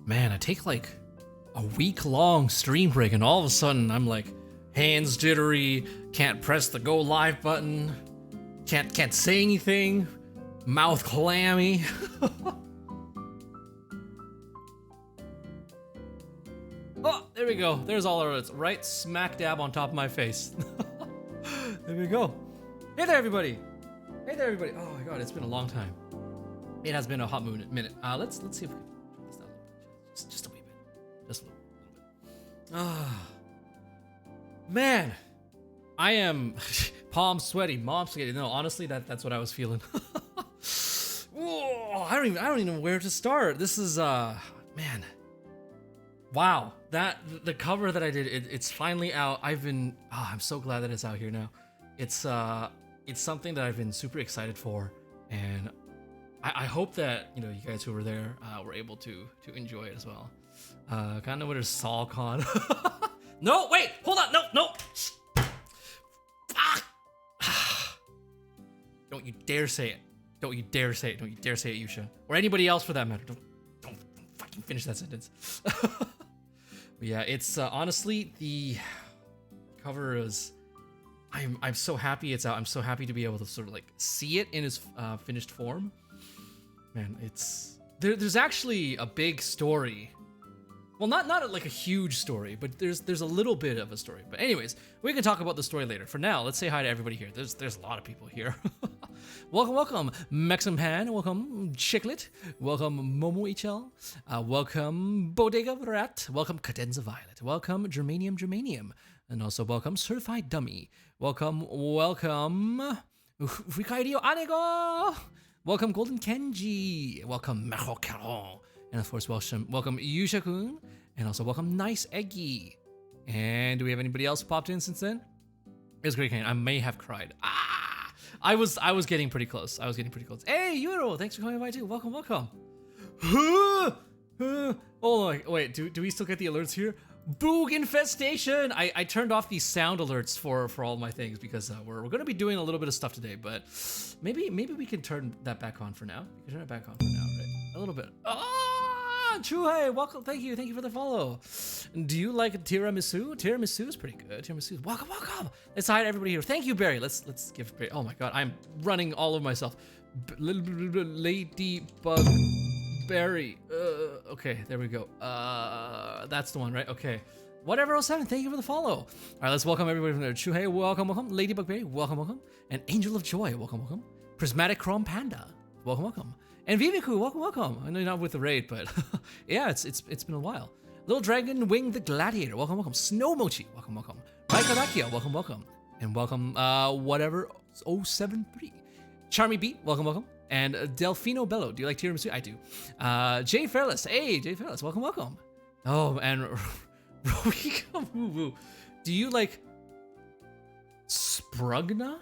man, I take like a week-long stream break, and all of a sudden I'm like hands jittery, can't press the go live button, can't say anything, mouth clammy. Oh, there we go. There's all of it, right smack dab on top of my face. There we go. Hey there, everybody. Hey there, everybody. Oh my god, it's been a long time. It has been a hot minute. Let's see if we can turn this down a little bit. Just a wee bit. Just a little bit. Ah, man, I am palm sweaty, mom sweaty. No, honestly, that's what I was feeling. Whoa, I don't even know where to start. This is man. Wow, the cover that I did, it's finally out. I'm so glad that it's out here now. It's something that I've been super excited for, and I hope that you guys who were there were able to enjoy it as well. Kind of what is SalCon? No, wait, hold on, no. Don't you dare say it. Don't you dare say it. Don't you dare say it, Yusha, or anybody else for that matter. Don't fucking finish that sentence. But yeah, it's honestly, the cover is. I'm so happy it's out. I'm so happy to be able to sort of like see it in its finished form. Man, there's actually a big story. Well, not like a huge story, but there's a little bit of a story. But anyways, we can talk about the story later. For now, let's say hi to everybody here. There's a lot of people here. Welcome, Maxim Pan. Welcome, Chiclet. Welcome, Momo Ichel. Welcome, Bodega Rat. Welcome, Cadenza Violet. Welcome, Germanium. And also welcome, Certified Dummy. Welcome, Ricaidio Anego. Welcome, Golden Kenji. Welcome, Mejo Caron. And of course, welcome Yusha-kun. And also welcome, Nice Eggy. And do we have anybody else who popped in since then? It was great, Kane. I may have cried. I was getting pretty close. Hey, Yuro, thanks for coming by too. Welcome. Oh, wait, do we still get the alerts here? Boog infestation! I turned off these sound alerts for all my things because we're going to be doing a little bit of stuff today, but maybe we can turn that back on for now. We can turn it back on for now, right? A little bit. Chuhei, welcome. Thank you for the follow. Do you like tiramisu? Tiramisu is pretty good. Tiramisu. Welcome. Let's hide everybody here. Thank you, Barry. Let's give Barry. Oh my god, I'm running all over myself. Ladybug Barry. Okay, there we go. That's the one, right? Okay. Whatever 07, thank you for the follow. All right, let's welcome everybody from there. Chuhei, welcome. Ladybug Berry, welcome. And Angel of Joy, welcome. Prismatic Chrome Panda, welcome. And Viviku, welcome. I know you're not with the raid, but yeah, it's been a while. Little Dragon Wing the Gladiator, welcome. Snow Mochi, welcome. Raikarakia, welcome. And welcome, whatever 073. Charmy Beat, welcome. And Delfino Bello, do you like tiramisu? I do. Jay Fairless, hey, Jay Fairless, welcome. Oh, and Roika Woo Woo, do you like Sprugna?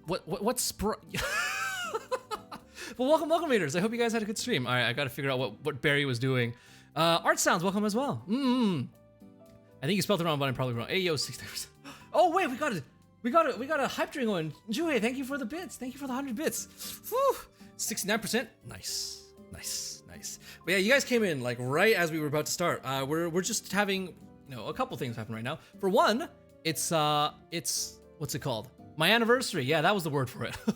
What's Sprug? Well, welcome, readers. I hope you guys had a good stream. All right, I got to figure out what Barry was doing. Art Sounds, welcome as well. I think you spelled it wrong, but I'm probably wrong. Hey, yo, 60%. Oh, wait, we got a hype train going. Juhei, thank you for the bits. Thank you for the 100 bits. Whew. 69%. Nice. But yeah, you guys came in like right as we were about to start. We're just having a couple things happen right now. For one, it's what's it called? My anniversary. Yeah, that was the word for it. We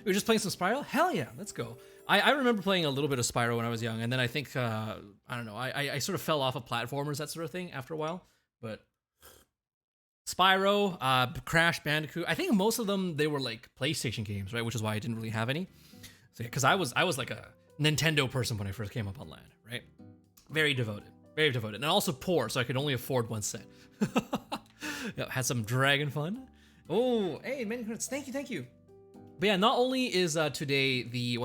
were just playing some Spyro. Hell yeah, let's go. I remember playing a little bit of Spyro when I was young, and then I think I don't know. I sort of fell off of platformers, that sort of thing, after a while. But Spyro, Crash Bandicoot. I think most of them, they were like PlayStation games, right? Which is why I didn't really have any. So because I was like a Nintendo person when I first came up on land, right? Very devoted, and also poor, so I could only afford one set. Yeah, had some dragon fun. Oh, hey, many credits. Thank you. But yeah, not only is today the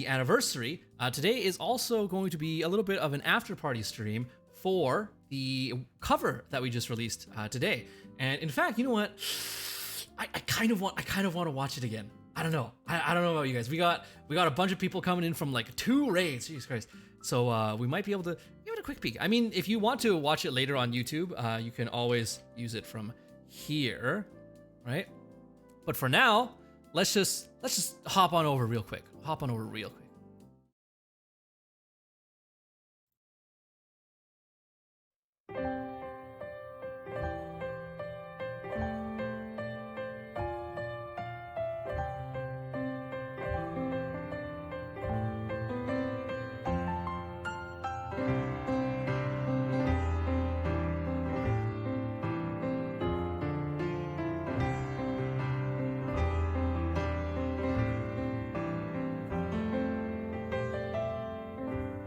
anniversary, today is also going to be a little bit of an after party stream for the cover that we just released today. And in fact, you know what? I kind of want to watch it again. I don't know. I don't know about you guys. We got a bunch of people coming in from like 2 raids. Jesus Christ. So we might be able to give it a quick peek. I mean, if you want to watch it later on YouTube, you can always use it from here, right? But for now, let's just hop on over real quick.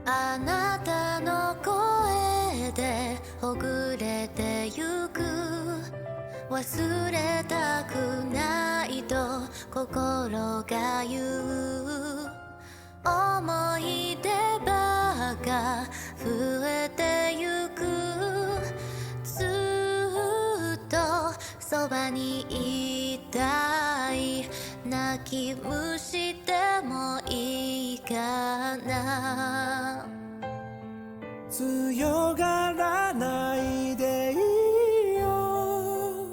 あなたの声でほぐれてゆく忘れたくないと心が言う思い出ばか増えてゆくずっとそばにいたい泣き虫でもいいかな強がらないでいいよ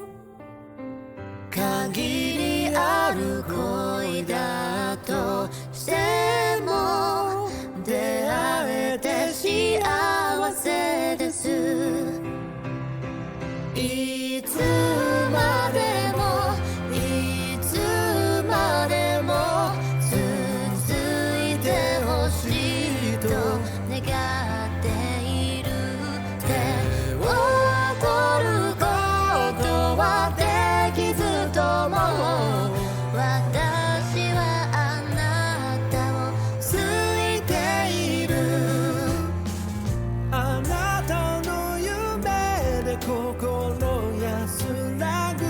限りある恋だとしても出会えて幸せですいつまでもいつまでも続いてほしいと願っている手を取ることはできずとも私はあなたを好いているあなたの夢で心安らぐ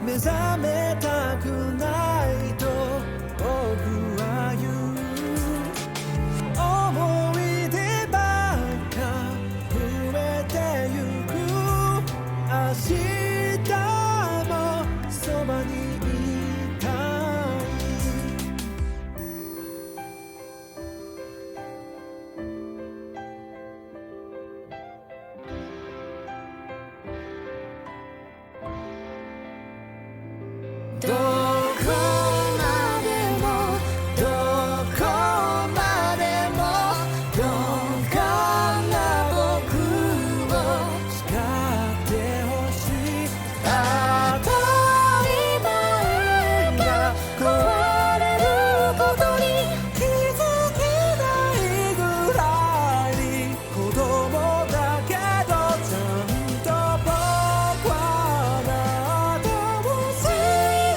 目覚めたくないと僕は言う思い出ばっか増えてゆく明日もそばにいたいどこまでもどこまでもどうかな僕を叱ってほしい当たり前が壊れることに気づけないぐらいに子供だけどちゃんと僕はあなたをつい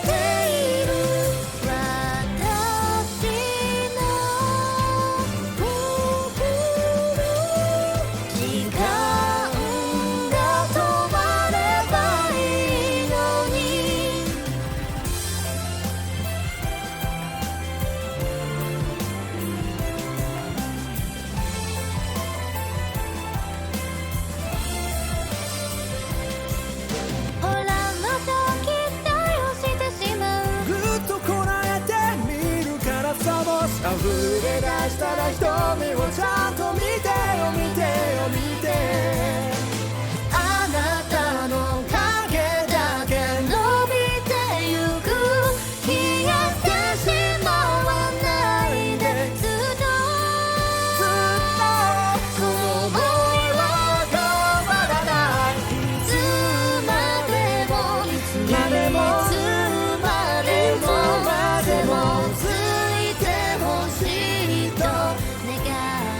ている私の僕の時間が止まればいいのにほらまた期待をしてしまうぐっとこらえてみるからさもし溢れ出したら瞳をちゃんと見てよ見てよ見てあなたの影だけ伸びてゆく消えてしまわないでずっとこの想いは変わらないいつまでもいつまでもついてほしいと願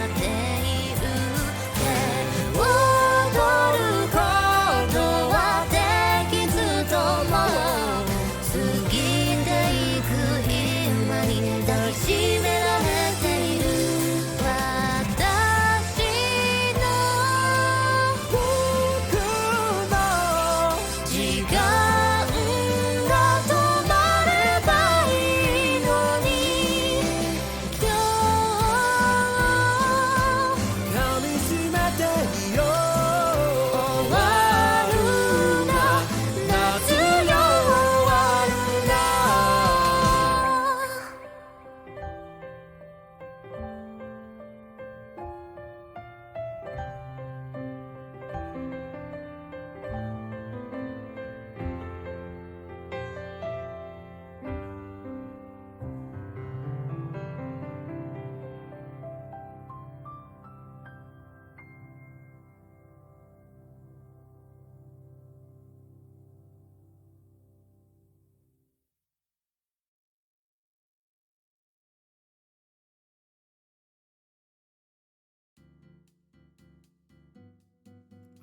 っている手を取ることはできずとも過ぎていく今に抱きしめられている私の僕の時間が止まればいいのに今日噛みしめていよ終わるな夏よ終わるな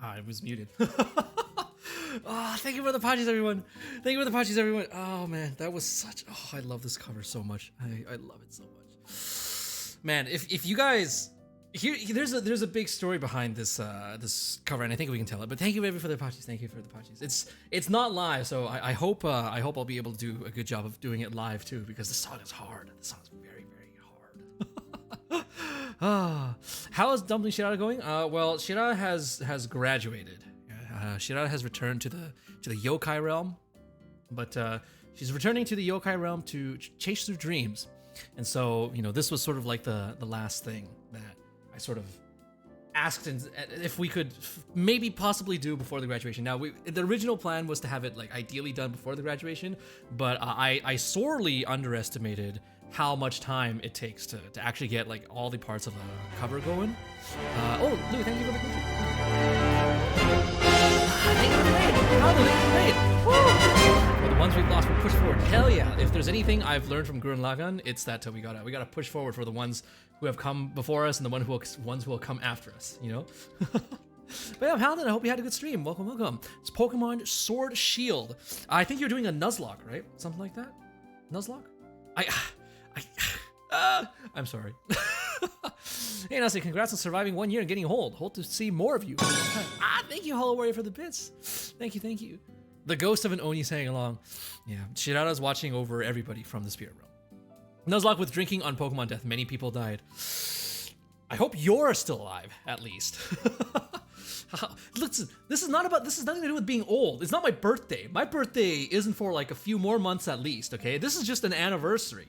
Ah, it was muted. Oh, thank you for the patches, everyone. Thank you for the patches, everyone. Oh man, that was such. Oh, I love this cover so much. I love it so much. Man, if you guys here, there's a big story behind this this cover, and I think we can tell it. But thank you everybody for the patches. Thank you for the patches. It's not live, so I hope I'll be able to do a good job of doing it live too, because this song is hard. This song is very hard. How is Dumpling Shirada going? Well, Shirada has graduated. Shirada has returned to the yokai realm, but she's returning to the yokai realm to chase through dreams. And so, this was sort of like the last thing that I sort of asked if we could maybe possibly do before the graduation. Now, the original plan was to have it like ideally done before the graduation, but I sorely underestimated how much time it takes to actually get like all the parts of the cover going. Oh, Lou, thank you for the question. Thank you for the raid. How the raid? Woo! The ones we've lost, we push forward. Hell yeah! If there's anything I've learned from Gurren Lagann, it's that we gotta push forward for the ones who have come before us and the ones who will come after us. But yeah, Paladin, I hope you had a good stream. Welcome. It's Pokemon Sword Shield. I think you're doing a Nuzlocke, right? Something like that. Nuzlocke? I'm sorry. Hey, Nanase, congrats on surviving 1 year and getting hold. Hope to see more of you. Thank you, Hollow Warrior, for the bits. Thank you. The ghost of an Oni sang along. Yeah, Shirada's watching over everybody from the spirit realm. Nuzlocke with drinking on Pokemon Death. Many people died. I hope you're still alive, at least. Listen, this is nothing to do with being old. It's not my birthday. My birthday isn't for like a few more months at least, okay? This is just an anniversary,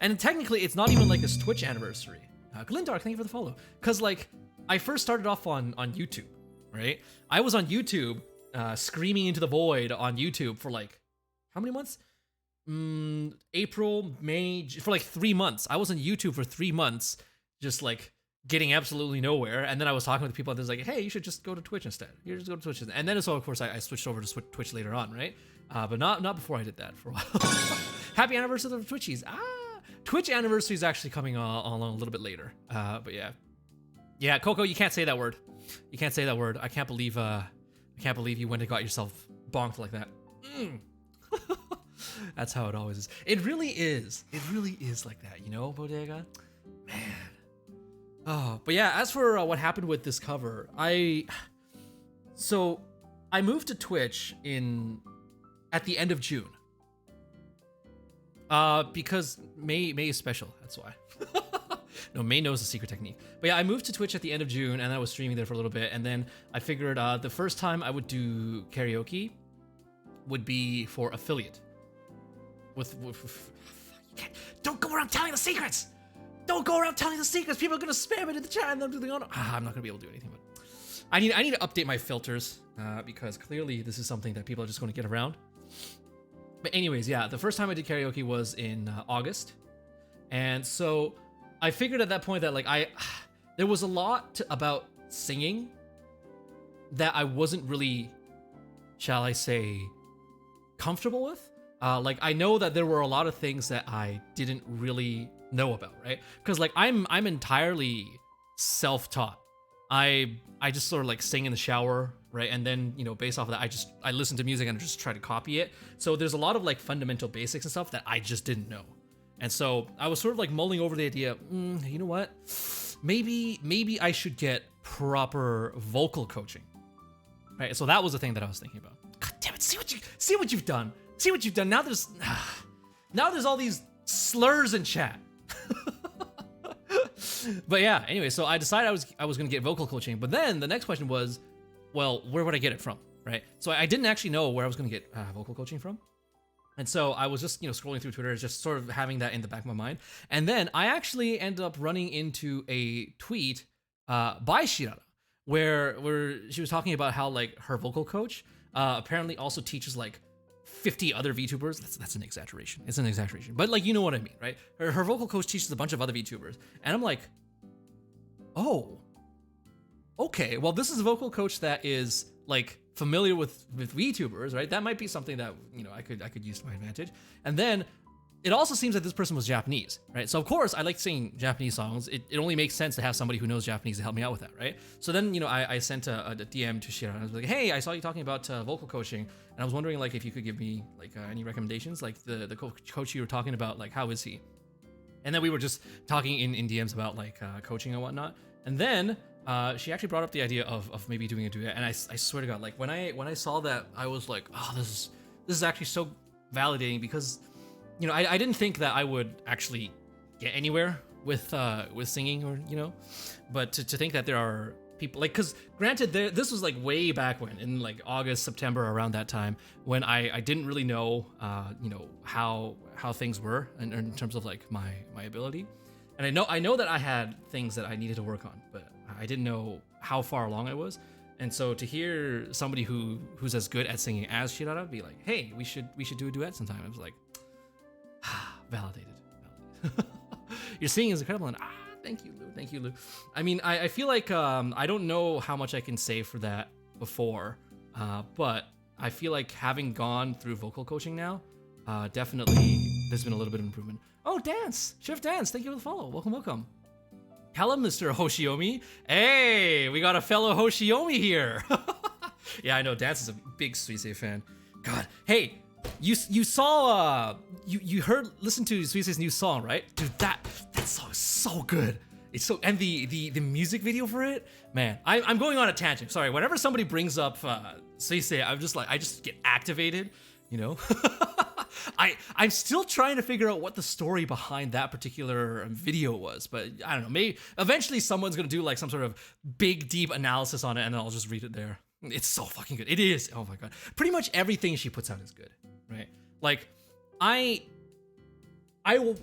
and technically it's not even like a Twitch anniversary. Glindark, thank you for the follow. Cause like, I first started off on YouTube, right? I was on YouTube, screaming into the void on YouTube for like, how many months? April, May, for like 3 months. I was on YouTube for 3 months, just like getting absolutely nowhere. And then I was talking with people and they was like, hey, you should just go to Twitch instead. You just go to Twitch. And then so of course I switched over to Twitch later on, right? But not before I did that for a while. Happy anniversary of the Twitchies. Twitch anniversary is actually coming on a little bit later. But yeah. Yeah, Coco, you can't say that word. You can't say that word. I can't believe you went and got yourself bonked like that. That's how it always is. It really is like that, Bodega? Man. Oh, but yeah, as for what happened with this cover, I moved to Twitch at the end of June. Because May is special, that's why. No, May knows the secret technique. But yeah, I moved to Twitch at the end of June, and I was streaming there for a little bit, and then I figured the first time I would do karaoke would be for affiliate. Don't go around telling the secrets! Don't go around telling the secrets! People are gonna spam it in the chat, and I'm not gonna be able to do anything, but I need to update my filters, because clearly this is something that people are just gonna get around. But anyways, yeah, the first time I did karaoke was in August, and so I figured at that point that like there was a lot about singing that I wasn't really, shall I say, comfortable with. Like I know that there were a lot of things that I didn't really know about, right? Because like I'm entirely self-taught. I just sort of like sing in the shower, right? And then, based off of that, I listen to music and just try to copy it. So there's a lot of like fundamental basics and stuff that I just didn't know. And so I was sort of like mulling over the idea, you know what? Maybe I should get proper vocal coaching, right? So that was the thing that I was thinking about. God damn it! See what you've done. See what you've done. Now there's all these slurs in chat. But yeah, anyway, so I decided I was gonna get vocal coaching. But then the next question was, well, where would I get it from, right? So I didn't actually know where I was gonna get vocal coaching from. And so I was just, scrolling through Twitter, just sort of having that in the back of my mind. And then I actually ended up running into a tweet by Shirada, where she was talking about how like her vocal coach apparently also teaches like 50 other VTubers. That's an exaggeration. It's an exaggeration, but like, you know what I mean, right? Her vocal coach teaches a bunch of other VTubers, and I'm like, oh, okay. Well, this is a vocal coach that is like familiar with VTubers, right? That might be something that I could use to my advantage. And then it also seems that this person was Japanese, right? So of course I like singing Japanese songs. It only makes sense to have somebody who knows Japanese to help me out with that, right? So then I sent a DM to Shira, and I was like, hey, I saw you talking about vocal coaching, and I was wondering like if you could give me like any recommendations, like the coach you were talking about, like how is he? And then we were just talking in DMs about like coaching and whatnot. And then she actually brought up the idea of maybe doing a duet. And I swear to God, like when I saw that, I was like, oh, this is actually so validating, because you know I didn't think that I would actually get anywhere with singing, or you know, but to think that there are people like, because granted this was like way back when, in like August, September, around that time, when I didn't really know you know how things were in terms of like my ability. And I know that I had things that I needed to work on, but I didn't know how far along I was. And so to hear somebody who's as good at singing as Shirada be like, hey, we should do a duet sometime, I was like, validated. Your singing is incredible, and thank you, Lou. I mean, I feel like I don't know how much I can say for that before, but I feel like having gone through vocal coaching now, definitely there's been a little bit of improvement. Oh, Dance! Chef Dance, thank you for the follow. Welcome. Hello, Mr. Hoshiomi. Hey, we got a fellow Hoshiomi here. Yeah, I know, Dance is a big Suisei fan. God, hey, you saw, you listened to Suisei's new song, right? Dude, that song is so good. It's so, and the music video for it, man, I'm going on a tangent. Sorry, whenever somebody brings up Suisei, I'm just like, I just get activated, you know? I'm still trying to figure out what the story behind that particular video was, but I don't know, maybe eventually someone's gonna do like some sort of big, deep analysis on it, and I'll just read it there. It's so fucking good. It is. Oh my God. Pretty much everything she puts out is good, right? Like, I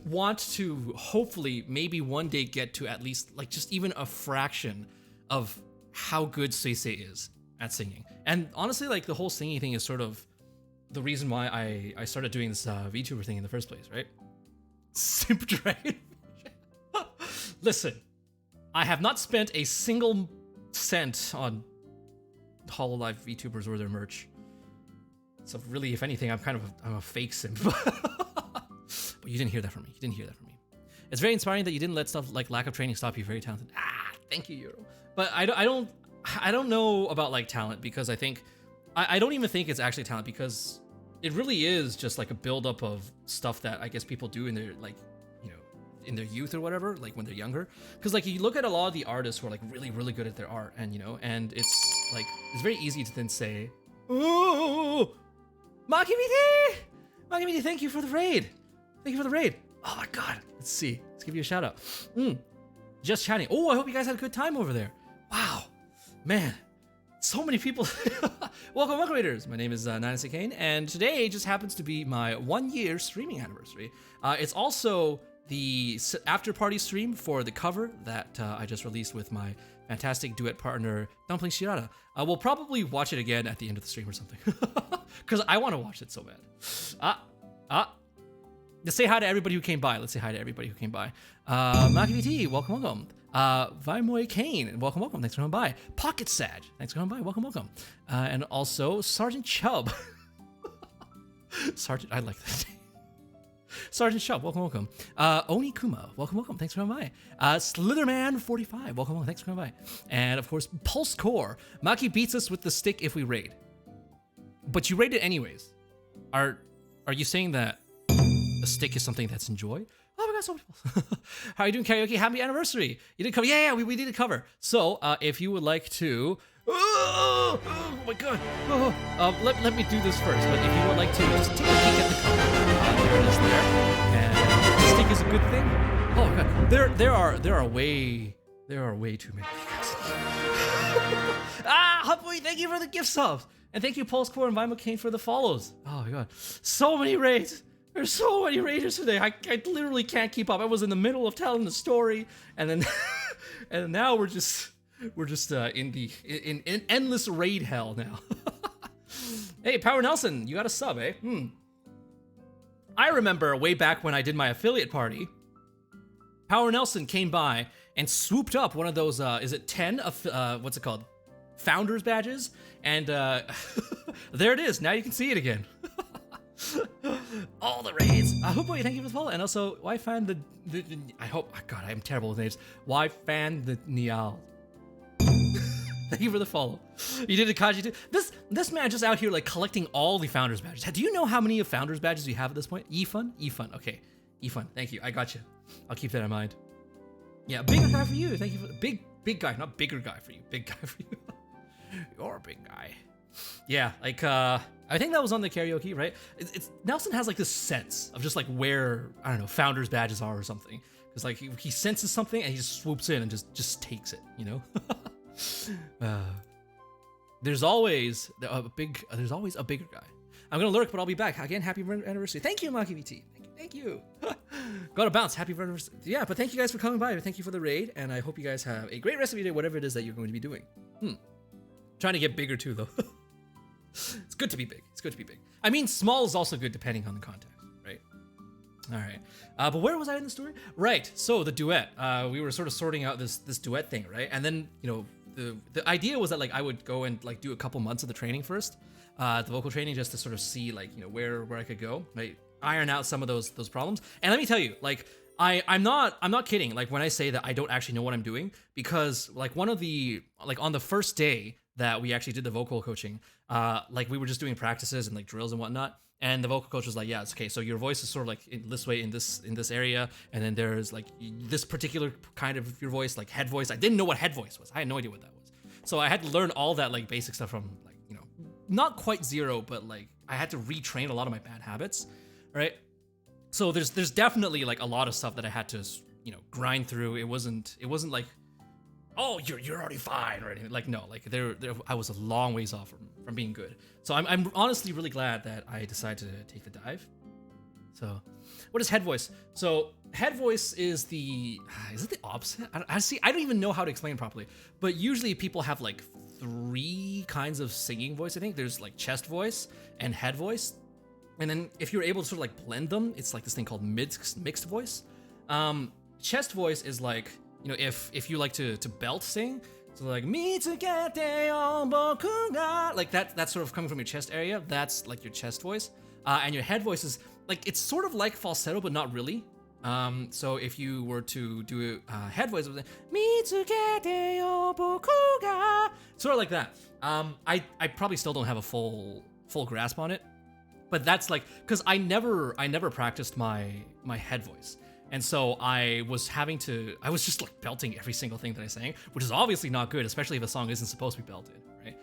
want to hopefully maybe one day get to at least like just even a fraction of how good Suisei is at singing. And honestly, like the whole singing thing is sort of the reason why I started doing this VTuber thing in the first place, right? Simp Dragon. Listen, I have not spent a single cent on Hololive VTubers or their merch. So really, if anything, I'm a fake simp. But you didn't hear that from me. It's very inspiring that you didn't let stuff like lack of training stop you. Very talented. Thank you, Euro. But I don't know about like talent, because I think I don't even think it's actually talent, because it really is just like a buildup of stuff that I guess people do in their like, you know, in their youth or whatever, like when they're younger. Because like you look at a lot of the artists who are like really, really good at their art, and you know, and it's like it's very easy to then say, "Oh, Makimiti, thank you for the raid. Oh my God, let's see. Let's give you a shout out. Just chatting. Oh, I hope you guys had a good time over there. Wow, man, so many people. Welcome, readers. My name is Nanase Cain, and today just happens to be my 1-year streaming anniversary. It's also the after party stream for the cover that I just released with my fantastic duet partner, Dumpling Shirada. We'll probably watch it again at the end of the stream or something, because I want to watch it so bad. Let's say hi to everybody who came by. Maki VT, welcome. Vimoy Kane, welcome. Thanks for coming by. Pocket Sag, thanks for coming by. Welcome. And also Sergeant Chubb. Sergeant, I like that name. Sergeant Chubb, welcome. Oni Kuma, welcome. Thanks for coming by. Slitherman45, welcome. Thanks for coming by. And of course, Pulse Core. Maki beats us with the stick if we raid. But you raid it anyways. Are you saying that a stick is something that's enjoyed? Oh my God, so many people. How are you doing, Karaoke? Happy anniversary. You did cover. Yeah, we did a cover. So if you would like to, oh my God. Let me do this first. But if you would like to, just take a peek at the cover. There it is there. And the stick is a good thing. Oh my God. There are way too many things. Hopefully, thank you for the gift subs. And thank you, Pulse Core and Vimo Kane, for the follows. Oh my God. So many raids. There's so many raiders today. I literally can't keep up. I was in the middle of telling the story, and then and now we're just in endless raid hell now. Hey, Power Nelson, you got a sub, eh? I remember way back when I did my affiliate party, Power Nelson came by and swooped up one of those is it 10 of what's it called? Founders badges, and there it is. Now you can see it again. All the raids. Hoopoy, thank you for the follow. And also, why fan the I hope, God, I'm terrible with names. Why fan the Nial? Thank you for the follow. You did a Kaji too. This man just out here like collecting all the founders badges. Do you know how many of founders badges you have at this point? E-Fun? Okay. E-Fun, thank you. I got you. I'll keep that in mind. Yeah, bigger guy for you. Thank you for big guy, not bigger guy for you. Big guy for you. You're a big guy. Yeah, like I think that was on the karaoke, right? It's Nelson has like this sense of just like where, I don't know, founders badges are or something. Because like he senses something and he just swoops in and just takes it, you know? There's always a bigger guy. I'm gonna lurk, but I'll be back. Again, happy anniversary. Thank you, Maki VT. Thank you. Gotta bounce. Happy anniversary. Yeah, but thank you guys for coming by. Thank you for the raid, and I hope you guys have a great rest of your day, whatever it is that you're going to be doing. Trying to get bigger too, though. It's good to be big. It's good to be big. I mean, small is also good depending on the context, right? All right. But where was I in the story? Right. So the duet. We were sort of sorting out this duet thing, right? And then, you know, the idea was that like I would go and like do a couple months of the training first, the vocal training, just to sort of see like, you know, where I could go, right? Iron out some of those problems. And let me tell you, like I'm not kidding. Like when I say that I don't actually know what I'm doing, because like on the first day that we actually did the vocal coaching, like we were just doing practices and like drills and whatnot. And the vocal coach was like, yeah, it's okay. So your voice is sort of like in this way, in this area. And then there's like this particular kind of your voice, like head voice. I didn't know what head voice was. I had no idea what that was. So I had to learn all that like basic stuff from like, you know, not quite zero, but like I had to retrain a lot of my bad habits, right? So there's definitely like a lot of stuff that I had to, you know, grind through. It wasn't like, oh, you're already fine or anything. Like, no, like there I was a long ways off from being good. So I'm honestly really glad that I decided to take the dive. So what is head voice? So head voice is it the opposite? I don't even know how to explain properly, but usually people have like 3 kinds of singing voice. I think there's like chest voice and head voice. And then if you're able to sort of like blend them, it's like this thing called mixed voice. Chest voice is like, you know, if you like to belt sing, so like mitsukete yo boku ga, like that's sort of coming from your chest area. That's like your chest voice. And your head voice is like, it's sort of like falsetto, but not really. So if you were to do head voice, it was like, mitsukete yo boku ga, sort of like that. I probably still don't have a full grasp on it, but that's like, because I never practiced my head voice. And so I was just like belting every single thing that I sang, which is obviously not good, especially if a song isn't supposed to be belted, right?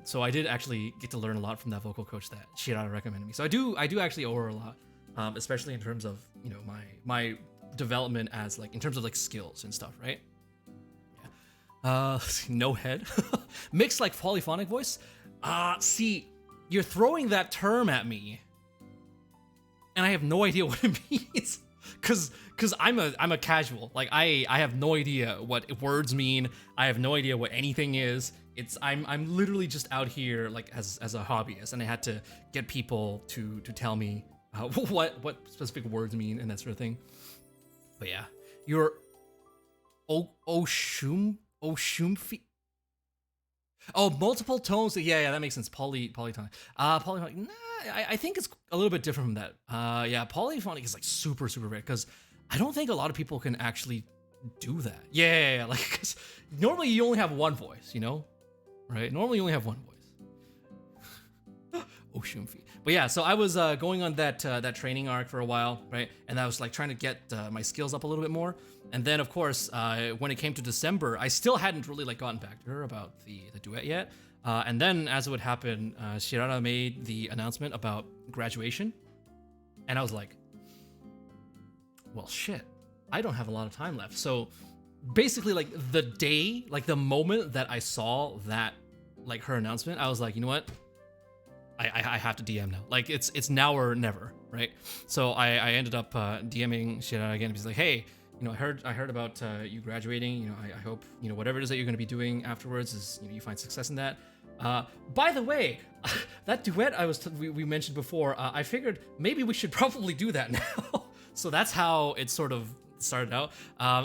So I did actually get to learn a lot from that vocal coach that Shirata recommended me. So I do actually owe her a lot, especially in terms of, you know, my development as like, in terms of like skills and stuff, right? Yeah. No head. Mixed like polyphonic voice. See, you're throwing that term at me, and I have no idea what it means. Cause I'm a casual. Like I have no idea what words mean. I have no idea what anything is. I'm literally just out here like as a hobbyist, and I had to get people to tell me what specific words mean and that sort of thing. But yeah, you're Oshumfi. Oh, multiple tones. Yeah, that makes sense. Polyphonic. Polyphonic. Nah, I think it's a little bit different from that. Yeah, polyphonic is like super rare, because I don't think a lot of people can actually do that. Yeah. Like, because normally you only have one voice, you know, right? Normally you only have one voice. Oshumfi. But yeah, so I was going on that training arc for a while, right? And I was like trying to get my skills up a little bit more. And then of course, when it came to December, I still hadn't really like gotten back to her about the duet yet. And then as it would happen, Shirata made the announcement about graduation. And I was like, well, shit, I don't have a lot of time left. So basically like the moment that I saw that, like her announcement, I was like, you know what? I have to DM now. Like it's now or never, right? So I ended up DMing Shirata again. He's like, hey, you know, I heard about you graduating. You know, I hope, you know, whatever it is that you're going to be doing afterwards is, you know, you find success in that. By the way, that duet we mentioned before, I figured maybe we should probably do that now. So that's how it sort of started out.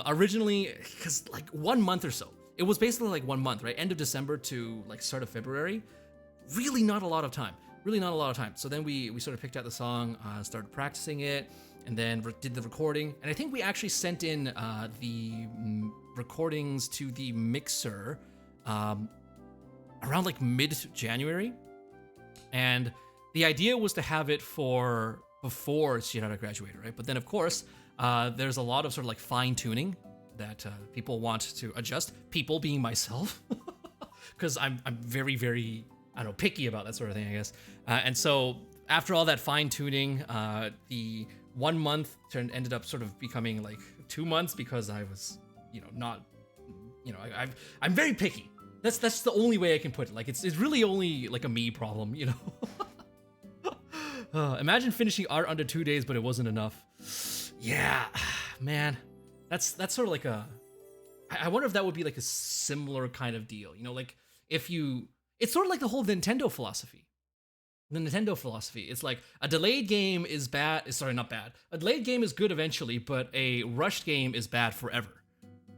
Originally, because like 1 month or so, it was basically like 1 month, right? End of December to like start of February. Really not a lot of time. So then we sort of picked out the song, started practicing it, and then did the recording. And I think we actually sent in the recordings to the mixer around like mid-January. And the idea was to have it for before Shirata graduated, right? But then of course, there's a lot of sort of like fine tuning that people want to adjust. People being myself, because I'm very, very, I don't know, picky about that sort of thing, I guess. And so after all that fine tuning, the 1 month ended up sort of becoming like 2 months because I was, not, I'm very picky. That's the only way I can put it. Like it's really only like a me problem, Imagine finishing art under 2 days, but it wasn't enough. Yeah, man, that's sort of like I wonder if that would be like a similar kind of deal, like it's sort of like the whole Nintendo philosophy. The Nintendo philosophy. It's like a delayed game is bad. Sorry, not bad. A delayed game is good eventually, but a rushed game is bad forever.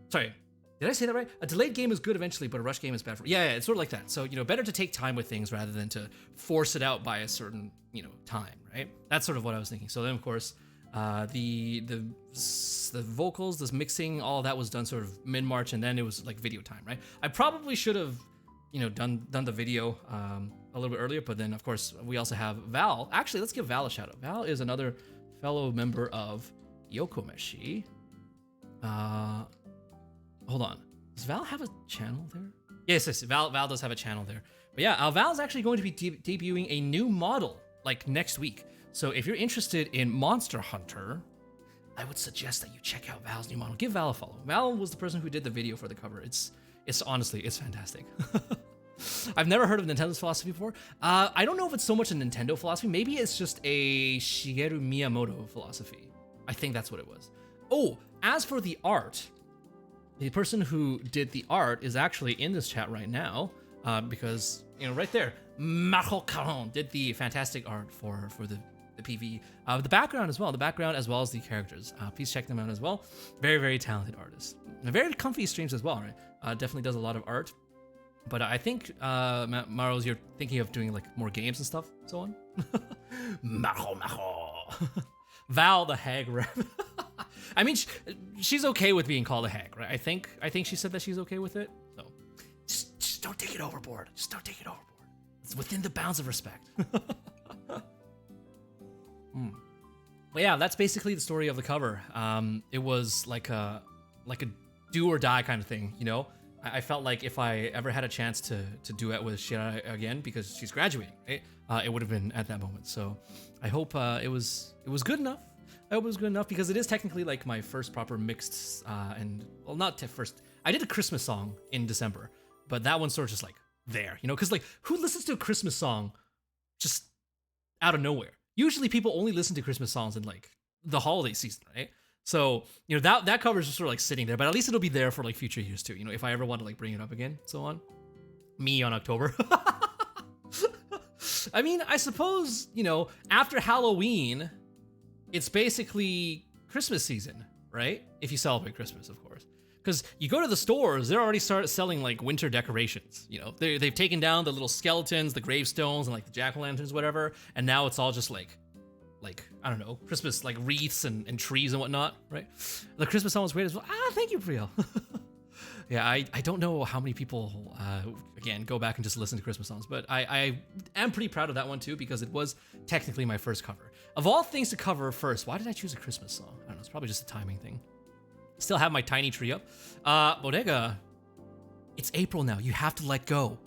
Sorry, did I say that right? A delayed game is good eventually, but a rushed game is bad forever. Yeah, it's sort of like that. So, better to take time with things rather than to force it out by a certain, time, right? That's sort of what I was thinking. So then, of course, the vocals, this mixing, all that was done sort of mid-March, and then it was like video time, right? I probably should have, done the video a little bit earlier, but then of course we also have Val. Actually, let's give Val a shout out. Val is another fellow member of Yokomeshi. Hold on. Does Val have a channel there? Yes, Val does have a channel there. But yeah, Val's actually going to be debuting a new model like next week. So if you're interested in Monster Hunter, I would suggest that you check out Val's new model. Give Val a follow. Val was the person who did the video for the cover. It's honestly, it's fantastic. I've never heard of Nintendo's philosophy before. I don't know if it's so much a Nintendo philosophy. Maybe it's just a Shigeru Miyamoto philosophy. I think that's what it was. Oh, as for the art, the person who did the art is actually in this chat right now, because, right there, Maho Caron did the fantastic art for the PV. The background as well, as well as the characters. Please check them out as well. Very, very talented artist. Very comfy streams as well, right? Definitely does a lot of art. But I think, Maros, you're thinking of doing like more games and stuff, so on. Maho. Val the hag rep. I mean, she's okay with being called a hag, right? I think she said that she's okay with it. So just don't take it overboard. Just don't take it overboard. It's within the bounds of respect. But yeah, that's basically the story of the cover. It was like a do or die kind of thing, I felt like if I ever had a chance to duet with Shira again, because she's graduating, right? It would have been at that moment. So I hope it was good enough. I hope it was good enough because it is technically like my first proper mixed not first. I did a Christmas song in December, but that one's sort of just like there, because like who listens to a Christmas song just out of nowhere? Usually people only listen to Christmas songs in like the holiday season, right? So, that cover is just sort of like sitting there, but at least it'll be there for like future years too. If I ever want to like bring it up again, so on. Me on October. I mean, I suppose, after Halloween, it's basically Christmas season, right? If you celebrate Christmas, of course. Because you go to the stores, they're already started selling like winter decorations. They've taken down the little skeletons, the gravestones, and like the jack-o'-lanterns, whatever. And now it's all just like, I don't know, Christmas, like wreaths and trees and whatnot, right? The Christmas song was great as well. Thank you, Priel. Yeah, I don't know how many people, again, go back and just listen to Christmas songs, but I am pretty proud of that one too, because it was technically my first cover. Of all things to cover first, why did I choose a Christmas song? I don't know, it's probably just a timing thing. Still have my tiny tree up. Bodega, it's April now. You have to let go.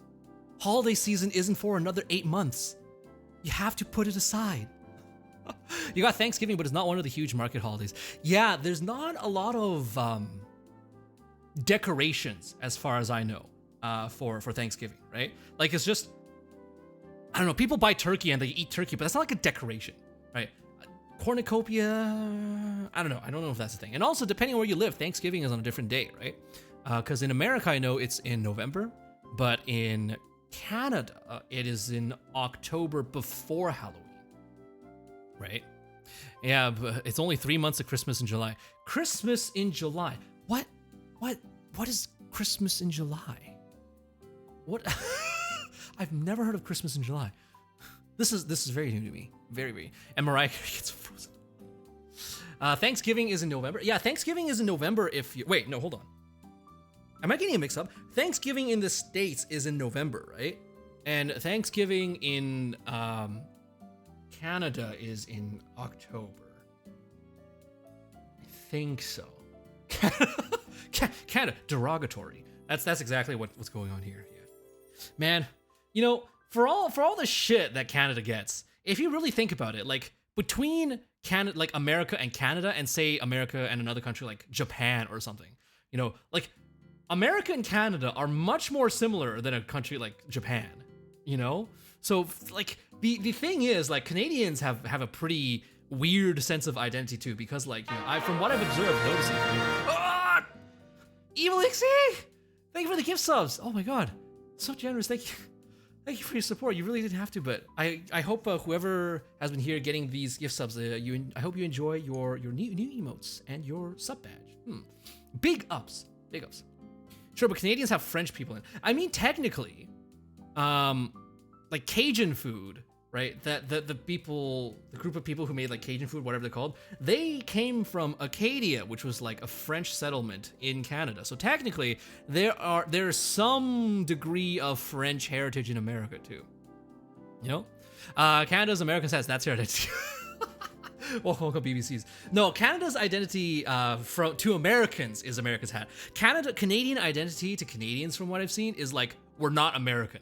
Holiday season isn't for another 8 months. You have to put it aside. You got Thanksgiving, but it's not one of the huge market holidays. Yeah, there's not a lot of decorations, as far as I know, for Thanksgiving, right? Like, it's just, I don't know, people buy turkey and they eat turkey, but that's not like a decoration, right? Cornucopia, I don't know if that's a thing. And also, depending on where you live, Thanksgiving is on a different date, right? Because in America, I know it's in November, but in Canada, it is in October before Halloween. Right? Yeah, but it's only 3 months of Christmas in July. Christmas in July. What is Christmas in July? What? I've never heard of Christmas in July. This is very new to me. Very, very. And Mariah Carey gets frozen. Thanksgiving is in November. Yeah, Thanksgiving is in November if you... Wait, no, hold on. Am I getting a mix up? Thanksgiving in the States is in November, right? And Thanksgiving in... Canada is in October. I think so. Canada, derogatory. That's exactly what's going on here. Yeah. Man, you know, for all the shit that Canada gets, if you really think about it, like between Canada, like America and Canada, and say America and another country like Japan or something, you know, like America and Canada are much more similar than a country like Japan, you know? So like the thing is, like, Canadians have a pretty weird sense of identity too, because like, you know, from what I've observed, noticing, Evil Ixie, thank you for the gift subs. Oh my god, so generous. Thank you for your support. You really didn't have to, but I hope whoever has been here getting these gift subs, I hope you enjoy your new emotes and your sub badge. Big ups. Sure, but Canadians have French people in. I mean, technically, like Cajun food, right? That the group of people who made like Cajun food, whatever they're called, they came from Acadia, which was like a French settlement in Canada. So technically, there's some degree of French heritage in America too. You know, Canada's American says that's your identity. Welcome BBCs. No, Canada's identity to Americans is America's hat. Canadian identity to Canadians, from what I've seen, is like, we're not American.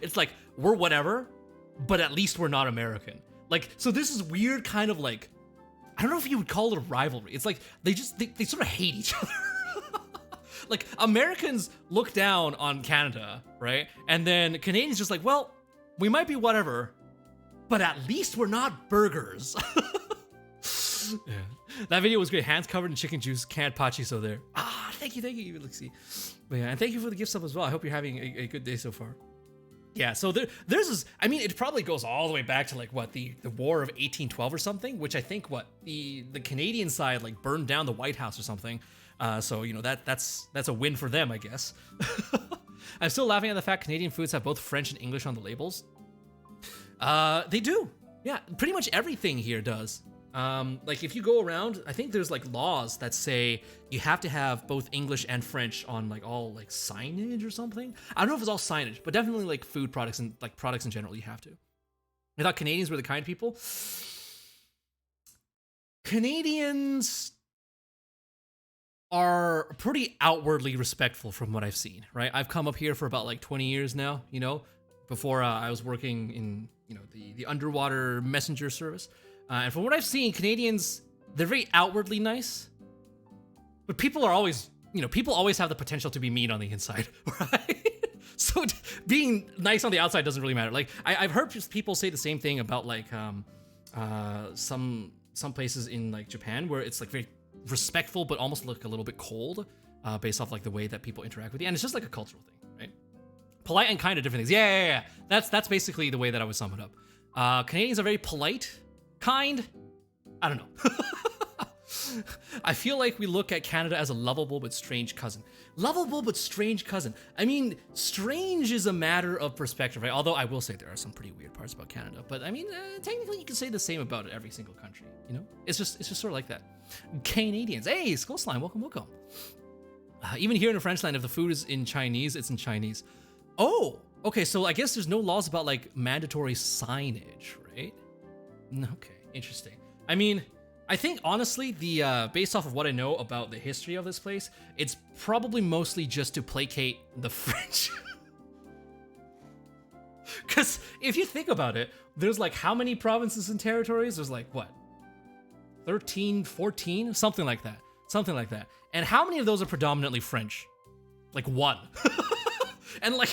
It's like, we're whatever, but at least we're not American. Like, so this is weird kind of like, I don't know if you would call it a rivalry. It's like, they sort of hate each other. Like, Americans look down on Canada, right? And then Canadians just like, well, we might be whatever, but at least we're not burgers. Yeah. That video was great. Hands covered in chicken juice. Can't pachiso there. Thank you, Lixie. But yeah, and thank you for the gift sub as well. I hope you're having a good day so far. Yeah, so there's this, I mean, it probably goes all the way back to like what, the War of 1812 or something, which I think what the Canadian side like burned down the White House or something. So you know, that's a win for them, I guess. I'm still laughing at the fact Canadian foods have both French and English on the labels. They do. Yeah, pretty much everything here does. Like if you go around, I think there's like laws that say you have to have both English and French on like all like signage or something. I don't know if it's all signage, but definitely like food products and like products in general, you have to. I thought Canadians were the kind people. Canadians are pretty outwardly respectful from what I've seen, right? I've come up here for about like 20 years now, you know, before I was working in, you know, the underwater messenger service. And from what I've seen, Canadians, they're very outwardly nice, but people are always, you know, people always have the potential to be mean on the inside, right? So being nice on the outside doesn't really matter. Like I've heard people say the same thing about like some places in like Japan where it's like very respectful, but almost like a little bit cold, based off like the way that people interact with you. And it's just like a cultural thing, right? Polite and kind of different things. Yeah. That's basically the way that I would sum it up. Canadians are very polite. Kind? I don't know. I feel like we look at Canada as a lovable but strange cousin. Lovable but strange cousin. I mean, strange is a matter of perspective, right? Although I will say there are some pretty weird parts about Canada, but I mean, technically you can say the same about every single country, you know? It's just sort of like that. Canadians. Hey, Skull Slime, welcome. Even here in the French land, if the food is in Chinese, it's in Chinese. Oh, okay, so I guess there's no laws about like mandatory signage, right? Okay, interesting. I mean, I think honestly, the based off of what I know about the history of this place, it's probably mostly just to placate the French. Because if you think about it, there's like how many provinces and territories? There's like what? 13, 14? Something like that. And how many of those are predominantly French? Like one. And like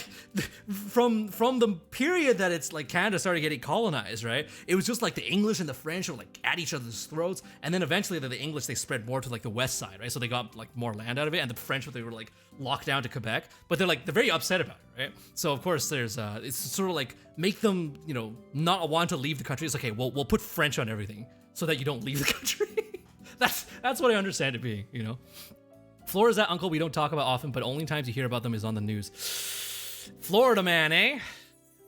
from the period that it's like Canada started getting colonized, right? It was just like the English and the French were like at each other's throats, and then eventually the English, they spread more to like the west side, right? So they got like more land out of it, and the French, they were like locked down to Quebec, but they're very upset about it, right? So of course there's it's sort of like make them, you know, not want to leave the country. It's okay, we'll put French on everything so that you don't leave the country. That's what I understand it being, you know. Florida's that uncle we don't talk about often, but only times you hear about them is on the news. Florida man, eh?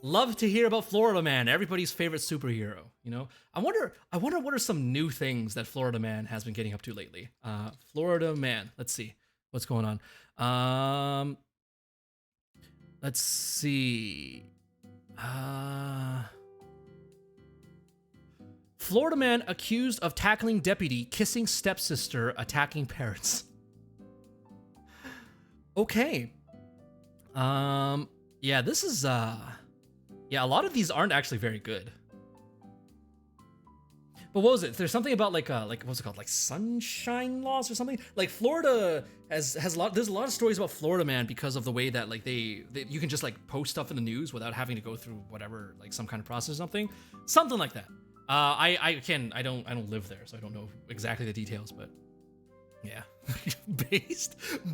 Love to hear about Florida man, everybody's favorite superhero, you know? I wonder what are some new things that Florida man has been getting up to lately. Florida man, let's see what's going on. Let's see. Florida man accused of tackling deputy, kissing stepsister, attacking parents. Okay. Yeah, this is yeah, a lot of these aren't actually very good. But what was it? There's something about like what's it called? Like sunshine laws or something? Like Florida has a lot, there's a lot of stories about Florida man because of the way that like they you can just like post stuff in the news without having to go through whatever, like some kind of process or something. Something like that. I don't live there, so I don't know exactly the details, but yeah.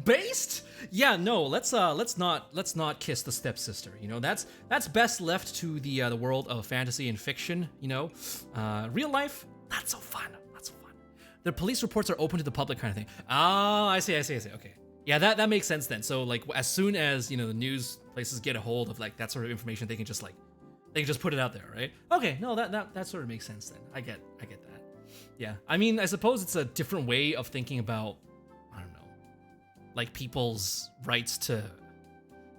Based? Yeah, no, let's not kiss the stepsister, you know. That's best left to the world of fantasy and fiction, you know. Real life, not so fun. The police reports are open to the public kind of thing. Oh, I see. Okay. Yeah, that makes sense then. So like as soon as, you know, the news places get a hold of like that sort of information, they can just put it out there, right? Okay, no, that sort of makes sense then. I get that. Yeah, I mean, I suppose it's a different way of thinking about, I don't know, like people's rights to,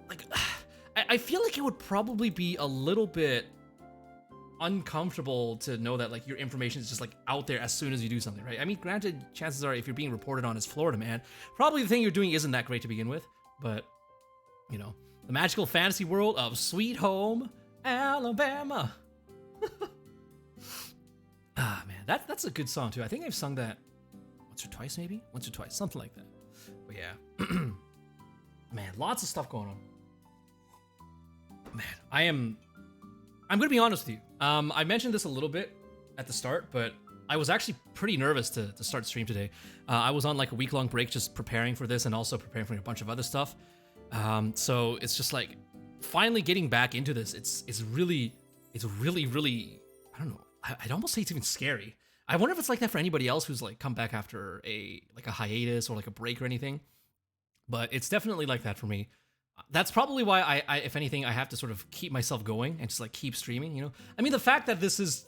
like, I feel like it would probably be a little bit uncomfortable to know that like your information is just like out there as soon as you do something, right? I mean, granted, chances are if you're being reported on as Florida man, probably the thing you're doing isn't that great to begin with, but, you know, the magical fantasy world of Sweet Home Alabama. Ah, man, that's a good song too. I think I've sung that once or twice, something like that. But yeah, man, lots of stuff going on. Man, I'm gonna be honest with you. I mentioned this a little bit at the start, but I was actually pretty nervous to start stream today. I was on like a week-long break just preparing for this and also preparing for a bunch of other stuff. So it's just like finally getting back into this. It's really, I don't know. I'd almost say it's even scary. I wonder if it's like that for anybody else who's like come back after a hiatus or like a break or anything. But it's definitely like that for me. That's probably why I if anything, I have to sort of keep myself going and just like keep streaming, you know? I mean, the fact that this is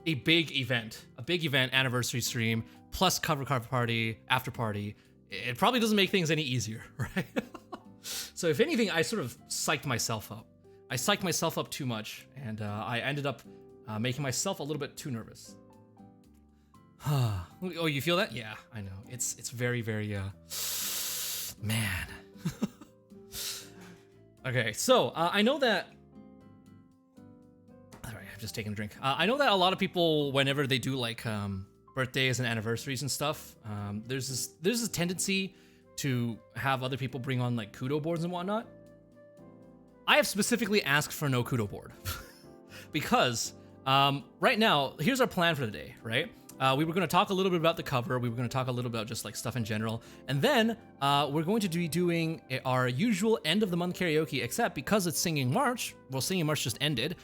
a big event, anniversary stream, plus cover party, after party, it probably doesn't make things any easier, right? So if anything, I sort of psyched myself up. I psyched myself up too much, and I ended up making myself a little bit too nervous. Oh, you feel that? Yeah, I know. It's very, very, man. Okay, so I know that. All right, I'm just taking a drink. I know that a lot of people, whenever they do like birthdays and anniversaries and stuff, there's this tendency to have other people bring on like kudo boards and whatnot. I have specifically asked for no kudo board because right now, here's our plan for the day, right? We were going to talk a little bit about the cover. We were going to talk a little about just like stuff in general. And then we're going to be doing our usual end of the month karaoke, except because it's Singing March, well, Singing March just ended,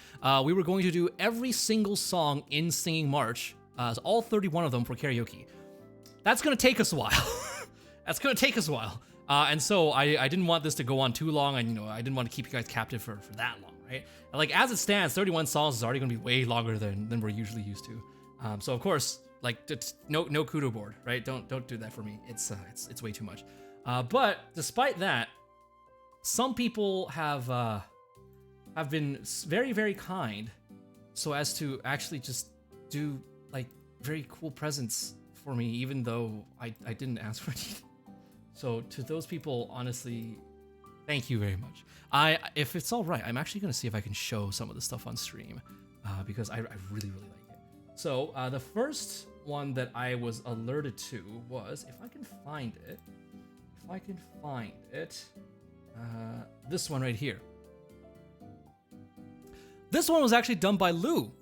we were going to do every single song in Singing March, all 31 of them for karaoke. That's going to take us a while. And so I didn't want this to go on too long, and I didn't want to keep you guys captive for that long, right? And like as it stands, 31 songs is already going to be way longer than we're usually used to. So of course, like no kudo board, right? Don't do that for me. It's way too much. But despite that, some people have been very, very kind, so as to actually just do like very cool presents for me, even though I didn't ask for anything. So to those people, honestly, thank you very much. If it's all right, I'm actually going to see if I can show some of the stuff on stream, because I really, really like it. So the first one that I was alerted to was, if I can find it, this one right here. This one was actually done by Lou.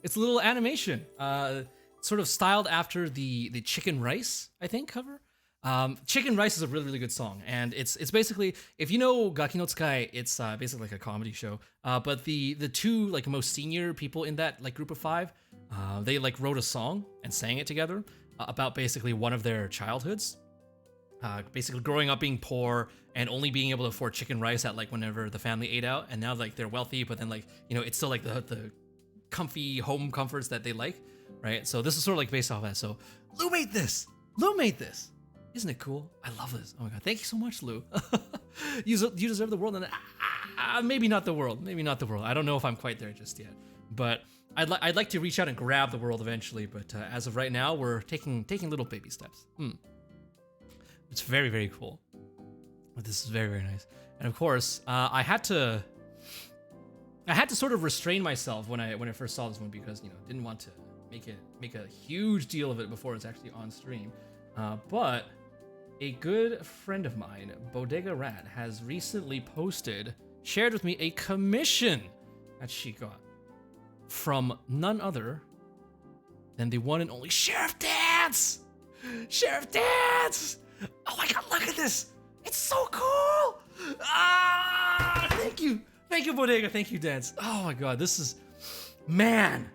It's a little animation, sort of styled after the Chicken Rice, I think, cover. Chicken Rice is a really, really good song, and it's basically, if you know Gaki no Tsukai, it's basically like a comedy show. But the two like most senior people in that like group of five, they like wrote a song and sang it together about basically one of their childhoods, basically growing up being poor and only being able to afford chicken rice at like whenever the family ate out, and now like they're wealthy, but then like it's still like the comfy home comforts that they like, right? So this is sort of like based off that. So Lou made this. Isn't it cool? I love this. Oh my god, thank you so much, Lou. You deserve the world, and maybe not the world. I don't know if I'm quite there just yet. But I'd like to reach out and grab the world eventually, but as of right now, we're taking little baby steps. It's very, very cool. But this is very, very nice. And of course, I had to sort of restrain myself when I first saw this one because didn't want to make a huge deal of it before it's actually on stream. But a good friend of mine, Bodega Rat, has recently shared with me a commission that she got from none other than the one and only Sheriff Dance! Sheriff Dance! Oh my god, look at this! It's so cool! Ah! Thank you! Thank you, Bodega. Thank you, Dance. Oh my god, this is... Man!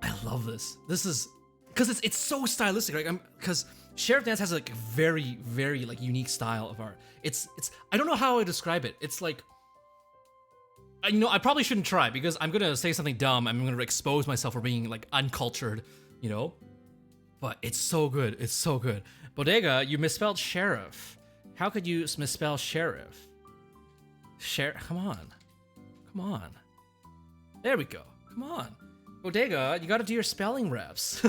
I love this. This is... Because it's so stylistic, right? Because Sheriff Dance has like a very, very like unique style of art. It's I don't know how I describe it. It's like... I probably shouldn't try because I'm gonna say something dumb. I'm gonna expose myself for being like uncultured, But it's so good. It's so good. Bodega, you misspelled sheriff. How could you misspell sheriff? Come on. There we go. Come on. Bodega, you gotta do your spelling reps.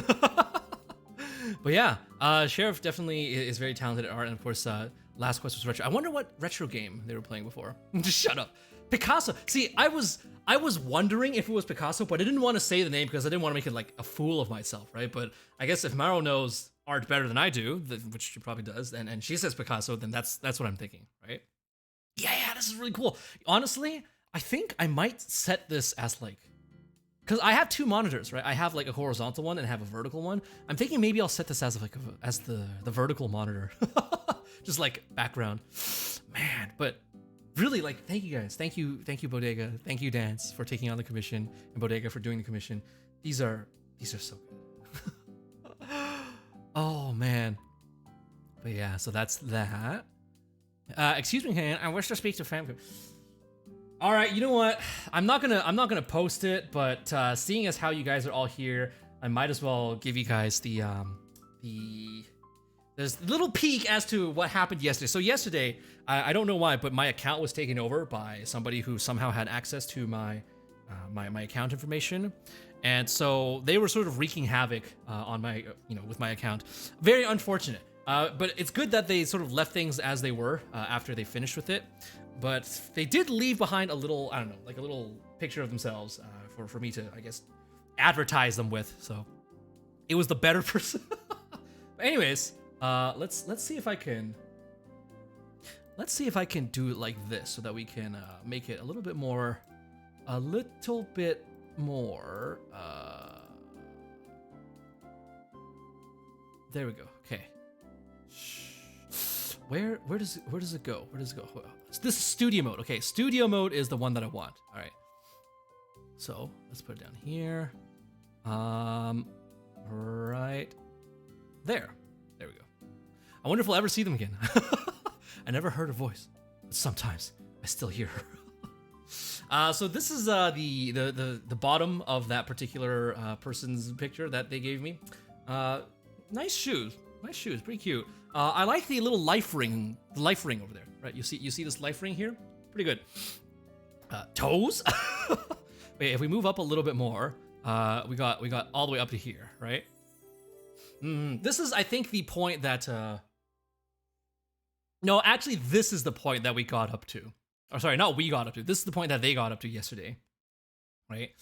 But yeah, Sheriff definitely is very talented at art. And of course, Last Quest was retro. I wonder what retro game they were playing before. Just shut up. Picasso. See, I was wondering if it was Picasso, but I didn't want to say the name because I didn't want to make it like a fool of myself, right? But I guess if Maro knows art better than I do, which she probably does, and she says Picasso, then that's what I'm thinking, right? Yeah, this is really cool. Honestly, I think I might set this as like, because I have two monitors, right? I have like a horizontal one and I have a vertical one. I'm thinking maybe I'll set this as like as the vertical monitor, just like background, man. But really, like, thank you guys. Thank you, Bodega. Thank you, Dance, for taking on the commission, and Bodega for doing the commission. These are so good. Oh man. But yeah, so that's that. Excuse me, Han. I wish to speak to Famco. All right, you know what? I'm not gonna post it, but seeing as how you guys are all here, I might as well give you guys there's a little peek as to what happened yesterday. So yesterday, I don't know why, but my account was taken over by somebody who somehow had access to my my account information, and so they were sort of wreaking havoc on my with my account. Very unfortunate. But it's good that they sort of left things as they were after they finished with it. But they did leave behind a little, I don't know, like a little picture of themselves for me to, I guess, advertise them with. So it was the better person. But anyways, let's see if I can do it like this so that we can make it a little bit more. There we go. Okay. Where does it go? This is studio mode. Okay, studio mode is the one that I want. All right. So let's put it down here. Right there. There we go. I wonder if we'll ever see them again. I never heard her voice, but sometimes I still hear her. So this is the bottom of that particular person's picture that they gave me. Nice shoes, pretty cute. I like the little life ring over there, right? You see this life ring here? Pretty good. Toes? Wait, if we move up a little bit more, we got all the way up to here, right? This is, I think, the point that... No, actually, this is the point that we got up to. Or sorry, not we got up to. This is the point that they got up to yesterday, right?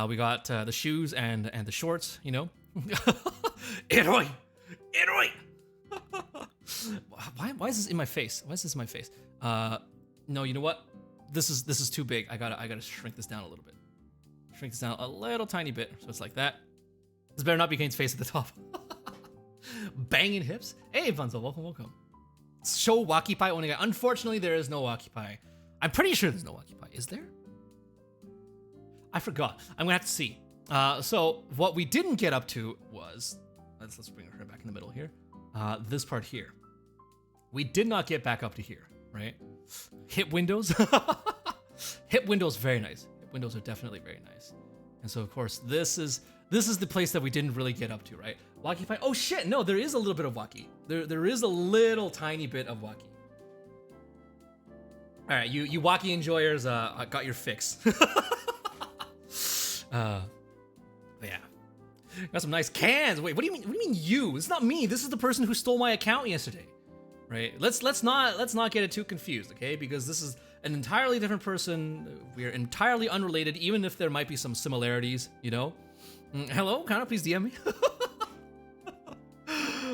We got the shoes and the shorts, Eroi! Why is this in my face? No, you know what? This is too big. I gotta shrink this down a little bit. Shrink this down a little tiny bit, so it's like that. This better not be Kane's face at the top. Banging hips. Hey, Bunzo, welcome. Show Wakipai Onegai. Unfortunately, there is no Wakipai. I'm pretty sure there's no Wakipai. Is there? I forgot. I'm gonna have to see. So what we didn't get up to was, let's bring her back in the middle here. This part here. We did not get back up to here, right? Hip windows. Hip windows, very nice. Hip windows are definitely very nice. And so of course, this is the place that we didn't really get up to, right? Waki Pai. Oh shit, no, there is a little bit of Waki. There is a little tiny bit of Waki. All right, you Waki enjoyers got your fix. But yeah. Got some nice cans. Wait, what do you mean? What do you mean you? It's not me. This is the person who stole my account yesterday. Right? Let's not get it too confused, okay? Because this is an entirely different person. We are entirely unrelated, even if there might be some similarities, you know? Hello, kind of please DM me.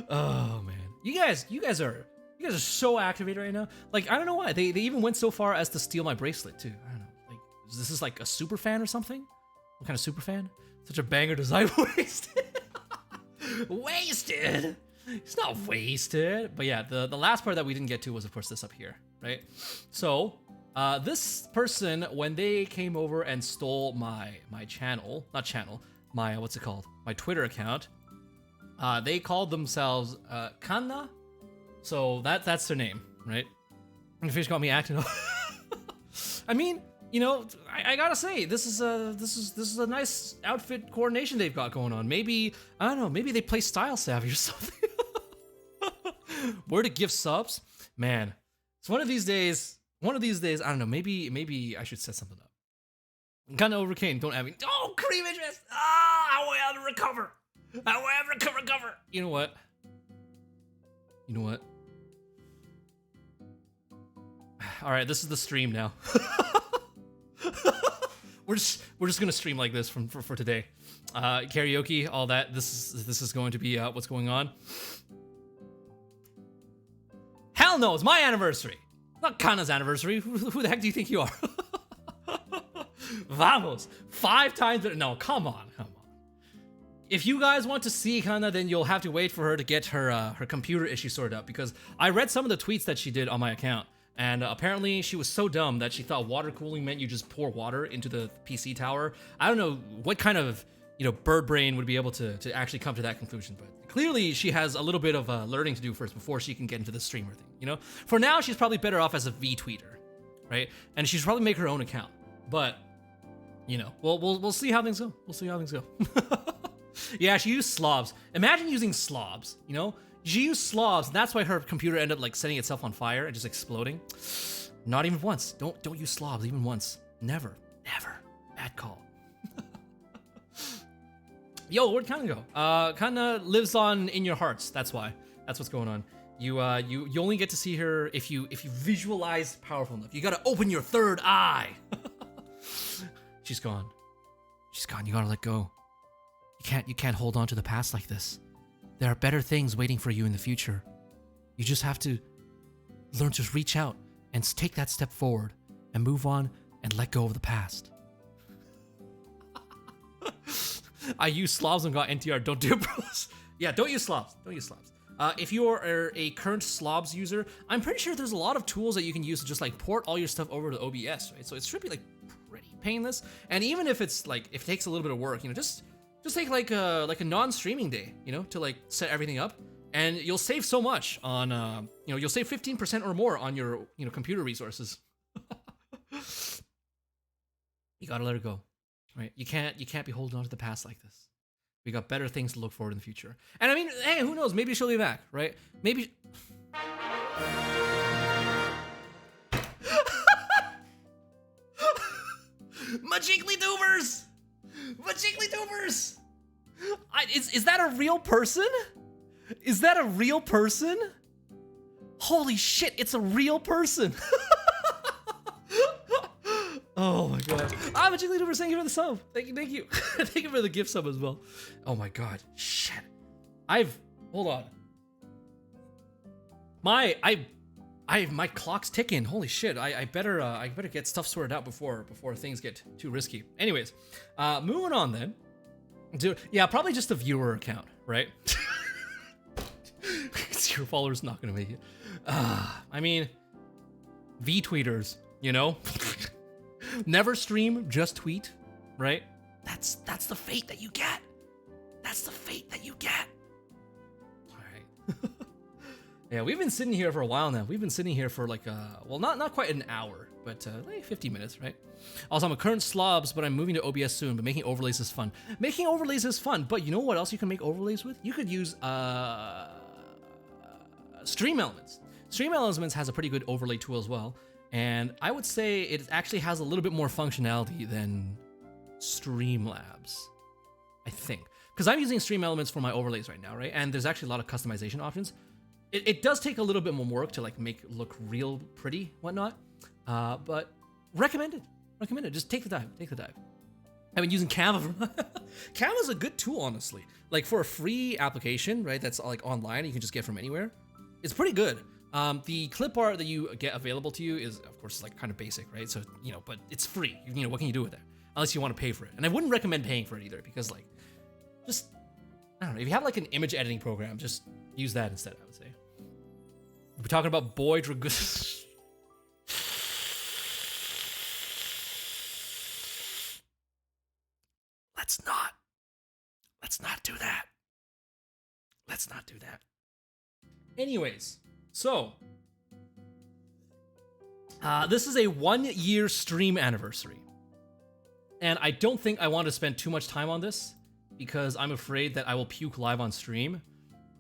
Oh man. You guys are so activated right now. Like, I don't know why. They even went so far as to steal my bracelet too. I don't know. Like, is this like a super fan or something? What kind of super fan? Such a banger design. Wasted. Wasted. It's not wasted. But yeah, the last part that we didn't get to was of course this up here, right? So this person, when they came over and stole my channel, not channel, my what's it called? My Twitter account. They called themselves Kanna. So that's their name, right? And the fish got me acting up. I mean, you know, I gotta say, this is a nice outfit coordination they've got going on. Maybe, I don't know, maybe they play Style Savvy or something. Where to give subs? Man, it's one of these days, I don't know, maybe I should set something up. Kinda over Cain, don't have me. Oh, cream interest! I will have to recover. I will have to recover. You know what? All right, this is the stream now. we're just gonna stream like this for today. Karaoke, all that. This is going to be what's going on. Hell no, it's my anniversary. Not Kana's anniversary. Who the heck do you think you are? Vamos. 5 times. No, come on. If you guys want to see Kana, then you'll have to wait for her to get her computer issue sorted out, because I read some of the tweets that she did on my account, and apparently she was so dumb that she thought water cooling meant you just pour water into the PC tower. I don't know what kind of, you know, bird brain would be able to actually come to that conclusion, but clearly she has a little bit of learning to do first before she can get into the streamer thing, you know? For now, she's probably better off as a V-tweeter, right? And she should probably make her own account, but, you know, we'll see how things go. We'll see how things go. Yeah, she used slobs. Imagine using slobs, you know? She used slobs, and that's why her computer ended up like setting itself on fire and just exploding. Not even once. Don't use slobs even once. Never. Bad call. Yo, where'd Kana go? Kana lives on in your hearts. That's why. That's what's going on. You only get to see her if you visualize powerful enough. You gotta open your third eye. She's gone. You gotta let go. You can't hold on to the past like this. There are better things waiting for you in the future. You just have to learn to reach out and take that step forward and move on and let go of the past. I use slobs and got NTR. Don't do it, bros. Yeah, don't use slobs. If you are a current slobs user, I'm pretty sure there's a lot of tools that you can use to just like port all your stuff over to OBS, right? So it should be like pretty painless. And even if it's like, if it takes a little bit of work, you know, just take like a non-streaming day, you know, to like set everything up, and you'll save so much on, you know, you'll save 15% or more on your, you know, computer resources. You gotta let it go, right? You can't be holding on to the past like this. We got better things to look forward in the future. And I mean, hey, who knows? Maybe she'll be back, right? Maybe. Majiggly-doobers! Is that a real person? Is that a real person? Holy shit, it's a real person. Oh my god. Majiggly-doobers, thank you for the sub. Thank you. Thank you for the gift sub as well. Oh my god. Shit. Hold on. My clock's ticking. Holy shit. I better get stuff sorted out before things get too risky. Anyways, moving on then. Yeah, probably just a viewer account, right? 0 followers, not gonna make it. I mean, V-tweeters, you know? Never stream, just tweet, right? That's the fate that you get. That's the fate that you get. All right. Yeah, we've been sitting here for a while now. We've been sitting here for like, well, not quite an hour, but like 50 minutes, right? Also, I'm a current slobs, but I'm moving to OBS soon, but making overlays is fun. Making overlays is fun, but you know what else you can make overlays with? You could use Stream Elements. Stream Elements has a pretty good overlay tool as well, and I would say it actually has a little bit more functionality than Streamlabs, I think, because I'm using Stream Elements for my overlays right now, right? And there's actually a lot of customization options. It does take a little bit more work to like make it look real pretty, whatnot. But recommended. Just take the dive. I've been using Canva. Canva's a good tool, honestly. Like for a free application, right? That's like online, you can just get from anywhere. It's pretty good. The clip art that you get available to you is, of course, like kind of basic, right? So but it's free. What can you do with it? Unless you want to pay for it. And I wouldn't recommend paying for it either, because like, just I don't know. If you have like an image editing program, just use that instead, I would say. We're talking about Boy Dragoon. Let's not do that. Let's not do that. Anyways, so this is a 1-year stream anniversary. And I don't think I want to spend too much time on this because I'm afraid that I will puke live on stream.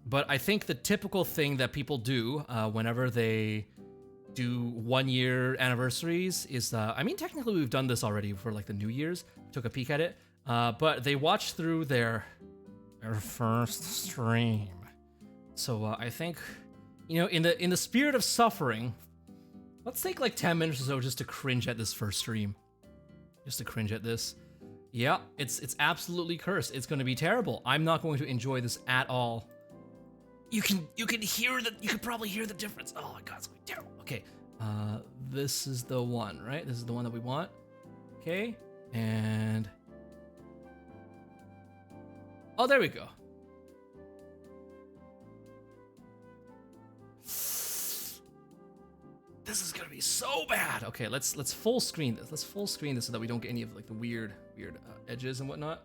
But I think the typical thing that people do whenever they do 1-year anniversaries is, I mean, technically we've done this already for like the New Year's, took a peek at it, but they watch through their first stream. So I think, in the spirit of suffering, let's take like 10 minutes or so just to cringe at this first stream. Just to cringe at this. Yeah, it's absolutely cursed. It's going to be terrible. I'm not going to enjoy this at all. You can probably hear the difference. Oh my god, it's going to be terrible. Okay, this is the one, right? This is the one that we want. Okay, and oh, there we go. This is gonna be so bad. Okay, let's full screen this. Let's full screen this so that we don't get any of like the weird edges and whatnot.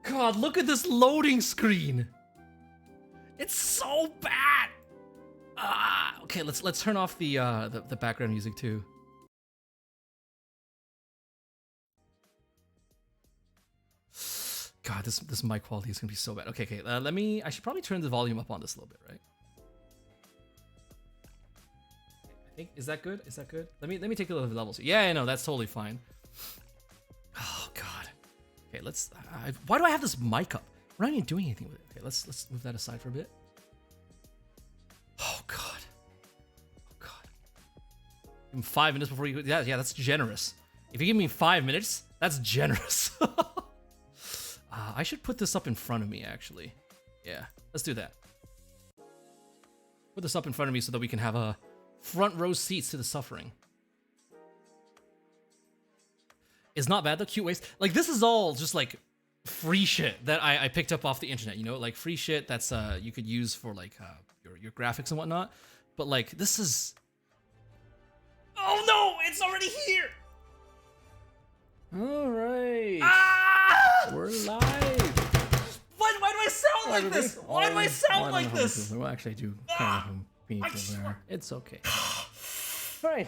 God, look at this loading screen. It's so bad. Okay, let's turn off the background music too. God, this mic quality is gonna be so bad. Okay, I should probably turn the volume up on this a little bit, right? I think, is that good? Let me take a little levels. Yeah, no, that's totally fine. Oh god. Okay, why do I have this mic up? We're not even doing anything with it. Okay, let's move that aside for a bit. Oh god. Give him 5 minutes before you. Yeah, that's generous. If you give me 5 minutes, that's generous. I should put this up in front of me, actually. Yeah, let's do that. Put this up in front of me so that we can have a front row seats to the suffering. It's not bad though. Cute waist. Like, this is all just like free shit that I picked up off the internet, like free shit that's you could use for like your graphics and whatnot. But like, this is, oh no, it's already here. All right. We're live. Why do I sound like this? Why do I sound like this? Well, actually, I do kind of people there. It's okay. All right.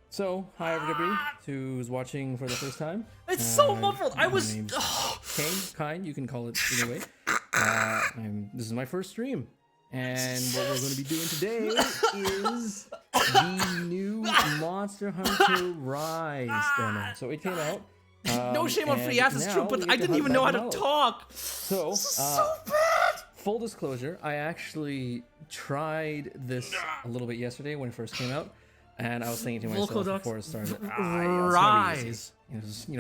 So, hi everybody who's watching for the first time. It's so muffled. I was Cain. You can call it either way. This is my first stream, and what we're going to be doing today is the new Monster Hunter Rise demo. So it came out. No shame on free ass, it's true, but I didn't even know how to talk. So, this is so bad. Full disclosure, I actually tried this a little bit yesterday when it first came out, and I was thinking to myself before it started, Rise.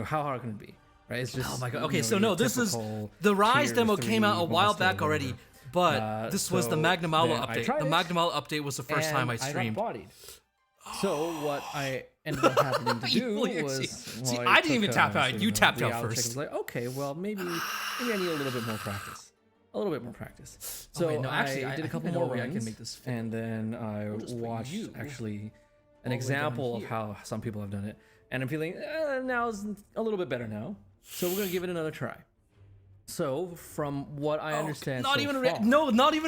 How hard can it be? Right? It's just, oh my god. Okay, so no, this is the Rise demo came out a while back already, but this was the Magnum Aula update. The Magnum Aula update was the first time I streamed. So what I ended up having to do was, I didn't even tap out. You tapped out first. I was like, okay, well maybe I need a little bit more practice. So okay, no, actually, I did a couple more runs, and then I watched actually an example of how some people have done it, and I'm feeling now is a little bit better now. So we're gonna give it another try. So from what I understand, not even a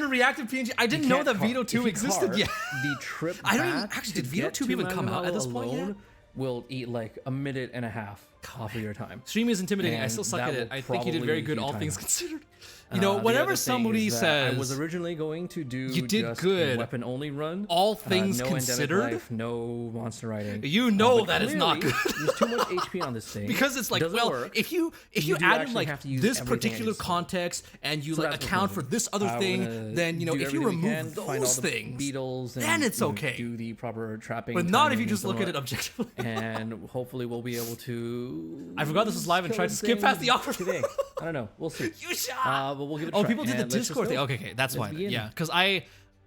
reactive PNG. I didn't know that Vito 2 existed yet. The trip I don't even actually did Vito 2 even come out at this point yet? Will eat like a minute and a half. off of your time. Stream is intimidating. I And still suck that at it. will I think you did very probably good, do all time things out. considered. The Whenever other thing somebody is that I was says originally going to do You did just good. a weapon only run, all things no endemic considered, life, no monster riding. you know But that is not good. clearly, there's too much HP on this thing Because it's like, Doesn't well, work. if you You do added actually like have to use this everything particular at its context and you So like that's what's account for moving. this other We're thing, gonna then you know do if you everything we remove can, find all those the things, beetles, and, then it's you know, okay. do the proper trapping, but not if timing, you just and look at so it on. objectively. And hopefully we'll be able to. I forgot this was live and kill tried to this skip thing past the awkward today. I don't know. We'll see. You shot. But we'll give it a Oh, try. people did the And let's just Discord thing. go. Okay, that's why. Let's begin. Yeah, because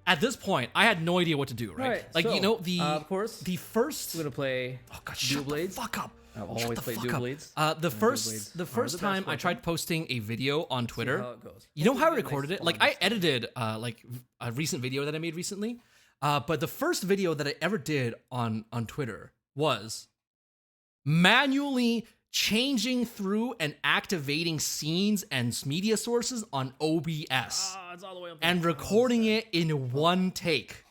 at this point, I had no idea what to do. Right? Alright, Like so, you know the of course, the first. I'm gonna play. Oh God, Dual shut Blades. the fuck up. I've Shut always the played fuck Dual up. Blades. The Dual first Blades the are first the best time I weapon. tried posting a video on See Twitter. how it goes. You know how I Hopefully we get a recorded nice it? Like I balance. edited like a recent video that I made recently. But the first video that I ever did on Twitter was manually changing through and activating scenes and media sources on OBS It's all the way up and there. recording it in one take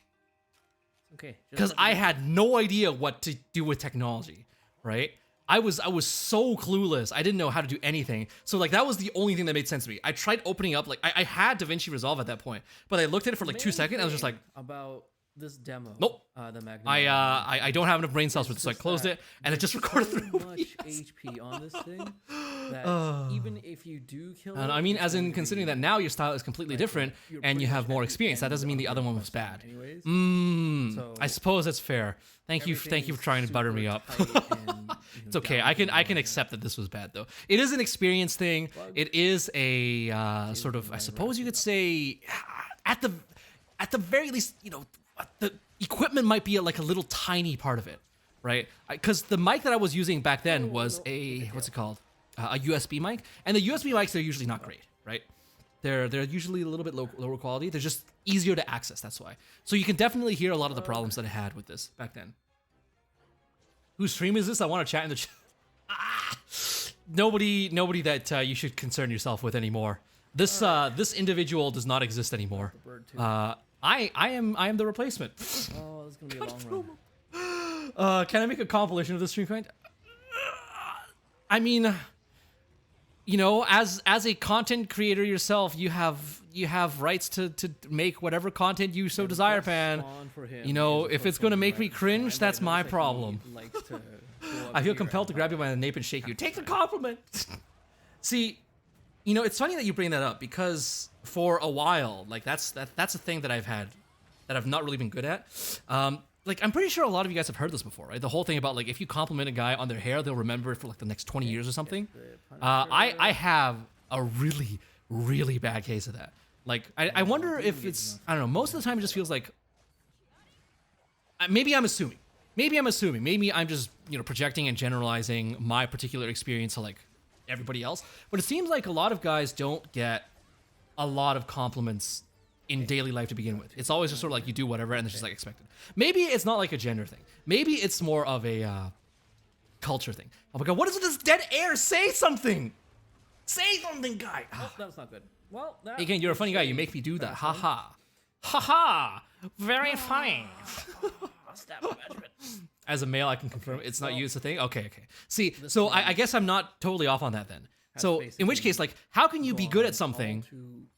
Okay. just because let I me- had no idea what to do with technology, right? I was so clueless. I didn't know how to do anything. So like that was the only thing that made sense to me. I tried opening up like I had DaVinci Resolve at that point, but I looked at it for like 2 Main seconds. I was just thing like, about this demo. Nope. The Magnum. I don't have enough brain cells for this, so I just closed that it and it just recorded through. so much HP on this thing that even if you do kill it, And I mean, it's as in going to considering be- that now your style is completely different you're and you pretty have much more at the experience. That end doesn't mean the of other one the was quest bad. anyways. Mm, I So, suppose that's fair. Thank you for everything trying to is butter me super up. tight and, you know, It's okay. down I can to the accept that this was bad though. It is an experience thing. It is a sort of, I suppose you could say, at the very least, you know, the equipment might be like a little tiny part of it, right? Because the mic that I was using back then was a what's it called? A USB mic, and the USB mics are usually not great, right? They're usually a little bit lower quality. They're just easier to access. That's why. So you can definitely hear a lot of the problems that I had with this back then. Whose stream is this? I want to chat in the chat. Nobody that you should concern yourself with anymore. This this individual does not exist anymore. I am the replacement. Oh, this is gonna be a long run. Can I make a compilation of this stream kind? I mean, you know, as a content creator yourself, you have rights to make whatever content you so desire, Pan. Spawn for him You know, is if put it's gonna something make right me in front. cringe, But that's I my noticed that problem. he likes to go up I feel here compelled to grab you by the nape and shake you. Take the compliment. See, you know, it's funny that you bring that up because for a while, like that's a thing that I've not really been good at. Like I'm pretty sure a lot of you guys have heard this before, right? The whole thing about like if you compliment a guy on their hair, they'll remember it for like the next 20 years or something. I have a really bad case of that. Like I wonder if it's, I don't know, most of the time it just feels like maybe I'm assuming. Maybe I'm just, you know, projecting and generalizing my particular experience to like everybody else. But it seems like a lot of guys don't get a lot of compliments in daily life to begin with. It's always just sort of like you do whatever and it's just like expected. Maybe it's not like a gender thing. Maybe it's more of a culture thing. Oh my god, what is this dead air? Say something! Say something, guy! Oh, that's not good. Well, that Again, you're a funny guy. You make me do that. Ha ha. Ha ha! Very funny. As a male, I can confirm it's not you, it's a thing. Okay. See, so I guess I'm not totally off on that then. So in which case, like, how can you be good at something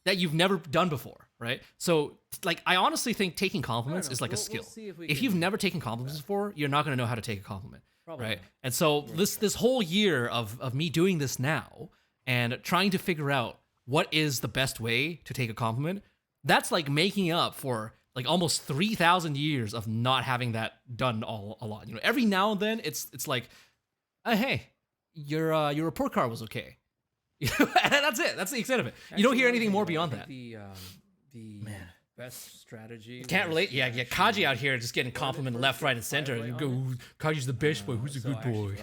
that you've never done before, right? So, like, I honestly think taking compliments is like a skill. see if we If can you've never taken compliments before, you're not going to know how to take a compliment, Probably right? not. And so this whole year of me doing this now and trying to figure out what is the best way to take a compliment, that's like making up for like almost 3,000 years of not having that done a lot. You know, every now and then it's like, hey, your report card was okay. And that's it. That's the extent of it. You don't hear anything more beyond that. The best strategy. Can't relate. Yeah, Kaji out here just getting complimented left, right, and center. You go, Kaji's the best boy. Who's a good boy?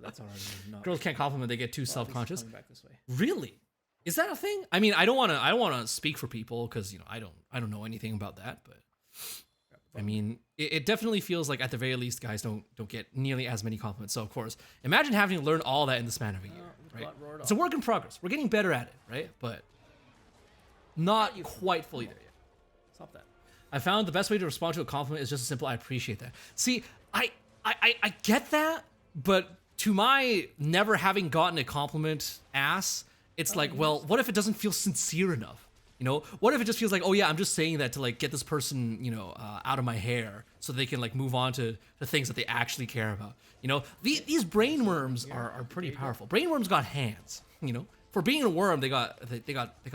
That's already not. Girls can't compliment; they get too self-conscious. Coming back this way. Really? Is that a thing? I mean, I don't want to speak for people because you know I don't know anything about that. But I mean, it definitely feels like at the very least, guys don't get nearly as many compliments. So of course, imagine having to learn all that in the span of a year. Right? It's a work in progress. We're getting better at it, right? But not quite fully there yet. Stop that. I found the best way to respond to a compliment is just a simple "I appreciate that." See, I get that, but to my never having gotten a compliment ass, it's like, well, what if it doesn't feel sincere enough? You know, what if it just feels like, oh yeah, I'm just saying that to like get this person, you know, out of my hair so they can like move on to the things that they actually care about. You know, these brain worms are pretty powerful. Brain worms got hands, you know. For being a worm, they got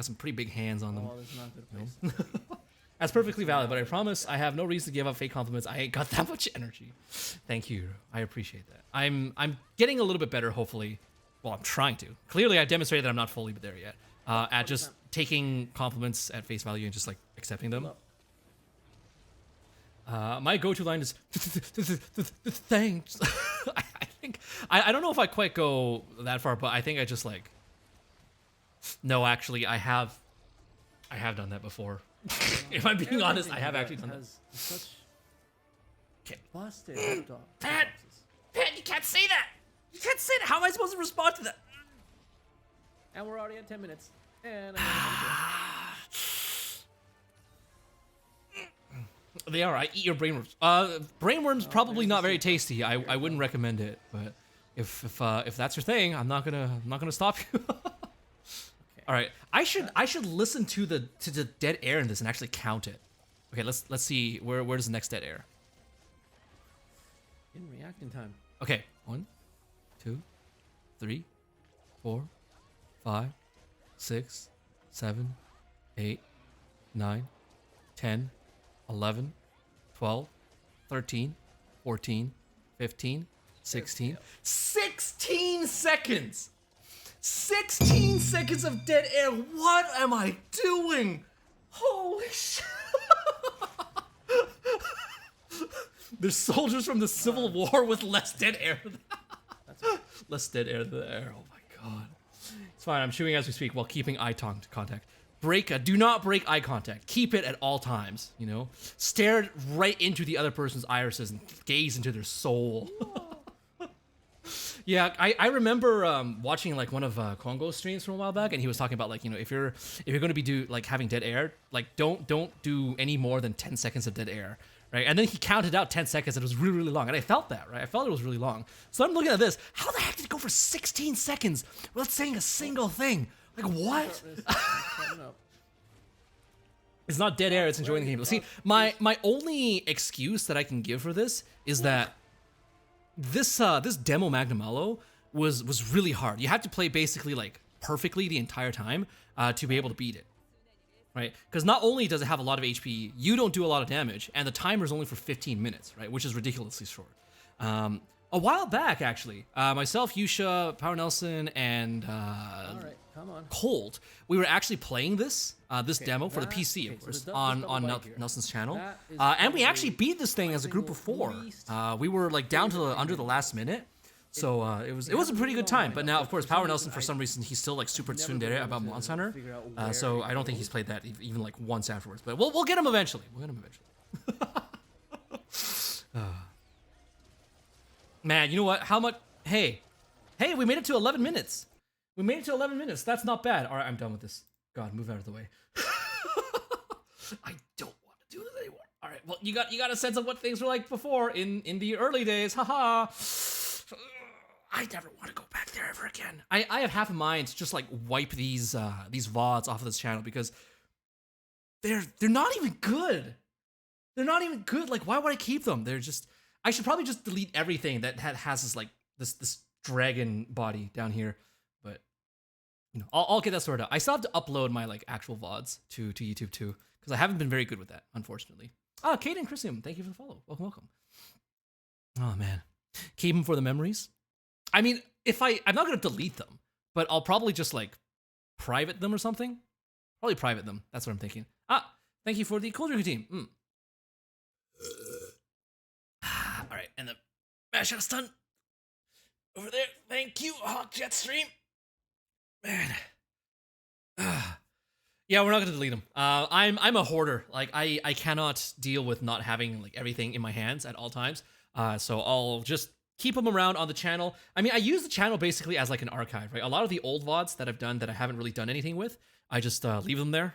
some pretty big hands on them. Oh, that's not a good place. That's perfectly valid, but I promise I have no reason to give up fake compliments. I ain't got that much energy. Thank you. I appreciate that. I'm getting a little bit better, hopefully. Well, I'm trying to. Clearly, I demonstrated that I'm not fully there yet. At just taking compliments at face value and just like accepting them. My go-to line is thanks. I think I don't know if I quite go that far, but I think I just like. No, actually, I have done that before. If I'm being honest, I have actually done that. Such Okay. busted hot dog. Pat, you can't say that. You can't say that. How am I supposed to respond to that? And we're already at 10 minutes. And They are. I eat your brainworms. Brainworms probably not very tasty. I wouldn't recommend it. But if that's your thing, I'm not gonna stop you. All right. I should listen to the dead air in this and actually count it. Okay. Let's see where does the next dead air. in reacting time. Okay. 1, 2, 3, 4, 5, 6, 7, 8, 9, 10, 11, 12, 13, 14, 15, 16. 16 seconds! 16 seconds of dead air. What am I doing? Holy shit. There's soldiers from the Civil War with less dead air. Less dead air than the air. Oh my god. It's fine. I'm chewing as we speak while keeping eye contact. Do not break eye contact. Keep it at all times, you know? Stare right into the other person's irises and gaze into their soul. Yeah, I remember watching like one of Kongo's streams from a while back, and he was talking about like, you know, if you're going to be having dead air, like don't do any more than 10 seconds of dead air, right? And then he counted out 10 seconds, and it was really, really long, and I felt that, right? I felt it was really long. So I'm looking at this. How the heck did it go for 16 seconds without saying a single thing? Like what? It's not dead air. It's enjoying the game. See, my only excuse that I can give for this is that this demo Magnamalo was really hard. You had to play basically like perfectly the entire time to be able to beat it, right? Because not only does it have a lot of HP, you don't do a lot of damage, and the timer is only for 15 minutes, right? Which is ridiculously short. A while back, actually, myself, Yusha, Power Nelson, and All right, come on. Colt, we were actually playing this demo for the PC, of course, so on Nelson's channel, and we actually beat this thing as a group of 4. We were like down to under the last minute, so it was a pretty good time. But now, of course, Power Nelson, for some reason, he's still like super tsundere about Monster Hunter, so I don't think he's played that even like once afterwards. But we'll get him eventually. We'll get him eventually. Man, you know what? How much? Hey, we made it to 11 minutes. We made it to 11 minutes. That's not bad. All right, I'm done with this. God, move out of the way. I don't want to do this anymore. All right, well, you got a sense of what things were like before in the early days. Haha. I never want to go back there ever again. I have half a mind to just like wipe these VODs off of this channel because they're not even good. They're not even good. Like, why would I keep them? They're just. I should probably just delete everything that has this like this dragon body down here, but you know, I'll get that sorted out. I still have to upload my like actual VODs to YouTube too, because I haven't been very good with that, unfortunately. Kate and Christian, thank you for the follow. Welcome. Oh man, keep them for the memories. I mean, I'm not gonna delete them, but I'll probably just like private them or something. Probably private them. That's what I'm thinking. Thank you for the cold drink team. All right, and the mash out stun over there. Thank you, Hawk Jet Stream. Man, yeah, we're not gonna delete them. I'm a hoarder. Like I cannot deal with not having like everything in my hands at all times. So I'll just keep them around on the channel. I mean, I use the channel basically as like an archive, right? A lot of the old VODs that I've done that I haven't really done anything with, I just leave them there.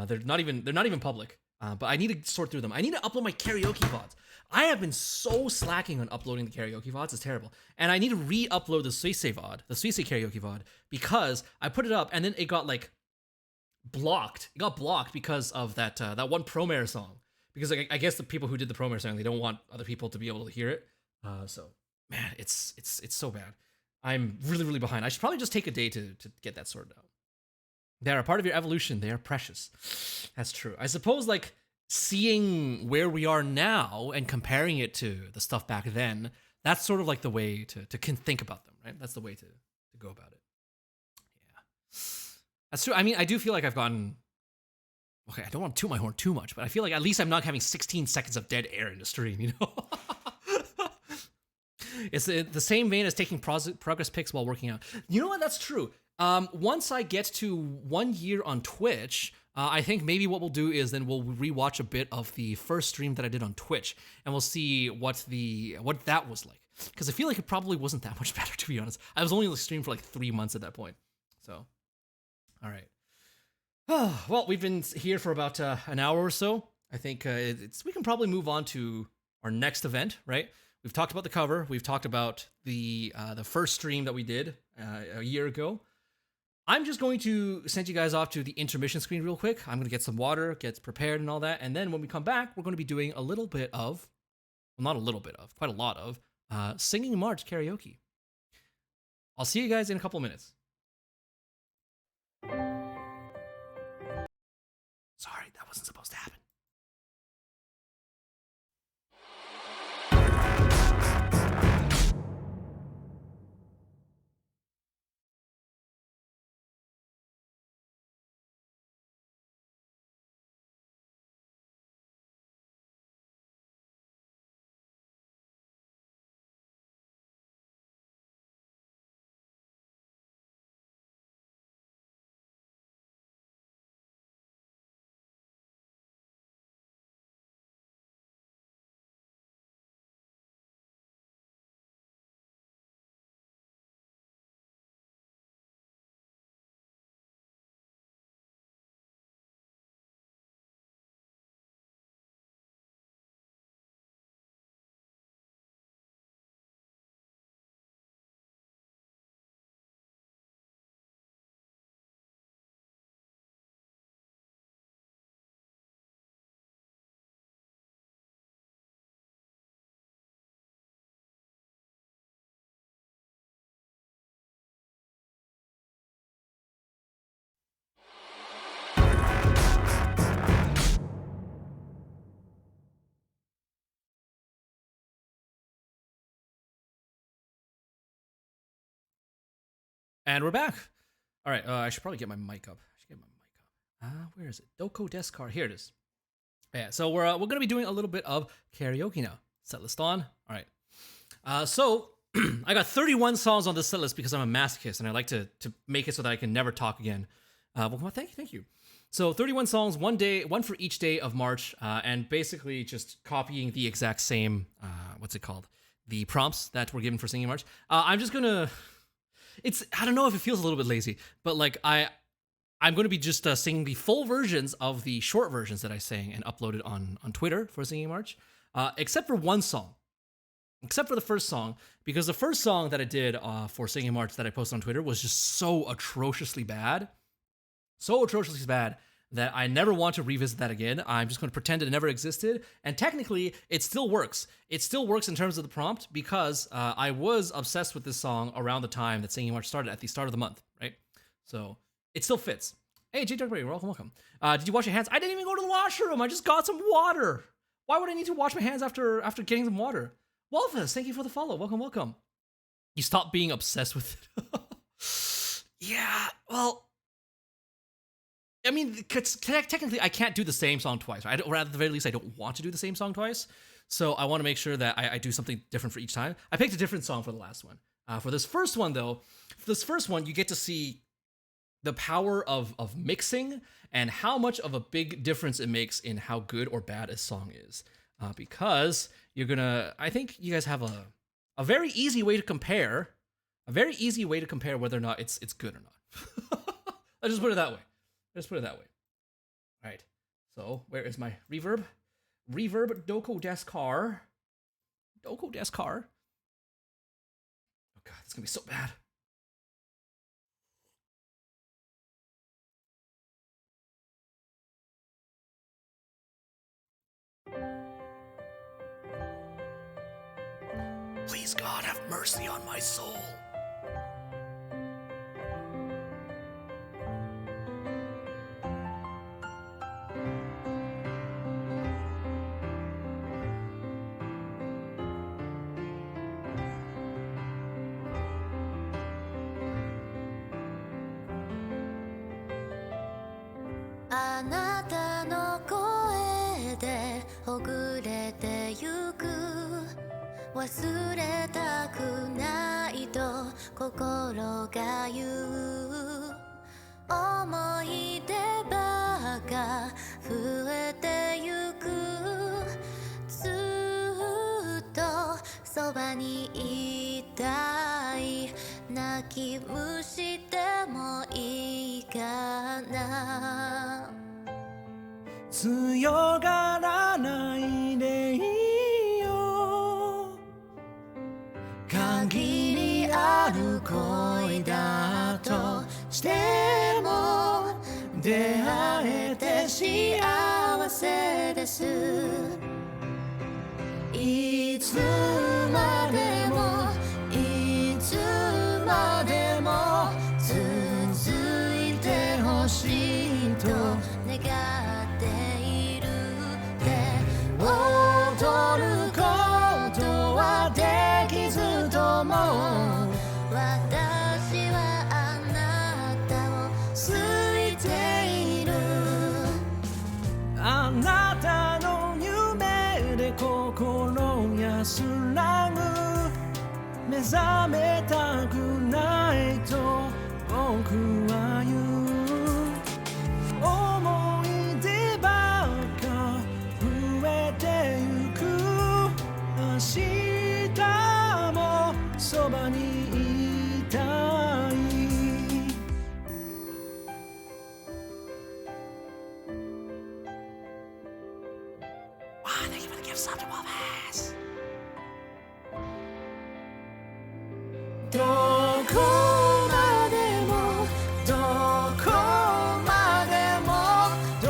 They're not even public. But I need to sort through them. I need to upload my karaoke VODs. I have been so slacking on uploading the karaoke VODs. It's terrible. And I need to re-upload the Suisei VOD, the Suisei karaoke VOD, because I put it up and then it got like blocked. It got blocked because of that one Promare song. Because like, I guess the people who did the Promare song, they don't want other people to be able to hear it. So man, it's so bad. I'm really, really behind. I should probably just take a day to get that sorted out. They are a part of your evolution. They are precious. That's true. I suppose like seeing where we are now and comparing it to the stuff back then, that's sort of like the way to think about them, right? That's the way to go about it. Yeah. That's true. I mean, I do feel like I've gotten, okay, I don't want to toot my horn too much, but I feel like at least I'm not having 16 seconds of dead air in the stream, you know? It's the same vein as taking progress pics while working out. You know what? That's true. Once I get to 1 year on Twitch, I think maybe what we'll do is then we'll rewatch a bit of the first stream that I did on Twitch, and we'll see what that was like. Because I feel like it probably wasn't that much better, to be honest. I was only on the stream for like 3 months at that point. So, all right. Well, we've been here for about an hour or so. I think we can probably move on to our next event, right? We've talked about the cover. We've talked about the first stream that we did a year ago. I'm just going to send you guys off to the intermission screen real quick. I'm going to get some water, get prepared and all that. And then when we come back, we're going to be doing a little bit of, well, not a little bit of, quite a lot of, singing March karaoke. I'll see you guys in a couple of minutes. Sorry, that wasn't supposed to happen. And we're back. All right, I should probably get my mic up. Where is it? Doko Descar. Here it is. Yeah, so we're gonna be doing a little bit of karaoke now. Set list on. All right. So I got 31 songs on this set list because I'm a masochist and I like to make it so that I can never talk again. Well, thank you. So 31 songs, one for each day of March, and basically just copying the exact same what's it called? The prompts that were given for singing March. I'm just gonna. I don't know if it feels a little bit lazy, but like I'm going to be just singing the full versions of the short versions that I sang and uploaded on Twitter for Singing March, except for one song. Except for the first song, because the first song that I did for Singing March that I posted on Twitter was just so atrociously bad. So atrociously bad that I never want to revisit that again. I'm just going to pretend it never existed. And technically, it still works. It still works in terms of the prompt because I was obsessed with this song around the time that Singing March started, at the start of the month, right? So it still fits. Hey, J. Dark Brady, welcome. Did you wash your hands? I didn't even go to the washroom. I just got some water. Why would I need to wash my hands after getting some water? Wolfus, thank you for the follow. Welcome. You stopped being obsessed with it. Yeah, well, I mean, technically, I can't do the same song twice, right? Or at the very least, I don't want to do the same song twice. So I want to make sure that I do something different for each time. I picked a different song for the last one. For this first one, though, you get to see the power of mixing and how much of a big difference it makes in how good or bad a song is. Because I think you guys have a very easy way to compare, whether or not it's good or not. Let's just put it that way. All right. So where is my reverb? Reverb Doko Descar. Doko Desu car. Oh god, it's gonna be so bad. Please God have mercy on my soul.「あなたの声でほぐれてゆく」「忘れたくないと心が言う」「思い出ばか増えてゆく」「ずっとそばにいたい」「泣き虫でもいいかな」強がらないでいいよ限りある恋だとしても出会えて幸せですいつまでもいつまでも続いてほしいと願っているで踊ることはできずとも私はあなたを好いているあなたの夢で心安らぐ目覚めたくないと僕は言う思い出ばっか増えてゆく明日もそばにいたいWow, thank you for the gift sub to Wolfers. どこまでもどこまでもど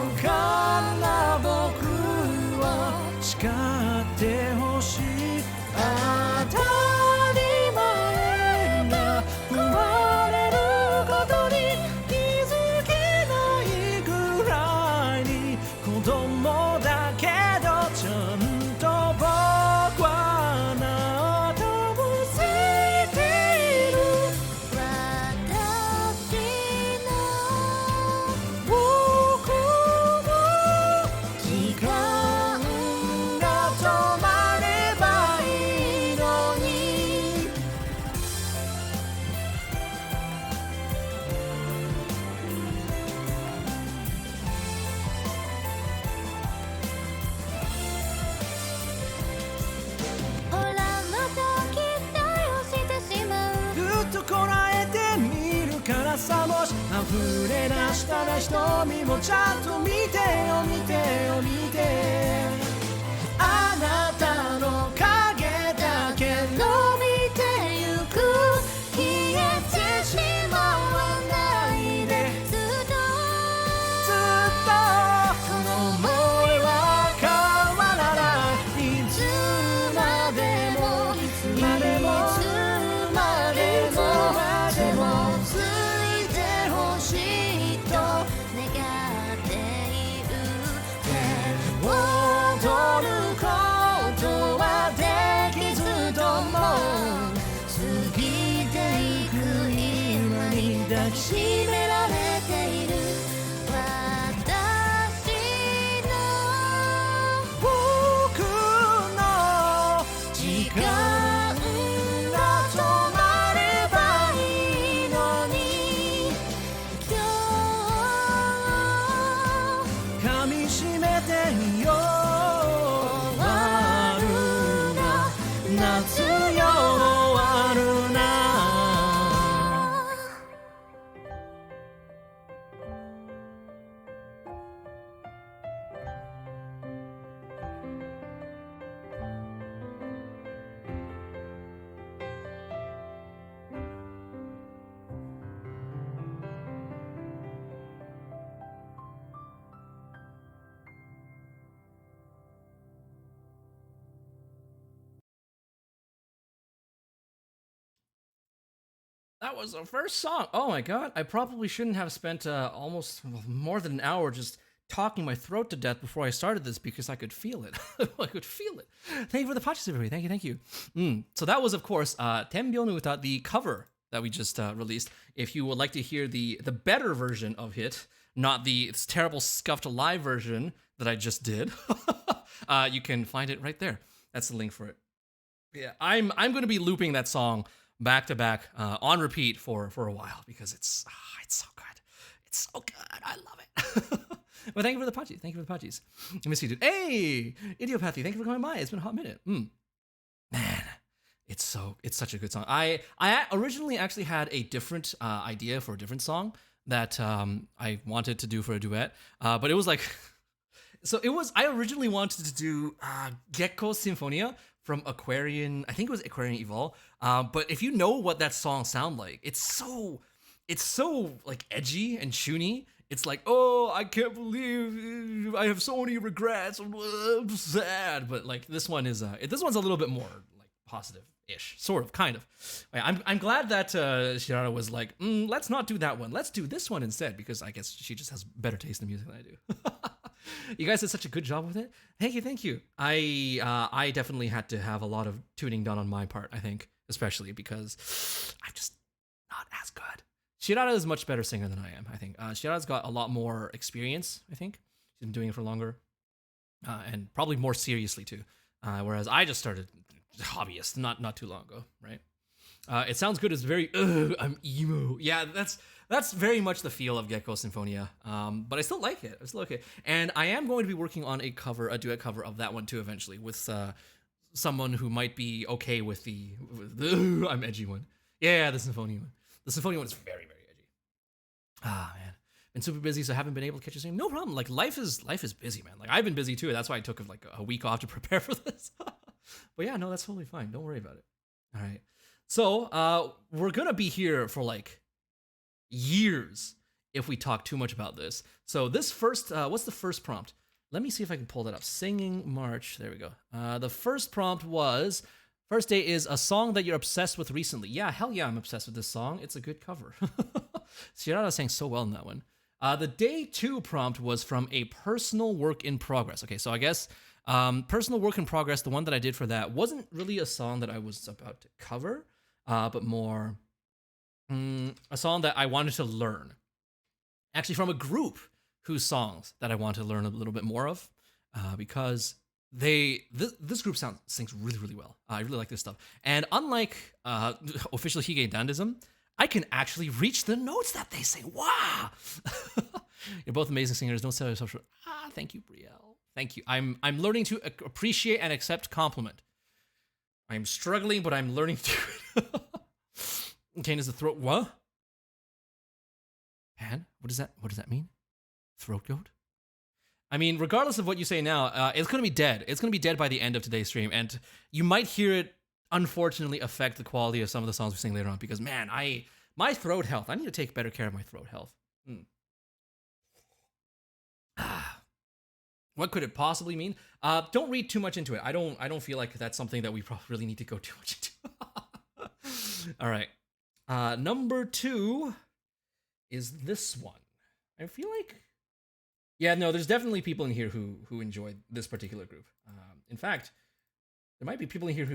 うかな僕を叱ってほしい当たり前が生まれることに気づけないくらいに子供だけどちゃんと僕はあなたを好いている私の僕の時間が止まればいいのにほらまた期待をしてしまうぐっとこらえてみるからさもし溢れ出したら瞳もちゃんと見てよ見てよ見てあなたの影だけ伸びてゆく消えてしまわないでずっとずっとその想いは変わらないいつまでもいつまでもいつまでもついてほしいと願っている踊ることはできずとも過ぎていく今に抱きしめられている私の僕の時間が止まればいいのに今日噛みしめてよ終わるな夏よ終わるな That was the first song. Oh my god, I probably shouldn't have spent almost more than an hour just talking my throat to death before I started this because I could feel it. I could feel it. Thank you for the patches, everybody. Thank you. So that was, of course, Tenbyo no Uta, the cover that we just released. If you would like to hear the better version of it, not the terrible scuffed live version that I just did, you can find it right there. That's the link for it. Yeah, I'm going to be looping that song back to back on repeat for a while because it's so good. It's so good. I love it. Well, thank you for the patches. Thank you for the patches. I miss you, dude. Hey, Idiopathy. Thank you for coming by. It's been a hot minute. Man, it's such a good song. I originally actually had a different idea for a different song that I wanted to do for a duet, but it was like, I originally wanted to do Gekko Symphonia from Aquarian, I think it was Aquarian Evil. But if you know what that song sounds like, it's so like edgy and shoony. It's like, oh, I can't believe I have so many regrets. I'm sad. But like this one's a little bit more like positive-ish, sort of, kind of. I'm glad that Shirara was like, let's not do that one. Let's do this one instead, because I guess she just has better taste in music than I do. You guys did such a good job with it. Thank you. I definitely had to have a lot of tuning done on my part, I think, especially because I'm just not as good. Shirada is a much better singer than I am, I think. Shirada's got a lot more experience, I think. She's been doing it for longer. And probably more seriously, too. Whereas I just started hobbyist not too long ago, right? It sounds good. It's very, I'm emo. Yeah, that's very much the feel of Gekko Symphonia. But I still like it. And I am going to be working on a duet cover of that one, too, eventually, with someone who might be okay with the I'm edgy one. Yeah, the Symphonia one. The Symphonia one is very, very edgy. Man. Been super busy, so haven't been able to catch a stream. No problem. Like, life is busy, man. Like, I've been busy, too. That's why I took, like, a week off to prepare for this. But yeah, no, that's totally fine. Don't worry about it. All right. So, we're gonna be here for, like, years if we talk too much about this. So this first, what's the first prompt? Let me see if I can pull that up. Singing March. There we go. The first prompt was, first day is a song that you're obsessed with recently. Yeah, hell yeah, I'm obsessed with this song. It's a good cover. Shirada sang so well in that one. The day 2 prompt was from a personal work in progress. Okay, so I guess personal work in progress, the one that I did for that, wasn't really a song that I was about to cover, but more a song that I wanted to learn. Actually, from a group whose songs that I want to learn a little bit more of, because this group sings really, really well. I really like this stuff. And unlike official Hige Dandism, I can actually reach the notes that they sing. Wow! You're both amazing singers. Don't sell yourself short. Thank you, Brielle. Thank you. I'm learning to appreciate and accept compliment. I'm struggling, but I'm learning to do it. Kane is the throat. What? Pan? What does that mean? Throat goat? I mean, regardless of what you say now, it's going to be dead. It's going to be dead by the end of today's stream, and you might hear it, unfortunately, affect the quality of some of the songs we sing later on, because, man, my throat health, I need to take better care of my throat health. What could it possibly mean? Don't read too much into it. I don't feel like that's something that we probably really need to go too much into. All right. Number 2 is this one. I feel like, yeah, no, there's definitely people in here who enjoy this particular group. In fact, there might be people in here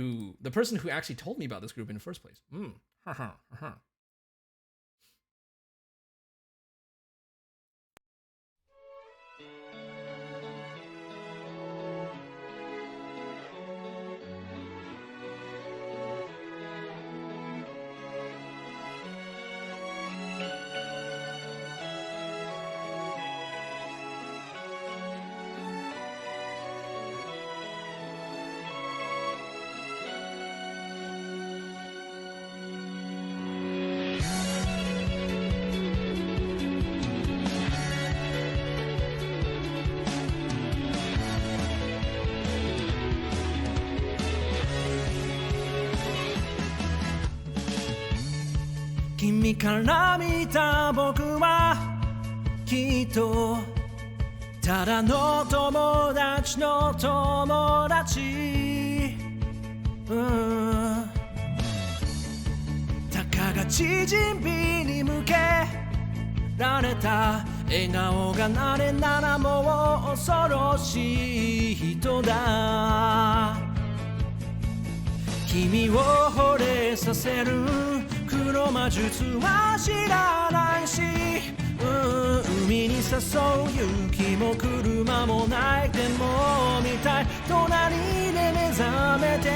the person who actually told me about this group in the first place.君から見た僕はきっとただの友達の友達たかが一人日に向けられた笑顔が慣れならもう恐ろしい人だ。君を惚れさせる黒魔術は知らないし、海に誘う雪も車もないでも見たい。隣で目覚めて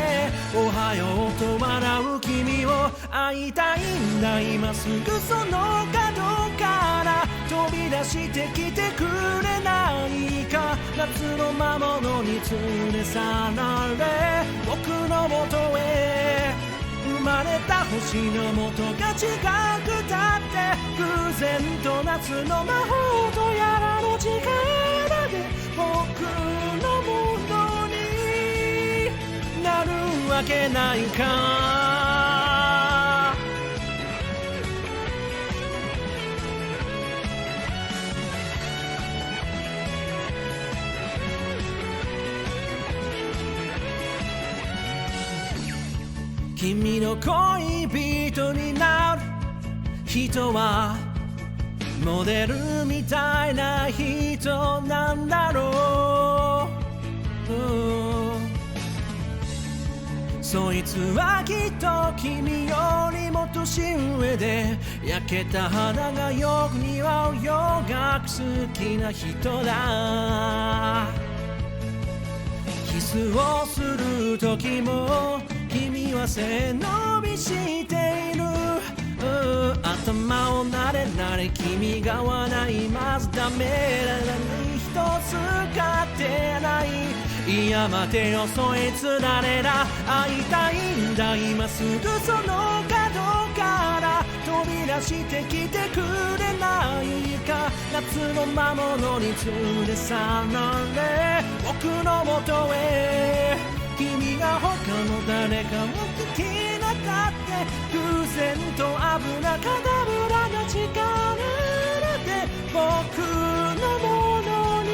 おはようと笑う君を会いたいんだ。今すぐその角から飛び出してきてくれないか。夏の魔物に連れ去られ僕のもとへ生まれた星の元が近くたって偶然と夏の魔法とやらの力で僕のものになるわけないか。君の恋人になる人はモデルみたいな人なんだろう、そいつはきっと君よりも年上で焼けた肌がよく似合う洋楽好きな人だ。キスをする時も君は背伸びしている、頭をなれなれ君が笑いますダメだ何一つ買ってない。いや待てよそいつ誰だ会いたいんだ。今すぐその角から飛び出してきてくれないか。夏の魔物に連れ去られ僕のもとへ君が他の誰かを聞きなかって偶然と危なかだぶらな力で僕のものに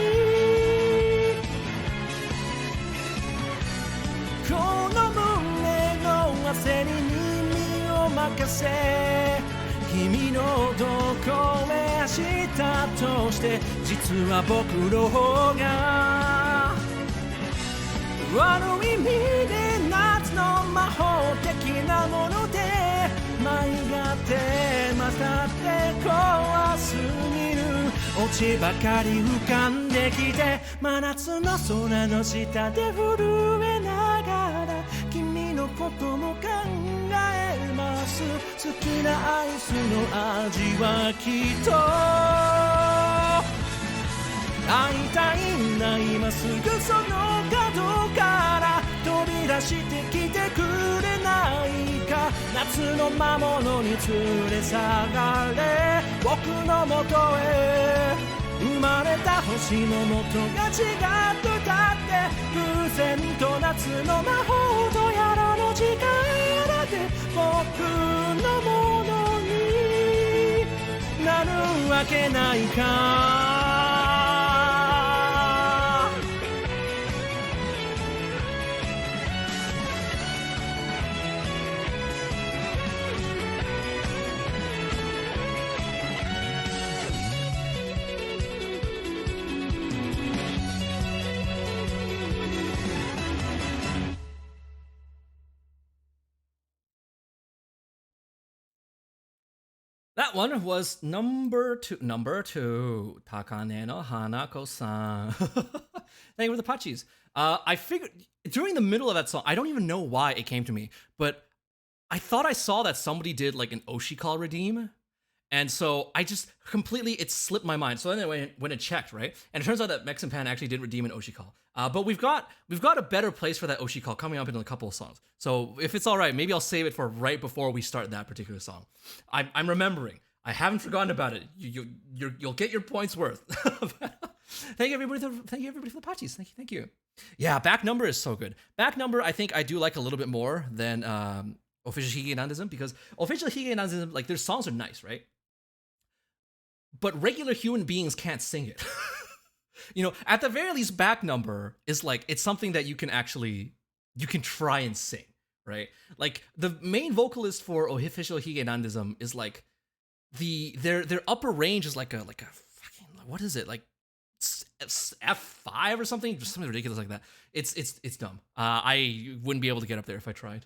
この胸の汗に耳を任せ君のどこへ走ったとして実は僕の方が悪い意味で夏の魔法的なもので舞いがってまたって怖すぎるオチばかり浮かんできて真夏の空の下で震えながら君のことも考えます。好きなアイスの味はきっと会いたいんだ。今すぐその角から飛び出してきてくれないか。夏の魔物に連れ去られ僕のもとへ生まれた星の元が違ってたって偶然と夏の魔法とやらの力で僕のものになるわけないか。That one was number two, Takane no Hanako-san. Thank you for the pachis. I figured during the middle of that song, I don't even know why it came to me, but I thought I saw that somebody did like an Oshi call redeem. And so I just completely, it slipped my mind. So anyway, when it checked, right? And it turns out that Mex and Pan actually did redeem an Oshi call. But we've got a better place for that Oshi call coming up in a couple of songs. So if it's all right, maybe I'll save it for right before we start that particular song. I'm remembering. I haven't forgotten about it. You'll get your points worth. Thank you everybody for the patches. Thank you. Yeah, back number is so good. Back number, I think I do like a little bit more than Official Hige Nandism, because Official Hige Nandism, like their songs are nice, right? But regular human beings can't sing it. You know, at the very least, back number is like, it's something that you can try and sing, right? Like the main vocalist for Official Hige is like their upper range is like a fucking, what is it, like F5 or something, just something ridiculous like that. It's dumb. I wouldn't be able to get up there if I tried.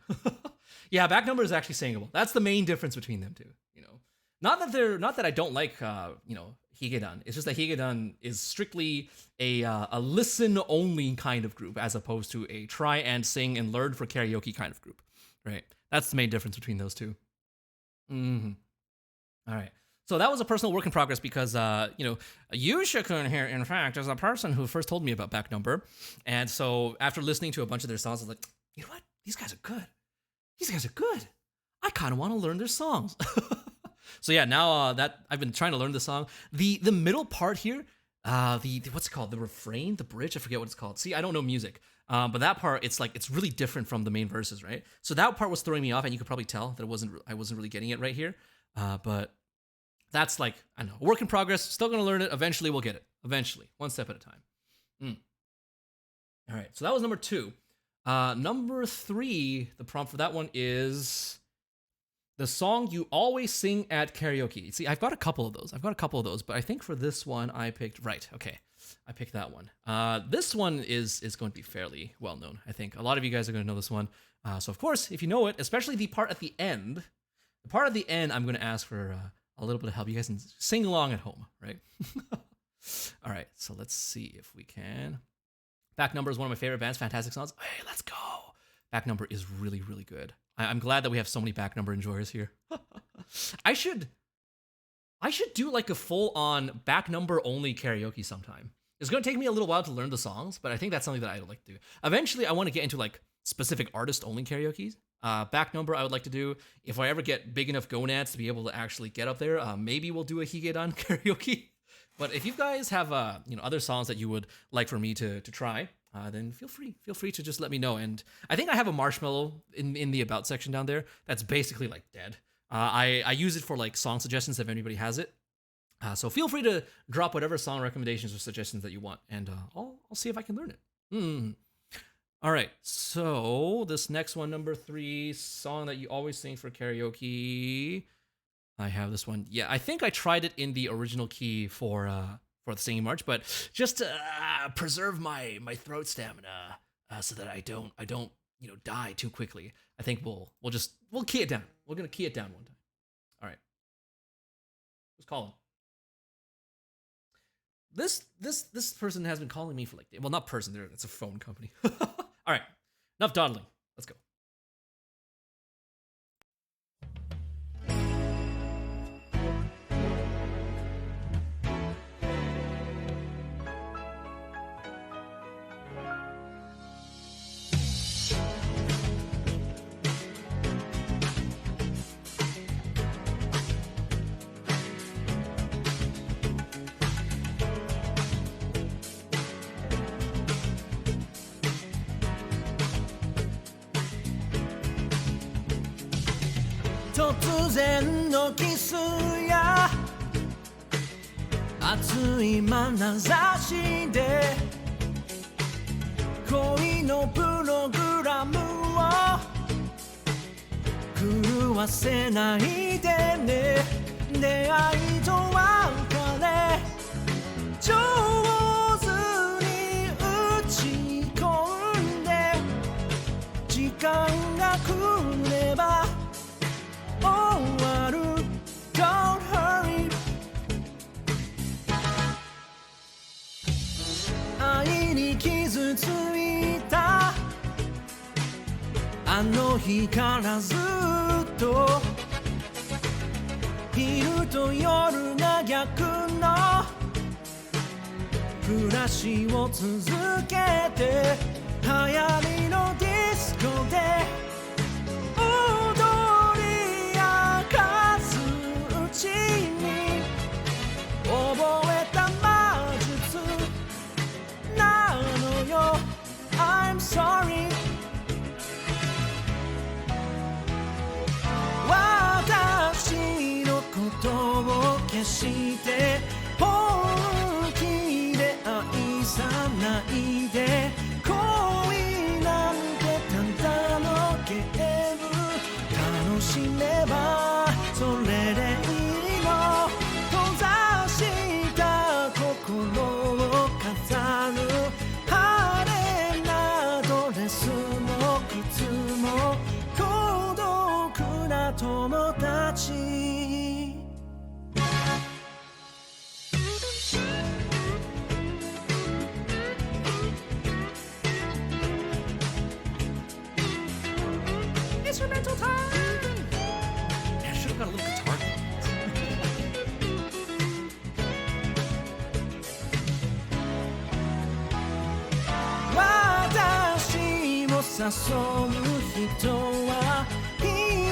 Yeah, back number is actually singable. That's the main difference between them two. You know, not that I don't like Higedan. It's just that Higedan is strictly a listen only kind of group as opposed to a try and sing and learn for karaoke kind of group. Right? That's the main difference between those two. Mm-hmm. All right. So that was a personal work in progress because, Yusha-kun here, in fact, is a person who first told me about back number. And so after listening to a bunch of their songs, I was like, you know what? These guys are good. I kind of want to learn their songs. So yeah, now that I've been trying to learn the song, the middle part here, the what's it called? The refrain, the bridge, I forget what it's called. See, I don't know music. But that part, it's really different from the main verses, right? So that part was throwing me off, and you could probably tell that I wasn't really getting it right here. But that's like, I don't know, work in progress. Still gonna learn it. Eventually, we'll get it. Eventually, one step at a time. All right, so that was number 2. Number 3, the prompt for that one is the song you always sing at karaoke. See, I've got a couple of those. But I think for this one, I picked that one. This one is going to be fairly well known. I think a lot of you guys are going to know this one. So of course, if you know it, especially the part at the end, I'm going to ask for a little bit of help. You guys can sing along at home, right? All right, so let's see if we can. Back Number is one of my favorite bands, fantastic songs. Hey, let's go. Back Number is really, really good. I'm glad that we have so many Back Number enjoyers here. I should do like a full-on Back Number only karaoke sometime. It's going to take me a little while to learn the songs, but I think that's something that I'd like to do. Eventually, I want to get into like specific artist-only karaoke's. Back Number I would like to do. If I ever get big enough gonads to be able to actually get up there, maybe we'll do a Higedan karaoke. But if you guys have other songs that you would like for me to try, then feel free to just let me know. And I think I have a marshmallow in the about section down there that's basically like dead. I use it for like song suggestions if anybody has it. So feel free to drop whatever song recommendations or suggestions that you want, and I'll see if I can learn it. All right, so this next one, number 3, song that you always sing for karaoke. I have this one. Yeah, I think I tried it in the original key for the singing march, but just to preserve my throat stamina, so that I don't die too quickly. I think we'll key it down. We're gonna key it down one time. All right. Who's calling? This person has been calling me for like, well, not person. It's a phone company. All right, enough dawdling. Let's go. 突然のキスや熱い眼差しで恋のプログラムを狂わせないでね出会いと別れ上手に打ち込んで時間が来れば終わる Don't hurry 愛に傷ついたあの日からずっと昼と夜が逆の暮らしを続けて流行りのディスコで踊り明かすうちに覚えた魔術なのよ I'm sorry 私のことを決して本気で愛さないで恋なんてただのゲーム instrumental time! Man, I should have got a little guitar. 私を誘う人は皮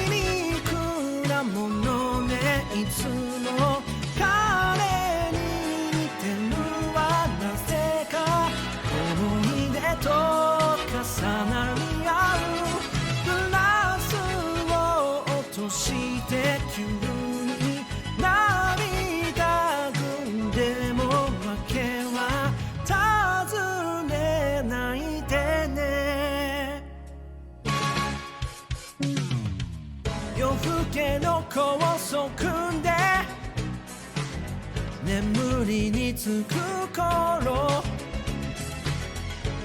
肉なものねいつも彼に似てるはなぜか思い出と重なり合うグラスを落として急に涙ぐんでも訳は尋ねないでね夜更けの高速で眠りにつく頃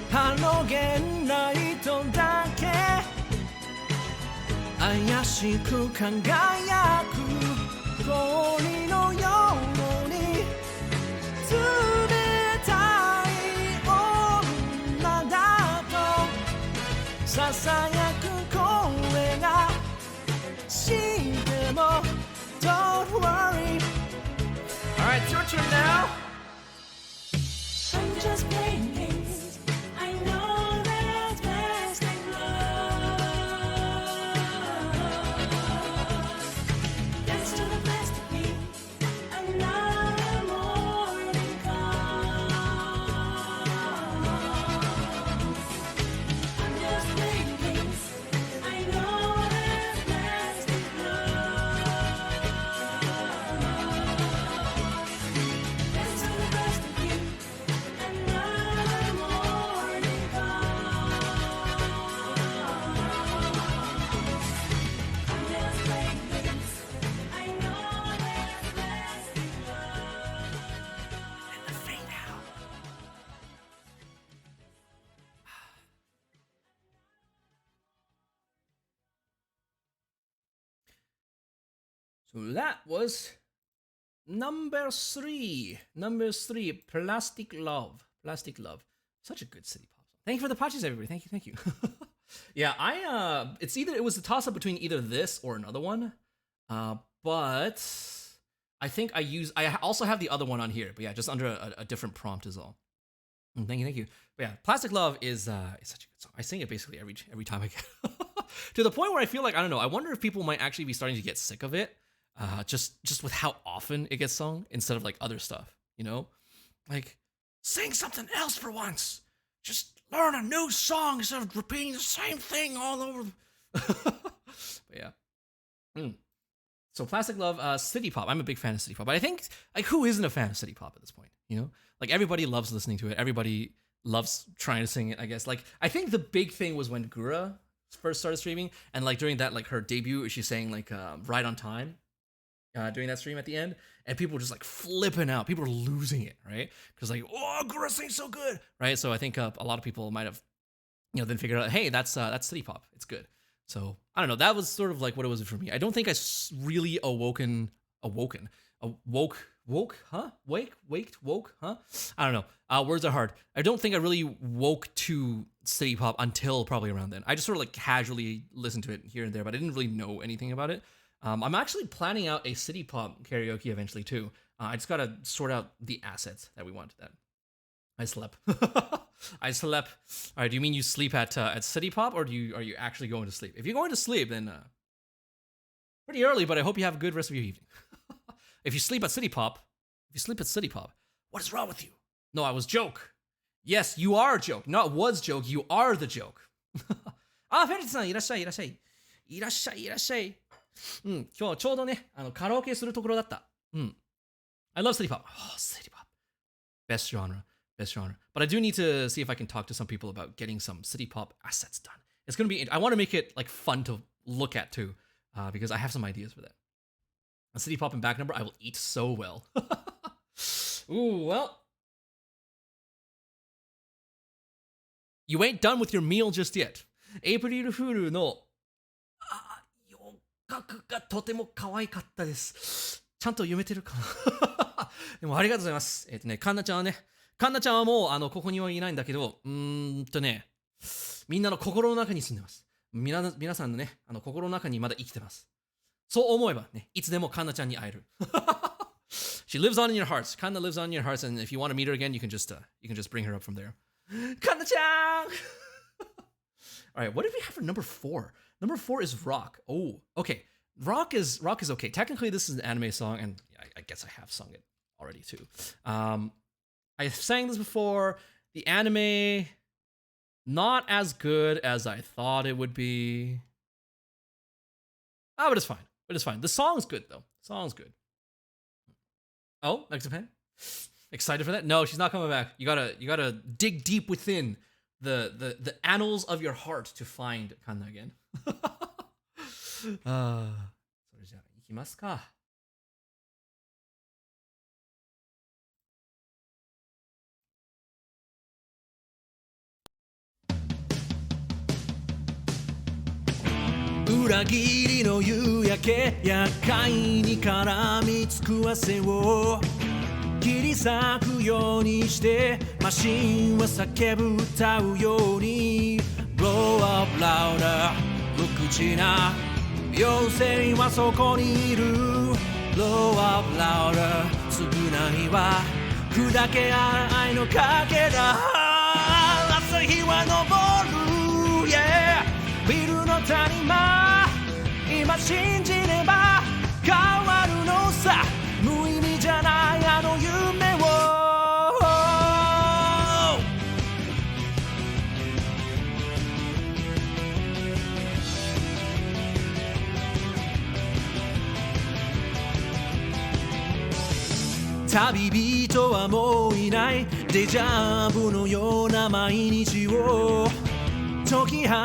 ハロゲンライトだけ怪しく輝く氷のように冷たい女だとささやく声がしても Don't worry Alright, it's your turn now. I'm just playing games. I know that's plastic love. Dance to the plastic beat. Another morning comes. I'm just playing games. I know that's plastic love. Dance to the plastic beat. Another morning comes. I'm just playing games. I know that's plastic love. And the fade out. So that was number three. Number three, Plastic Love. Plastic Love. Such a good city pop song. Thank you for the patches, everybody. Thank you. Yeah, it was a toss up between either this or another one. But I think I also have the other one on here, but yeah, just under a different prompt is all. Thank you. But yeah, Plastic Love is such a good song. I sing it basically every time I get to the point where I feel like, I don't know, I wonder if people might actually be starting to get sick of it. Just with how often it gets sung instead of like other stuff, you know? Like, sing something else for once. Just learn a new song instead of repeating the same thing all over. But yeah. So Plastic Love, city pop. I'm a big fan of city pop. But I think, like, who isn't a fan of city pop at this point, you know? Like, everybody loves listening to it. Everybody loves trying to sing it, I guess. Like, I think the big thing was when Gura first started streaming, and like during that, like her debut, she's saying like Right on Time. During that stream at the end, and people were just like flipping out. People were losing it, right? Because like, oh, Gura sings so good, right? So I think a lot of people might have, then figured out, hey, that's city pop. It's good. So I don't know. That was sort of like what it was for me. I don't think I really woke, huh? Woke, huh? I don't know. Words are hard. I don't think I really woke to city pop until probably around then. I just sort of like casually listened to it here and there, but I didn't really know anything about it. I'm actually planning out a city pop karaoke eventually too. I just gotta sort out the assets that we want. That I slept. I slept. All right. Do you mean you sleep at city pop, or are you actually going to sleep? If you're going to sleep, then pretty early. But I hope you have a good rest of your evening. If you sleep at city pop, what is wrong with you? No, I was joke. Yes, you are a joke. Not was joke. You are the joke. あ、フェルツさんいらっしゃいいらっしゃいいらっしゃいいらっしゃい。今日ちょうどね、カラオケするところだった。I love city pop. Oh, city pop. Best genre. But I do need to see if I can talk to some people about getting some city pop assets done. It's going to be, I want to make it like fun to look at too, because I have some ideas for that. A city pop and back number, I will eat so well. Ooh, well. You ain't done with your meal just yet. エイプリルフールの角がとても可愛かったです。ちゃんと読めてるかなでもありがとうございます。カンナちゃんはもうここにはいないんだけど、みんなの心の中に住んでます。皆さんのね、心の中にまだ生きてます。そう思えばね、いつでもカンナちゃんに会える。She lives on in your hearts. Kanna lives on in your hearts, and if you want to meet her again, you can just bring her up from there. Kanna-chan! All right, what did we have for number 4? Number 4 is Rock. Oh, okay. Rock is okay. Technically, this is an anime song, and I guess I have sung it already too. I sang this before. The anime, not as good as I thought it would be. But it's fine. The song's good though. Song's good. Oh, next Japan. Excited for that? No, she's not coming back. You gotta dig deep within the annals of your heart to find Kanna again. それじゃあ行きますか。裏切りの夕焼け厄介に絡みつく汗を切り裂くようにしてマシンは叫ぶ歌うように Blow up louder 無口な妖精はそこにいる Blow up louder 償いは砕け合う愛のかけら朝日は昇る、yeah、ビルの谷間今信じれば変わるのさ無意味じゃないあの夢を旅人はもういないデジャブのような毎日を解き放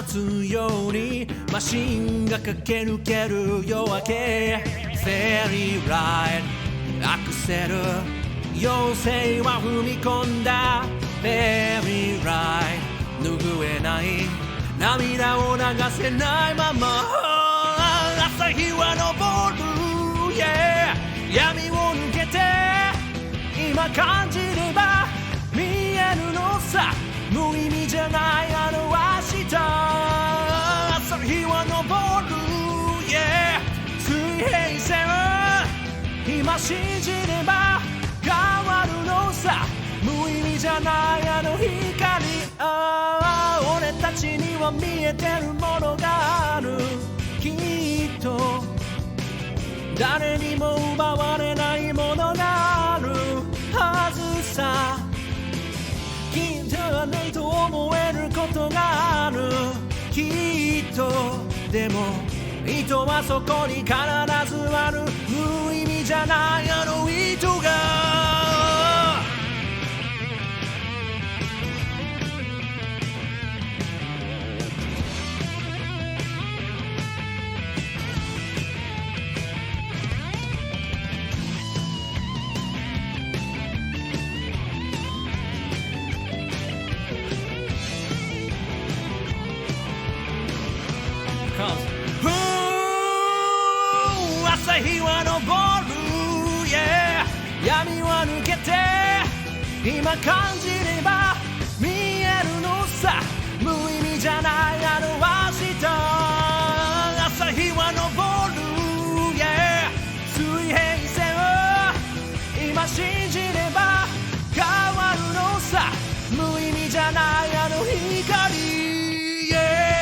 つようにマシンが駆け抜ける夜明け Fairy Ride アクセル妖精は踏み込んだ Fairy Ride 拭えない涙を流せないまま朝日は昇る、yeah、闇を抜けて今感じれば見えるのさ無意味じゃないあの明日朝日は昇る、yeah、水平線今信じれば変わるのさ無意味じゃないあの光俺たちには見えてるものがあるきっと誰にも奪われないものがあるはずさきっとはないと思えることがあるきっとでも意図はそこに必ずある無意味じゃないあの意図が朝日は昇る、yeah、闇は抜けて今感じれば見えるのさ無意味じゃないあの明日朝日は昇る、yeah、水平線今信じれば変わるのさ無意味じゃないあの光、yeah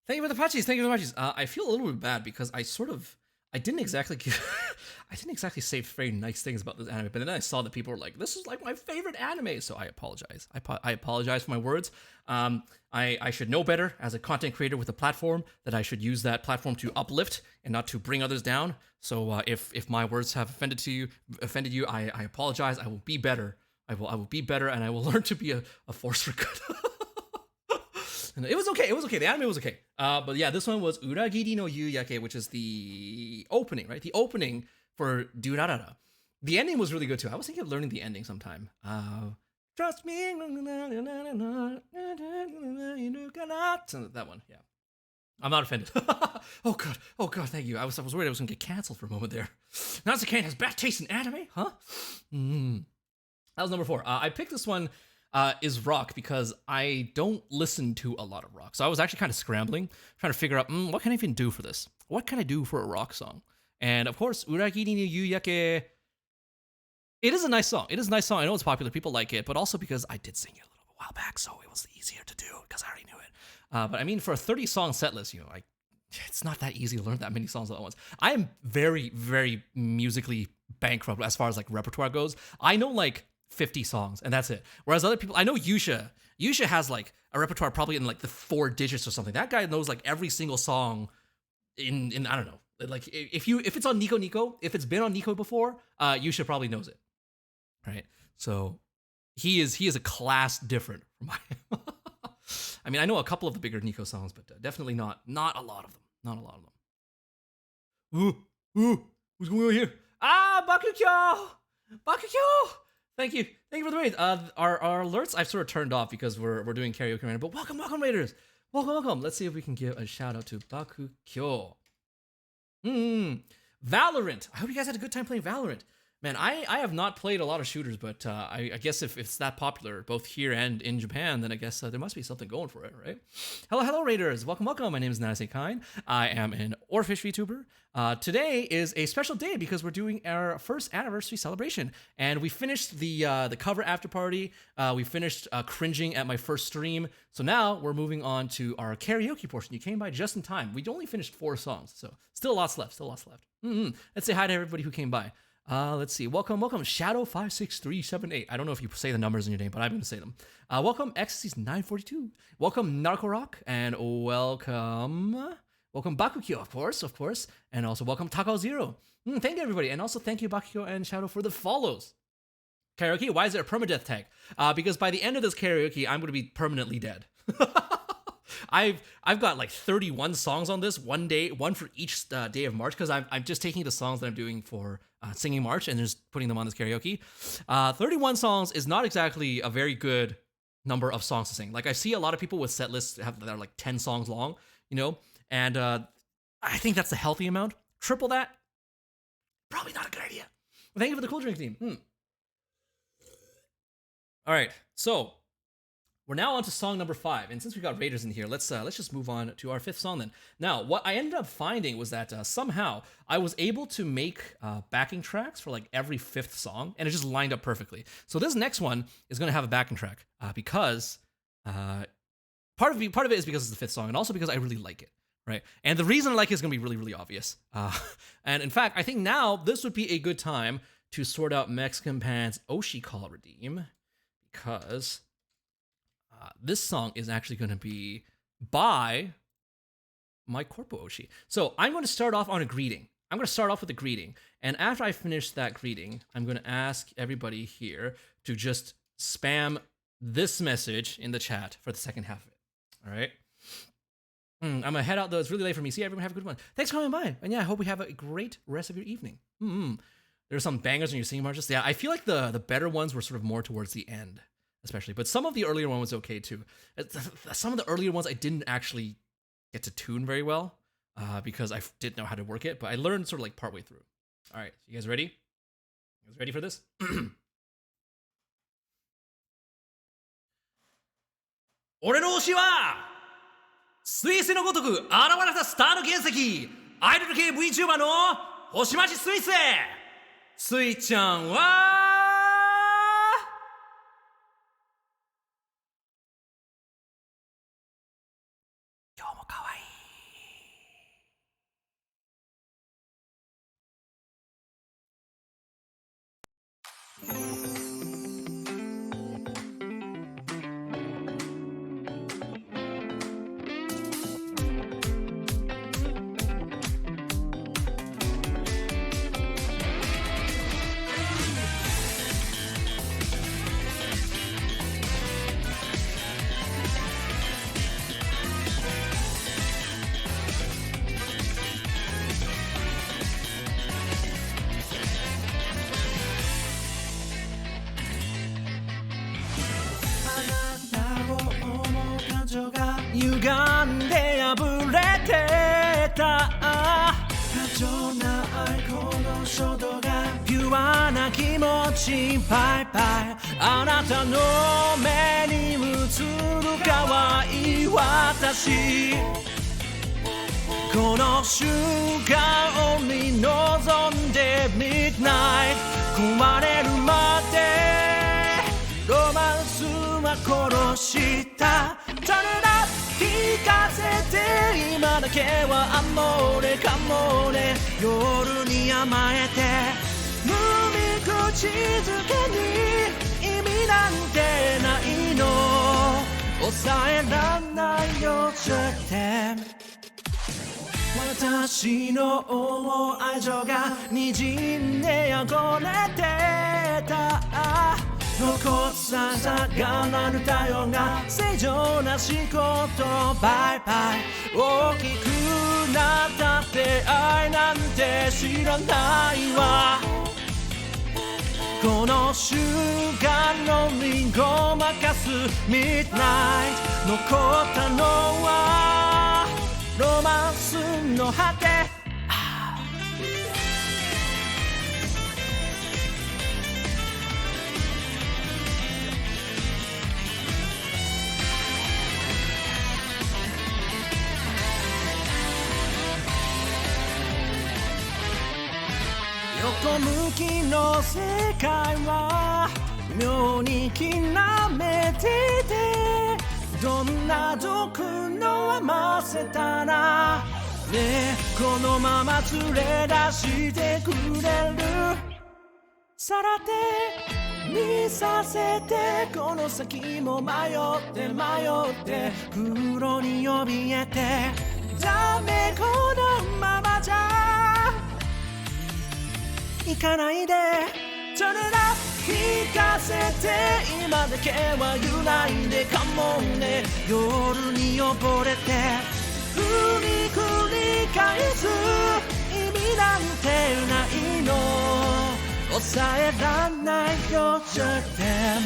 Thank you for the patches. Thank you for the patches. I feel a little bit bad because I didn't exactly say very nice things about this anime, but then I saw that people were like, "This is like my favorite anime," so I apologize. I apologize for my words. I should know better as a content creator with a platform that I should use that platform to uplift and not to bring others down. So if my words have offended you, I apologize. I will be better. I will be better, and I will learn to be a force for good. And it was okay. It was okay. The anime was okay. But yeah, this one was Uragiri no Yuyake, which is the opening, right? The opening for Durarara. The ending was really good too. I was thinking of learning the ending sometime. Trust me. That one, yeah. I'm not offended. Oh god, thank you. I was worried I was gonna get canceled for a moment there. Nanase Cain has bad taste in anime, huh? That was number 4. I picked this one is rock because I don't listen to a lot of rock. So I was actually kind of scrambling, trying to figure out what can I even do for this? What can I do for a rock song? And of course, Uragiri no Yuyake. It is a nice song. It is a nice song. I know it's popular. People like it, but also because I did sing it a little while back, so it was easier to do because I already knew it. But I mean, for a 30-song set list, it's not that easy to learn that many songs all at once. I am very, very musically bankrupt as far as like repertoire goes. I know like 50 songs and that's it. Whereas other people, I know Yusha has like a repertoire probably in like the 4 digits or something. That guy knows like every single song in I don't know. Like if it's on Nico Nico, if it's been on Nico before, Yusha probably knows it. Right? So he is a class different from my I mean, I know a couple of the bigger Nico songs, but definitely not a lot of them. Not a lot of them. Ooh, what's going on here? Bakukyo! Thank you for the raid. Our alerts I've sort of turned off because we're doing karaoke right now. But welcome, raiders. Welcome. Let's see if we can give a shout out to Bakukyo. Valorant. I hope you guys had a good time playing Valorant. Man, I have not played a lot of shooters, but I guess if it's that popular, both here and in Japan, then I guess there must be something going for it, right? Hello, Raiders. Welcome. My name is Nanase Cain. I am an Orphish VTuber. Today is a special day because we're doing our first anniversary celebration, and we finished the cover after party. We finished cringing at my first stream, so now we're moving on to our karaoke portion. You came by just in time. We only finished 4 songs, so still lots left. Let's say hi to everybody who came by. Let's see. Welcome, Shadow56378. I don't know if you say the numbers in your name, but I'm going to say them. Welcome, Ecstasy's942. Welcome, Narcorock, and welcome Bakukyo, of course, and also welcome Takao Zero. Thank you, everybody, and also thank you, Bakukyo and Shadow, for the follows. Karaoke, why is there a permadeath tag? Because by the end of this karaoke, I'm going to be permanently dead. I've got like 31 songs on this, one for each day of March, because I'm just taking the songs that I'm doing for singing March and just putting them on this karaoke. 31 songs is not exactly a very good number of songs to sing. Like I see a lot of people with set lists that are like 10 songs long, and I think that's a healthy amount. Triple that, probably not a good idea. Thank you for the cool drink team. All right, so we're now on to song number 5, and since we got Raiders in here, let's just move on to our 5th song then. Now, what I ended up finding was that somehow I was able to make backing tracks for like every 5th song, and it just lined up perfectly. So this next one is going to have a backing track because part of it is because it's the 5th song, and also because I really like it, right? And the reason I like it is going to be really, really obvious. And in fact, I think now this would be a good time to sort out Mexican Pants Oshi Call Redeem, because this song is actually going to be by my Corpo Oshi. So I'm going to start off on a greeting. I'm going to start off with a greeting. And after I finish that greeting, I'm going to ask everybody here to just spam this message in the chat for the second half of it. All right? I'm going to head out, though. It's really late for me. See, everyone have a good one. Thanks for coming by. And yeah, I hope we have a great rest of your evening. There's some bangers in your singing marches. Yeah, I feel like the better ones were sort of more towards the end, especially. But some of the earlier one was okay too. Some of the earlier ones I didn't actually get to tune very well because I didn't know how to work it, but I learned sort of like partway through. All right, you guys ready? You guys ready for this? 俺の推しは彗星のごとく現れたスターの原石、アイドル系 VTuber の星町彗星。スイちゃんは今日も可愛い。気持ちバイバイあなたの目に映る可愛い私この瞬間に望んで Midnight 壊れるまでロマンスは殺したタルラ聞かせて今だけはアモーレカモーレ夜に甘えて無味口づけに意味なんてないの抑えらんないよ Just them私の愛情が滲んで汚れてた残ささがなる太陽が正常な仕事バイバイ大きくなったって愛なんて知らないわこの瞬間のみごまかす Midnight 残ったのはロマンスの果て横向きの世界は妙にきらめててどんな毒の甘せたらねえこのまま連れ出してくれるさらて見させてこの先も迷って迷って黒に怯えてダメこのままじゃ行かないでそれだ聞かせて今だけは言わないでかもね夜に溺れて繰り返す意味なんてないの抑えらんないよ Just them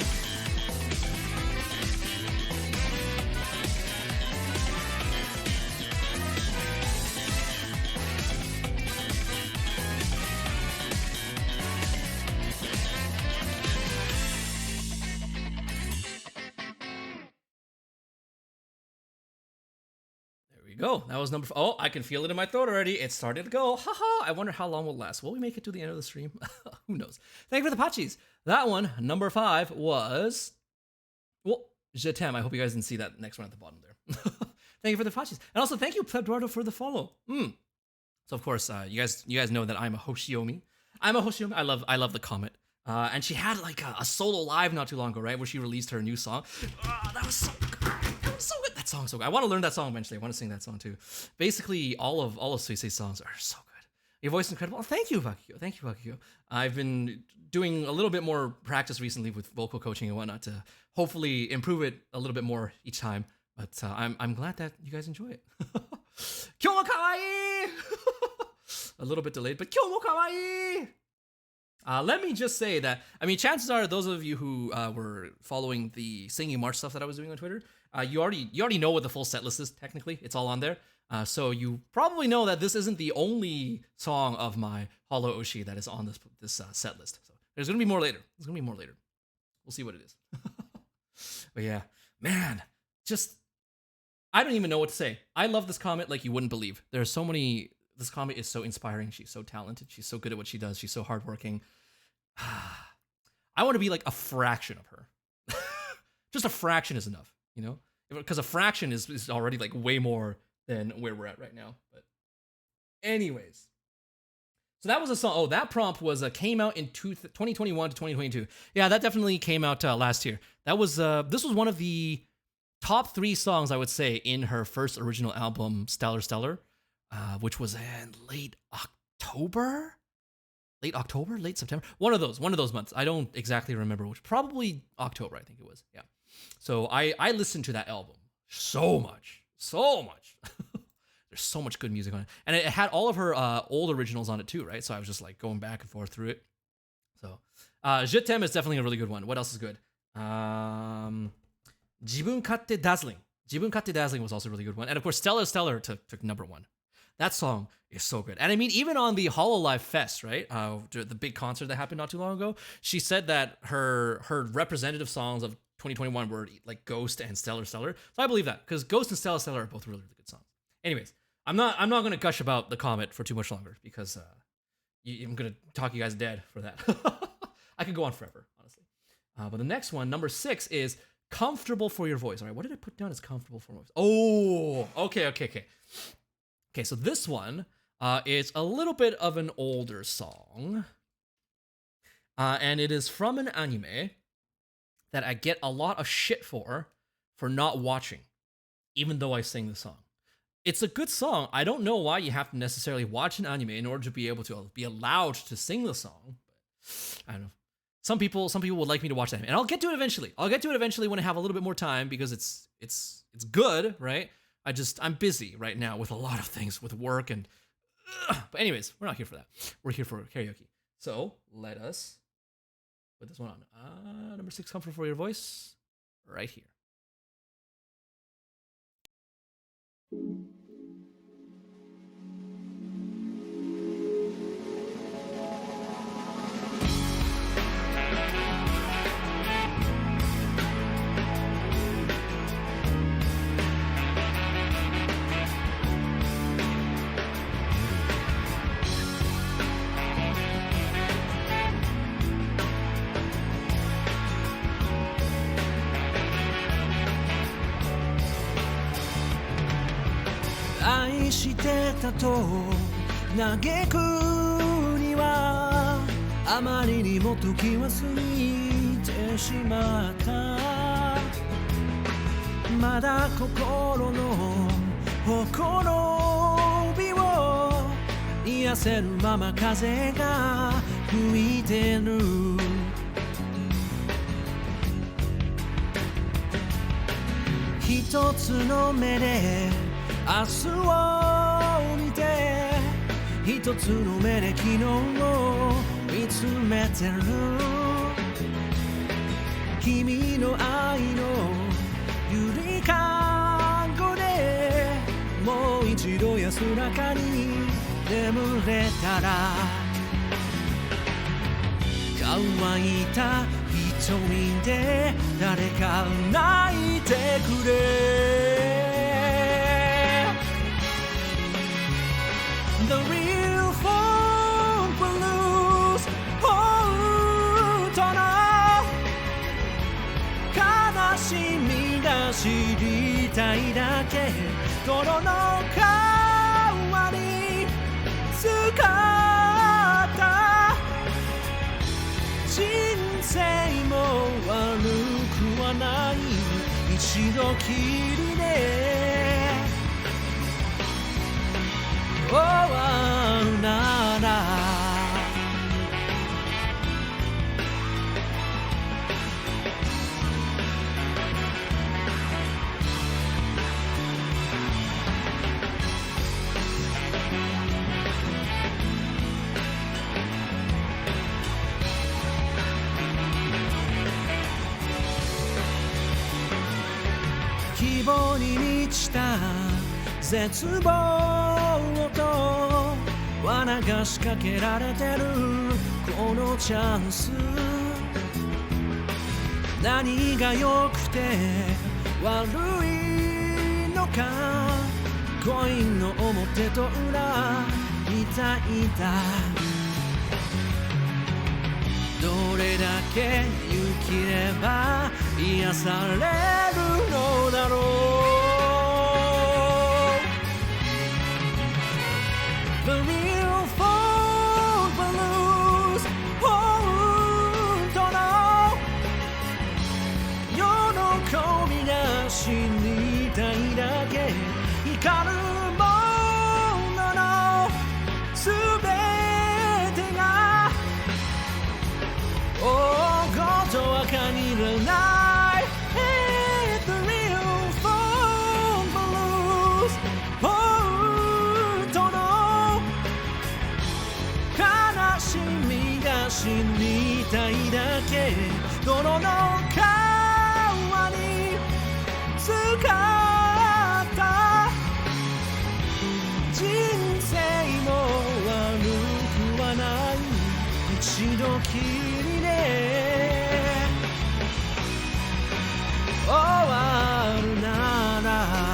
Go. That was number. Oh, I can feel it in my throat already. It started to go. Haha. I wonder how long will last. Will we make it to the end of the stream? Who knows? Thank you for the Pachis. That one, number 5, was. Well, Je t'aime. I hope you guys didn't see that next one at the bottom there. Thank you for the Pachis. And also, thank you, Eduardo, for the follow. So, of course, you guys know that I'm a Hoshiomi. I'm a Hoshiomi. I love the comment. And she had like a solo live not too long ago, right? Where she released her new song. That was so good. That was so good. That song's so good. I want to learn that song eventually. I want to sing that song too. Basically, all of Suisei's songs are so good. Your voice is incredible. Thank you, Vakio. Thank you, Vakio. I've been doing a little bit more practice recently with vocal coaching and whatnot to hopefully improve it a little bit more each time. But I'm glad that you guys enjoy it. Kyo mo kawaii! A little bit delayed, but kyo mo kawaii! Let me just say that, I mean, chances are those of you who were following the singing march stuff that I was doing on Twitter, you already know what the full set list is, technically. It's all on there. So you probably know that this isn't the only song of my Hollow Oshi that is on this set list. So there's going to be more later. We'll see what it is. But yeah, man, I don't even know what to say. I love this comment like you wouldn't believe. There's so many... This comic is so inspiring. She's so talented. She's so good at what she does. She's so hardworking. I want to be like a fraction of her. Just a fraction is enough, you know? Because a fraction is already like way more than where we're at right now. But anyways. So that was a song. Oh, that prompt was came out in 2021 to 2022. Yeah, that definitely came out last year. That was this was one of the top 3 songs, I would say, in her first original album, Stellar. Which was in late September? One of those months. I don't exactly remember which. Probably October, I think it was. Yeah. So I listened to that album so much. There's so much good music on it, and it had all of her old originals on it too, right? So I was just like going back and forth through it. So Je t'aime is definitely a really good one. What else is good? Jibun Katte Dazzling. Jibun Katte Dazzling was also a really good one, and of course Stellar took number 1. That song is so good. And I mean, even on the Hololive Fest, right? The big concert that happened not too long ago, she said that her representative songs of 2021 were like Ghost and Stellar Stellar. So I believe that because Ghost and Stellar Stellar are both really, really good songs. Anyways, I'm not going to gush about the comet for too much longer because I'm going to talk you guys dead for that. I could go on forever, honestly. But the next one, number 6, is Comfortable for Your Voice. All right, what did I put down as comfortable for my voice? Oh, okay. Okay, so this one is a little bit of an older song. And it is from an anime that I get a lot of shit for not watching, even though I sing the song. It's a good song. I don't know why you have to necessarily watch an anime in order to be able to be allowed to sing the song. But I don't know. Some people would like me to watch that, and I'll get to it eventually. I'll get to it eventually when I have a little bit more time because it's good, right? I'm busy right now with a lot of things with work and. But anyways, we're not here for that. We're here for karaoke. So let us put this one on. Number 6, Comfort for Your Voice, right here.愛してたと嘆くにはあまりにも時は過ぎてしまったまだ心のほころびを癒せるまま風が吹いてる一つの目で明日を見て一つの目で昨日を見つめてる君の愛のゆりかごでもう一度安らかに眠れたら乾いた瞳で誰か泣いてくれThe real folk blues 本当の悲しみが知りたいだけ泥の川に使った人生も悪くはない一度きりね終わるなら希望に満ちた絶望と罠が仕掛けられてるこのチャンス何が良くて悪いのかコインの表と裏みたいだどれだけ生きれば癒されるのだろうThe real folk blues 本当の喜びが死にたいだけ光るもののすべてが大ごとは限らない Hey, the real folk blues 本当の悲しみが死にたいだけ泥の川に使った人一度きりで終わるなら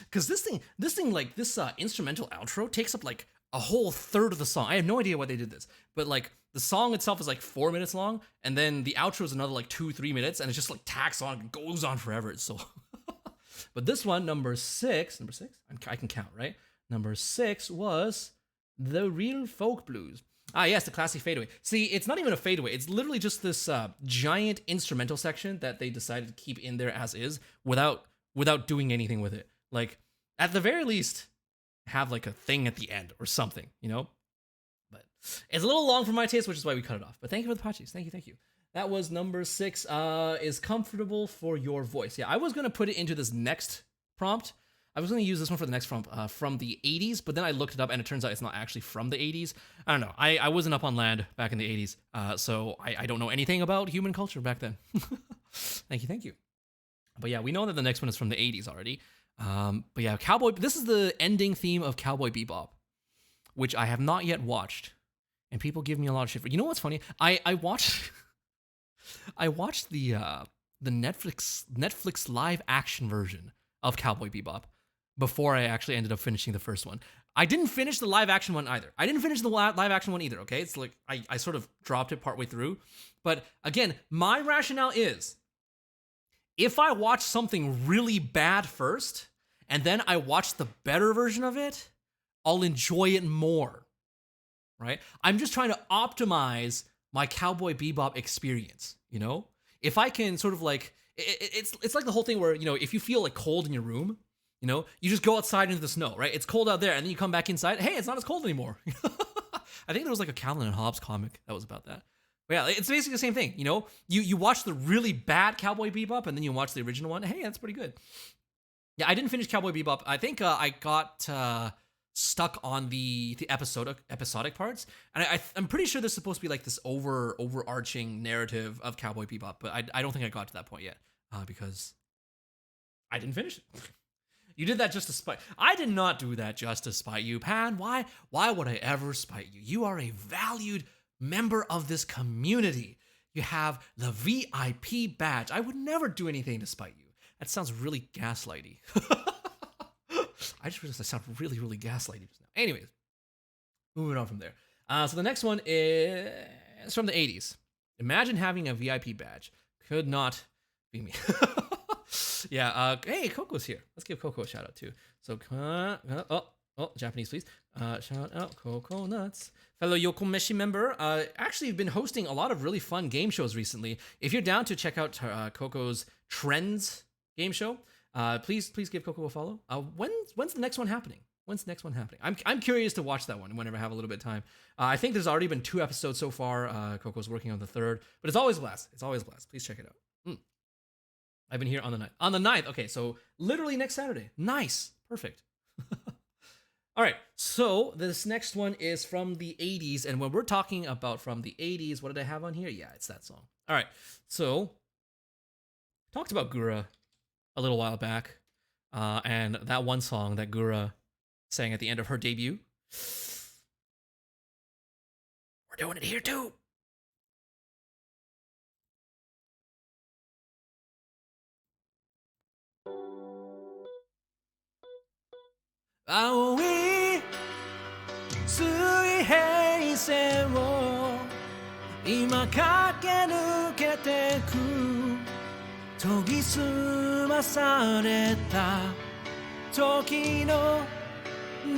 Because this thing, like this instrumental outro takes up like a whole third of the song. I have no idea why they did this, but like the song itself is like 4 minutes long, and then the outro is another like 2-3 minutes, and it's just like tacks on and goes on forever. It's so. But this one, number six, I can count, right? Number 6 was The Real Folk Blues. Ah, yes, the classic fadeaway. See, it's not even a fadeaway. It's literally just this giant instrumental section that they decided to keep in there as is without doing anything with it. Like, at the very least, have like a thing at the end or something, you know? But it's a little long for my taste, which is why we cut it off. But thank you for the patches. Thank you. That was number 6, is comfortable for your voice. Yeah, I was going to put it into this next prompt. I was going to use this one for the next prompt from the 80s, but then I looked it up and it turns out it's not actually from the 80s. I don't know. I wasn't up on land back in the 80s, so I don't know anything about human culture back then. Thank you. But yeah, we know that the next one is from the 80s already. But yeah, this is the ending theme of Cowboy Bebop, which I have not yet watched. And people give me a lot of shit for. You know what's funny? I watched the Netflix live action version of Cowboy Bebop before I actually ended up finishing the first one. I didn't finish the live action one either. Okay? It's like I sort of dropped it partway through. But again, my rationale is if I watch something really bad first and then I watch the better version of it, I'll enjoy it more. Right? I'm just trying to optimize my Cowboy Bebop experience, you know? If I can sort of like, it's like the whole thing where, you know, if you feel like cold in your room, you know, you just go outside into the snow, right? It's cold out there, and then you come back inside, hey, it's not as cold anymore. I think there was like a Calvin and Hobbes comic that was about that. But yeah, it's basically the same thing, you know? You watch the really bad Cowboy Bebop, and then you watch the original one, hey, that's pretty good. Yeah, I didn't finish Cowboy Bebop. I think I got stuck on the episodic parts, and I'm pretty sure there's supposed to be like this overarching narrative of Cowboy Bebop, but I don't think I got to that point yet because I didn't finish it. You did that just to spite. I did not do that just to spite you, Pan. Why would I ever spite you? You are a valued member of this community. You have the VIP badge. I would never do anything to spite you. That sounds really gaslighty. I just realized I sound really, really gaslighty just now. Anyways, moving on from there. So the next one is from the 80s. Imagine having a VIP badge. Could not be me. Yeah, hey, Coco's here. Let's give Coco a shout out too. So, Japanese, please. Shout out Coco Nuts. Fellow Yokomeshi member, actually been hosting a lot of really fun game shows recently. If you're down to check out Coco's Trends game show, please give Coco a follow. When's the next one happening? I'm curious to watch that one whenever I have a little bit of time. I think there's already been 2 episodes so far. Coco's working on the 3rd, but it's always a blast. Please check it out. I've been here on the 9th. On the 9th, okay, so literally next Saturday. Nice. Perfect. All right, so this next one is from the 80s, and when we're talking about from the 80s, what did I have on here? Yeah, it's that song. All right, so talked about Gura a little while back, and that one song that Gura sang at the end of her debut. We're doing it here too. Aoi 水平線を今駆け抜けてく研ぎ澄まされた時の流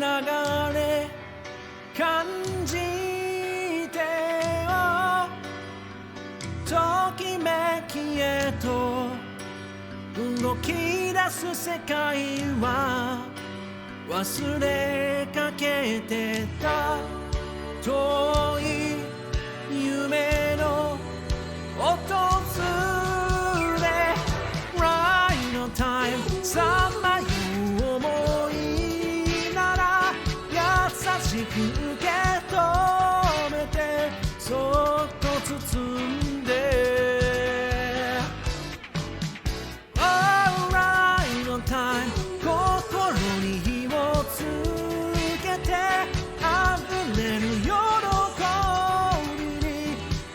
れ感じてよときめきへと動き出す世界は忘れかけてた遠い夢の訪れ Right on time さまよう思いなら優しく受け止めてそっと包んで Alright on time 心に火をつけて溢れる喜びに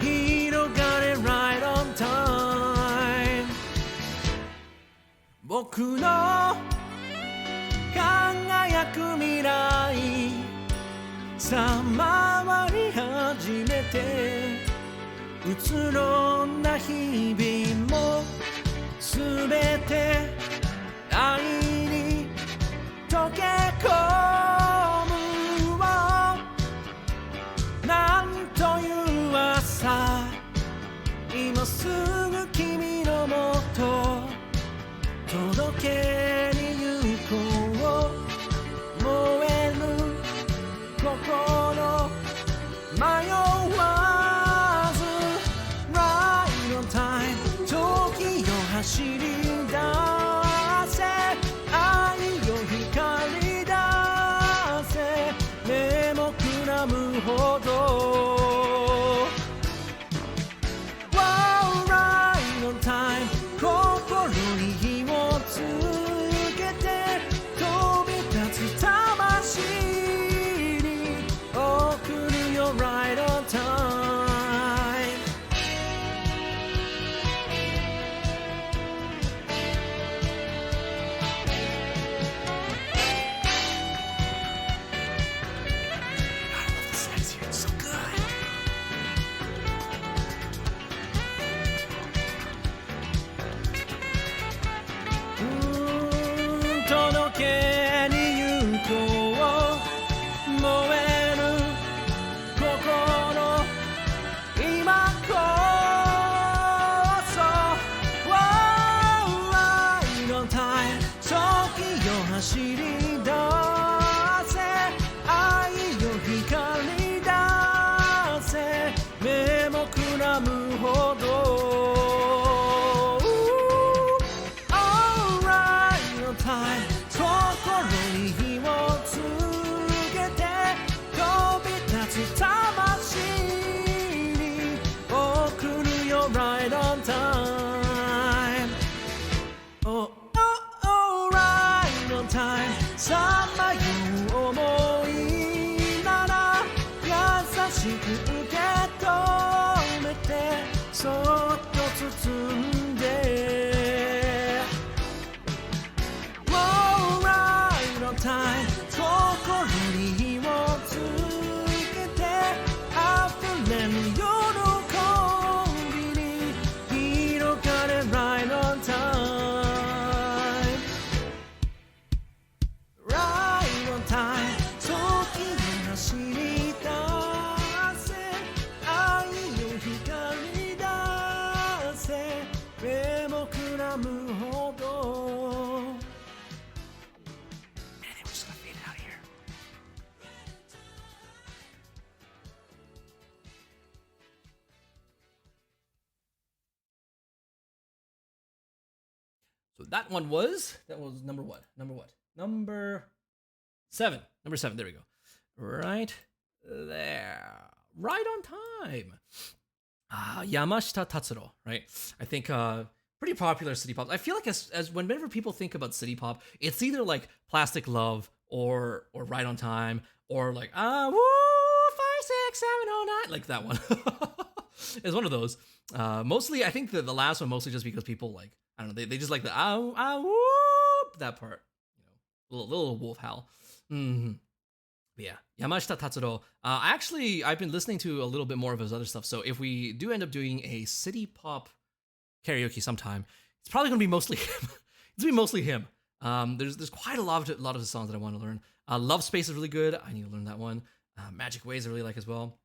広がれ Right on time 僕の輝く未来さあ回り始めてうつろな日々もすべて愛に溶け込むわなんという朝今すぐ君のもと届けに行こう燃える心迷わず Right on time 時よ走り出せ愛よ光り出せ目もくらむほど Wow Right on time 心に火をつけて飛び立つ魂に送るよ Right on time届けに行こう燃える心今こそ Right on time 時よ走り出せ愛よ光り出せ目もくらむほど心に火をつけて飛び立つ魂に送るよ Right on time Oh oh oh Right on time さまよう思いなら優しく受け止めてそっと包んでtime 心に火をつけて溢れる喜びに広がれ Right on time Right on time 時を走り出せ愛よ光り出せ目もくらむほどSo that was number what? Number 7. Number 7. There we go. Right there. Right on time. Yamashita Tatsuro, right? I think pretty popular city pop. I feel like as whenever people think about city pop, it's either like Plastic Love or Right on Time or like woo 56709 like that one. It's one of those. Mostly I think the last one mostly just because people like I don't know, they just like the whoop that part, you know, little wolf howl. Mm-hmm. But yeah, Yamashita Tatsuro. Actually, I've been listening to a little bit more of his other stuff. So if we do end up doing a city pop karaoke sometime, it's probably gonna be mostly him. It's gonna be mostly him. There's quite a lot of his songs that I want to learn. Love Space is really good. I need to learn that one. Magic Ways I really like as well.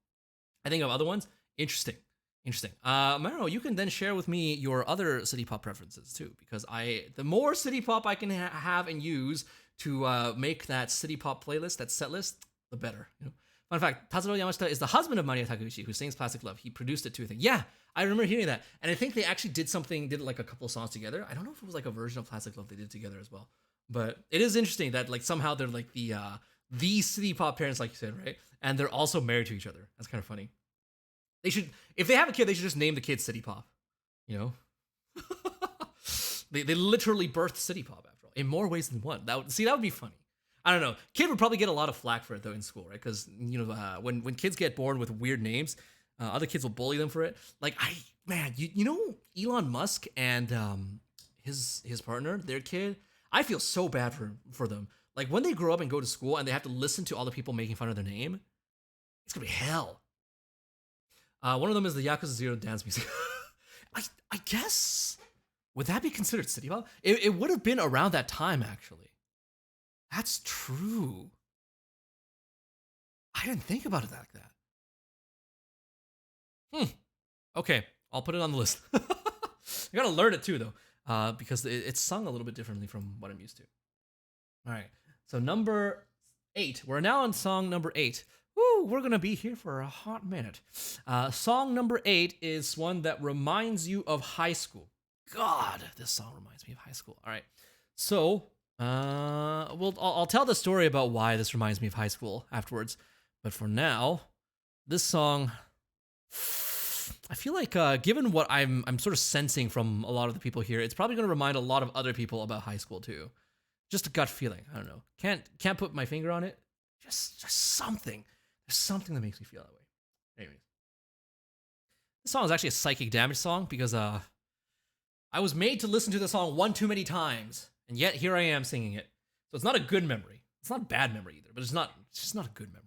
I think of other ones. Interesting. Maro, you can then share with me your other city pop preferences too, because the more city pop I can have and use to make that city pop playlist, that set list, the better. You know? Fun fact, Tazuro Yamashita is the husband of Maria Takeuchi, who sings Plastic Love. He produced it too, I think. Yeah, I remember hearing that. And I think they actually did like a couple of songs together. I don't know if it was like a version of Plastic Love they did together as well. But it is interesting that like somehow they're like the city pop parents, like you said, right? And they're also married to each other. That's kind of funny. They should, if they have a kid, they should just name the kid City Pop. You know? they literally birthed City Pop after all, in more ways than one. That would be funny. I don't know. Kid would probably get a lot of flack for it though in school, right? Because when kids get born with weird names, other kids will bully them for it. Like you know Elon Musk and his partner, their kid. I feel so bad for them. Like when they grow up and go to school and they have to listen to all the people making fun of their name, it's gonna be hell. One of them is the Yakuza Zero dance music. I guess would that be considered city pop? It would have been around that time actually. That's true. I didn't think about it like that. Okay, I'll put it on the list. I gotta learn it too, though, because it's sung a little bit differently from what I'm used to. All right, so number 8. We're now on song number 8. Woo, we're gonna be here for a hot minute. Song number 8 is one that reminds you of high school. God, this song reminds me of high school. All right, so. I'll tell the story about why this reminds me of high school afterwards. But for now, this song, I feel like given what I'm sort of sensing from a lot of the people here, it's probably going to remind a lot of other people about high school too. Just a gut feeling. I don't know. Can't put my finger on it. Just something. There's something that makes me feel that way. Anyways, this song is actually a psychic damage song because I was made to listen to the song one too many times. And yet here I am singing it. So it's not a good memory. It's not a bad memory either, but it's just not a good memory.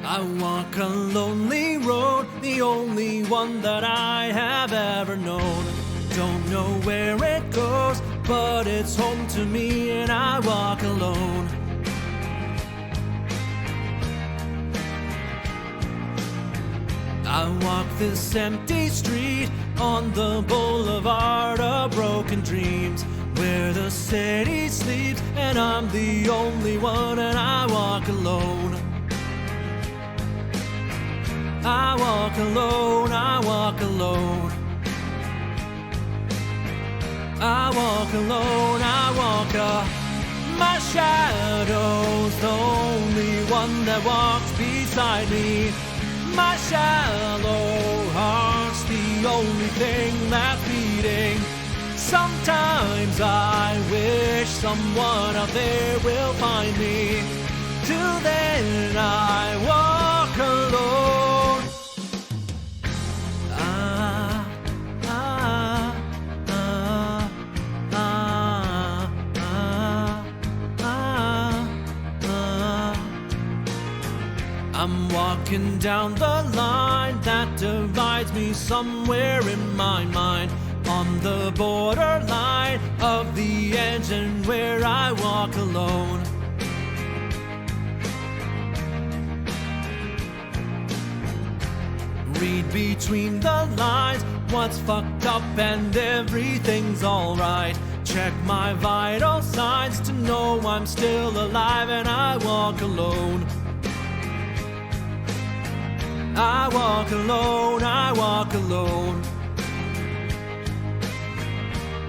I walk a lonely road, the only one that I have ever known. Don't know where it goes, but it's home to me and I walk alone. I walk this empty street on the boulevard of broken dreams, where the city sleeps and I'm the only one and I walk alone. I walk alone, I walk alone. I walk alone, I walk my shadow's the only one that walks beside me. My shallow heart's the only thing that's beating. Sometimes I wish someone out there will find me. Till then I walk alone. I'm walking down the line that divides me somewhere in my mind, on the borderline of the edge and where I walk alone. Read between the lines what's fucked up and everything's alright. Check my vital signs to know I'm still alive and I walk alone. I walk alone, I walk alone.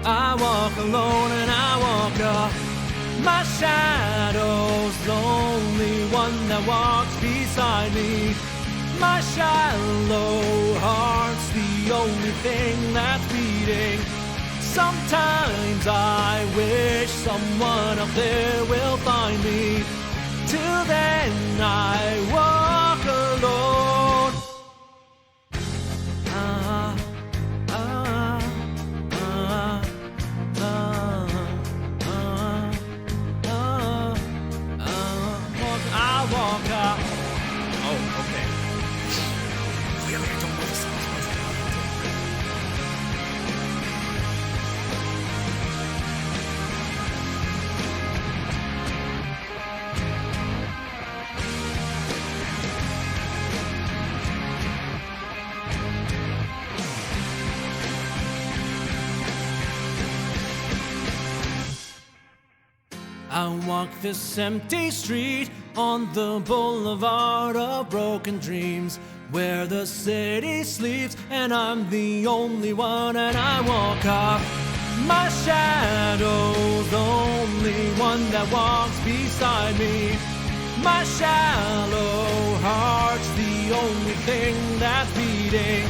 I walk alone and I walk my shadow's the only one that walks beside me. My shallow heart's the only thing that's beating. Sometimes I wish someone up there will find me. Till then I walk alone. I walk this empty street on the boulevard of broken dreams, where the city sleeps and I'm the only one, and I walk up. My shadow's the only one that walks beside me. My shallow heart's the only thing that's beating.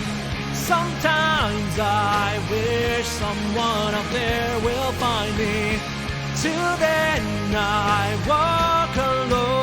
Sometimes I wish someone out there will find me. Till then I walk alone.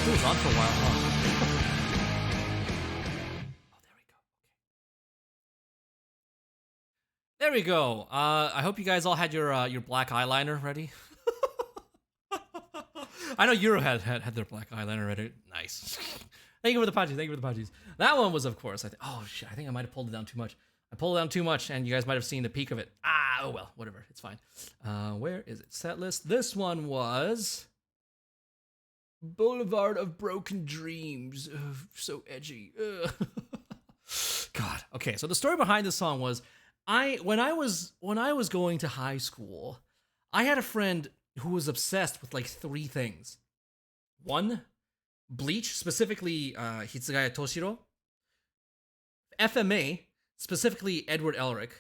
This goes on for a while, huh? Oh, there we go. I hope you guys all had your black eyeliner ready. I know Euro had their black eyeliner ready. Nice. Thank you for the patches. That one was, of course. Oh shit! I think I might have pulled it down too much. I pulled it down too much, and you guys might have seen the peak of it. Oh well, whatever. It's fine. Where is it? Set list. This one was Boulevard of Broken Dreams. Ugh, so edgy. Ugh. God. Okay, so the story behind this song was when I was going to high school, I had a friend who was obsessed with like 3 things. 1, Bleach, specifically Hitsugaya Toshiro. FMA, specifically Edward Elric.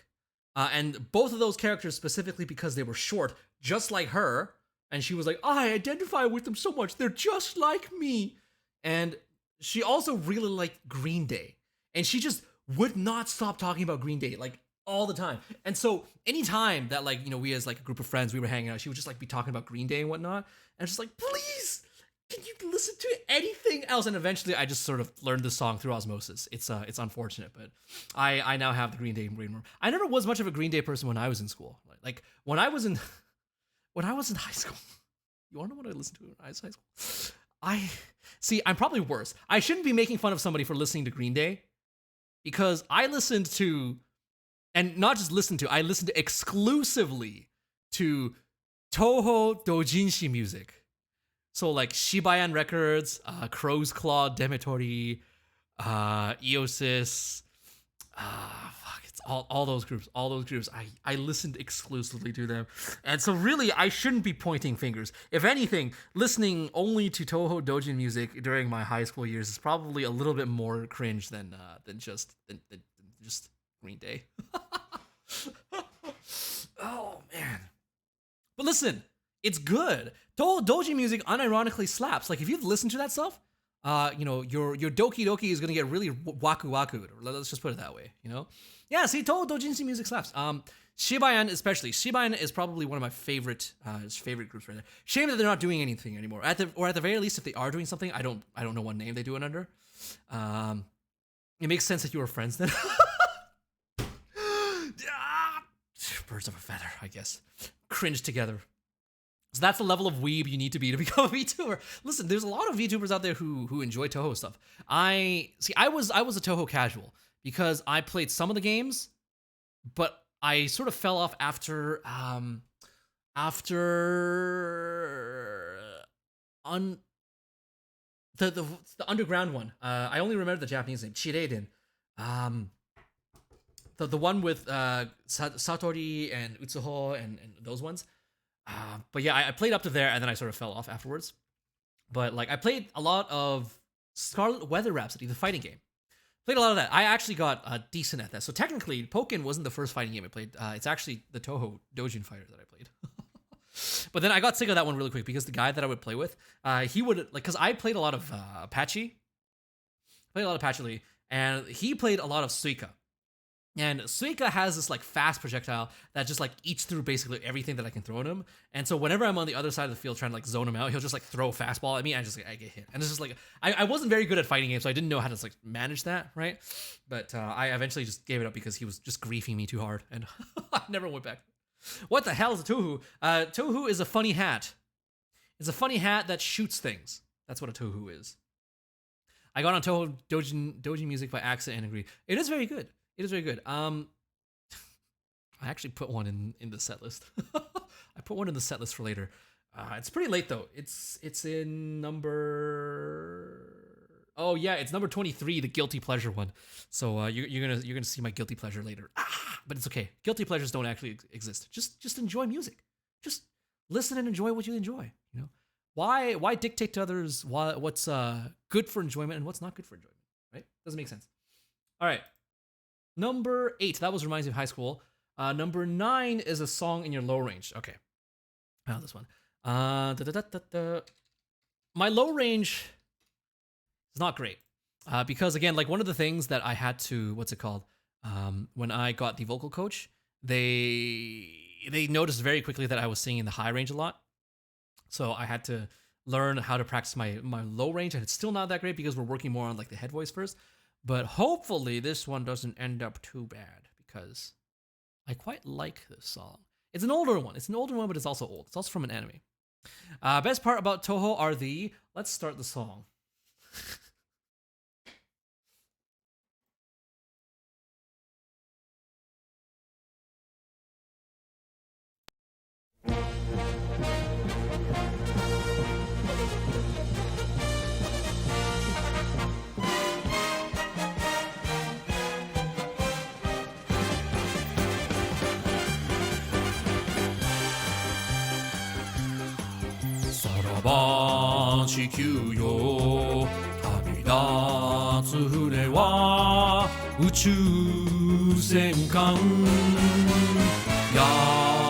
And both of those characters specifically because they were short, just like her. And she was like, I identify with them so much. They're just like me. And she also really liked Green Day. And she just would not stop talking about Green Day, like, all the time. And so anytime that, like, you know, we as, like, a group of friends, we were hanging out, she would just, like, be talking about Green Day and whatnot. And it's just like, please, can you listen to anything else? And eventually I just sort of learned this song through osmosis. It's unfortunate, but I now have the Green Day brain worm. I never was much of a Green Day person when I was in school. Like, when I was in high school, you wanna know what I listened to when I was in high school? I'm probably worse. I shouldn't be making fun of somebody for listening to Green Day, because I listened to, and not just listened to, I listened to exclusively to Toho Dojinshi music. So like Shibayan Records, Crow's Claw, Demetori, Eosis, it's all those groups. I listened exclusively to them. And so really, I shouldn't be pointing fingers. If anything, listening only to Toho Dojin music during my high school years is probably a little bit more cringe than just Green Day. Oh man. But listen, it's good. Toho Dojin music unironically slaps. Like, if you've listened to that stuff, you know, your Doki Doki is gonna get really waku waku. Let's just put it that way, you know? Yeah, see, Toho Dojinshi music slaps. Shibayan especially. Shibayan is probably one of my favorite groups right there. Shame that they're not doing anything anymore. At the very least, if they are doing something, I don't know what name they do it under. It makes sense that you were friends then. Birds of a feather, I guess. Cringe together. So that's the level of weeb you need to be to become a VTuber. Listen, there's a lot of VTubers out there who enjoy Toho stuff. I was a Toho casual because I played some of the games, but I sort of fell off after the underground one. I only remember the Japanese name, Chireiden. The one with Satori and Utsuho and those ones. But yeah, I played up to there and then I sort of fell off afterwards. But like, I played a lot of Scarlet Weather Rhapsody, the fighting game. Played a lot of that. I actually got decent at that. So technically, Pokken wasn't the first fighting game I played. It's actually the Toho Dojin Fighter that I played. But then I got sick of that one really quick because the guy that I would play with, he would, like, because I played a lot of Apache. And he played a lot of Suika. And Suika has this like fast projectile that just like eats through basically everything that I can throw at him. And so whenever I'm on the other side of the field trying to like zone him out, he'll just like throw a fastball at me. And I get hit. And it's just like, I wasn't very good at fighting games, so I didn't know how to like manage that, right? But I eventually just gave it up because he was just griefing me too hard, and I never went back. What the hell is a tohu? Tohu is a funny hat. It's a funny hat that shoots things. That's what a tohu is. I got on Toho Doji music by accident and agree. It is very good. It is very good. I actually put one in the set list. I put one in the set list for later. It's pretty late though. It's in number. Oh yeah, it's number 23, the guilty pleasure one. So you're gonna see my guilty pleasure later. But it's okay. Guilty pleasures don't actually exist. Just enjoy music. Just listen and enjoy what you enjoy. You know, why dictate to others what's good for enjoyment and what's not good for enjoyment? Right? Doesn't make sense. All right, number 8. That was reminds me of high school. Number 9 is a song in your low range. Okay, this one. My low range is not great because again, like one of the things that I had to when I got the vocal coach, they noticed very quickly that I was singing the high range a lot, so I had to learn how to practice my low range, and it's still not that great because we're working more on like the head voice first. But hopefully this one doesn't end up too bad because I quite like this song. It's an older one. But it's also old. It's also from an anime. Best part about Toho are let's start the song. Saraba 地球よ旅立つ船は宇宙戦艦ヤ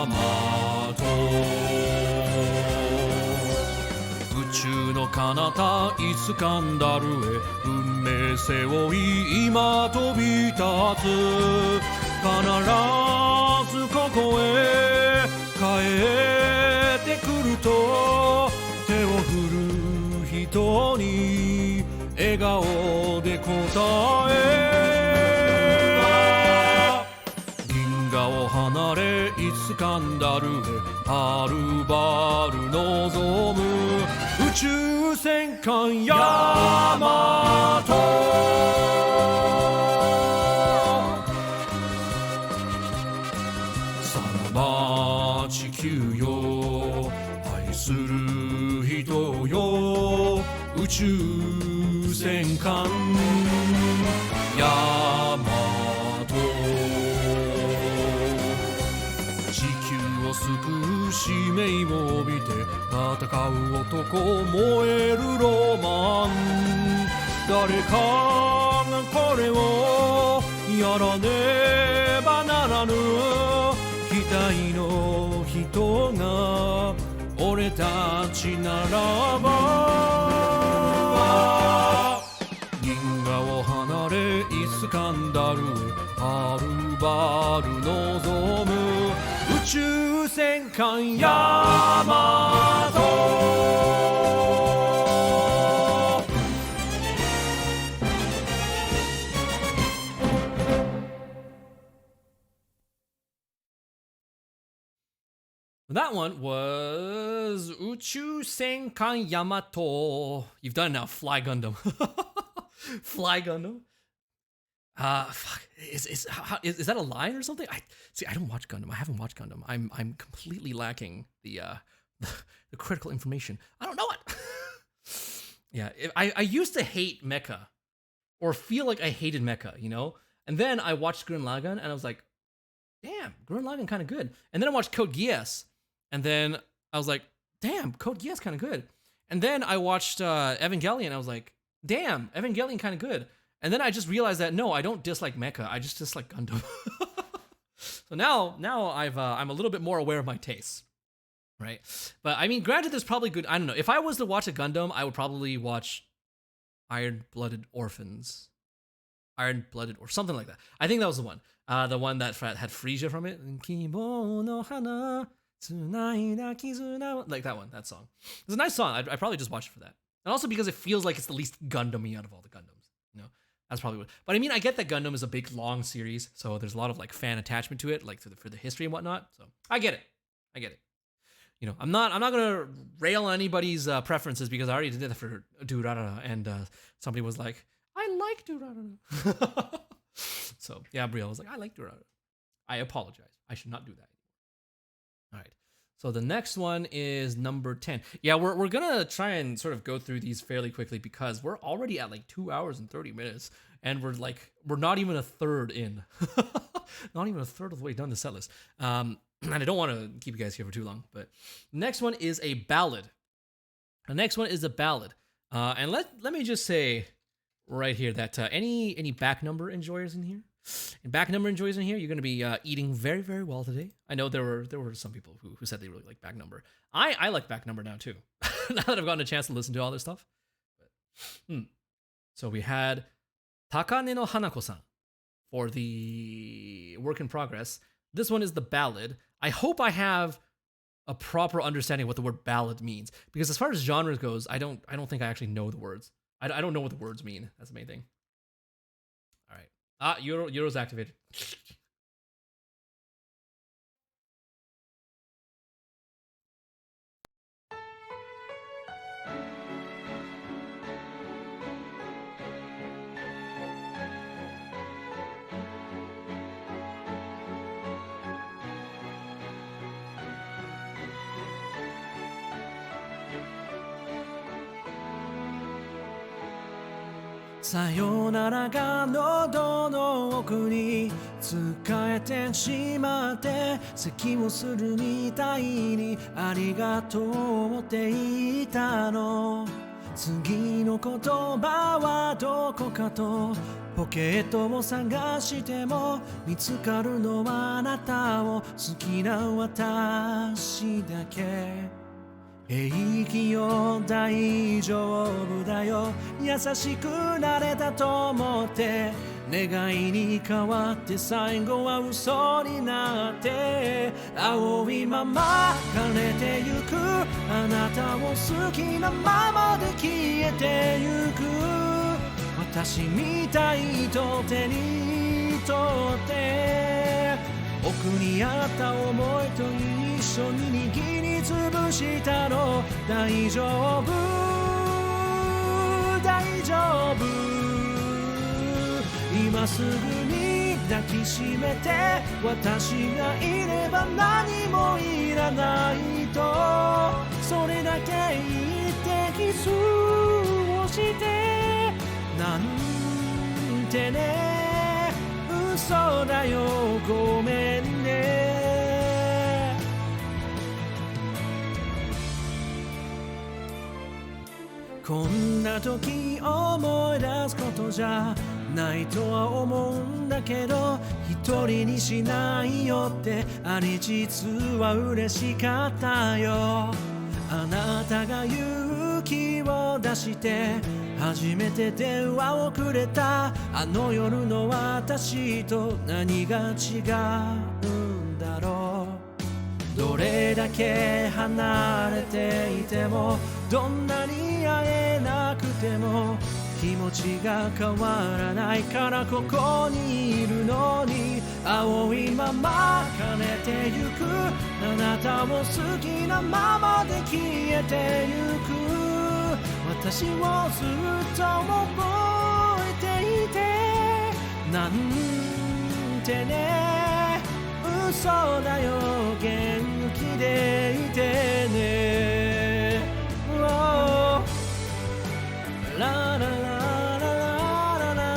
マト宇宙の彼方イスカンダルへ運命背負い今飛び立つ必ずここへ帰ってくると手を振る人に笑顔で答え銀河を離れイスカンダルへはるばる望む宇宙戦艦ヤマトさらば地球よ愛する人よ宇宙戦艦ヤマト地球を救う使命を帯びて戦う男燃えるロマン誰かがこれをやらねばならぬ期待の人が俺たちならば銀河を離れイスカンダルへはるばる望む宇宙戦艦ヤマトThat one was Uchu Senkan Yamato. You've done it now. Fly Gundam. Fly Gundam. Fuck. Is that a line or something? I don't watch Gundam. I haven't watched Gundam. I'm completely lacking the critical information. I don't know it. Yeah, I used to hate mecha, or feel like I hated mecha, you know. And then I watched Gurren Lagann, and I was like, damn, Gurren Lagann kind of good. And then I watched Code Geass. And then I was like, damn, Code Geass kind of good. And then I watched Evangelion. I was like, damn, Evangelion kind of good. And then I just realized that, no, I don't dislike mecha. I just dislike Gundam. So now I'm a little bit more aware of my tastes, right? But I mean, granted, there's probably good. I don't know. If I was to watch a Gundam, I would probably watch Iron-Blooded Orphans. Iron-Blooded or something like that. I think that was the one that had Frisia from it. Kibo no hana. Like that one, that song. It's a nice song. I'd probably just watch it for that. And also because it feels like it's the least Gundam-y out of all the Gundams, you know? That's probably what. But I mean, I get that Gundam is a big, long series, so there's a lot of like fan attachment to it, like for the history and whatnot. So I get it. You know, I'm not gonna rail on anybody's preferences because I already did that for Durarara, and somebody was like, I like Durarara. So yeah, Brielle was like, I like Durarara. I apologize. I should not do that. All right. So the next one is number 10. Yeah, we're gonna try and sort of go through these fairly quickly because we're already at like 2 hours and 30 minutes, and we're not even a third in, not even a third of the way done the set list. And I don't want to keep you guys here for too long. But next one is a ballad. The next one is a ballad, and let me just say right here that any back number enjoyers in here. And back number enjoyers in here, you're going to be eating very, very well today. I know there were some people who said they really like back number. I like back number now too. Now that I've gotten a chance to listen to all this stuff. So we had Takane no Hanako-san for the work in progress. This one is the ballad. I hope I have a proper understanding of what the word ballad means, because as far as genres goes, I don't think I actually know the words. I don't know what the words mean. That's the main thing. Euro's activated. さよならが喉の奥に使えてしまって咳をするみたいにありがとうって言ったの次の言葉はどこかとポケットを探しても見つかるのはあなたを好きな私だけ平気よ大丈夫だよ優しくなれたと思って願いに変わって最後は嘘になって青いまま枯れてゆくあなたを好きなままで消えてゆく私みたいと手に取って奥にあった思いと一緒に握りつぶしたの大丈夫大丈夫今すぐに抱きしめて私がいれば何もいらないとそれだけ言ってキスをしてなんてね嘘だよごめんねこんな時思い出すことじゃないとは思うんだけど一人にしないよってあり実は嬉しかったよあなたが勇気を出して初めて電話をくれたあの夜の私と何が違うんだろうどれだけ離れていてもどんなに会えなくても気持ちが変わらないからここにいるのに青いまま枯れてゆくあなたを好きなままで消えてゆく私をずっと覚えていてなんてね嘘だよ元気でいてね、oh、ラララララララ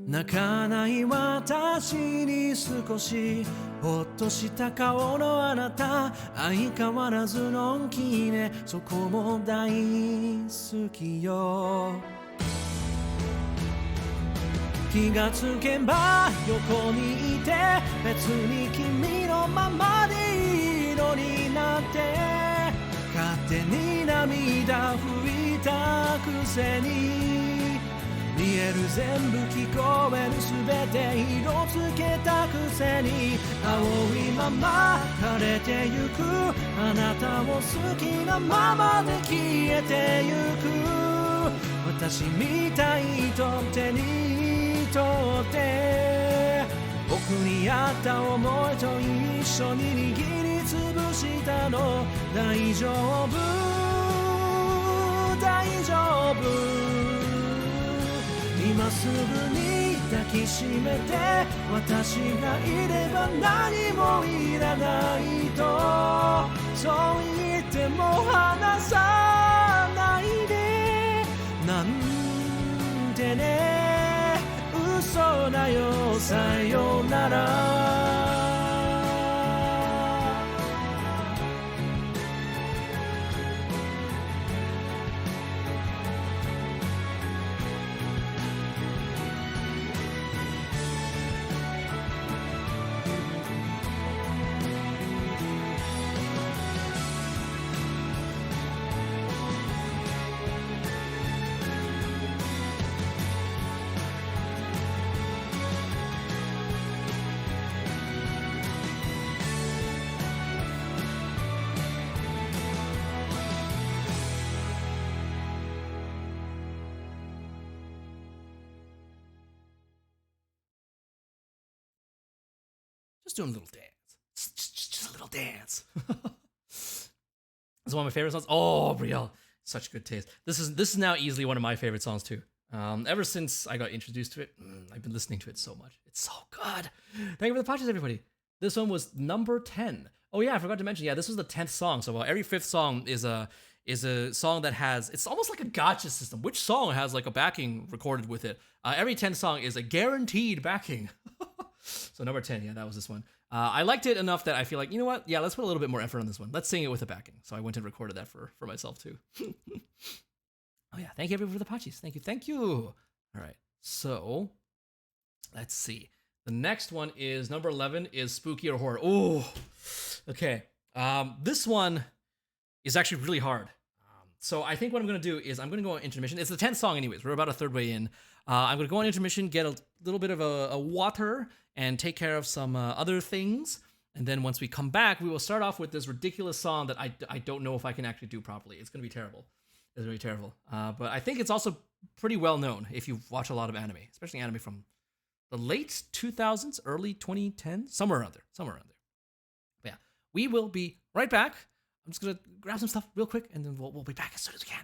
泣かない私に少しほっとした顔のあなた相変わらずのんきねそこも大好きよ気がつけば横にいて別に君のままでいいのになって勝手に涙拭いたくせに見える全部聞こえる全て色つけたくせに青いまま枯れてゆくあなたを好きなままで消えてゆく私みたいと手に取って僕にあった思いと一緒に握りつぶしたの大丈夫大丈夫今すぐに抱きしめて私がいれば何もいらないとそう言っても離さないでなんてね嘘だよさよならJust doing a little dance. Just a little dance. It's one of my favorite songs. Oh, Brielle, such good taste. This is now easily one of my favorite songs too. Ever since I got introduced to it, I've been listening to it so much. It's so good. Thank you for the podcast, everybody. This one was number 10. Oh yeah, I forgot to mention. Yeah, this was the 10th song. So every 5th song is a song that has, it's almost like a gotcha system. Which song has like a backing recorded with it? Every 10th song is a guaranteed backing. So number 10, yeah, that was this one. I liked it enough that I feel like, you know what? Yeah, let's put a little bit more effort on this one. Let's sing it with a backing. So I went and recorded that for myself too. Oh yeah, thank you everyone for the patches. Thank you. All right, so let's see. The next one is number 11 is spooky or horror. Oh, okay. This one is actually really hard. So I think what I'm going to do is I'm going to go on intermission. It's the 10th song anyways. We're about a third way in. I'm going to go on intermission, get a little bit of a water, and take care of some other things. And then once we come back, we will start off with this ridiculous song that I don't know if I can actually do properly. It's going to be terrible. It's going to be terrible. But I think it's also pretty well known if you watch a lot of anime, especially anime from the late 2000s, early 2010s, somewhere around there. But yeah, we will be right back. I'm just going to grab some stuff real quick, and then we'll be back as soon as we can.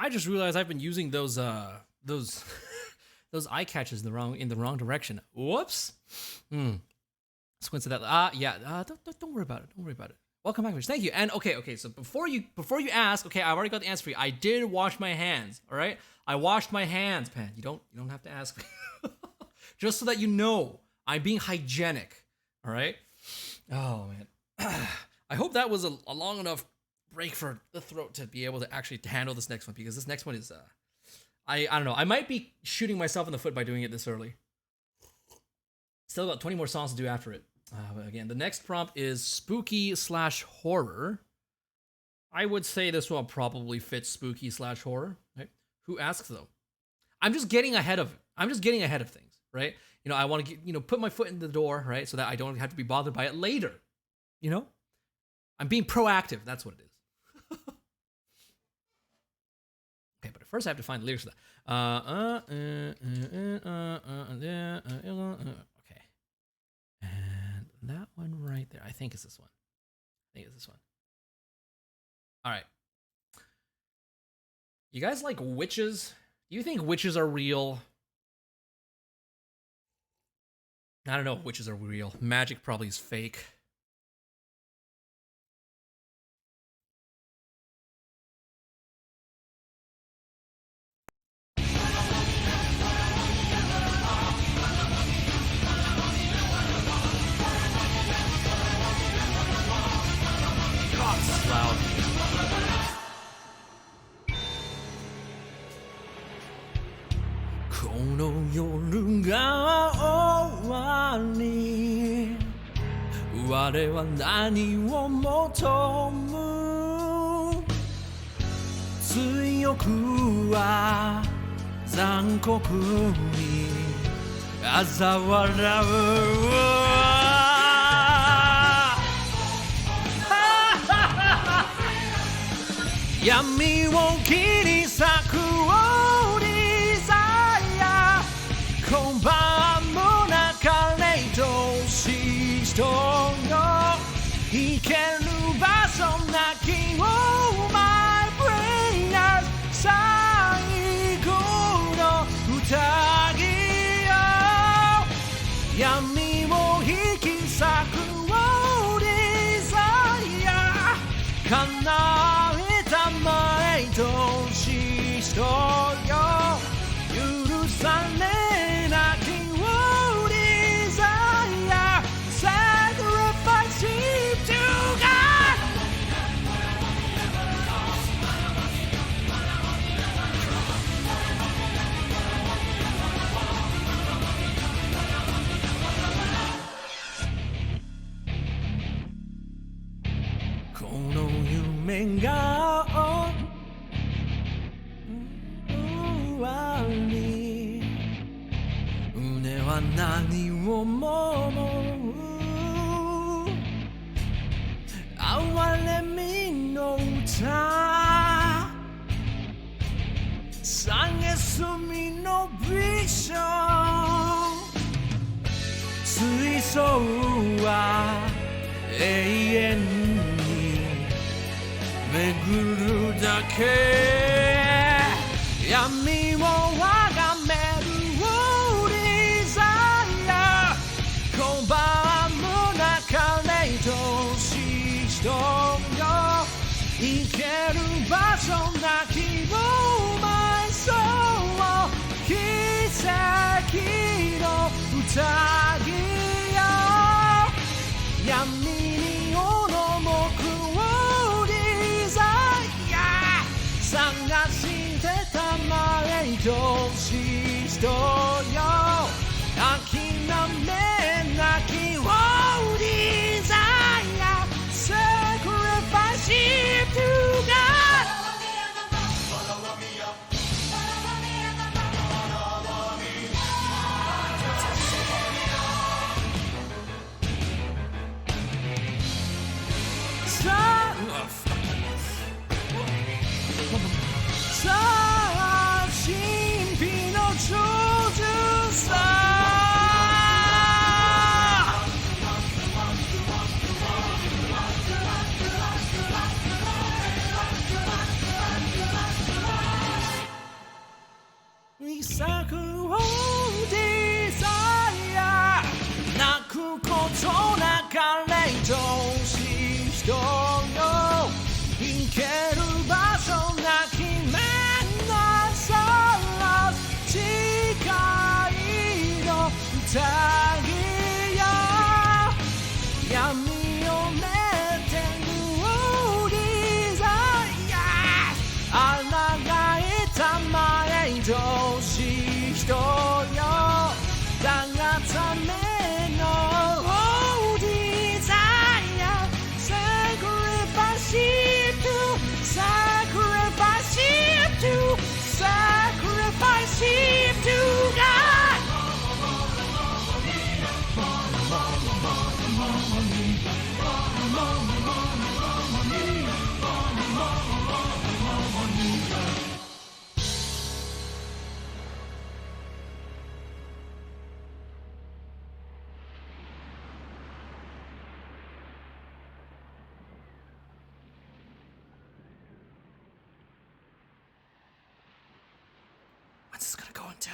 I just realized I've been using those those eye catches in the wrong direction. Whoops. Squints at that. Don't worry about it. Don't worry about it. Welcome back, Mitch. Thank you. And okay. So before you ask, okay, I've already got the answer for you. I did wash my hands. All right, I washed my hands, Pan. You don't have to ask me. Just so that you know, I'm being hygienic. All right. Oh man. I hope that was a long enough break for the throat to be able to actually handle this next one, because this next one is I don't know. I might be shooting myself in the foot by doing it this early. Still got 20 more songs to do after it. But again, the next prompt is spooky/horror. I would say this one probably fits spooky/horror. Right? Who asks though? I'm just getting ahead of it. I'm just getting ahead of things, right? You know, I want to put my foot in the door, right, so that I don't have to be bothered by it later. You know, I'm being proactive. That's what it is. Okay, but first I have to find the lyrics for that. Okay. And that one right there. I think it's this one. All right. You guys like witches? Do you think witches are real? I don't know if witches are real. Magic probably is fake. Loud. この夜が終わり、我は何を求む、強くは残酷に嘲笑う。闇を切り裂くリザや今晩もなかれとし人よ行ける場所なきをマイブレイナー最後の宴よ闇を引き裂くリザや叶え前とし人よ許されなきをデザイア Sacrifice to God この夢が胸は何を思う哀れみの歌蔑みのビジョン水槽は永遠に巡るだけ闇をあがめるリザイア今晩もなかれとし人よ行ける場所なきを埋葬奇跡の宴よ闇に赴くリザイア探してたまえとし人よ諦めなきをデザイア Sacrifice to God さあ神秘の頂に咲くデザイア泣くことなかれ愛しい人よ行ける場所なき目なさら誓いの宴よ闇をめてるデザイア穴がたまえ愛しい人よだがためのデザイア Sacrifice to Sacrifice to Sacrifice to God What's this gonna go until?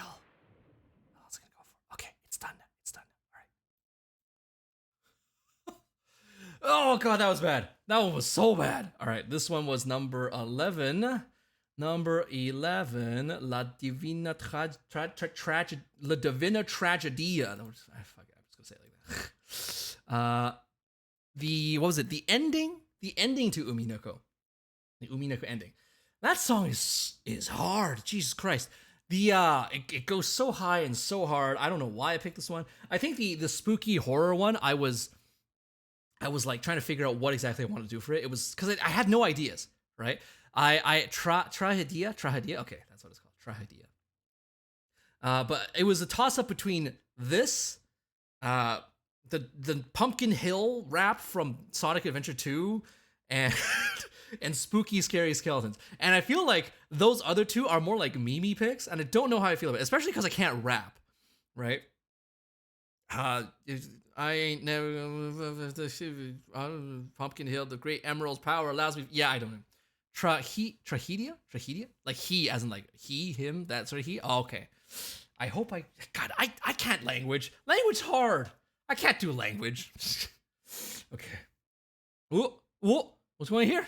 Oh, it's gonna go for. Okay, it's done. It's done. All right. Oh god, that was bad. That one was so bad. All right, this one was number 11. Number 11, La Divina Tragedia. That was, fuck it, I'm just gonna say it like that. What was it? The ending to Uminoko. The Uminoko ending. That song is hard. Jesus Christ. It goes so high and so hard. I don't know why I picked this one. I think the spooky horror one, I was like trying to figure out what exactly I wanted to do for it. It was because I had no ideas, right? Tragedia. Okay, that's what it's called. Tragedia. But it was a toss up between this, the Pumpkin Hill rap from Sonic Adventure 2, and and spooky, scary skeletons. And I feel like those other two are more like Mimi picks, and I don't know how I feel about it, especially because I can't rap, right? I ain't never Pumpkin Hill, the great emerald's power allows me. Yeah, I don't know. Tragedia? Like he, as in like he, him, that sort of he? Oh, okay. I hope I can't language. Language hard. I can't do language. Okay. Whoa, what's going on here?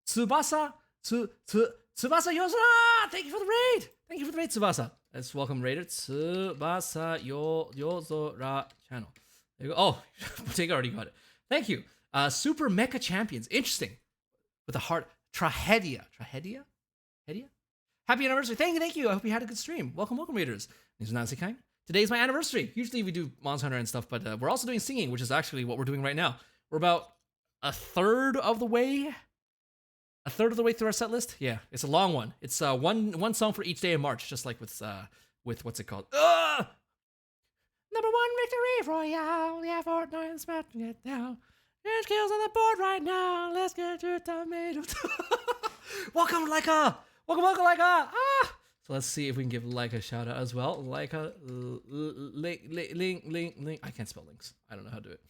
Tsubasa Yozora! Thank you for the raid! Tsubasa. Let's welcome Raider. Tsubasa Yozora channel. There you go. Oh, Bottega already got it. Thank you. Super Mecha Champions. Interesting. With a heart. Tragedia. Happy anniversary. Thank you. I hope you had a good stream. Welcome, Raiders. This is Nanase Cain. Today is my anniversary. Usually we do Monster Hunter and stuff, but we're also doing singing, which is actually what we're doing right now. We're about a third of the way through our set list. Yeah, it's a long one. It's one song for each day in March, just like with what's it called? Number 1 victory royale. Yeah, Fortnite smash to get down. There's kills on the board right now. Let's get to tomato. Welcome, Leica. So let's see if we can give Leica a shout out as well. Leica, link. I can't spell links. I don't know how to do it.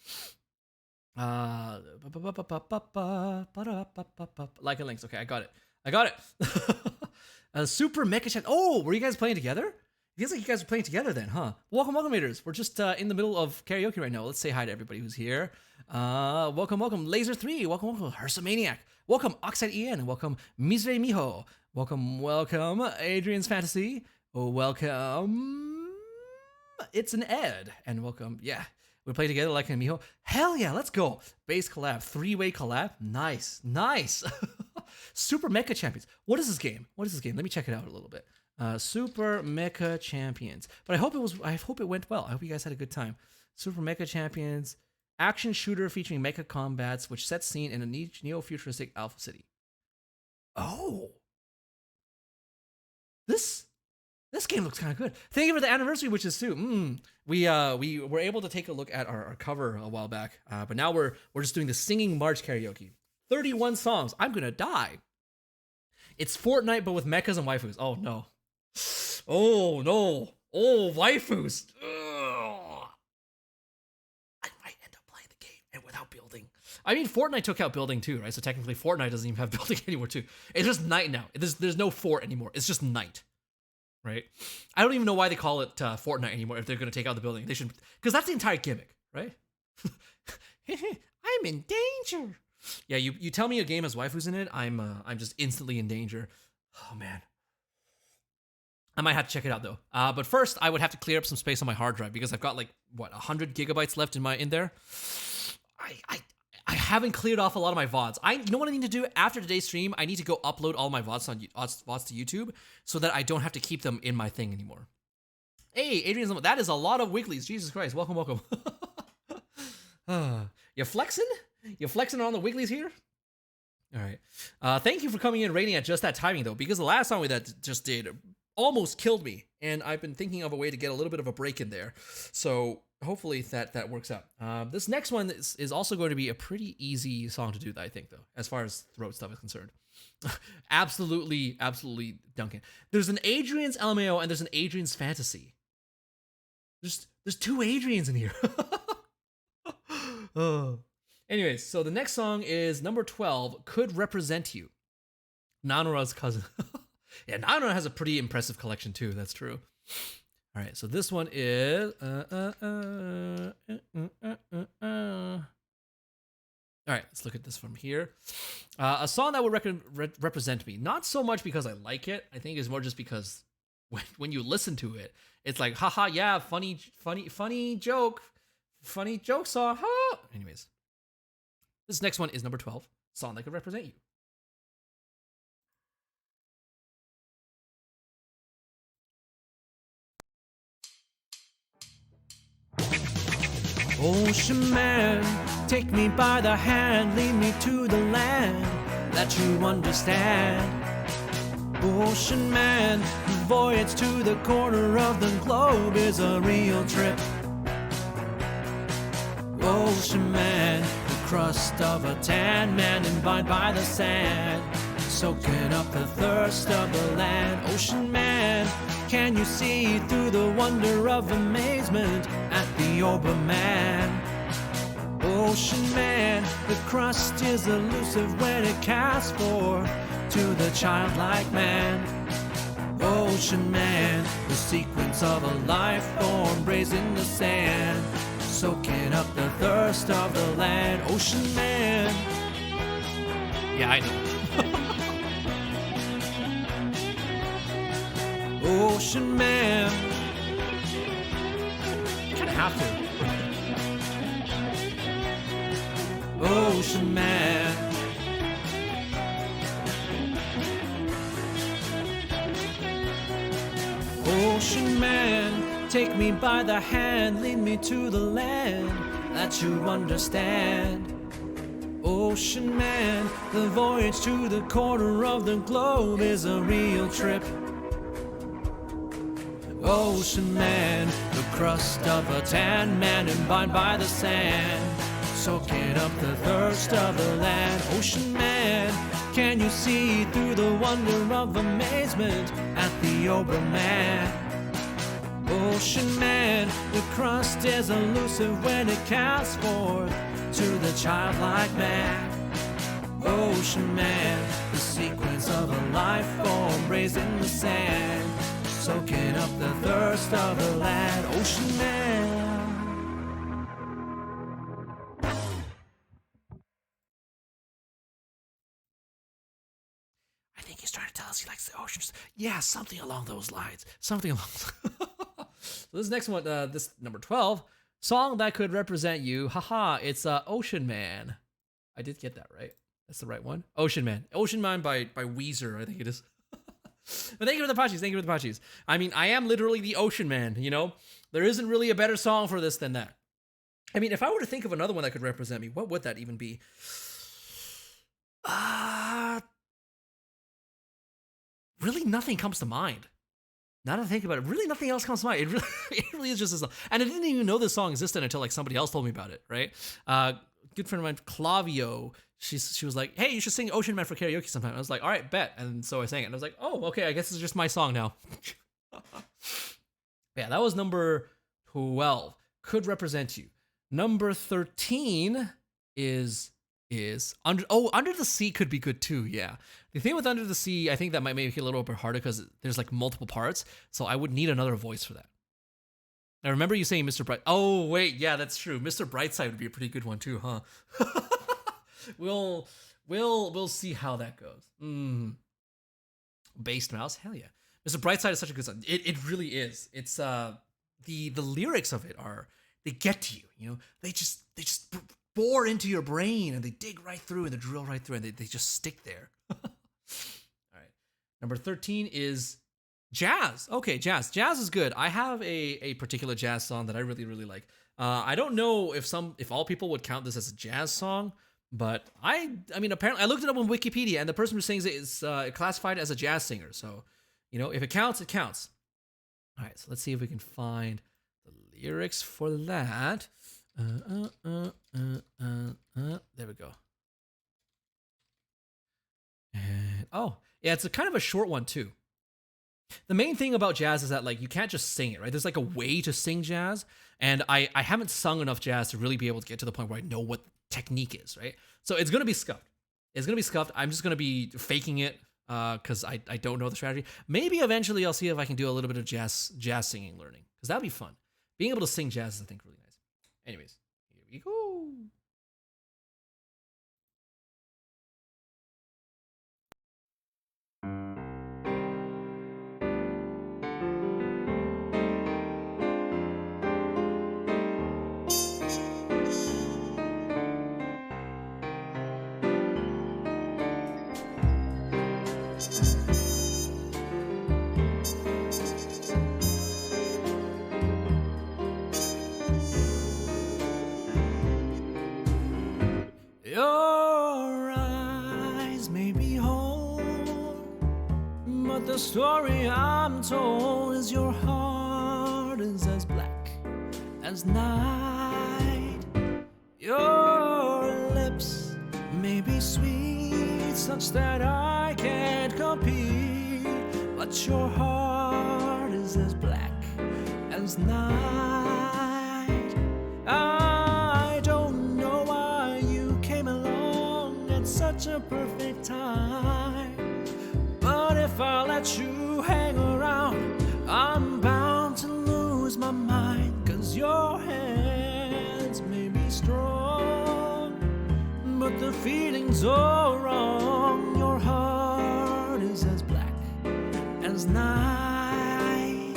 Leica links. Okay, I got it. Super Mecha Chat. Oh, were you guys playing together? It feels like you guys are playing together then, huh? Welcome, Raiders. We're just in the middle of karaoke right now. Let's say hi to everybody who's here. Welcome, Laser3. Welcome, Hersamaniac. Welcome, Oxide Ian. Welcome, Misre Miho. Welcome, Adrian's Fantasy. Welcome, It's an Ed. And welcome, yeah, we play together like a Miho. Hell yeah, let's go. Base collab, 3-way collab. Nice. Super Mecha Champions. What is this game? Let me check it out a little bit. Super Mecha Champions. But I hope it went well. I hope you guys had a good time. Super Mecha Champions, action shooter featuring mecha combats, which sets scene in a neo-futuristic Alpha City. Oh, this game looks kind of good. Thank you for the anniversary, which is soon. We were able to take a look at our cover a while back, but now we're just doing the singing March karaoke. 31 songs. I'm gonna die. It's Fortnite, but with mechas and waifus. Oh no. Oh no. Oh, waifus. Ugh. I might end up playing the game and without building. I mean, Fortnite took out building too, right? So technically Fortnite doesn't even have building anymore too. It's just night now. There's no fort anymore. It's just night, right? I don't even know why they call it Fortnite anymore if they're going to take out the building. They should, because that's the entire gimmick, right? I'm in danger. Yeah, you tell me a game has waifus in it, I'm just instantly in danger. Oh man. I might have to check it out though. But first, I would have to clear up some space on my hard drive because I've got like 100 gigabytes left in there. I haven't cleared off a lot of my VODs. You know what I need to do after today's stream? I need to go upload all my VODs VODs to YouTube so that I don't have to keep them in my thing anymore. Hey, Adrian, that is a lot of wigglies. Jesus Christ, welcome. You flexing? You flexing on the wigglies here? All right. Thank you for coming in rating at just that timing though, because the last song that just did almost killed me, and I've been thinking of a way to get a little bit of a break in there. So hopefully that works out. This next one is also going to be a pretty easy song to do, I think, though, as far as throat stuff is concerned. absolutely, Duncan. There's an Adrian's LMAO and there's an Adrian's Fantasy. There's two Adrians in here. Anyways, so the next song is number 12, Could Represent You. Nanura's cousin. Yeah, Nanura has a pretty impressive collection too, that's true. All right, so this one is all right, let's look at this from here. A song that would represent me. Not so much because I like it. I think it's more just because when you listen to it, it's like, haha, yeah, funny joke song. Ha! Anyways, this next one is number 12, song that could represent you. Ocean man, take me by the hand, lead me to the land that you understand. Ocean man, the voyage to the corner of the globe is a real trip. Ocean man, the crust of a tan man imbibed by the sand, soaking up the thirst of the land. Ocean man, can you see through the wonder of amazement at the Oberman? Ocean man, the crust is elusive when it casts forth to the childlike man. Ocean man, the sequence of a life form raised in the sand, soaking up the thirst of the land. Ocean man. Yeah, I know. Ocean man. You kind of have to. Ocean man. Ocean man, take me by the hand, lead me to the land that you understand. Ocean man, the voyage to the corner of the globe is a real trip. Ocean man, the crust of a tan man imbibed by the sand, soaking up the thirst of the land. Ocean man, can you see through the wonder of amazement at the Oberman? Ocean man, the crust is elusive when it casts forth to the childlike man. Ocean man, the sequence of a life form raised in the sand, soaking up the thirst of the land. Ocean man. I think he's trying to tell us he likes the oceans. Yeah, something along those lines. Something along. So this next one, this number 12, song that could represent you. Haha, it's Ocean Man. I did get that right. That's the right one. Ocean Man. Ocean Man by Weezer, I think it is. But thank you for the Pachis. Thank you for the Pachis. I mean, I am literally the Ocean Man, you know? There isn't really a better song for this than that. I mean, if I were to think of another one that could represent me, what would that even be? Really nothing comes to mind. Now that I think about it, really nothing else comes to mind. It really is just this song. And I didn't even know this song existed until like somebody else told me about it, right? Good friend of mine, Clavio, she was like, hey, you should sing Ocean Man for karaoke sometime. I was like, all right, bet. And so I sang it. And I was like, oh, okay, I guess it's just my song now. Yeah, that was number 12. Could represent you. Number 13 is is Under the Sea could be good too. Yeah. The thing with Under the Sea, I think that might make it a little bit harder because there's like multiple parts. So I would need another voice for that. I remember you saying Mr. Bright. Oh wait, yeah, that's true. Mr. Brightside would be a pretty good one too, huh? We'll see how that goes. Based Mouse, hell yeah. Mr. Brightside is such a good song. It really is. It's the lyrics of it are, they get to you, you know. They just bore into your brain and they dig right through and they drill right through and they just stick there. All right. Number 13 is jazz. Okay, jazz. Jazz is good. I have a particular jazz song that I really, really like. I don't know if all people would count this as a jazz song, but I mean, apparently I looked it up on Wikipedia and the person who sings it is classified as a jazz singer. So, you know, if it counts, it counts. All right, so let's see if we can find the lyrics for that. There we go. And, oh, yeah, it's a kind of a short one too. The main thing about jazz is that like you can't just sing it, right? There's like a way to sing jazz, and I haven't sung enough jazz to really be able to get to the point where I know what technique is, right? So it's gonna be scuffed. It's gonna be scuffed. I'm just gonna be faking it because I don't know the strategy. Maybe eventually I'll see if I can do a little bit of jazz singing learning because that'd be fun. Being able to sing jazz is, I think, really nice. Anyways, here we go. Your eyes may be whole, but the story I'm told is your heart is as black as night. Your lips may be sweet, such that I can't compete, but your heart is as black as night. I don't know why you came along at such a perfect time, but if I let you hang around, I'm bound to lose my mind. 'Cause your hands may be strong, but the feeling's all wrong. Your heart is as black as night.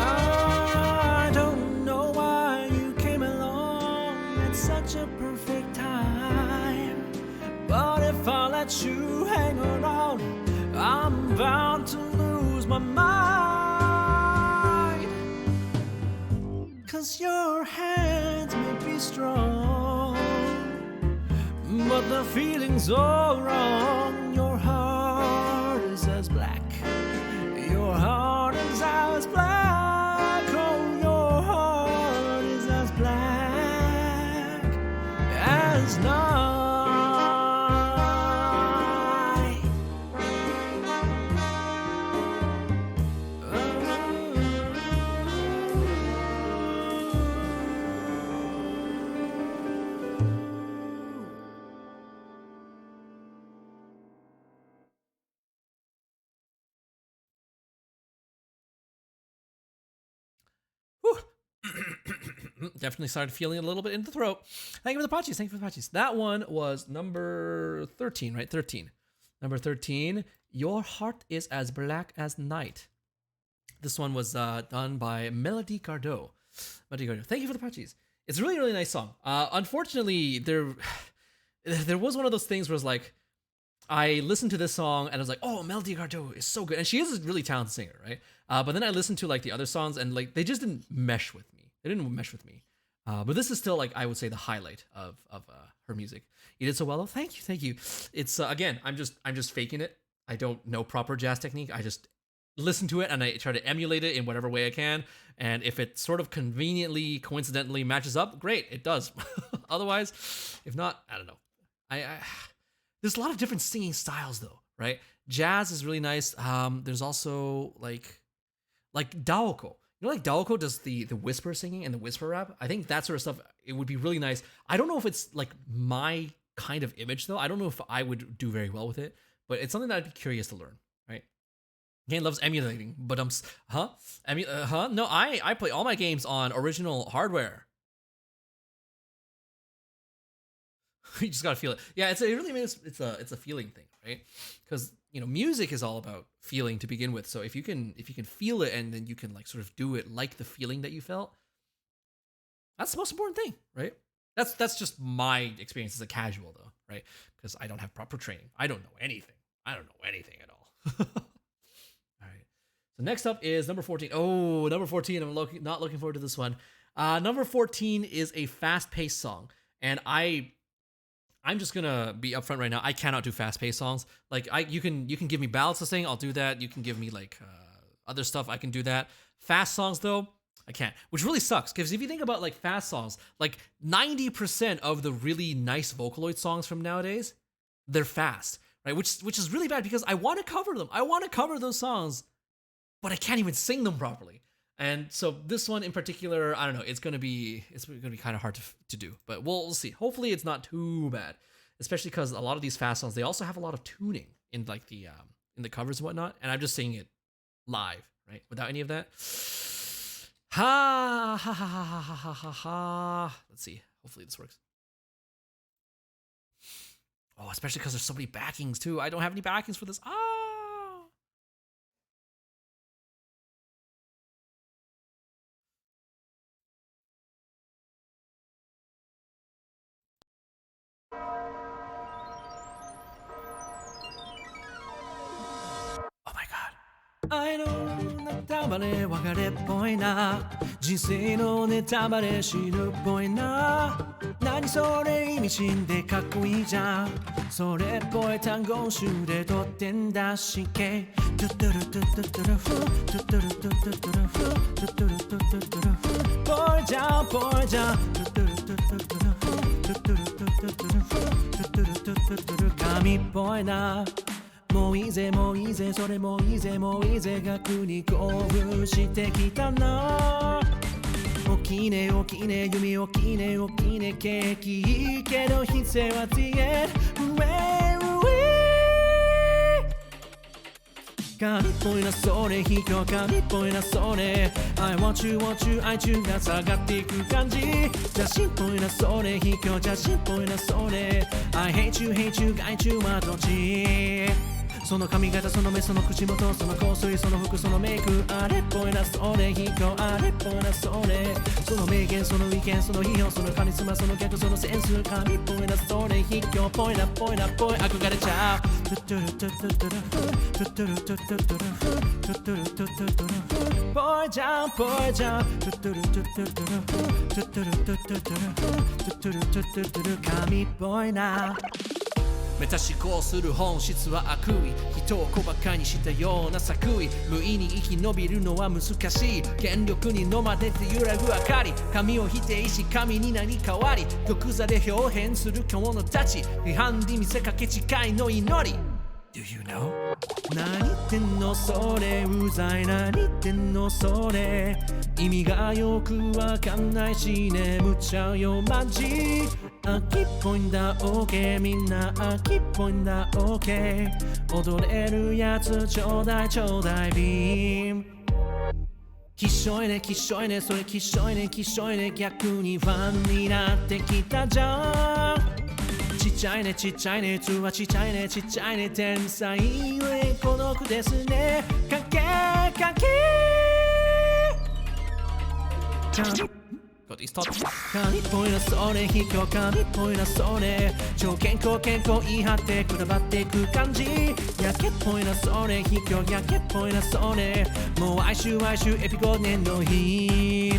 I don't know why you came along at such a perfect time, but if I let you hang around, I'm bound to lose my mind. 'Cause your hands may be strong, but the feeling's all wrong. Your heart is as black. Your heart is as black. Oh, your heart is as black as night. Definitely started feeling it a little bit in the throat. Thank you for the Pachis. Thank you for the Pachis. That one was number 13, right? 13. Number 13, Your Heart is as Black as Night. This one was done by Melody Gardot. Melody Gardot. Thank you for the Pachis. It's a really, really nice song. Unfortunately, there was one of those things where it's like, I listened to this song and I was like, oh, Melody Gardot is so good. And she is a really talented singer, right? But then I listened to like the other songs and like they just didn't mesh with me. But this is still like, I would say, the highlight of her music. You did so well. Oh, thank you. It's again, I'm just faking it. I don't know proper jazz technique. I just listen to it and I try to emulate it in whatever way I can. And if it sort of conveniently, coincidentally matches up, great, it does. Otherwise, if not, I don't know. There's a lot of different singing styles though, right? Jazz is really nice. There's also like Daoko. You know, like Daoko does the whisper singing and the whisper rap. I think that sort of stuff, it would be really nice. I don't know if it's like my kind of image though. I don't know if I would do very well with it, but it's something that I'd be curious to learn, right? Game loves emulating, but No, I play all my games on original hardware. You just gotta feel it. Yeah, it's a feeling thing, right? Because music is all about feeling to begin with. So if you can feel it and then you can like sort of do it like the feeling that you felt, that's the most important thing, right? That's just my experience as a casual though, right? Because I don't have proper training. I don't know anything. I don't know anything at all. All right. So next up is number 14. Oh, number 14. I'm not looking forward to this one. Number 14 is a fast-paced song, and I'm just gonna be upfront right now. I cannot do fast-paced songs. Like you can give me ballads to sing, I'll do that. You can give me like other stuff, I can do that. Fast songs though, I can't. Which really sucks because if you think about like fast songs, like 90% of the really nice Vocaloid songs from nowadays, they're fast, right? Which is really bad because I want to cover them. I want to cover those songs, but I can't even sing them properly. And so this one in particular, I don't know, it's gonna be kind of hard to do, but we'll see. Hopefully it's not too bad, especially because a lot of these fast songs, they also have a lot of tuning in like the in the covers and whatnot, and I'm just singing it live, right, without any of that. Ha ha ha ha ha ha ha ha. Let's see. Hopefully this works. Oh, especially because there's so many backings too. I don't have any backings for this.愛のネタバレ別れっぽいな人生のネタバレ死ぬっぽいな何それ意味深でかっこいいじゃんそれっぽい単語集でとってんだしけトゥトゥルトゥトゥトゥルフトゥトゥルトゥトゥトゥルフトゥトゥルトゥトゥトゥルフぽいじゃんぽいじゃんトゥトゥルトゥトゥトゥルフトゥトゥルトゥトゥトゥルフトゥトゥルトゥトゥトゥル神っぽいなもういいぜもういいぜそれもういいぜもういいぜ学に興奮してきたなおきねおきね弓おきねおきねケーキいいけど必要は the end神っぽいなそれ卑怯神っぽいなそれ I want you want you 愛中が下がっていく感じ邪神っぽいなそれ卑怯邪神っぽいなそれ I hate you hate you 害虫はどっちその髪型その目その口元その香水その服そのメイクあれっぽいなそれ卑怯あれっぽいなそれその名言その意見その批評そのカリスマその逆そのセンス神っぽいなそれ卑怯ぽいなぽいなぽい憧れちゃうトゥトゥルトゥトゥトゥルフトゥトゥルトゥトゥトゥルフトゥトゥルトゥトゥトゥルフぽいじゃんぽいじゃんトゥトゥルトゥトゥトゥルフトゥトゥルトゥトゥトゥルフトゥトゥルトゥトゥトゥル神っぽいなメタ思考する本質は悪意人を小馬鹿にしたような作為無意に生き延びるのは難しい権力に飲まれて揺らぐ明かり神を否定し神になり変わり玉座で表変する獣たち批判に見せかけ誓いの祈り Do you know? 何言ってんのそれうざい何言ってんのそれ意味がよくわかんないし眠っちゃうよマジ秋っぽいんだ OK みんな秋っぽいんだ OK 踊れるやつちょうだいちょうだいビームきっしょいねきっしょいねそれきっしょいねきっしょいね逆にファンになってきたじゃんちっちゃいねちっちゃいねつはちっちゃいねちっちゃいね天才ゆえ孤独ですねかけかけ神っぽいなそれ卑怯神っぽいなそれ超健康言い張ってくたばっていく感じやけっぽいなそれ卑怯やけっぽいなそれもう哀愁エピゴ年の日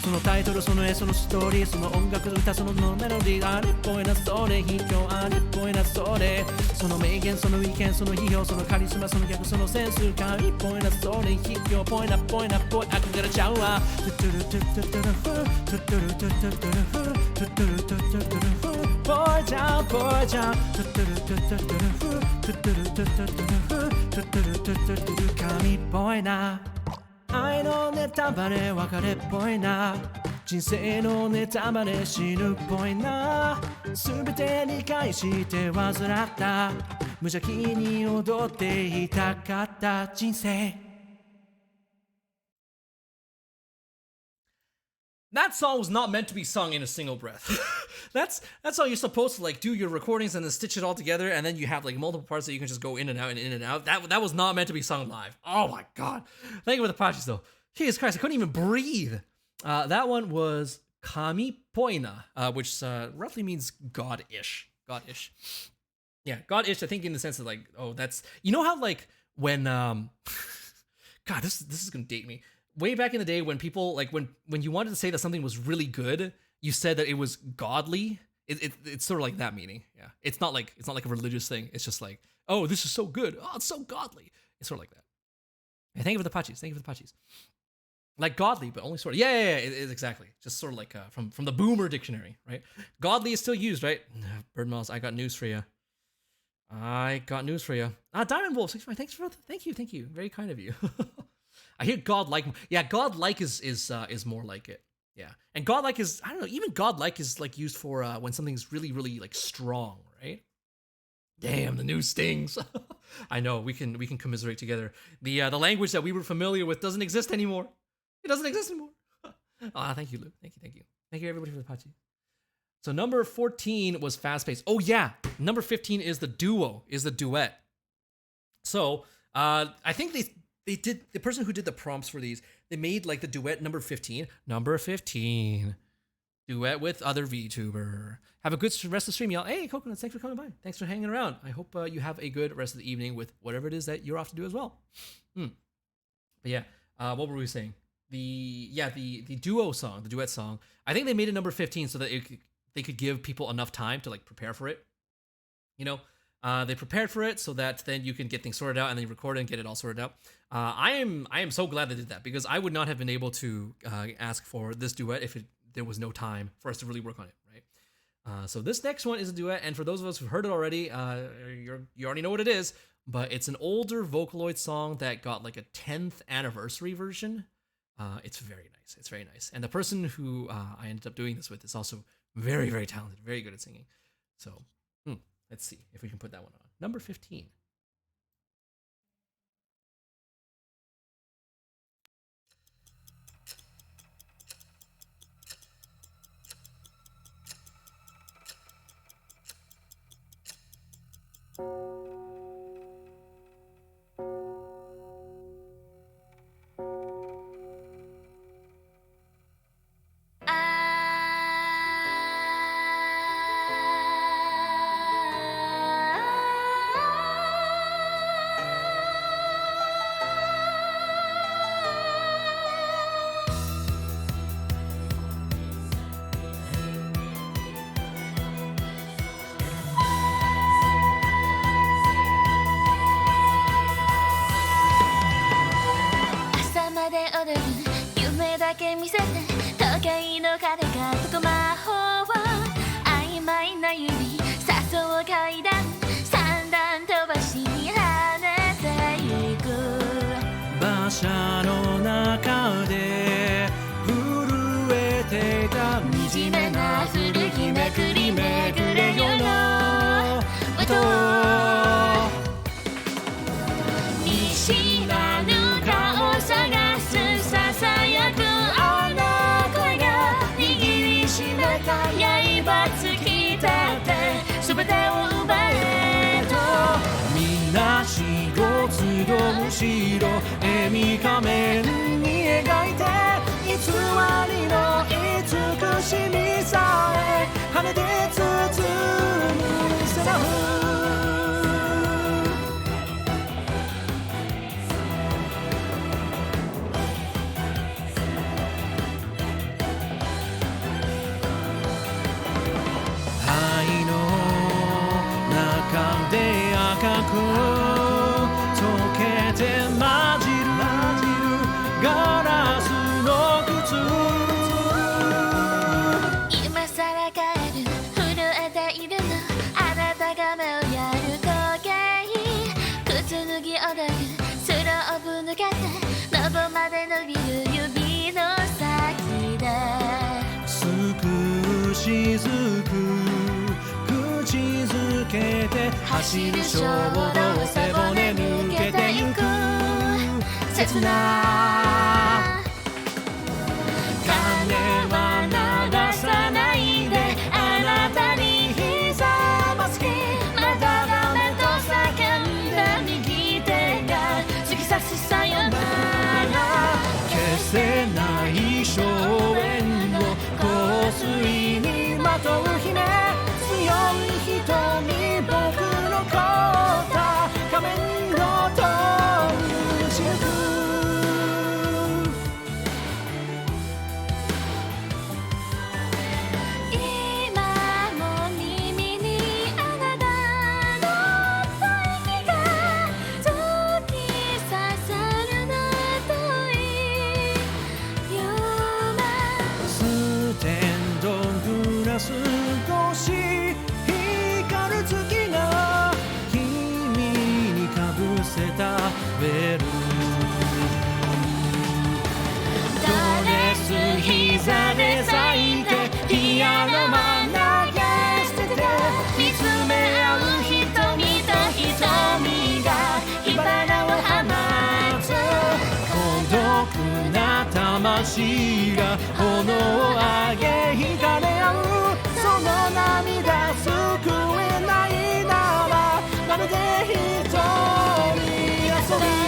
そののタイトルその絵そのストーリーその音楽歌そのメロディーあれっぽいなそれ卑怯あれっぽいなそれその名言その意見その批評そのカリスマその逆そのセンス神っぽいなそれ卑怯ぽいなぽいなぽい憧れちゃうわトゥトゥルトゥトゥトゥルフトゥトゥルトゥトゥトゥルフトゥトゥルトゥトゥトゥルフぽいちゃんぽいちゃんトゥトゥルトゥトゥトゥルフトゥトゥルトゥトゥトゥルフトゥトゥルトゥトゥトゥル神っぽいな愛のネタバレ別れっぽいな人生のネタバレ死ぬっぽいな全て理解して患った無邪気に踊っていたかった人生That song was not meant to be sung in a single breath. That's how you're supposed to like do your recordings and then stitch it all together, and then you have like multiple parts that you can just go in and out and in and out. That was not meant to be sung live. Oh my god! Thank you for the patches though. Jesus Christ, I couldn't even breathe. That one was Kami Poina, which roughly means God-ish. God-ish. Yeah, God-ish. I think in the sense of like, oh, that's you know how like when God, this is gonna date me. Way back in the day when people like when you wanted to say that something was really good, you said that it was godly. It's sort of like that meaning. Yeah, it's not like a religious thing. It's just like, oh, this is so good. Oh, it's so godly. It's sort of like that. Yeah, thank you for the patches. Thank you for the patches. Like godly, but only sort of. Yeah, it's exactly. Just sort of like from the Boomer dictionary, right? Godly is still used, right? Bird Mouse, I got news for you. Diamond Wolf, 65. Thank you. Very kind of you. I hear godlike. Yeah, godlike is more like it. Yeah, and godlike is I don't know. Even godlike is like used for when something's really like strong, right? Damn, the news stings. I know we can commiserate together. The language that we were familiar with doesn't exist anymore. It doesn't exist anymore. Thank you, Lou. Thank you everybody for the pachi. So number 14 was fast paced. Oh yeah, number 15 is the duet. So I think they did the person who did the prompts for these, they made like the duet number 15. Number 15. Duet with other VTuber. Have a good rest of the stream, y'all. Hey, Coconuts, thanks for coming by. Thanks for hanging around. I hope you have a good rest of the evening with whatever it is that you're off to do as well. But yeah, what were we saying? The duet song. I think they made it number 15 so that they could give people enough time to like prepare for it. You know, they prepared for it so that then you can get things sorted out and then you record it and get it all sorted out. I am so glad they did that because I would not have been able to ask for this duet if there was no time for us to really work on it, right? So this next one is a duet, and for those of us who've heard it already, you already know what it is, but it's an older Vocaloid song that got like a 10th anniversary version. It's very nice. And the person who I ended up doing this with is also very, very talented, very good at singing. So let's see if we can put that one on. Number 15.夢だけ見せて時計の鐘が解く魔法を曖昧な指誘う階段三段飛ばしに跳ねてゆく馬車の中で震えていた惨めな古きめくりめぐれよの音見知らぬ顔を探すささやくあの声が握りしめた刃突き立て全てを奪えとみなしごつどむしろ笑み仮面に描いて偽りの慈しみさえ羽で包むセラフしずく口づけて走る衝動背骨抜けてゆく切な鐘は鳴らさないであなたにひざまずきまだダメと叫んだ右手が突き刺すさよなら消せない硝煙を香水にまとう姫強い瞳僕の凍った仮面ごと打ち抜く少し光る月が君にかぶせたベルドレス膝で咲いてピアノマン投げ捨てて見つめ合う瞳と瞳が火花を放つ孤独な魂が炎を上げ惹かれ合うその涙救えないならまるで一人遊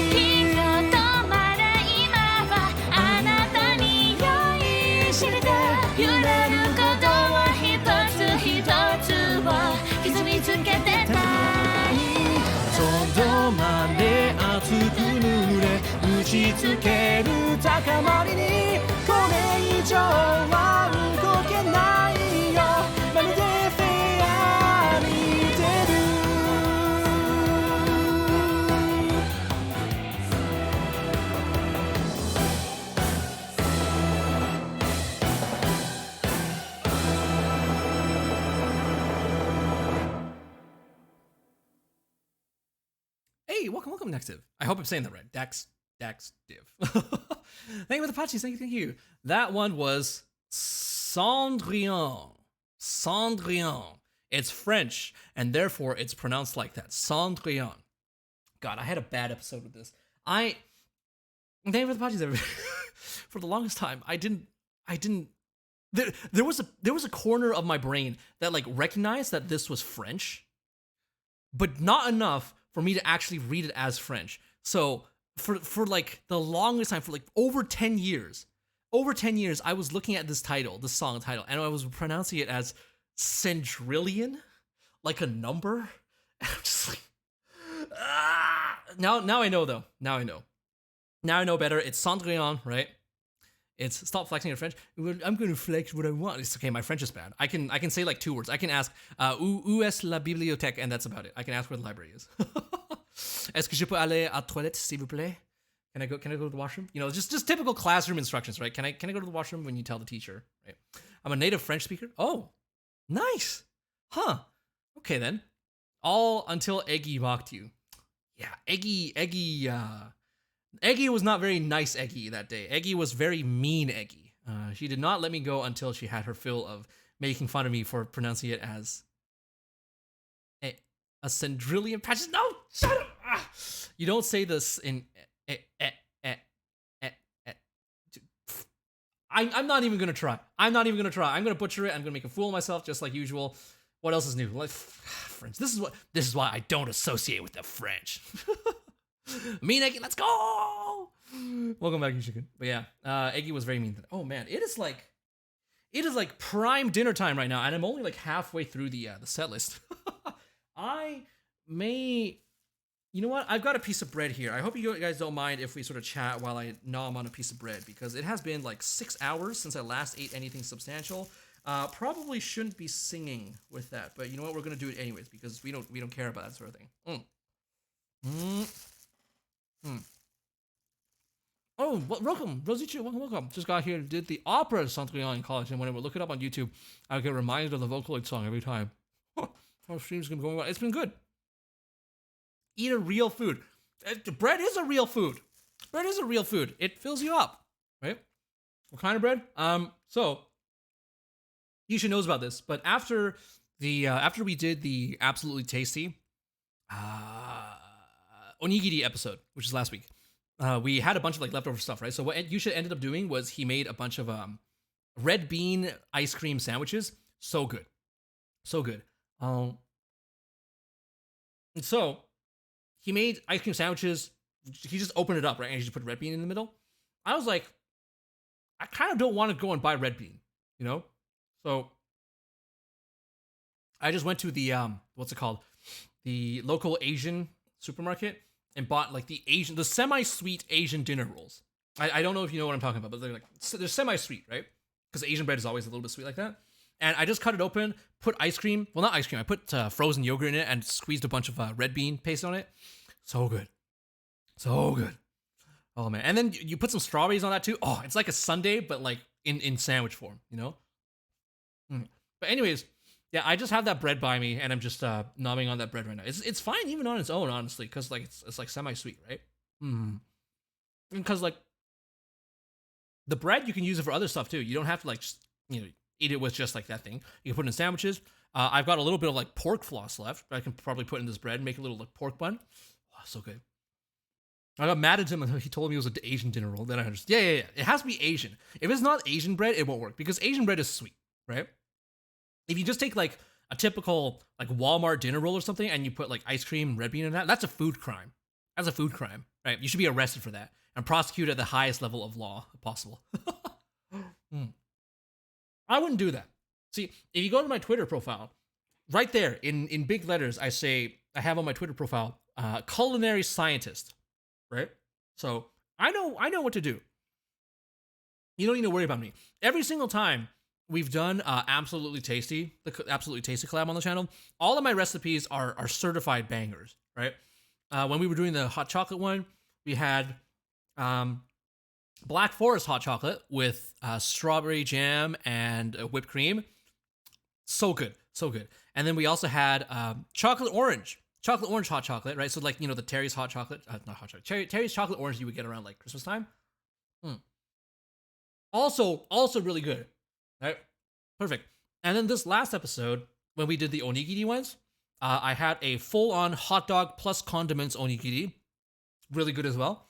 びが止まれ今はあなたに酔いしれて揺れることは一つ一つを刻みつけてたいとどまれ熱く濡れ打ちつける高まりにこれ以上は動けないよまるでフェアリーテル Hey, welcome, Nextiv. I hope I'm saying that right. Dax Div. Thank you for the patches. Thank you. That one was Cendrillon. Cendrillon. It's French, and therefore it's pronounced like that. Cendrillon. God, I had a bad episode with this. Thank you for the patches, everybody. For the longest time, I didn't. There was a corner of my brain that like recognized that this was French, but not enough for me to actually read it as French. So for like the longest time, for like over 10 years, I was looking at this title, this song title, and I was pronouncing it as centrillion, like a number. And I'm just like, Now I know though. Now I know better. It's Cendrillon, right? It's stop flexing your French. I'm going to flex what I want. It's okay. My French is bad. I can say like 2 words. I can ask où est la bibliothèque, and that's about it. I can ask where the library is. Est-ce que je peux aller à toilette, s'il vous plaît? Can I go to the washroom? You know, just typical classroom instructions, right? Can I go to the washroom when you tell the teacher? Right? I'm a native French speaker. Oh, nice. Huh. Okay then. All until Eggy mocked you. Yeah, Eggy was not very nice Eggy that day. Eggy was very mean Eggy. She did not let me go until she had her fill of making fun of me for pronouncing it as a Cendrillon patches. No, shut up. You don't say this in I'm not even gonna try. I'm gonna butcher it. I'm gonna make a fool of myself just like usual. What else is new? Like French. This is why I don't associate with the French. Mean Eggy, let's go! Welcome back, Yushikin. But yeah, Eggy was very mean. Oh man, it is like prime dinner time right now, and I'm only like halfway through the set list. You know what? I've got a piece of bread here. I hope you guys don't mind if we sort of chat while I nom on a piece of bread, because it has been like 6 hours since I last ate anything substantial. Probably shouldn't be singing with that, but you know what? We're gonna do it anyways because we don't care about that sort of thing. Oh, welcome, Rosichu, welcome. Just got here, did the opera Cendrillon in college, and when I would look it up on YouTube, I would get reminded of the Vocaloid song every time. Our stream's been going well. It's been good. Eat a real food. Bread is a real food. Bread is a real food. It fills you up, right? What kind of bread? So Yusha knows about this, but after we did the absolutely tasty onigiri episode, which is last week, we had a bunch of like leftover stuff, right? So what Yusha ended up doing was he made a bunch of red bean ice cream sandwiches. So good, so good. And so he made ice cream sandwiches. He just opened it up, right? And he just put red bean in the middle. I was like, I kind of don't want to go and buy red bean, you know? So I just went to the what's it called? The local Asian supermarket and bought like the semi-sweet Asian dinner rolls. I don't know if you know what I'm talking about, but they're semi-sweet, right? Because Asian bread is always a little bit sweet like that. And I just cut it open, put ice cream. Well, not ice cream. I put frozen yogurt in it and squeezed a bunch of red bean paste on it. So good. So good. Oh, man. And then you put some strawberries on that, too. Oh, it's like a sundae, but like in sandwich form, you know? But anyways, yeah, I just have that bread by me, and I'm just nomming on that bread right now. It's fine even on its own, honestly, because like it's like semi-sweet, right? Because like the bread, you can use it for other stuff, too. You don't have to like, just, eat it with just like that thing. You can put it in sandwiches. I've got a little bit of like pork floss left that I can probably put in this bread and make a little like pork bun. Oh, so good. I got mad at him and he told me it was an Asian dinner roll. Then I understood. Yeah. It has to be Asian. If it's not Asian bread, it won't work because Asian bread is sweet, right? If you just take like a typical like Walmart dinner roll or something and you put like ice cream, red bean in that's a food crime. That's a food crime, right? You should be arrested for that and prosecuted at the highest level of law possible. I wouldn't do that. See, if you go to my Twitter profile, right there in big letters, I have on my Twitter profile, culinary scientist, right? So I know what to do. You don't need to worry about me. Every single time we've done Absolutely Tasty, the Absolutely Tasty collab on the channel, all of my recipes are certified bangers, right? When we were doing the hot chocolate one, we had Black Forest hot chocolate with strawberry jam and whipped cream. So good, so good. And then we also had chocolate orange hot chocolate, right? So like, the Terry's hot chocolate, not hot chocolate, Terry's chocolate orange you would get around like Christmas time. Also really good, right? Perfect. And then this last episode, when we did the onigiri ones, I had a full-on hot dog plus condiments onigiri. Really good as well.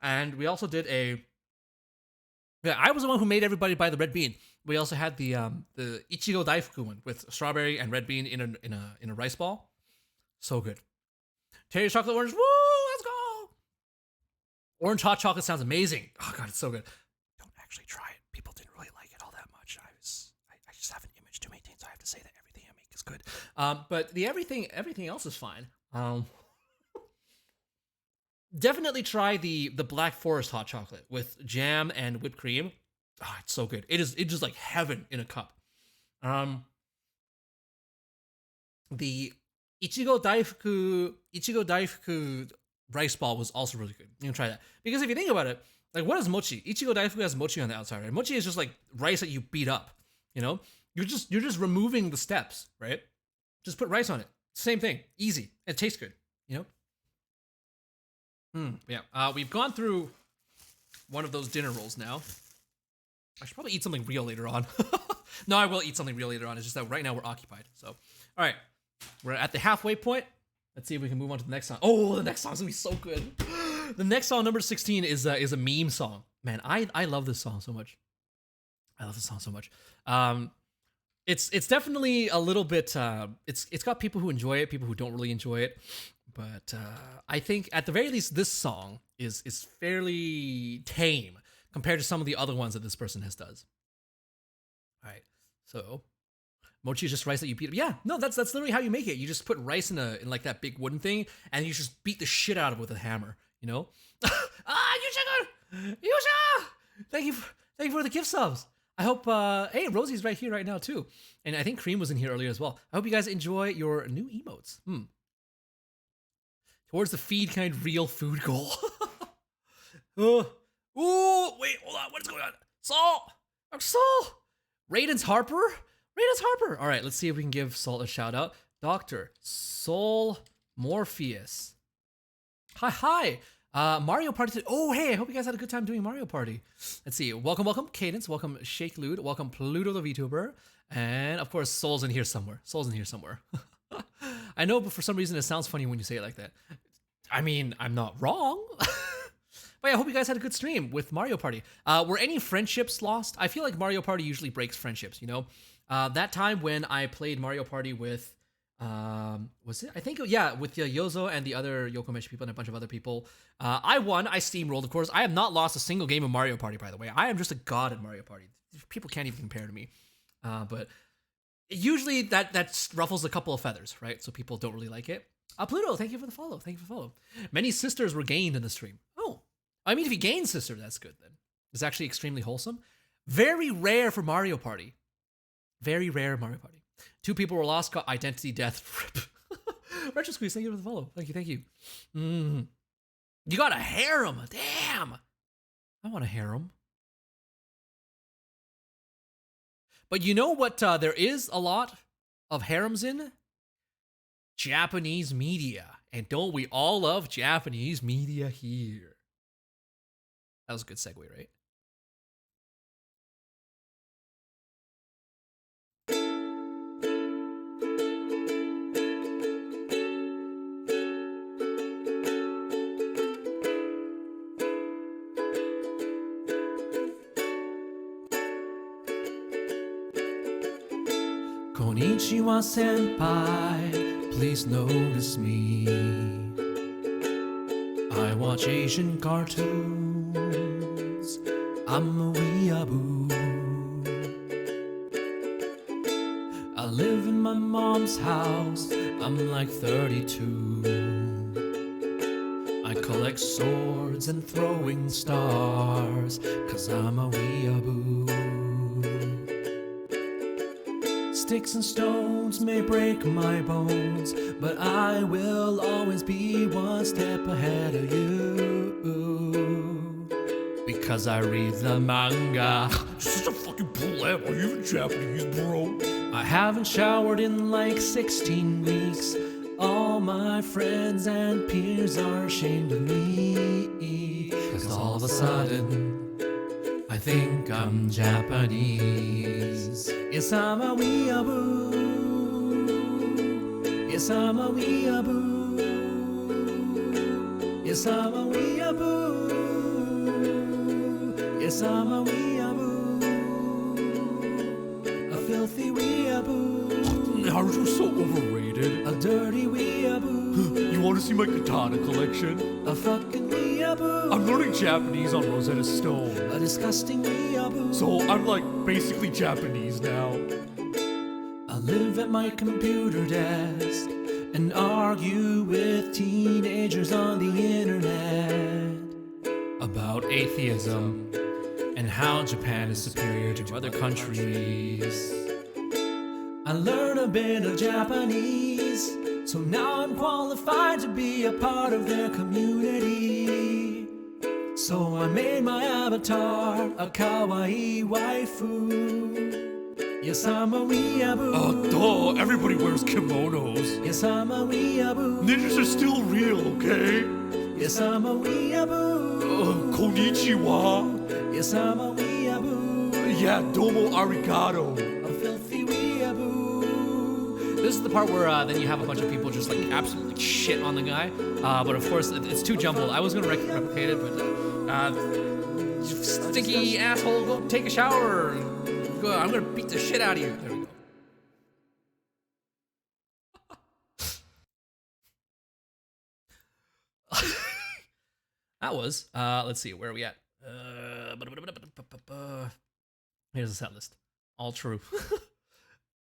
And we also did I was the one who made everybody buy the red bean. We also had the Ichigo Daifuku one with strawberry and red bean in a rice ball. So good. Terry's chocolate orange. Woo! Let's go. Orange hot chocolate sounds amazing. Oh god, it's so good. Don't actually try it. People didn't really like it all that much. I just have an image to maintain, so I have to say that everything I make is good. But the everything else is fine. Definitely try the Black Forest hot chocolate with jam and whipped cream. Oh, it's so good. It's just like heaven in a cup. The Ichigo Daifuku rice ball was also really good. You can try that. Because if you think about it, like what is mochi? Ichigo Daifuku has mochi on the outside, right? Mochi is just like rice that you beat up, You're just removing the steps, right? Just put rice on it. Same thing. Easy. It tastes good, Yeah, we've gone through one of those dinner rolls now. I should probably eat something real later on. No, I will eat something real later on. It's just that right now we're occupied. So, all right, we're at the halfway point. Let's see if we can move on to the next song. Oh, the next song's gonna be so good. The next song, number 16, is a meme song. Man, I love this song so much. It's definitely a little bit. It's got people who enjoy it, people who don't really enjoy it. But I think at the very least, this song is fairly tame compared to some of the other ones that this person does. All right, so mochi is just rice that you beat up. Yeah, no, that's literally how you make it. You just put rice in like that big wooden thing, and you just beat the shit out of it with a hammer. Yusha! Thank you for the gift subs. I hope, hey, Rosie's right here right now too. And I think Cream was in here earlier as well. I hope you guys enjoy your new emotes. Towards the feed kind real food goal. Wait, hold on. What is going on? Saul! Raiden's Harper? All right, let's see if we can give Saul a shout out. Dr. Soul Morpheus. Hi. Mario Party. Oh, hey, I hope you guys had a good time doing Mario Party. Let's see. Welcome, Cadence. Welcome, Shake Lude. Welcome, Pluto the VTuber. And of course, Soul's in here somewhere. I know, but for some reason, it sounds funny when you say it like that. I mean, I'm not wrong. But yeah, I hope you guys had a good stream with Mario Party. Were any friendships lost? I feel like Mario Party usually breaks friendships, you know? That time when I played Mario Party with, was it? I think, yeah, with Yozo and the other Yokomeshi people and a bunch of other people. I won. I steamrolled, of course. I have not lost a single game of Mario Party, by the way. I am just a god at Mario Party. People can't even compare to me. But usually that ruffles a couple of feathers, right? So people don't really like it. Pluto, thank you for the follow. Many sisters were gained in the stream. Oh, I mean, if you gain sister, that's good then. It's actually extremely wholesome. Very rare for Mario Party. Very rare Mario Party. 2 people were lost, got identity death. Retro Squeeze, thank you for the follow. Thank you. You got a harem. Damn. I want a harem. But you know what there is a lot of harems in? Japanese media. And don't we all love Japanese media here? That was a good segue, right? Konnichiwa senpai, please notice me. I watch Asian cartoons. I'm a weeaboo. I live in my mom's house. I'm like 32. I collect swords and throwing stars, 'cause I'm a weeaboo. Sticks and stones may break my bones, but I will always be one step ahead of you. Because I read the manga. Just a fucking pleb, are you even Japanese, bro? I haven't showered in like 16 weeks. All my friends and peers are ashamed of me. 'Cause all of a sudden I think I'm Japanese. Yes, I'm a weeaboo. Yes, I'm a weeaboo. Yes, I'm a weeaboo. Yes, I'm a weeaboo. A filthy weeaboo. Naruto's so overrated. A dirty weeaboo. You want to see my katana collection? A fucking weeaboo. I'm learning Japanese on Rosetta Stone. A disgusting weeaboo. So I'm like basically Japanese now. I live at my computer desk and argue with teenagers on the internet about atheism and how Japan is superior to other countries. I learn a bit of Japanese, so now I'm qualified to be a part of their community. So I made my avatar a kawaii waifu. Yes, I'm a weeaboo. Oh, duh, everybody wears kimonos. Yes, I'm a weeaboo. Ninjas are still real, okay? Yes, I'm a weeaboo. Konnichiwa. Yes, I'm a weeaboo. Yeah, domo arigato. A filthy weeaboo. This is the part where then you have a bunch of people just like absolutely shit on the guy. But of course, it's too jumbled. I was gonna replicate it, but stinky asshole, go take a shower. Go, I'm gonna beat the shit out of you. There we go. That was, let's see, where are we at? Here's the set list. All true.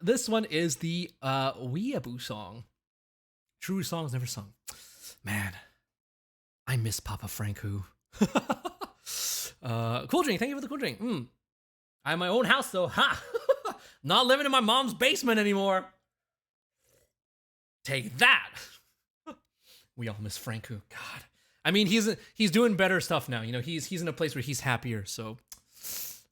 This one is the Weeaboo song. True songs never sung. Man, I miss Papa Franku. Cool drink, thank you for the cool drink. I have my own house though. Ha! Not living in my mom's basement anymore. Take that. We all miss Franku. God. I mean, he's doing better stuff now. You know, he's in a place where he's happier. So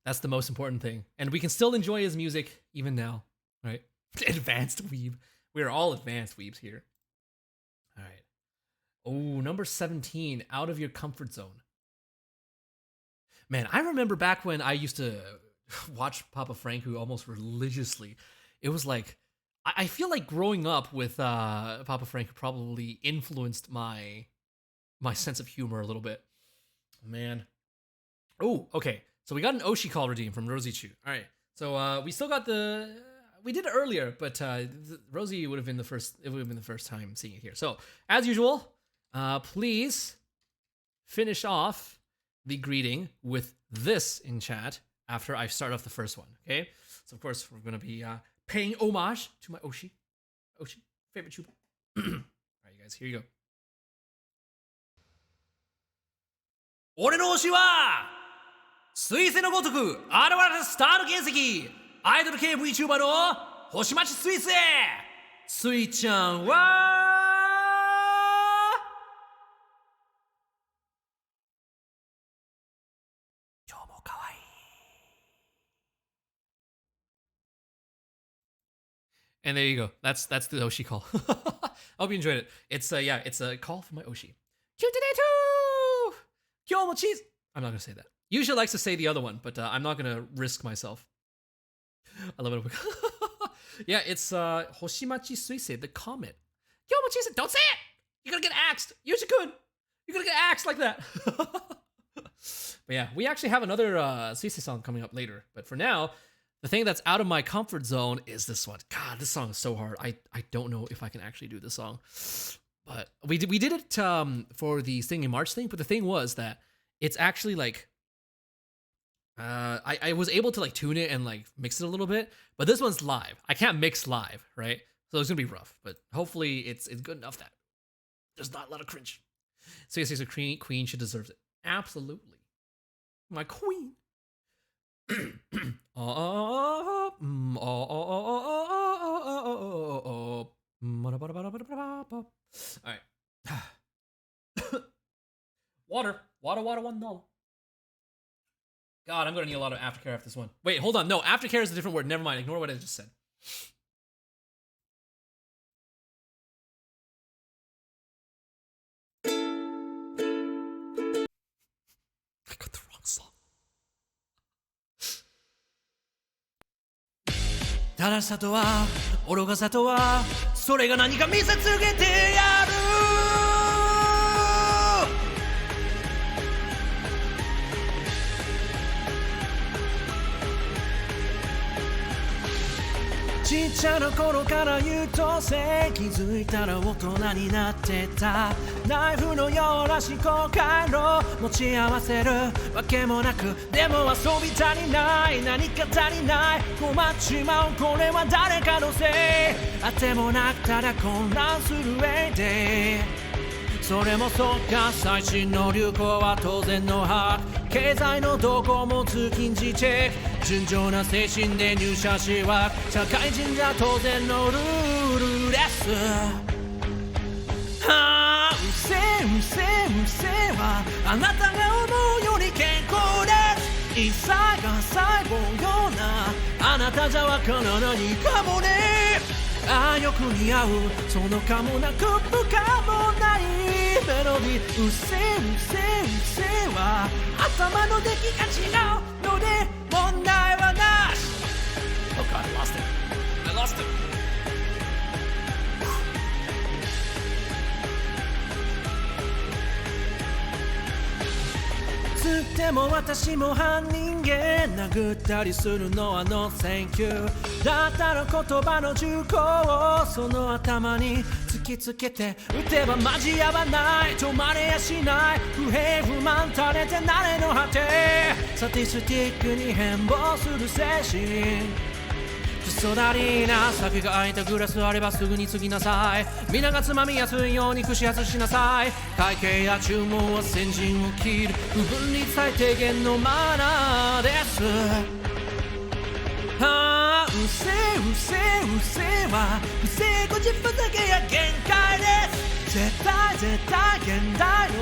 that's the most important thing. And we can still enjoy his music even now, right? Advanced weeb. We are all advanced weebs here. All right. Oh, number 17, out of your comfort zone. Man, I remember back when I used to watch Papa Franco almost religiously. It was like, I feel like growing up with Papa Franco probably influenced my sense of humor a little bit. Man. Oh, okay. So we got an Oshi call redeemed from Rosie Chu. All right. So we still got we did it earlier, but Rosie would have been the first. It would have been the first time seeing it here. So as usual, please finish off the greeting with this in chat after I start off the first one. Okay. So of course we're gonna be paying homage to my Oshi, favorite tuber. All right, you guys. Here you go. 俺の推しは彗星のごとく現れたスターの原石アイドル系 Vtuber の星町彗星スイちゃんは今日も可愛い And there you go. That's the Oshi call. I hope you enjoyed it. It's a call from my Oshi. Cute today too. 今日もチーズ I'm not gonna say that. Usually likes to say the other one, but I'm not gonna risk myself. I love it. Yeah, it's Hoshimachi Suisei, the comet. Kyomo Chise, don't say it! You're gonna get axed. You're gonna get axed like that. But yeah, we actually have another Suisei song coming up later. But for now, the thing that's out of my comfort zone is this one. God, this song is so hard. I don't know if I can actually do this song. But we did it for the Sing in March thing. But the thing was that it's actually like I was able to like tune it and like mix it a little bit, but this one's live. I can't mix live, right? So it's gonna be rough, but hopefully it's good enough that there's not a lot of cringe. So yes, a queen, she deserves it. Absolutely. My queen. All right. Water, $1. God, I'm gonna need a lot of aftercare after this one. Wait, hold on. No, aftercare is a different word. Never mind. Ignore what I just said. I got the wrong song. 正しさとは愚かさとはそれが何か見せつけてやるちっちゃな頃から優等生気づいたら大人になってたナイフのような思考回路持ち合わせるわけもなくでも遊び足りない何か足りない困っちまうこれは誰かのせいあてもなくただ混乱するウェイデーそれもそうか最新の流行は当然の把握経済の動向も通勤時チェック純情な精神で入社しは社会人じゃ当然のルールですはあうせはあなたが思うより健康です一切が細胞ようなあなたじゃわからないかもねああよく似合うそのかもなく不可もないメロディーうせは頭の出来が違うので問題はなし Oh God, I lost it つっても私も犯人げ殴ったりするのはノーセンキューだったら言葉の銃口をその頭に突きつけて撃てば交わらない止まれやしない不平不満垂れて慣れの果てサティスティックに変貌する精神クソだりーな酒が空いたグラスあればすぐに継ぎなさい皆がつまみやすいように串外しなさい会計や注文は先陣を切る不分率最低限のマナーですはあうせは不正誤10分だけや限界です絶対現代の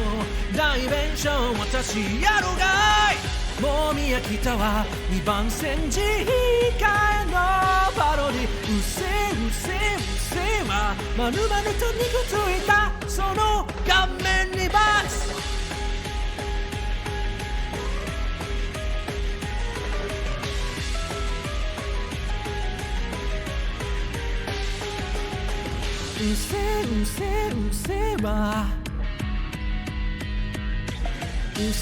代弁償私やろがいもみや北は2番線自控えのパロディうせはまるまると肉ついたその顔面うせうせうせはうせうせう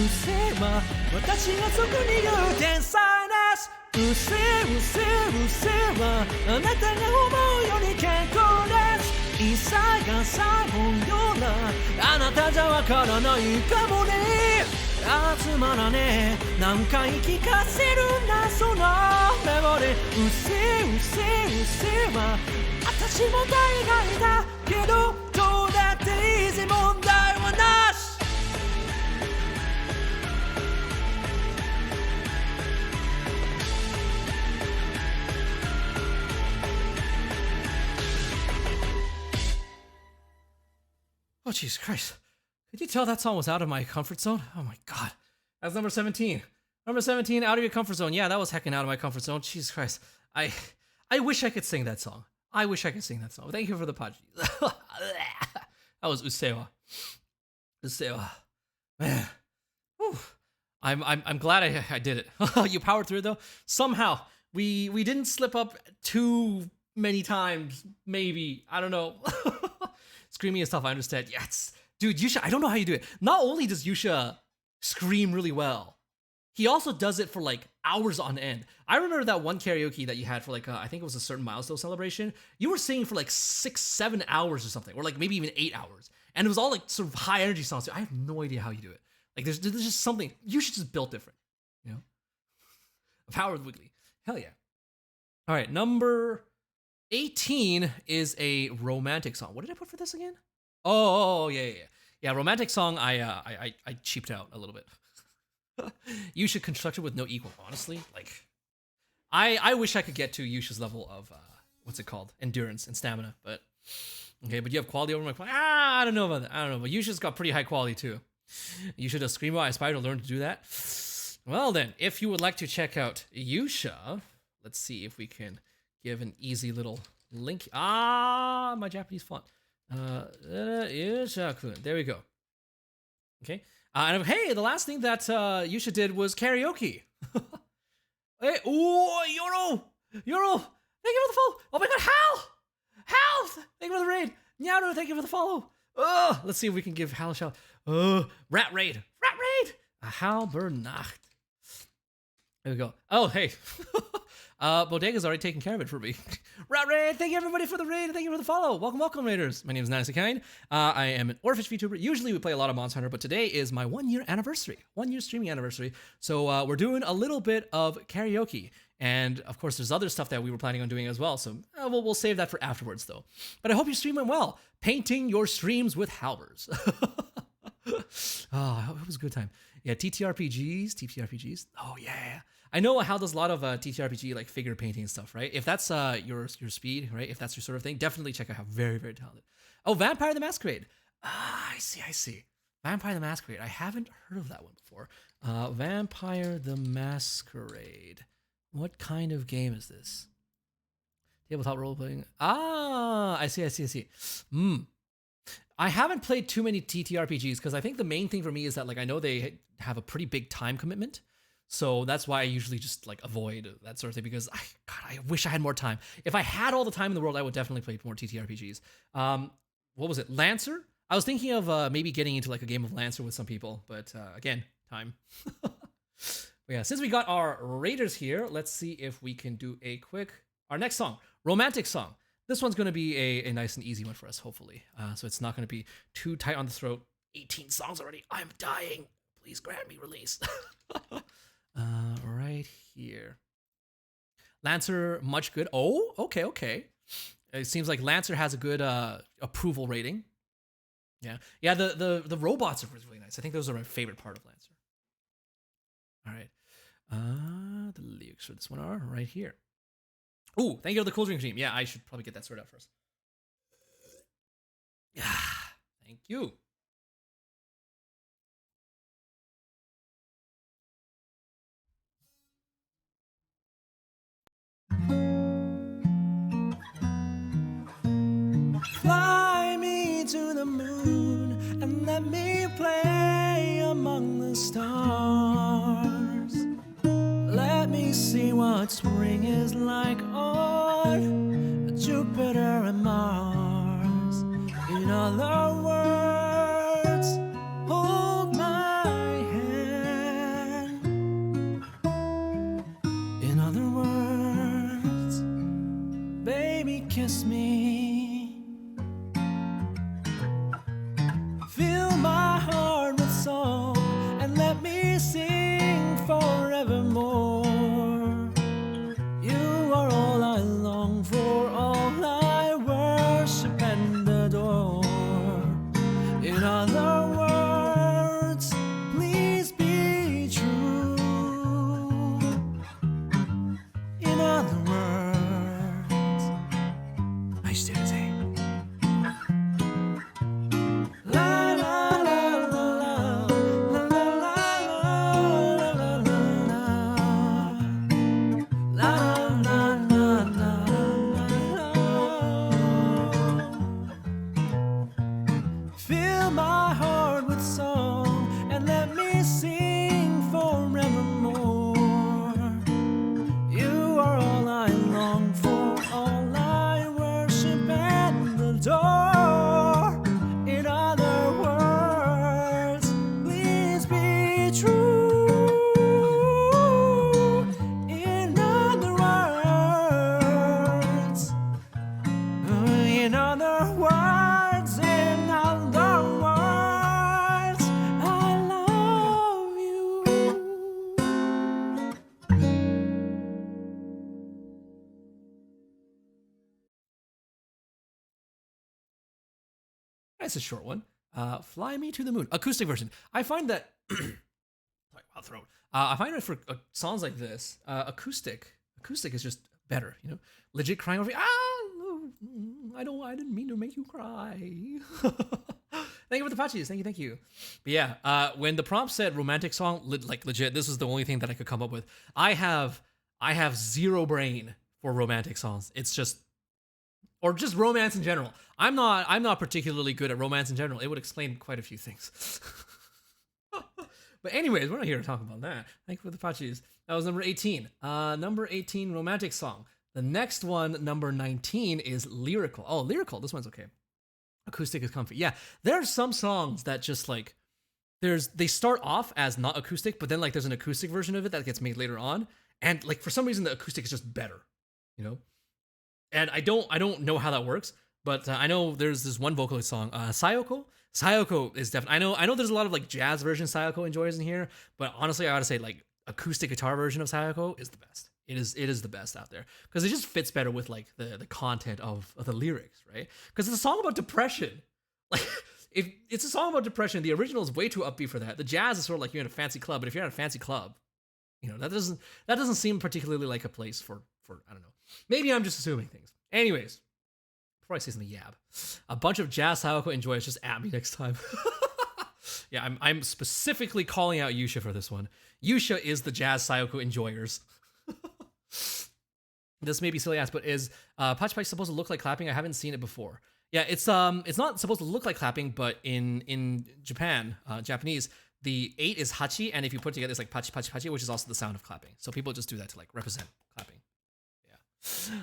せは私が俗に言う天才ですうせうせうせはあなたが思うより健康です一切が最後ようなあなたじゃわからないかもね集まらねえ何回聞かせるんだそのメモリーうせうせうせは私も大概だけどどうだっていいぜ問題はなしOh, Jesus Christ. Could you tell that song was out of my comfort zone? Oh my God. That's number 17. Number 17, out of your comfort zone. Yeah, that was heckin' out of my comfort zone. Jesus Christ. I wish I could sing that song. I wish I could sing that song. Thank you for the pod. That was Usewa. Usewa. Man. Whew. I'm glad I did it. You powered through it though. Somehow we didn't slip up too many times. Maybe. I don't know. Screaming and stuff, I understand. Yes. Dude, Yusha, I don't know how you do it. Not only does Yusha scream really well, he also does it for like hours on end. I remember that one karaoke that you had for like, I think it was a certain milestone celebration. You were singing for like 6-7 hours or something, or like maybe even 8 hours. And it was all like sort of high energy songs. I have no idea how you do it. Like there's just something, you should just built different, you know? Power of the Wiggly. Hell yeah. All right, number 18 is a romantic song. What did I put for this again? Oh, yeah. Romantic song. I cheaped out a little bit. You should construct it with no equal. Honestly, like, I wish I could get to Yusha's level of what's it called, endurance and stamina. But okay, but you have quality over my quality. I don't know about that. I don't know, but Yusha's got pretty high quality too. You should have Screamo. I aspire to learn to do that. Well then, if you would like to check out Yusha, let's see if we can give an easy little link. My Japanese font. Yusha-kun. There we go. Okay. And hey, the last thing that Yusha did was karaoke. Hey, oh, Yoro, thank you for the follow. Oh my God, Hal, thank you for the raid. Nyaru, thank you for the follow. Let's see if we can give Hal a shout. Rat raid. Halbernacht. There we go. Oh, hey. Bodega's already taken care of it for me. Rat raid, thank you everybody for the raid, thank you for the follow. Welcome, raiders. My name is Nanase Cain. I am an Orphish VTuber. Usually we play a lot of Monster Hunter, but today is my 1 year anniversary, 1 year streaming anniversary. So we're doing a little bit of karaoke. And of course, there's other stuff that we were planning on doing as well. So we'll save that for afterwards though. But I hope your stream went well. Painting your streams with halbers. It was a good time. Yeah, TTRPGs. Oh yeah. I know Hal does a lot of TTRPG like figure painting and stuff, right? If that's your speed, right? If that's your sort of thing, definitely check out Hal. Very, very talented. Oh, Vampire the Masquerade. I see. Vampire the Masquerade. I haven't heard of that one before. Vampire the Masquerade. What kind of game is this? Tabletop role playing. I see. I haven't played too many TTRPGs because I think the main thing for me is that like I know they have a pretty big time commitment. So that's why I usually just like avoid that sort of thing because I wish I had more time. If I had all the time in the world, I would definitely play more TTRPGs. What was it? Lancer? I was thinking of maybe getting into like a game of Lancer with some people, but again, time. Yeah, since we got our raiders here, let's see if we can do our next song, romantic song. This one's going to be a nice and easy one for us, hopefully. So it's not going to be too tight on the throat. 18 songs already. I'm dying. Please grant me release. Right here. Lancer, much good. Oh, okay. It seems like Lancer has a good approval rating. Yeah. The robots are really nice. I think those are my favorite part of Lancer. All right. The lyrics for this one are right here. Ooh, thank you for the cool drink team. Yeah, I should probably get that sorted out first. Yeah, thank you. Fly me to the moon and let me play among the stars. Let me see what spring is like on Jupiter and Mars. other words, baby, kiss me. Fill my heart with song and let me sing forevermore. You are all I long for, all I worship and adore. In other words, please be true. In other words, I still say. La la la la la la la la la la la. Fill my heart with song and let me sing forevermore. You are all I long for, all I worship and adore. In other words, please be true. In other words, in other words, in other words, I love you. That's a short one. Fly Me to the Moon. Acoustic version. I find that... Sorry, my throat. I find that for songs like this, acoustic is just better, you know? Legit crying over... I didn't mean to make you cry. Thank you for the patches. Thank you. But yeah, when the prompt said romantic song, like legit, this was the only thing that I could come up with. I have zero brain for romantic songs. It's just... Or just romance in general. I'm not particularly good at romance in general. It would explain quite a few things. But anyways, we're not here to talk about that. Thank you for the patches. That was number 18. Number 18, romantic song. The next one, number 19, is lyrical. Oh, lyrical. This one's okay. Acoustic is comfy. Yeah, there are some songs that just like they start off as not acoustic, but then like there's an acoustic version of it that gets made later on, and like for some reason the acoustic is just better, you know. And I don't know how that works, but I know there's this one vocalist song, Sayoko. Sayoko is definitely. I know there's a lot of like jazz version Sayoko enjoys in here, but honestly, I gotta say like acoustic guitar version of Sayoko is the best. It is the best out there because it just fits better with like the content of the lyrics, right? Because it's a song about depression. Like if it's a song about depression, the original is way too upbeat for that. The jazz is sort of like you're in a fancy club, but if you're in a fancy club, you know that doesn't seem particularly like a place for I don't know. Maybe I'm just assuming things. Anyways, before I say something yab, a bunch of jazz Sayoko enjoyers just at me next time. Yeah, I'm specifically calling out Yusha for this one. Yusha is the jazz Sayoko enjoyers. This may be silly ass, but is Pachi Pachi supposed to look like clapping? I haven't seen it before. Yeah, it's not supposed to look like clapping, but in Japan, Japanese, the 8 is hachi, and if you put it together, it's like pachi pachi pachi, which is also the sound of clapping. So people just do that to like represent clapping. Yeah,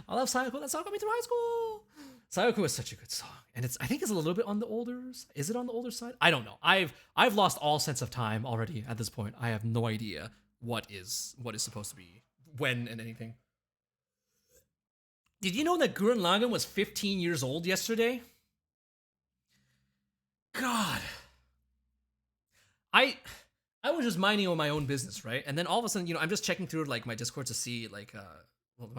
I love Sayoko. That song got me through high school. Sayoko is such a good song, and I think it's a little bit on the older. Is it on the older side? I don't know. I've lost all sense of time already at this point. I have no idea what is supposed to be when and anything. Did you know that Gurren Lagann was 15 years old yesterday? God. I was just minding on my own business, right? And then all of a sudden, you know, I'm just checking through like my Discord to see like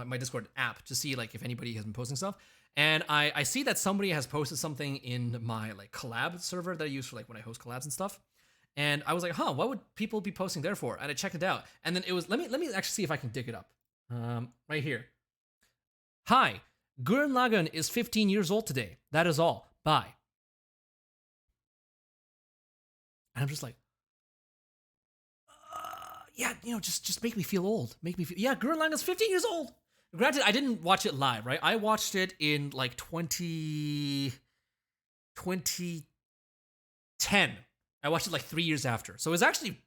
my Discord app to see like if anybody has been posting stuff. And I see that somebody has posted something in my like collab server that I use for like when I host collabs and stuff. And I was like, huh, what would people be posting there for? And I checked it out. And then it was, let me actually see if I can dig it up. Right here. Hi, Gurren Lagann is 15 years old today. That is all. Bye. And I'm just like, yeah, you know, just make me feel old. Yeah, Gurren Lagann's 15 years old. Granted, I didn't watch it live, right? I watched it in like 2010. I watched it like 3 years after. So it was actually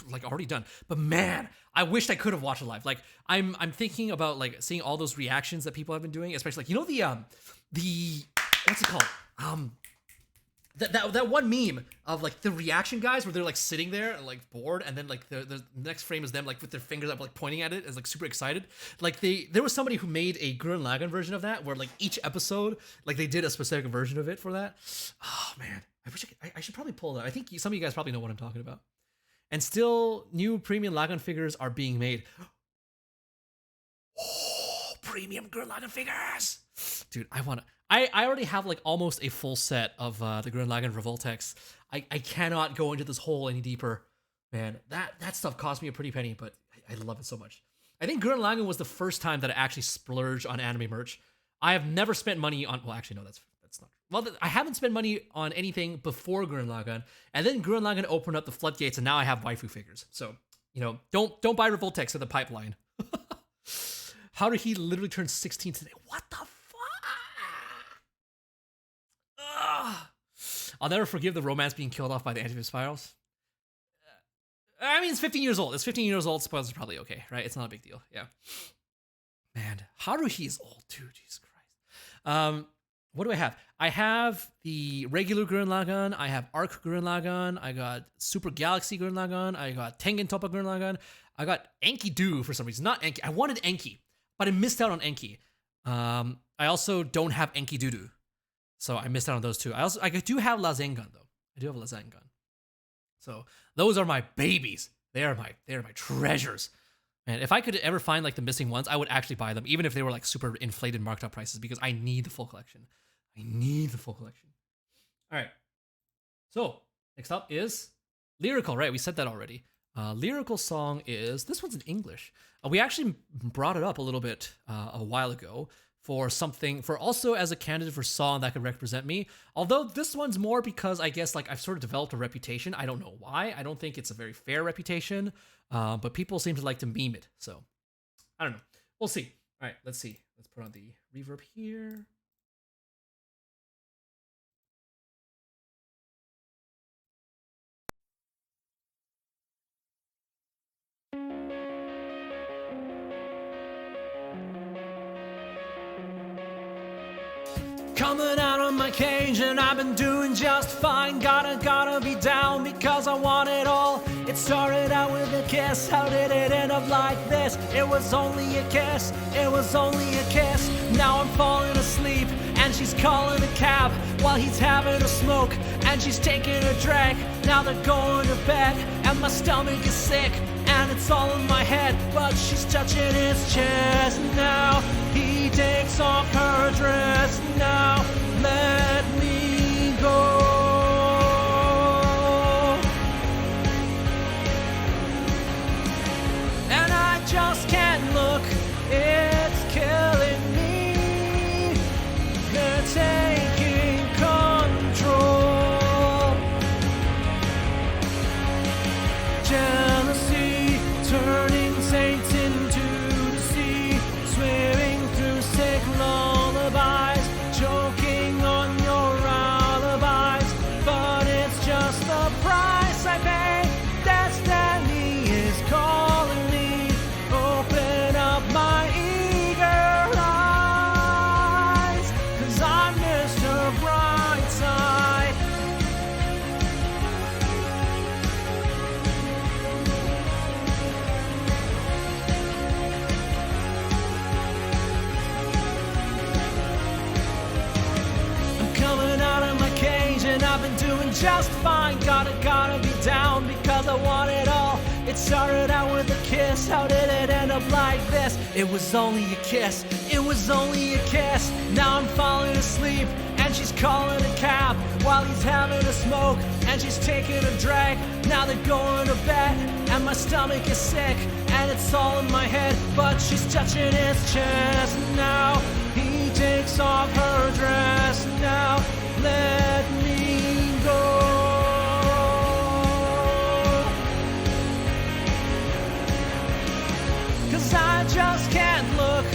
like already done. But man, I wished I could have watched it live. Like I'm thinking about like seeing all those reactions that people have been doing, especially like, you know, the what's it called? that one meme of like the reaction guys where they're like sitting there and like bored, and then like the next frame is them like with their fingers up like pointing at it as like super excited. Like there was somebody who made a Gurren Lagann version of that where like each episode like they did a specific version of it for that. Oh man, I wish I should probably pull that. I think some of you guys probably know what I'm talking about. And still, new premium Lagann figures are being made. Oh, premium Gurren Lagann figures, dude! I already have like almost a full set of the Gurren Lagann Revoltex. I cannot go into this hole any deeper, man. That stuff cost me a pretty penny, but I love it so much. I think Gurren Lagann was the first time that I actually splurged on anime merch. I have never spent money on. Well, actually, no, that's not. Well, I haven't spent money on anything before Gurren Lagann, and then Gurren Lagann opened up the floodgates, and now I have waifu figures. So don't buy Revoltex in the pipeline. How did he literally turn 16 today? What the fuck? I'll never forgive the romance being killed off by the anti spirals. I mean, it's 15 years old. It's 15 years old. Spoilers are probably okay, right? It's not a big deal. Yeah. Man, Haruhi is old too. Jesus Christ. What do I have? I have the regular Gurren Lagann. I have Arc Gurren Lagann. I got Super Galaxy Gurren Lagann. I got Tengen Toppa Gurren Lagann. I got Enki-Do for some reason. Not Enki. I wanted Enki, but I missed out on Enki. I also don't have Enki-Dudu. So I missed out on those two. I do have Rasengan though. I do have Rasengan. So those are my babies. They are my treasures. Man, if I could ever find like the missing ones, I would actually buy them, even if they were like super inflated marked up prices, because I need the full collection. I need the full collection. All right. So next up is Lyrical, right? We said that already. Lyrical song is, this one's in English. We actually brought it up a little bit a while ago for also as a candidate for song that could represent me. Although this one's more because I guess like I've sort of developed a reputation. I don't know why. I don't think it's a very fair reputation, but people seem to like to meme it. So I don't know. We'll see. All right, let's see. Let's put on the reverb here. Coming out of my cage and I've been doing just fine. Gotta be down because I want it all. It started out with a kiss, how did it end up like this? It was only a kiss, it was only a kiss. Now I'm falling asleep and she's calling a cab while he's having a smoke and she's taking a drag. Now they're going to bed and my stomach is sick and it's all in my head, but she's touching his chest. Now he takes off her dress. Now let me go. And I just can't look, it's killing me. They're taking control. Jealousy turning saints into the sea, swimming through sick lullabies, choking on your alibis. But it's just the price I pay. Destiny is calling me. Open up my eager eyes, 'cause I'm Mr. Brightside. Coming out of my cage and I've been doing just fine. Gotta be down because I want it all. It started out with a kiss, how did it end up like this? It was only a kiss, it was only a kiss. Now I'm falling asleep and she's calling a cab while he's having a smoke and she's taking a drag. Now they're going to bed and my stomach is sick and it's all in my head, but she's touching his chest. Now he takes off her dress. Now let me go. I just can't look,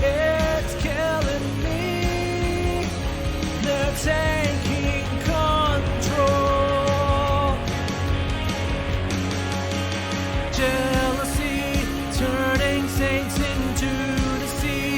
it's killing me. They're taking control. Jealousy turning saints into the sea,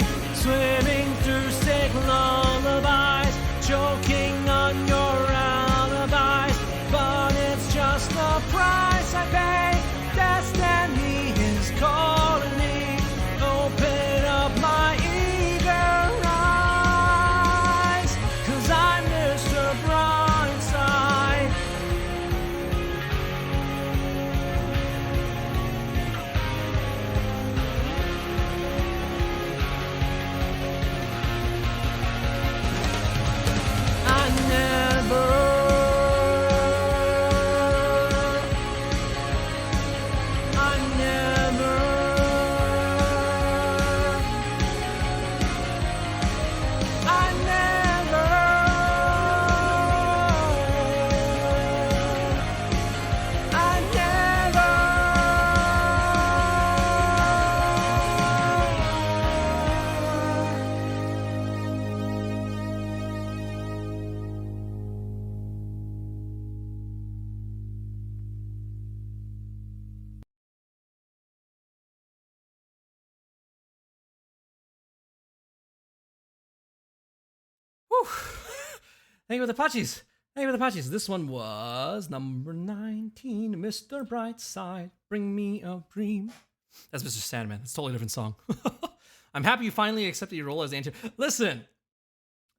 Whew. Thank you for the Pachis. Thank you for the Pachis. This one was number 19, Mr. Brightside, Bring Me a Dream. That's Mr. Sandman. It's a totally different song. I'm happy you finally accepted your role as the answer. Listen,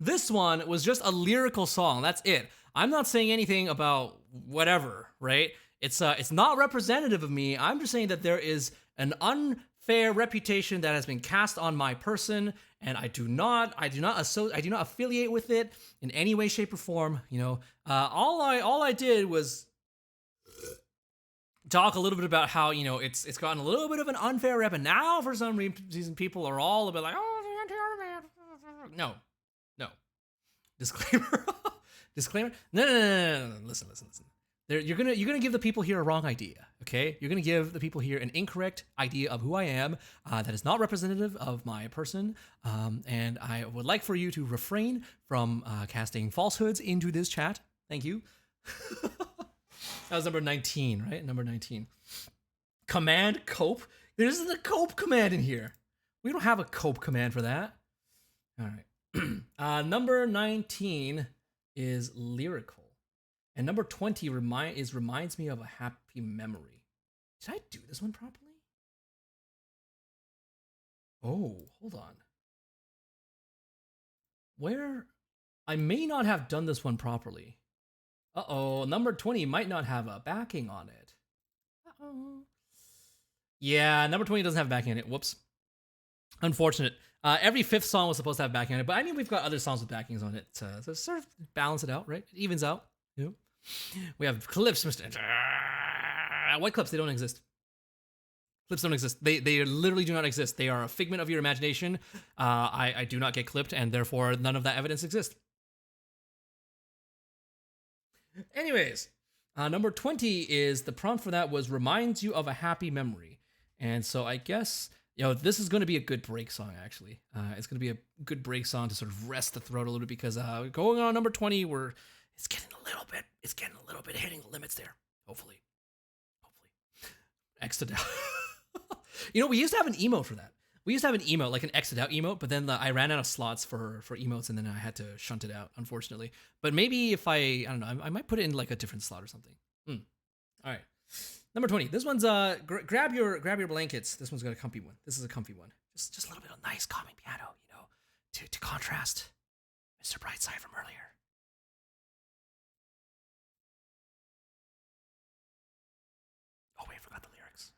this one was just a lyrical song. That's it. I'm not saying anything about whatever, right? It's not representative of me. I'm just saying that there is an unfair reputation that has been cast on my person, and I do not affiliate with it in any way, shape, or form. You know, all I did was talk a little bit about how, you know, it's gotten a little bit of an unfair rep, and now for some reason people are all a bit like, oh, no, disclaimer. Disclaimer. No. Listen. You're gonna give the people here a wrong idea, okay? You're gonna give the people here an incorrect idea of who I am that is not representative of my person, and I would like for you to refrain from casting falsehoods into this chat. Thank you. That was number 19, right? Number 19. Command cope. There isn't a cope command in here. We don't have a cope command for that. All right. Number 19 is lyrical. And number 20 reminds me of a happy memory. Did I do this one properly? Oh, hold on. Where? I may not have done this one properly. Uh-oh, number 20 might not have a backing on it. Uh-oh. Yeah, number 20 doesn't have backing on it. Whoops. Unfortunate. Every fifth song was supposed to have backing on it, but I mean, we've got other songs with backings on it to sort of balance it out, right? It evens out. You know? We have clips, Mr. What clips? They don't exist. Clips don't exist. They literally do not exist. They are a figment of your imagination. I do not get clipped, and therefore none of that evidence exists. Anyways, number 20 is, the prompt for that was reminds you of a happy memory. And so I guess, you know, this is going to be a good break song, actually. It's going to be a good break song to sort of rest the throat a little bit, because going on number 20, it's getting a little bit hitting the limits there. Hopefully. X'd out. You know, we used to have an emote for that. We used to have an emote, like an X'd out emote, but then I ran out of slots for emotes, and then I had to shunt it out, unfortunately. But maybe if I don't know, I might put it in like a different slot or something. All right. Number 20. This one's grab your blankets. This one's got a comfy one. This is a comfy one. Just a little bit of nice calming piano, you know, to contrast Mr. Brightside from earlier. Oh wait, I forgot the lyrics.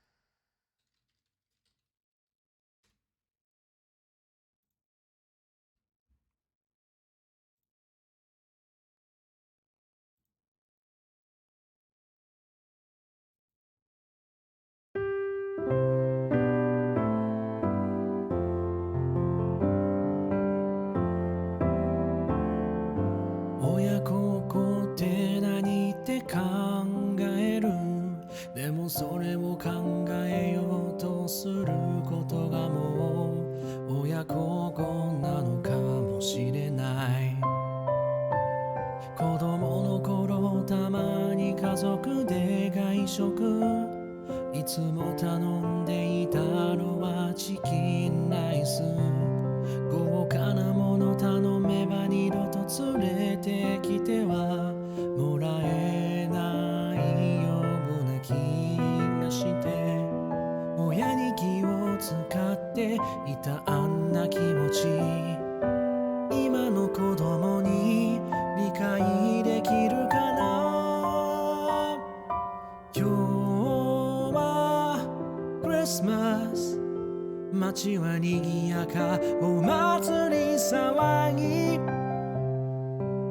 街は賑やかお祭り騒ぎ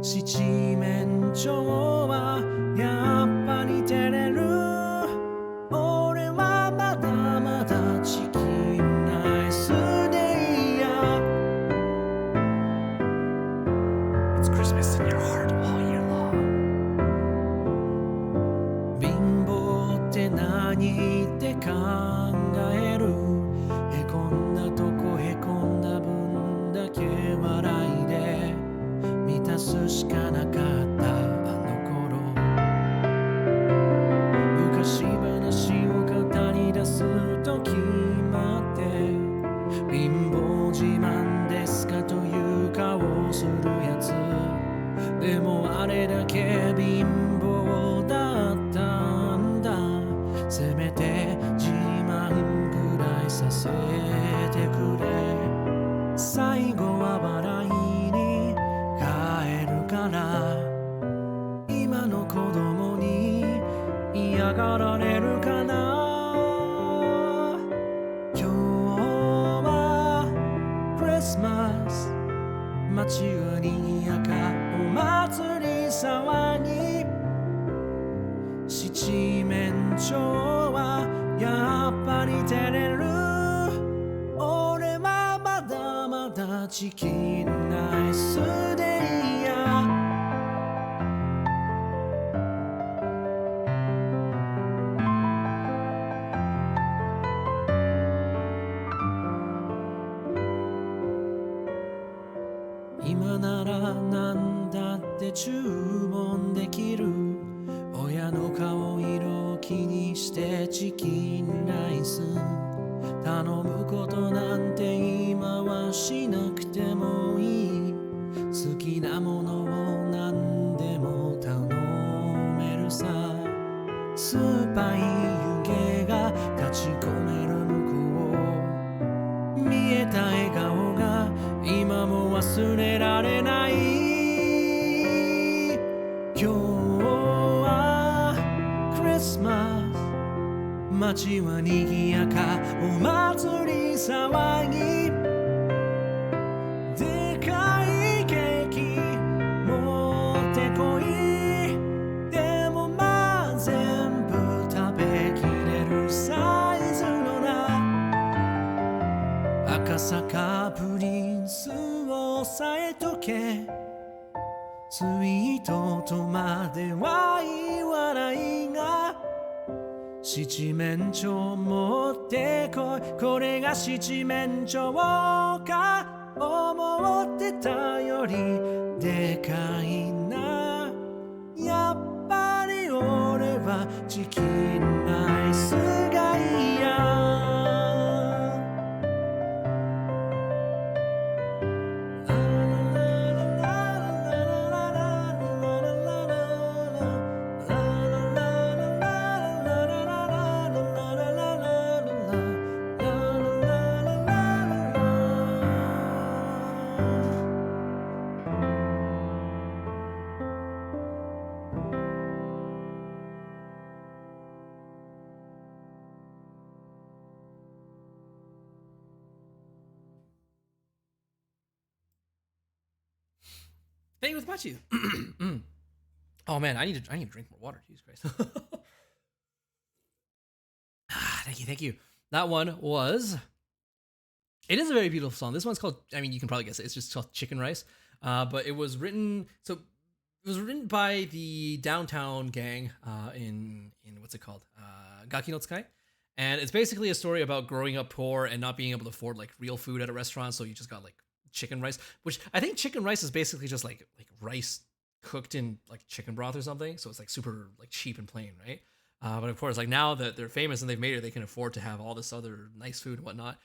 七面鳥はやっぱり照れる俺はまだまだチキンライスでいや It's Christmas in your heart all year long 貧乏って何って考えるへこんだとこへこんだ分だけ笑いで満たすしかなかったあの頃最後は笑いに変えるから今の子供に嫌がられるかな今日はクリスマス街は賑やかお祭り騒ぎ七面鳥はやっぱり照れる俺はまだまだチキンライスでいいや今ならなんだって注文できる親の顔色を気にしてチキンライス頼むことなんて今はしなくてもいい好きなものを何でも頼めるさ酸っぱい湯気が立ち込める向こう見えた笑顔が今も忘れられない今日はクリスマス街は賑やかお祭り騒ぎでかいケーキ持ってこいでもまあ全部食べきれるサイズのな赤坂プリンスを押さえとけスイートとまでは言わないが七面鳥持ってこいこれが七面鳥か思ってたよりでかいなやっぱり俺はチキンライスがいいやHey, with Machi. Oh man, I need to drink more water. Jesus Christ. Thank you. That one was. It is a very beautiful song. This one's called. I mean, you can probably guess it. It's just called Chicken Rice. But it was written. So it was written by the Downtown Gang. In what's it called? Gaki no Tsukai. And it's basically a story about growing up poor and not being able to afford like real food at a restaurant. So you just got like chicken rice, which I think chicken rice is basically just like rice cooked in like chicken broth or something. So it's like super like cheap and plain, right? But of course, like now that they're famous and they've made it, they can afford to have all this other nice food and whatnot.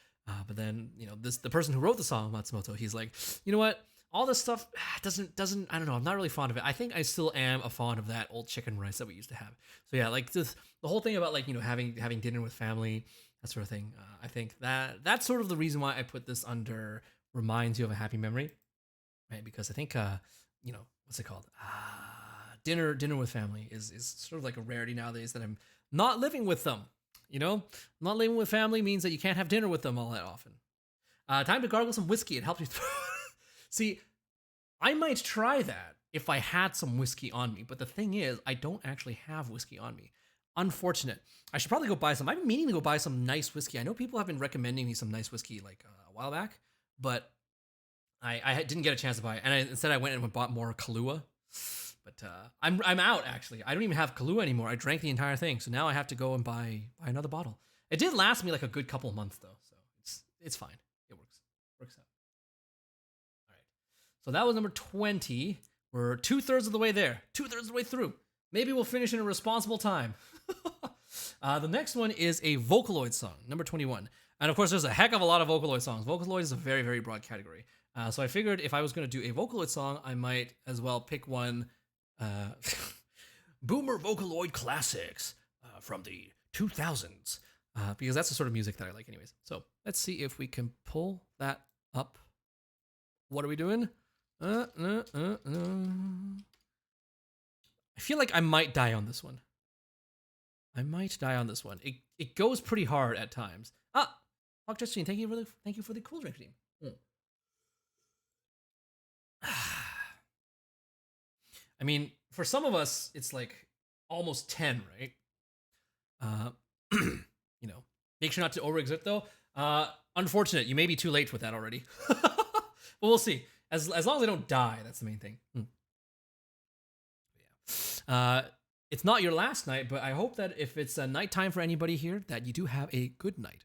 But then the person who wrote the song, Matsumoto, he's like, you know what? All this stuff doesn't I don't know. I'm not really fond of it. I think I still am a fond of that old chicken rice that we used to have. So yeah, like the whole thing about like having dinner with family, that sort of thing. I think that's sort of the reason why I put this under reminds you of a happy memory, right? Because I think what's it called? Dinner with family is sort of like a rarity nowadays that I'm not living with them. Not living with family means that you can't have dinner with them all that often. Time to gargle some whiskey. It helps you. See, I might try that if I had some whiskey on me, but the thing is, I don't actually have whiskey on me. Unfortunate. I should probably go buy some. I've been meaning to go buy some nice whiskey. I know people have been recommending me some nice whiskey like a while back, but I didn't get a chance to buy it. And instead I went and bought more Kahlua. But I'm out, actually. I don't even have Kahlua anymore. I drank the entire thing. So now I have to go and buy another bottle. It did last me like a good couple of months, though. So it's fine. It works out. All right. So that was number 20. We're 2/3 of the way there. 2/3 of the way through. Maybe we'll finish in a responsible time. The next one is a Vocaloid song, number 21. And of course, there's a heck of a lot of Vocaloid songs. Vocaloid is a very, very broad category. So I figured if I was going to do a Vocaloid song, I might as well pick one Boomer Vocaloid Classics from the 2000s. Because that's the sort of music that I like anyways. So let's see if we can pull that up What are we doing? I feel like I might die on this one. It goes pretty hard at times. Fuck Justine, thank you for the cool drink team. I mean, for some of us, it's like almost 10, right? Make sure not to overexert though. Unfortunate, you may be too late with that already. But we'll see. As long as I don't die, that's the main thing. Yeah. It's not your last night, but I hope that if it's a nighttime for anybody here, that you do have a good night.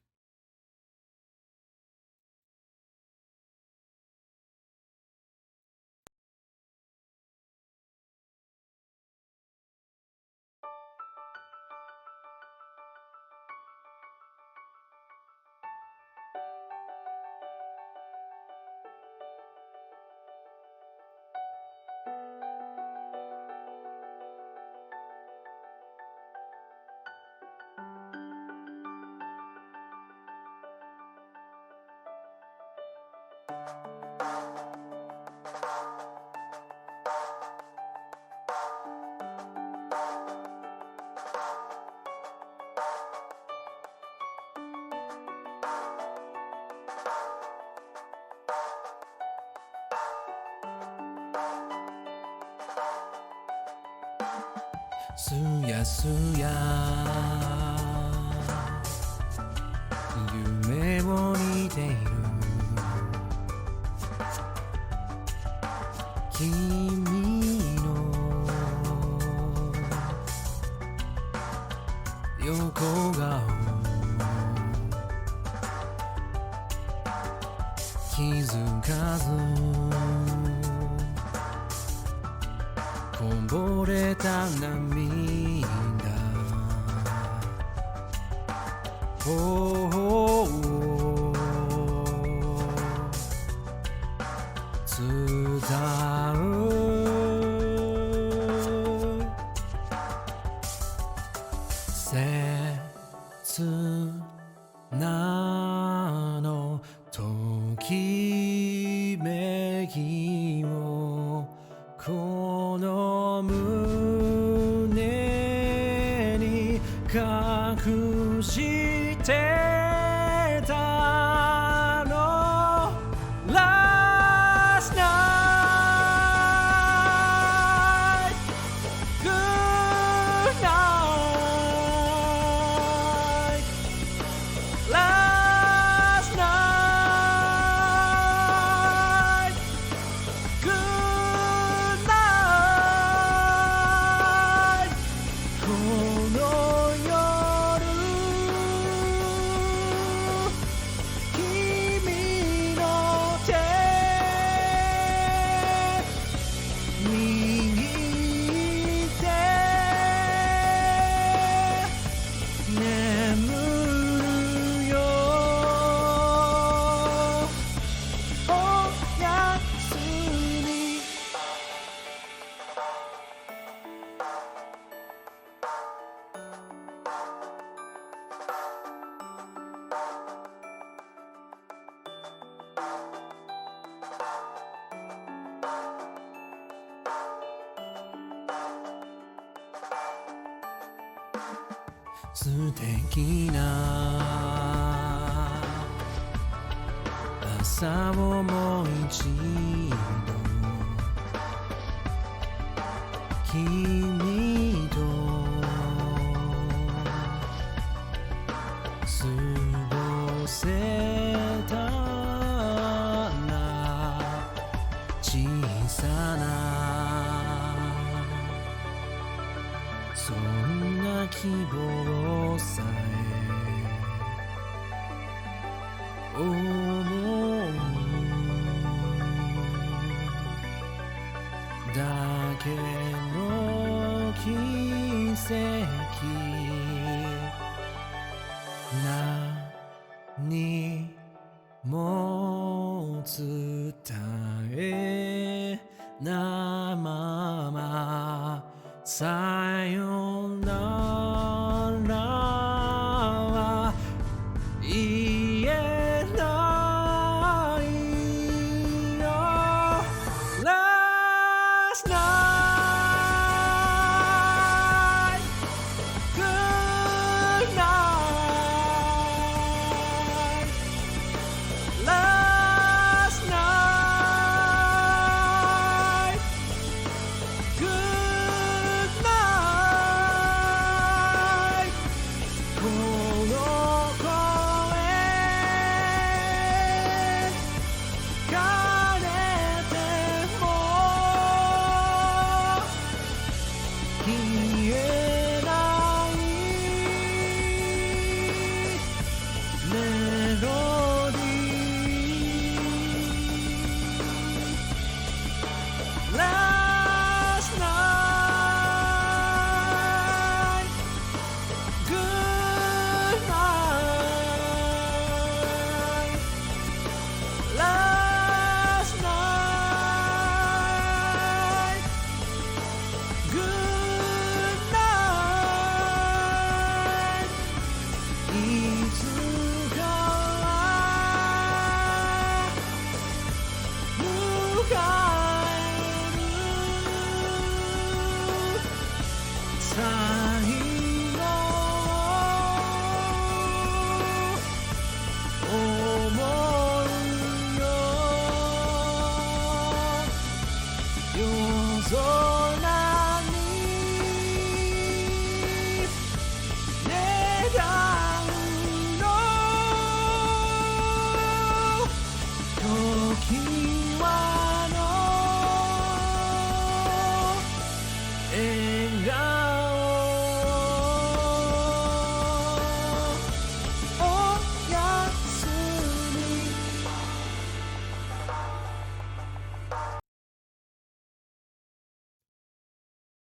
すやすや夢を見ている君の横顔気づかずこぼれた涙伝う切なのときめきをこの胸に隠してたの Last night Good night Last night Good night この夜君の手握って眠るよおやすみ素敵な朝をもう一度君と過ごせたら小さなそんな希望さえ思うだけの奇跡何も伝えないままさよならは言えないよ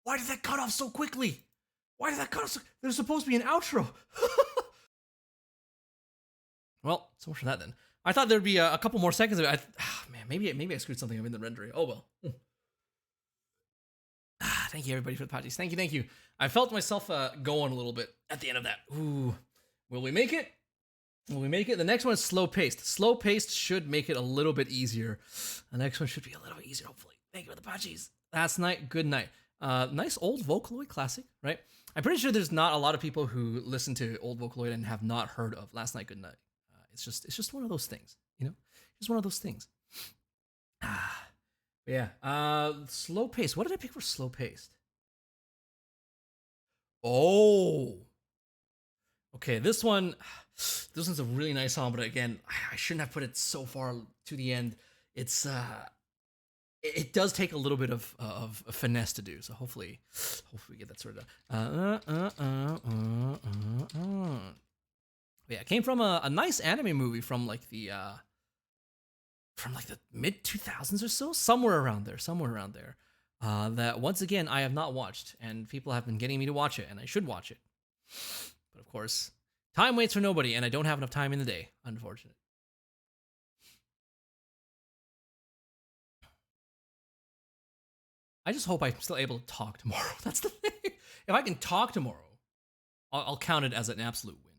Why did that cut off so quickly? Why did that cut off so... There's supposed to be an outro. Well, so much for that then. I thought there'd be a couple more seconds of it. Man, maybe I screwed something up in the rendering. Oh well. Thank you everybody for the patches. Thank you. I felt myself going a little bit at the end of that. Ooh, will we make it? The next one is slow paced. Slow paced should make it a little bit easier. The next one should be a little bit easier, hopefully. Thank you for the patches. Last night, good night. Nice old Vocaloid classic, right? I'm pretty sure there's not a lot of people who listen to old Vocaloid and have not heard of Last Night, Good Night. It's just one of those things, you know? Just one of those things. Yeah. Slow paced. What did I pick for slow paced? Oh. Okay, this one's a really nice song, but again, I shouldn't have put it so far to the end. It's it does take a little bit of finesse to do, so hopefully we get that sorted out. Yeah, it came from a nice anime movie from like the mid 2000s or so, somewhere around there. That once again I have not watched, and people have been getting me to watch it, and I should watch it. But of course, time waits for nobody, and I don't have enough time in the day. Unfortunate. I just hope I'm still able to talk tomorrow. That's the thing. If I can talk tomorrow, I'll count it as an absolute win.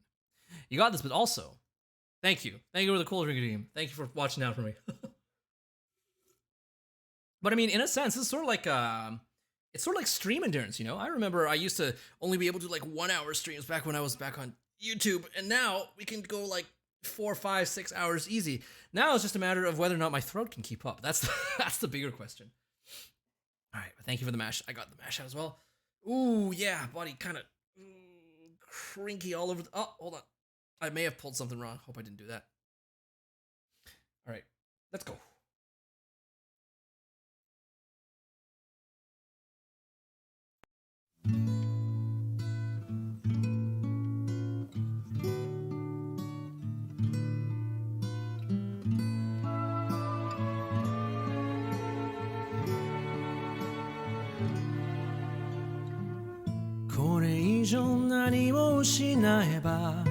You got this, but also, thank you. Thank you for the cool drinking game. Thank you for watching out for me. But I mean, in a sense, it's sort of like it's sort of like stream endurance, you know? I remember I used to only be able to do like 1 hour streams back when I was back on YouTube, and now we can go like 4, 5, 6 hours easy. Now it's just a matter of whether or not my throat can keep up. That's the bigger question. All right, but thank you for the mash. I got the mash out as well. Ooh, yeah, body kind of crinky all over. Oh, hold on. I may have pulled something wrong. Hope I didn't do that. All right, let's go.これ以上何を失えば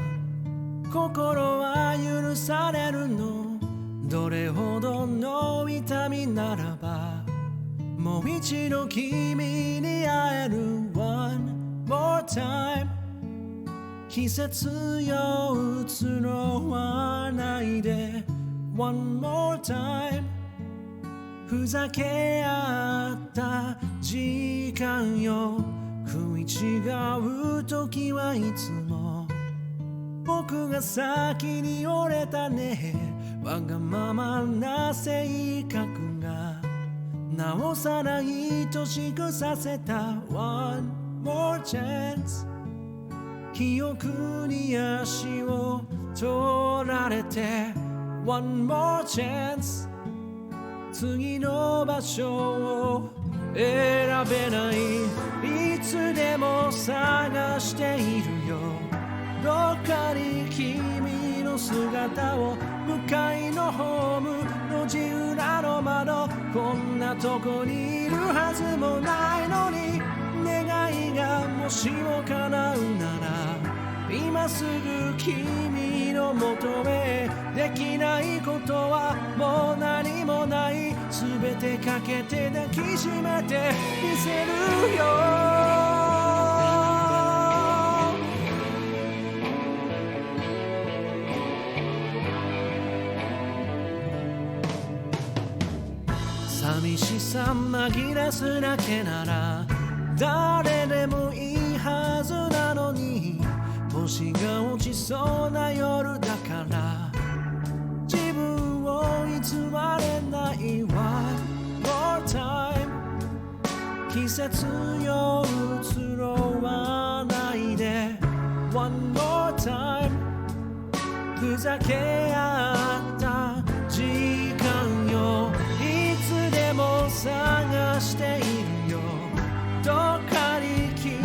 心は許されるのどれほどの痛みならばもう一度君に会える One more time 季節よ移ろわないで One more time ふざけ合った時間よ食い違う時はいつも僕が先に折れたねわがままな性格がなおさら愛しくさせた One more chance 記憶に足を取られて One more chance 次の場所を選べないいつでも探しているよどっかに君の姿を向かいのホーム路地裏の窓こんなとこにいるはずもないのに願いがもしも叶うなら今すぐ君のもとへできないことはもう何もない全てかけて抱きしめてみせるよ寂しさ紛らすだけなら誰でもいいはずなのに星が落ちそうな夜だから自分を偽れない One more time 季節よ移ろわないで One more time ふざけ合った時間よいつでも探しているよどっかに君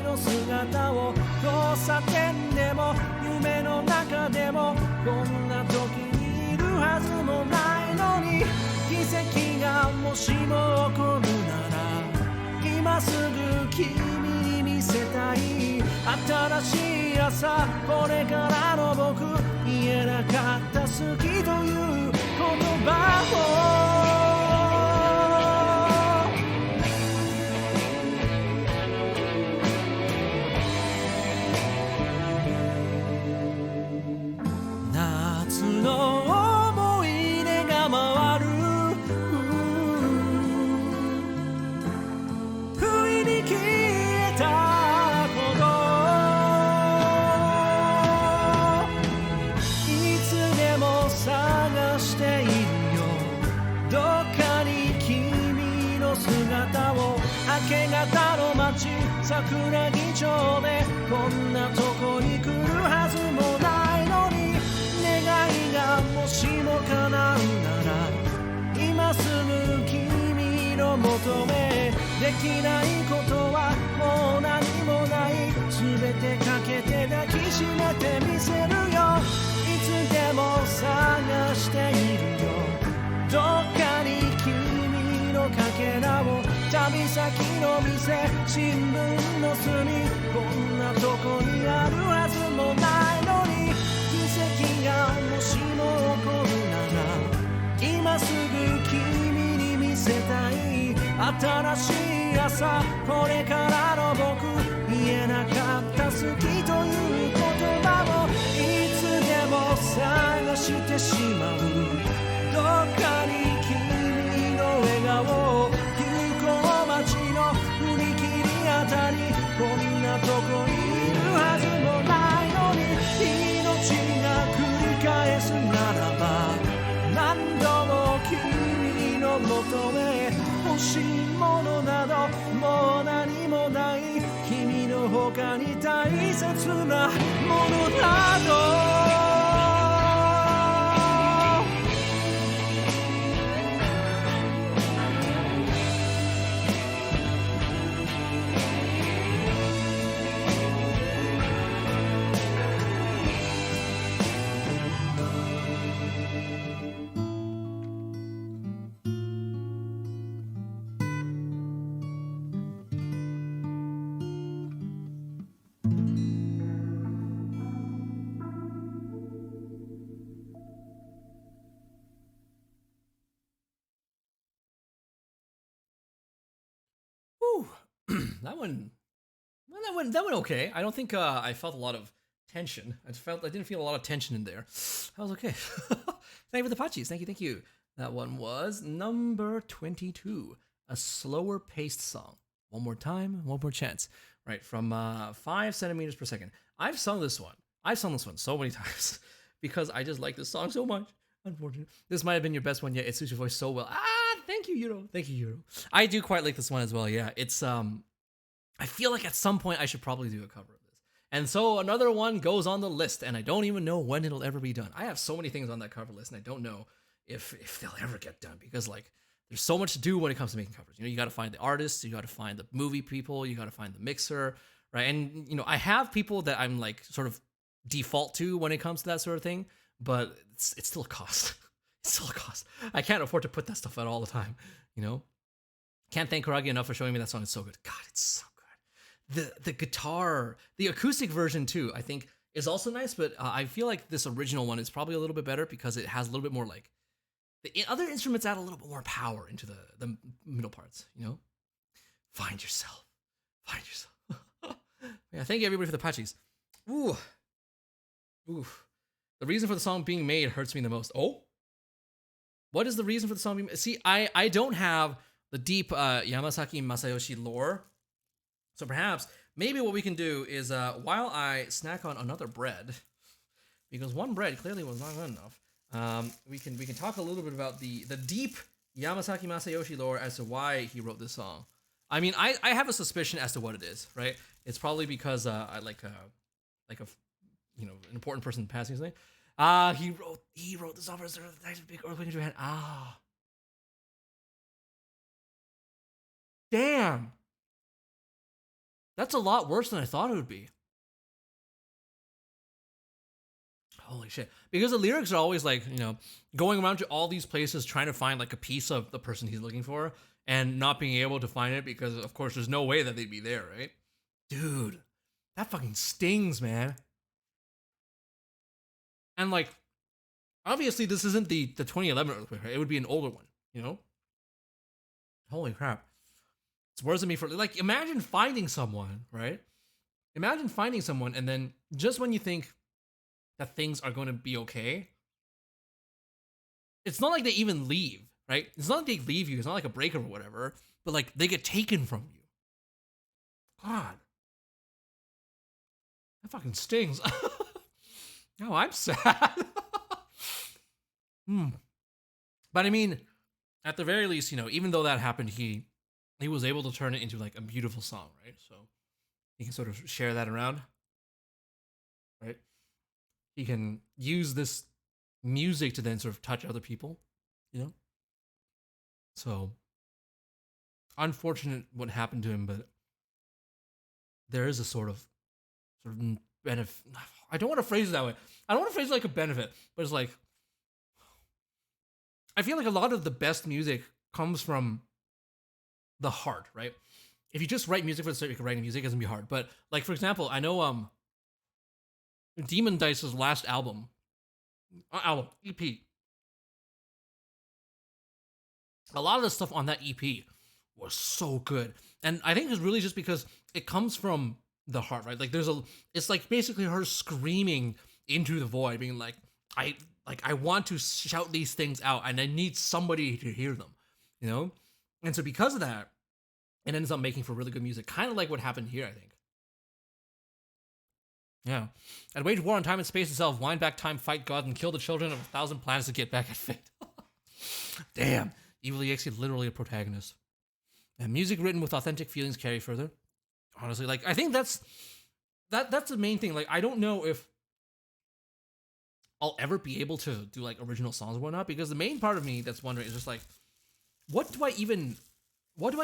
の姿を交差点でも夢の中でもこんな時にいるはずもないのに奇跡がもしも起こるなら今今すぐ君に見せたい新しい朝これからの僕言えなかった好きという言葉を夏の思い出が回る不意に消えたこといつでも探しているよどっかに君の姿を明け方の街桜木町でこんなとこに来るはずもないのに願いがもしも叶うなら今すぐ君の求めできないことはもう何もない全てかけて抱きしめてみせるよいつでも探しているよどっかに君のかけらを旅先の店新聞の隅こんなとこにあるはずもないのに奇跡がもしも起こるなら今すぐ君に見せたい新しい朝これからの僕言えなかった好きという言葉をいつでも探してしまうどっかに君の笑顔有効街の踏切あたりこんなとこにいるはずもないのに命が繰り返すならば何度も君の求め欲しいものなどもう何もない君の他に大切なものなどThat went okay. I don't think I felt a lot of tension. I didn't feel a lot of tension in there. That was okay. Thank you for the patches. Thank you. That one was number 22, a slower paced song. One more time, one more chance. Right, from 5 centimeters per second. I've sung this one so many times because I just like this song so much. Unfortunately, this might have been your best one yet. It suits your voice so well. Thank you, Yuro. Thank you, Yuro. I do quite like this one as well. Yeah, it's I feel like at some point I should probably do a cover of this. And so another one goes on the list, and I don't even know when it'll ever be done. I have so many things on that cover list, and I don't know if they'll ever get done because like there's so much to do when it comes to making covers. You know, you got to find the artists, you got to find the movie people, you got to find the mixer, right? And you know, I have people that I'm like sort of default to when it comes to that sort of thing, but it's still a cost. It's still a cost. I can't afford to put that stuff out all the time, you know? Can't thank Karagi enough for showing me that song. It's so good. God, it's so good. The guitar, the acoustic version too, I think is also nice, but I feel like this original one is probably a little bit better because it has a little bit more like, the other instruments add a little bit more power into the middle parts, you know? Find yourself. Yeah, thank you everybody for the patches. Ooh. The reason for the song being made hurts me the most. Oh? What is the reason for the song being made? See, I don't have the deep Yamasaki Masayoshi lore. So perhaps, maybe what we can do is, while I snack on another bread, because one bread clearly was not good enough, we can talk a little bit about the deep Yamasaki Masayoshi lore as to why he wrote this song. I mean, I have a suspicion as to what it is, right? It's probably because I like a you know, an important person passing something. He wrote this song for a big earthquake in Japan. Damn. That's a lot worse than I thought it would be. Holy shit. Because the lyrics are always like, going around to all these places trying to find like a piece of the person he's looking for and not being able to find it because, of course, there's no way that they'd be there, right? Dude, that fucking stings, man. And like, obviously, this isn't the 2011 earthquake, right? It would be an older one, Holy crap. It's worse than me for, like, imagine finding someone, right? Imagine finding someone and then just when you think that things are going to be okay, it's not like they even leave, right? It's not like they leave you. It's not like a breakup or whatever, but like they get taken from you. God. That fucking stings. No, I'm sad. But I mean, at the very least, even though that happened, he was able to turn it into like a beautiful song, right? So he can sort of share that around, right? He can use this music to then sort of touch other people, So, unfortunate what happened to him, but there is a sort of benefit. I don't want to phrase it that way. I don't want to phrase it like a benefit, but it's like, I feel like a lot of the best music comes from the heart, right? If you just write music for the sake of writing music, it doesn't be hard. But like, for example, I know Demon Dice's last EP. A lot of the stuff on that EP was so good. And I think it's really just because it comes from the heart, right? Like it's like basically her screaming into the void, being like, I want to shout these things out and I need somebody to hear them, And so because of that, it ends up making for really good music, kind of like what happened here, I think. Yeah. I'd wage war on time and space itself, wind back time, fight God, and kill the children of 1,000 planets to get back at fate. Damn. Evil EX is literally a protagonist. And music written with authentic feelings carry further. Honestly, like, I think that's the main thing. Like, I don't know if I'll ever be able to do, like, original songs or whatnot, because the main part of me that's wondering is just, like, what do I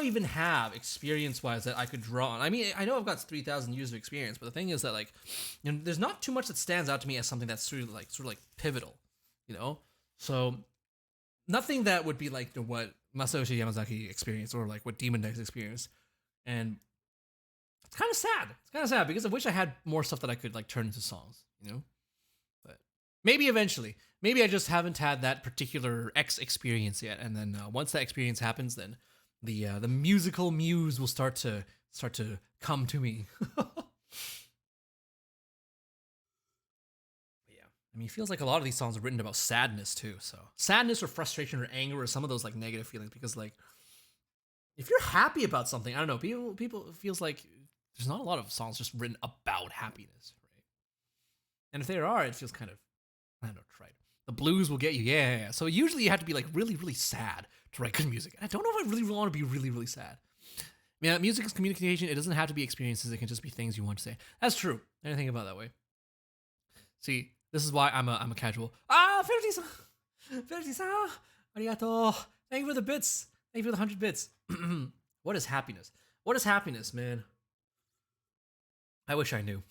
even have experience-wise that I could draw on? I mean, I know I've got 3,000 years of experience, but the thing is that, like, there's not too much that stands out to me as something that's sort of like pivotal, So nothing that would be like what Masayoshi Yamazaki experienced or like what Demon Dice experienced, and it's kind of sad. It's kind of sad because I wish I had more stuff that I could like turn into songs, But maybe eventually. Maybe I just haven't had that particular X experience yet, and then once that experience happens, then the musical muse will start to come to me. Yeah, I mean, it feels like a lot of these songs are written about sadness too. So sadness or frustration or anger or some of those like negative feelings. Because like, if you're happy about something, I don't know, people it feels like there's not a lot of songs just written about happiness, right? And if there are, it feels kind of, I don't know, trite. The blues will get you, yeah. So usually you have to be like really, really sad to write good music. And I don't know if I really want to be really, really sad. Yeah, music is communication. It doesn't have to be experiences. It can just be things you want to say. That's true. I didn't think about it that way. See, this is why I'm a casual. Ferdi-san, arigato. Thank you for the bits. Thank you for the 100 bits. What is happiness? What is happiness, man? I wish I knew.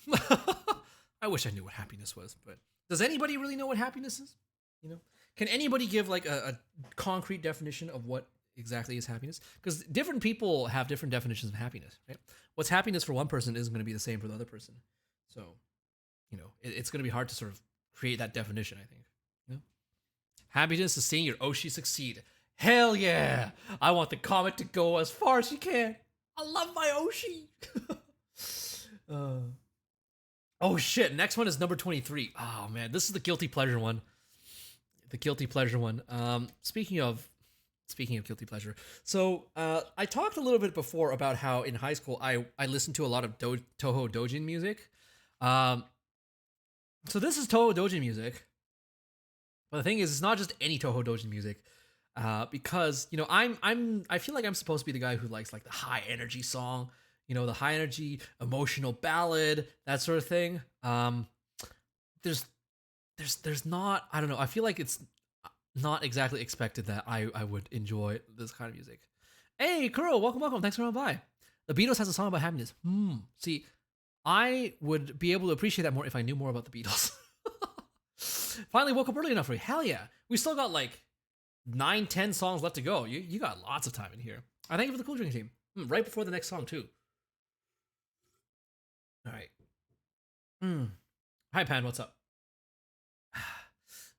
I wish I knew what happiness was, but does anybody really know what happiness is? Can anybody give like a concrete definition of what exactly is happiness? Because different people have different definitions of happiness, right? What's happiness for one person isn't going to be the same for the other person. So, it's going to be hard to sort of create that definition, I think. Happiness is seeing your Oshi succeed. Hell yeah! I want the comet to go as far as she can. I love my Oshi. Oh shit! Next one is number 23. Oh man, this is the guilty pleasure one. The guilty pleasure one. Speaking of guilty pleasure, so I talked a little bit before about how in high school I listened to a lot of Toho Dojin music. So this is Toho Dojin music, but the thing is, it's not just any Toho Dojin music, because I feel like I'm supposed to be the guy who likes like the high energy song. The high energy, emotional ballad, that sort of thing. There's not, I don't know, I feel like it's not exactly expected that I would enjoy this kind of music. Hey, Kuro, welcome. Thanks for coming by. The Beatles has a song about happiness. See, I would be able to appreciate that more if I knew more about the Beatles. Finally woke up early enough for you. Hell yeah. We still got like 9-10 songs left to go. You got lots of time in here. I thank you for the cool drinking team. Right before the next song too. All right. Hi Pan, what's up?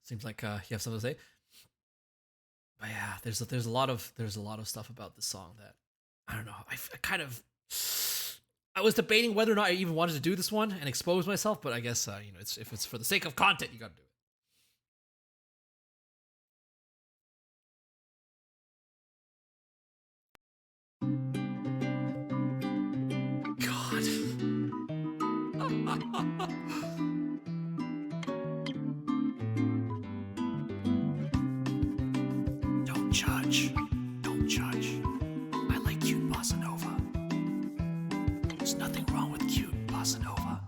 Seems like you have something to say. But yeah, there's a lot of stuff about this song that I don't know. I was debating whether or not I even wanted to do this one and expose myself, but I guess if it's for the sake of content, you got to do it. God. Don't judge. Don't judge. I like cute bossa nova. There's nothing wrong with cute bossa nova.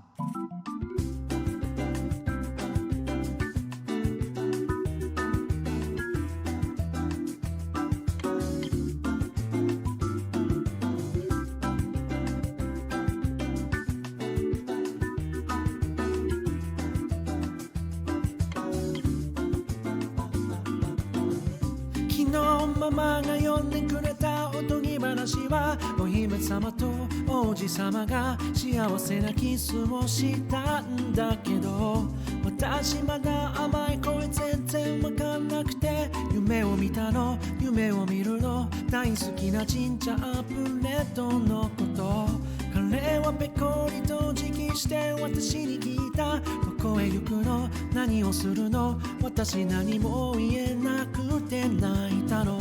昨日ママが読んでくれたおとぎ話はお姫様と王子様が幸せなキスをしたんだけど私まだ甘い声全然わかんなくて夢を見たの夢を見るの大好きなジンジャーブレッドのこと彼はぺこりと自棄して私に聞いたどこへ行くの何をするの私何も言えなくて泣いたのう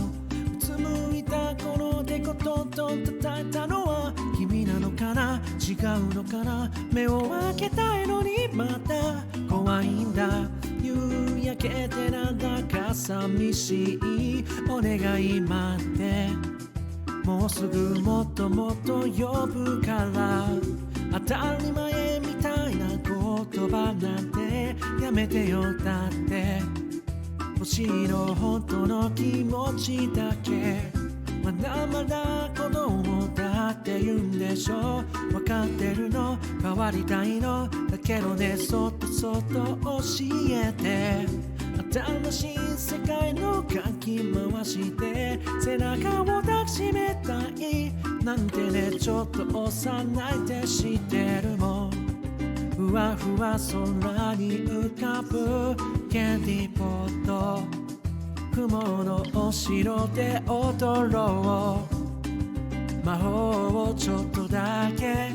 つむいたこのデコトと叩いたのは君なのかな違うのかな目を開けたいのにまた怖いんだ夕焼けてなんだか寂しいお願い待ってもうすぐもっともっと呼ぶから当たり前みたいな言葉なんてやめてよだって欲しいの本当の気持ちだけまだまだ子供だって言うんでしょ分かってるの変わりたいのだけどねそっとそっと教えて新しい世界のかき回して背中を抱きしめたいなんてねちょっと幼いって知ってるもんふわふわ空に浮かぶキャンディーポット雲のお城で踊ろう魔法をちょっとだけ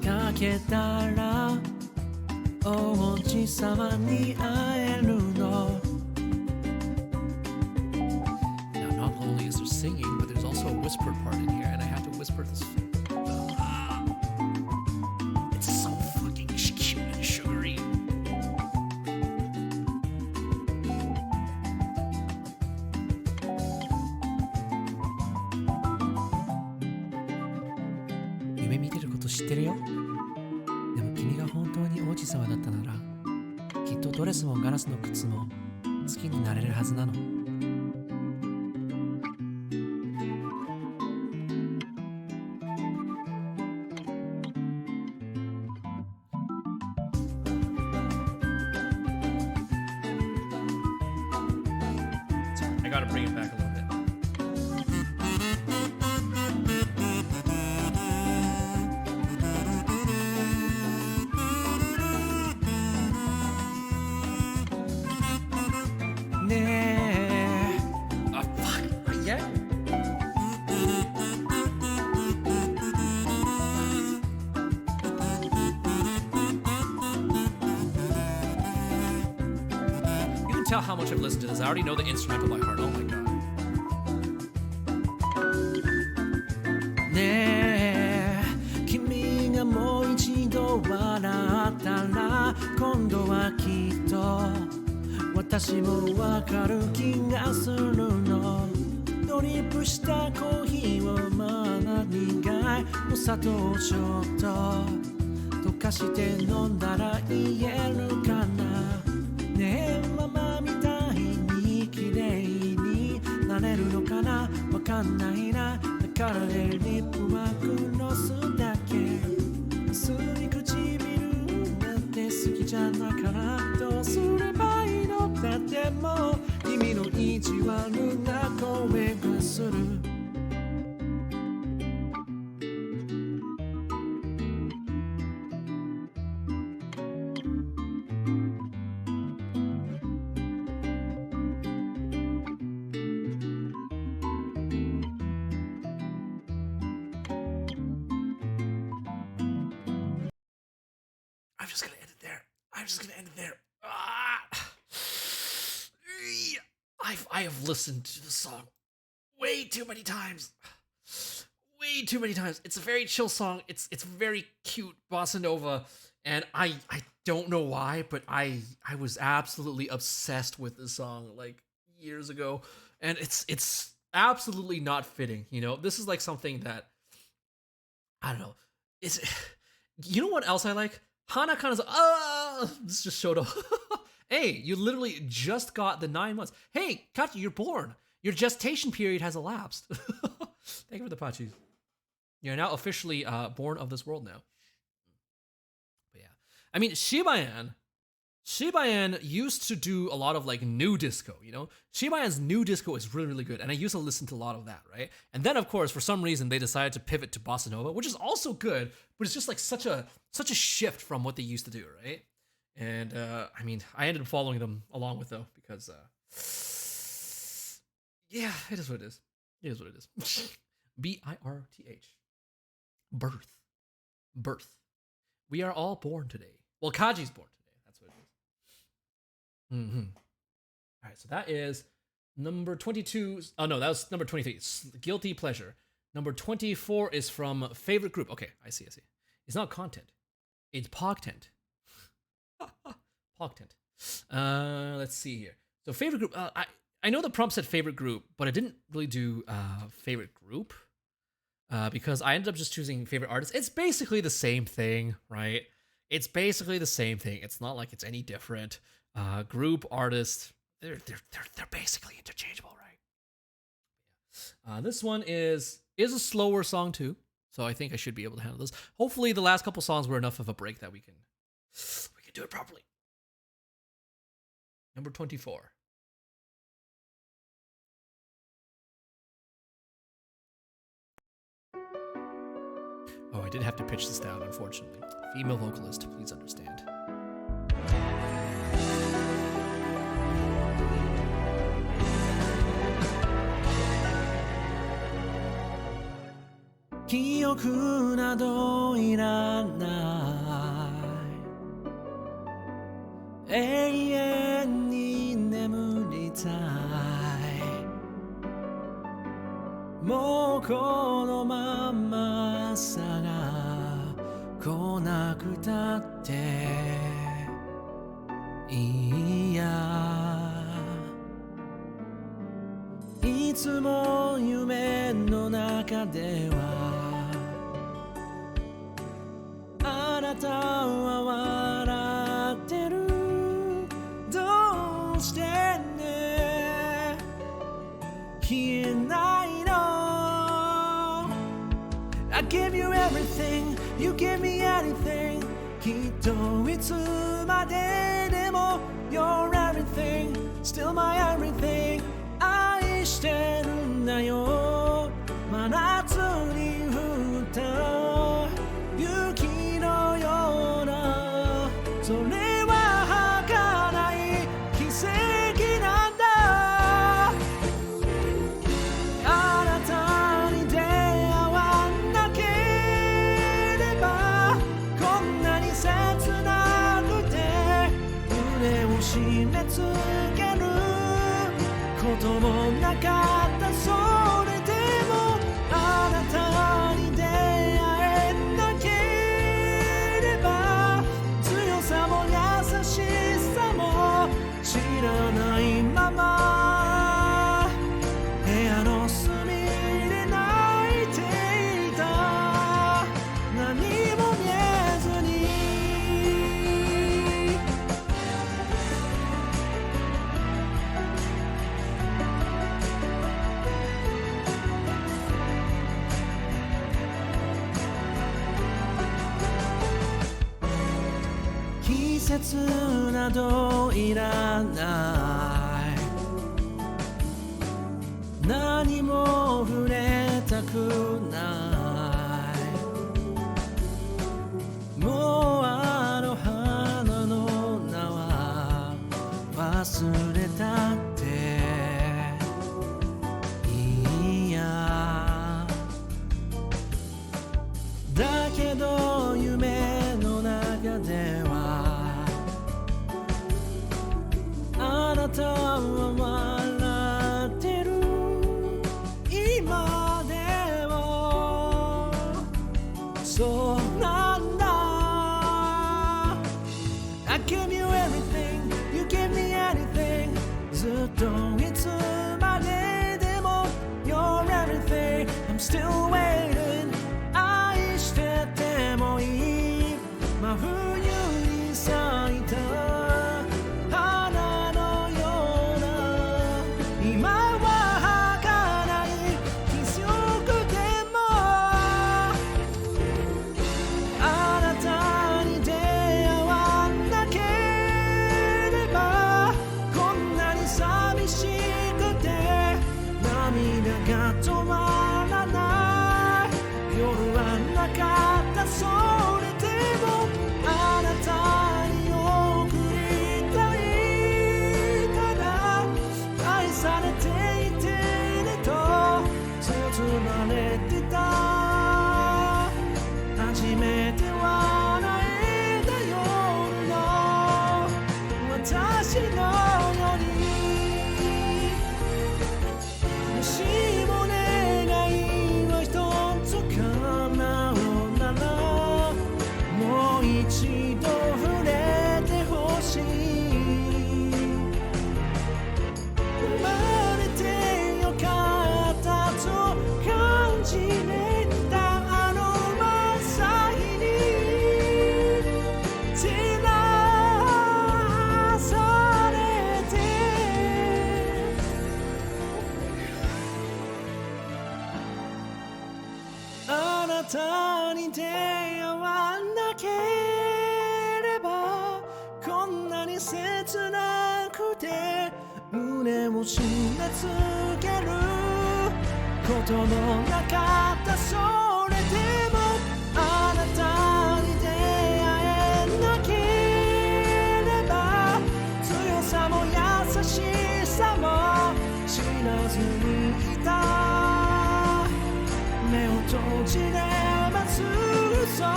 かけたら王子様に会えるの Now, not only is there singing, but there's also a whispered part in here, and I have to whisper this. It's so fucking cute and sugary. Yume miteること知ってるよ。でも君が本当に王子様だったなら、きっとドレスもガラスの靴も好きになれるはずなの。I gotta bring it back a little bit. Fuck. Yeah. You can tell how much I've listened to this. I already know the instrumental by heart. Oh my god. ねえ君がもう一度笑ったら今度はきっと私もわかる気がするのドリップしたコーヒーをまだ苦いお砂糖をちょっと溶かして飲んだら言えるかなねえママみたいに綺麗になれるのかなわかんないなだからねリップはクロスだけすり唇なんて好きじゃないからどうすればても君の意地悪な声がするI'm just gonna end it there. I'm just gonna end it there. Ah. I have listened to the song way too many times. Way too many times. It's a very chill song. It's very cute bossa nova, and I don't know why, but I was absolutely obsessed with this song like years ago, and it's absolutely not fitting. You know, this is like something that I don't know. It's you know what else I like? Hana kind of this just showed up. Hey, you literally just got the 9 months. Hey, Kachi, you're born. Your gestation period has elapsed. Thank you for the pachis. You're now officially born of this world now. But yeah, I mean, Shibayan used to do a lot of like new disco, you know? Shibayan's new disco is really, really good. And I used to listen to a lot of that, right? And then of course, for some reason, they decided to pivot to bossa nova, which is also good, but it's just like such a shift from what they used to do, right? And I mean, I ended up following them along with though, because yeah, it is what it is. It is what it is. BIRTH. Birth. We are all born today. Well, Kaji's born today. That's what it is. All right, so that is number 22. Oh no, that was number 23. Guilty pleasure. Number 24 is from favorite group. Okay, I see. It's not content. It's pogtent. Pogtent. Let's see here. So favorite group. I know the prompt said favorite group, but I didn't really do favorite group because I ended up just choosing favorite artist. It's basically the same thing, right? It's basically the same thing. It's not like it's any different. Group, artist, they're basically interchangeable, right? This one is a slower song too, so I think I should be able to handle this. Hopefully, the last couple songs were enough of a break that we can do it properly. Number 24. Oh, I did have to pitch this down, unfortunately. Female vocalist, please understand. Kiyoku nado iranai 永遠に眠りたいもうこのままさが来なくたっていいやいつも夢の中ではあなたは笑ってるどうしてね消えないの I give you everything You give me anything きっといつまででも You're everything Still my everything 愛してるんだよ真夏に降った雪のようなそれは儚い奇跡なんだあなたに出会わなければこんなに切なくて胸を締め付けることもなかったそれでもあなたに出会えなければ強さも優しさも知らないまま部屋の隅で泣いていた何も見えずに季節などいらなにも触れたくないもうあの花の名は忘れたっていいやだけど夢の中ではあなたは笑ってる今でもそうなんだ I gave you everything You gave me anything ずっといつまででも You're everything I'm still waiting 愛しててもいい真冬に咲いた花のような今は儚い気づくでもあなたに出会わなければこんなに寂しくて涙が止まらない夜はなかったそれでもあなたに送りたいから愛されていてねと包まれてた初めて笑えた夜の私のようにもしも願いは一つ叶うならもう一度触れてほしい生まれてよかったと感じれたあの朝日に照らされてあなたに出会わなければこんなに切なくて胸を締め付けることのなかったそれでもあなたに出会えなければ強さも優しさも知らずにいた目を閉じればすぐそこ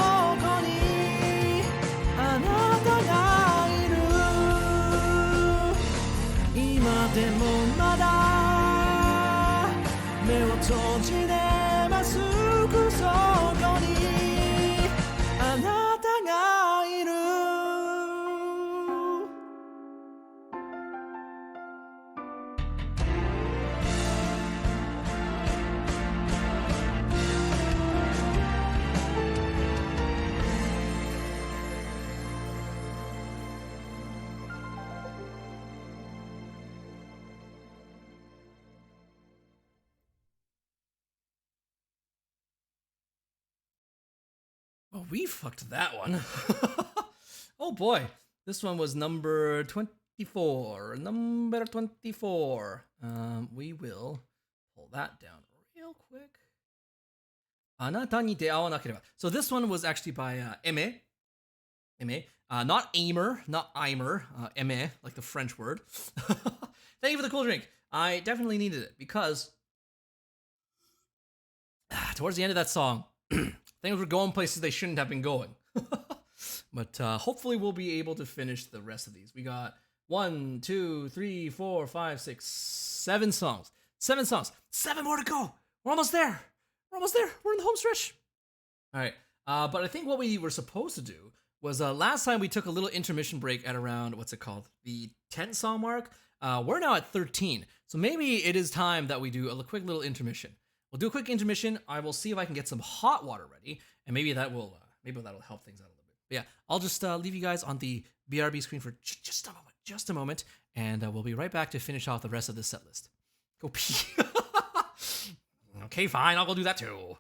にあなたがいる今でもまだ目を閉じればすぐそこにあなたがいるOh, we fucked that one. Oh boy. This one was number 24. Number 24. We will pull that down real quick. あなたに出会わなければ. So this one was actually by Aimé. Aimé. Not Aimer, not Aimer. Aimé, like the French word. Thank you for the cool drink. I definitely needed it because towards the end of that song, things were going places they shouldn't have been going. But hopefully we'll be able to finish the rest of these. We got 1, 2, 3, 4, 5, 6, 7 songs. 7 songs. 7 more to go. We're almost there. We're almost there. We're in the home stretch. All right. But I think what we were supposed to do was last time we took a little intermission break at around, what's it called? The 10 song mark. We're now at 13. So maybe it is time that we do a quick little intermission. We'll do a quick intermission. I will see if I can get some hot water ready, and maybe that'll help things out a little bit. But yeah, I'll just leave you guys on the BRB screen for just a moment, and we'll be right back to finish off the rest of this set list. Go pee. Okay, fine. I'll go do that too.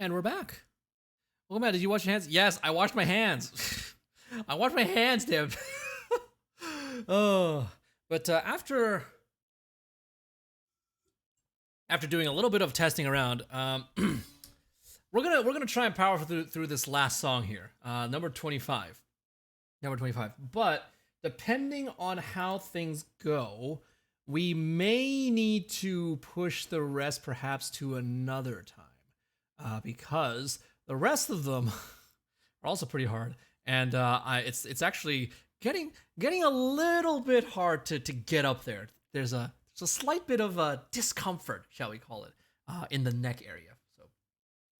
And we're back. Welcome back. Did you wash your hands? Yes, I washed my hands. I washed my hands, Deb. Oh, but after doing a little bit of testing around, we're gonna try and power through this last song here, number 25. But depending on how things go, we may need to push the rest perhaps to another time. Because the rest of them are also pretty hard, and it's actually getting a little bit hard to get up there. There's a slight bit of discomfort, shall we call it, in the neck area. So,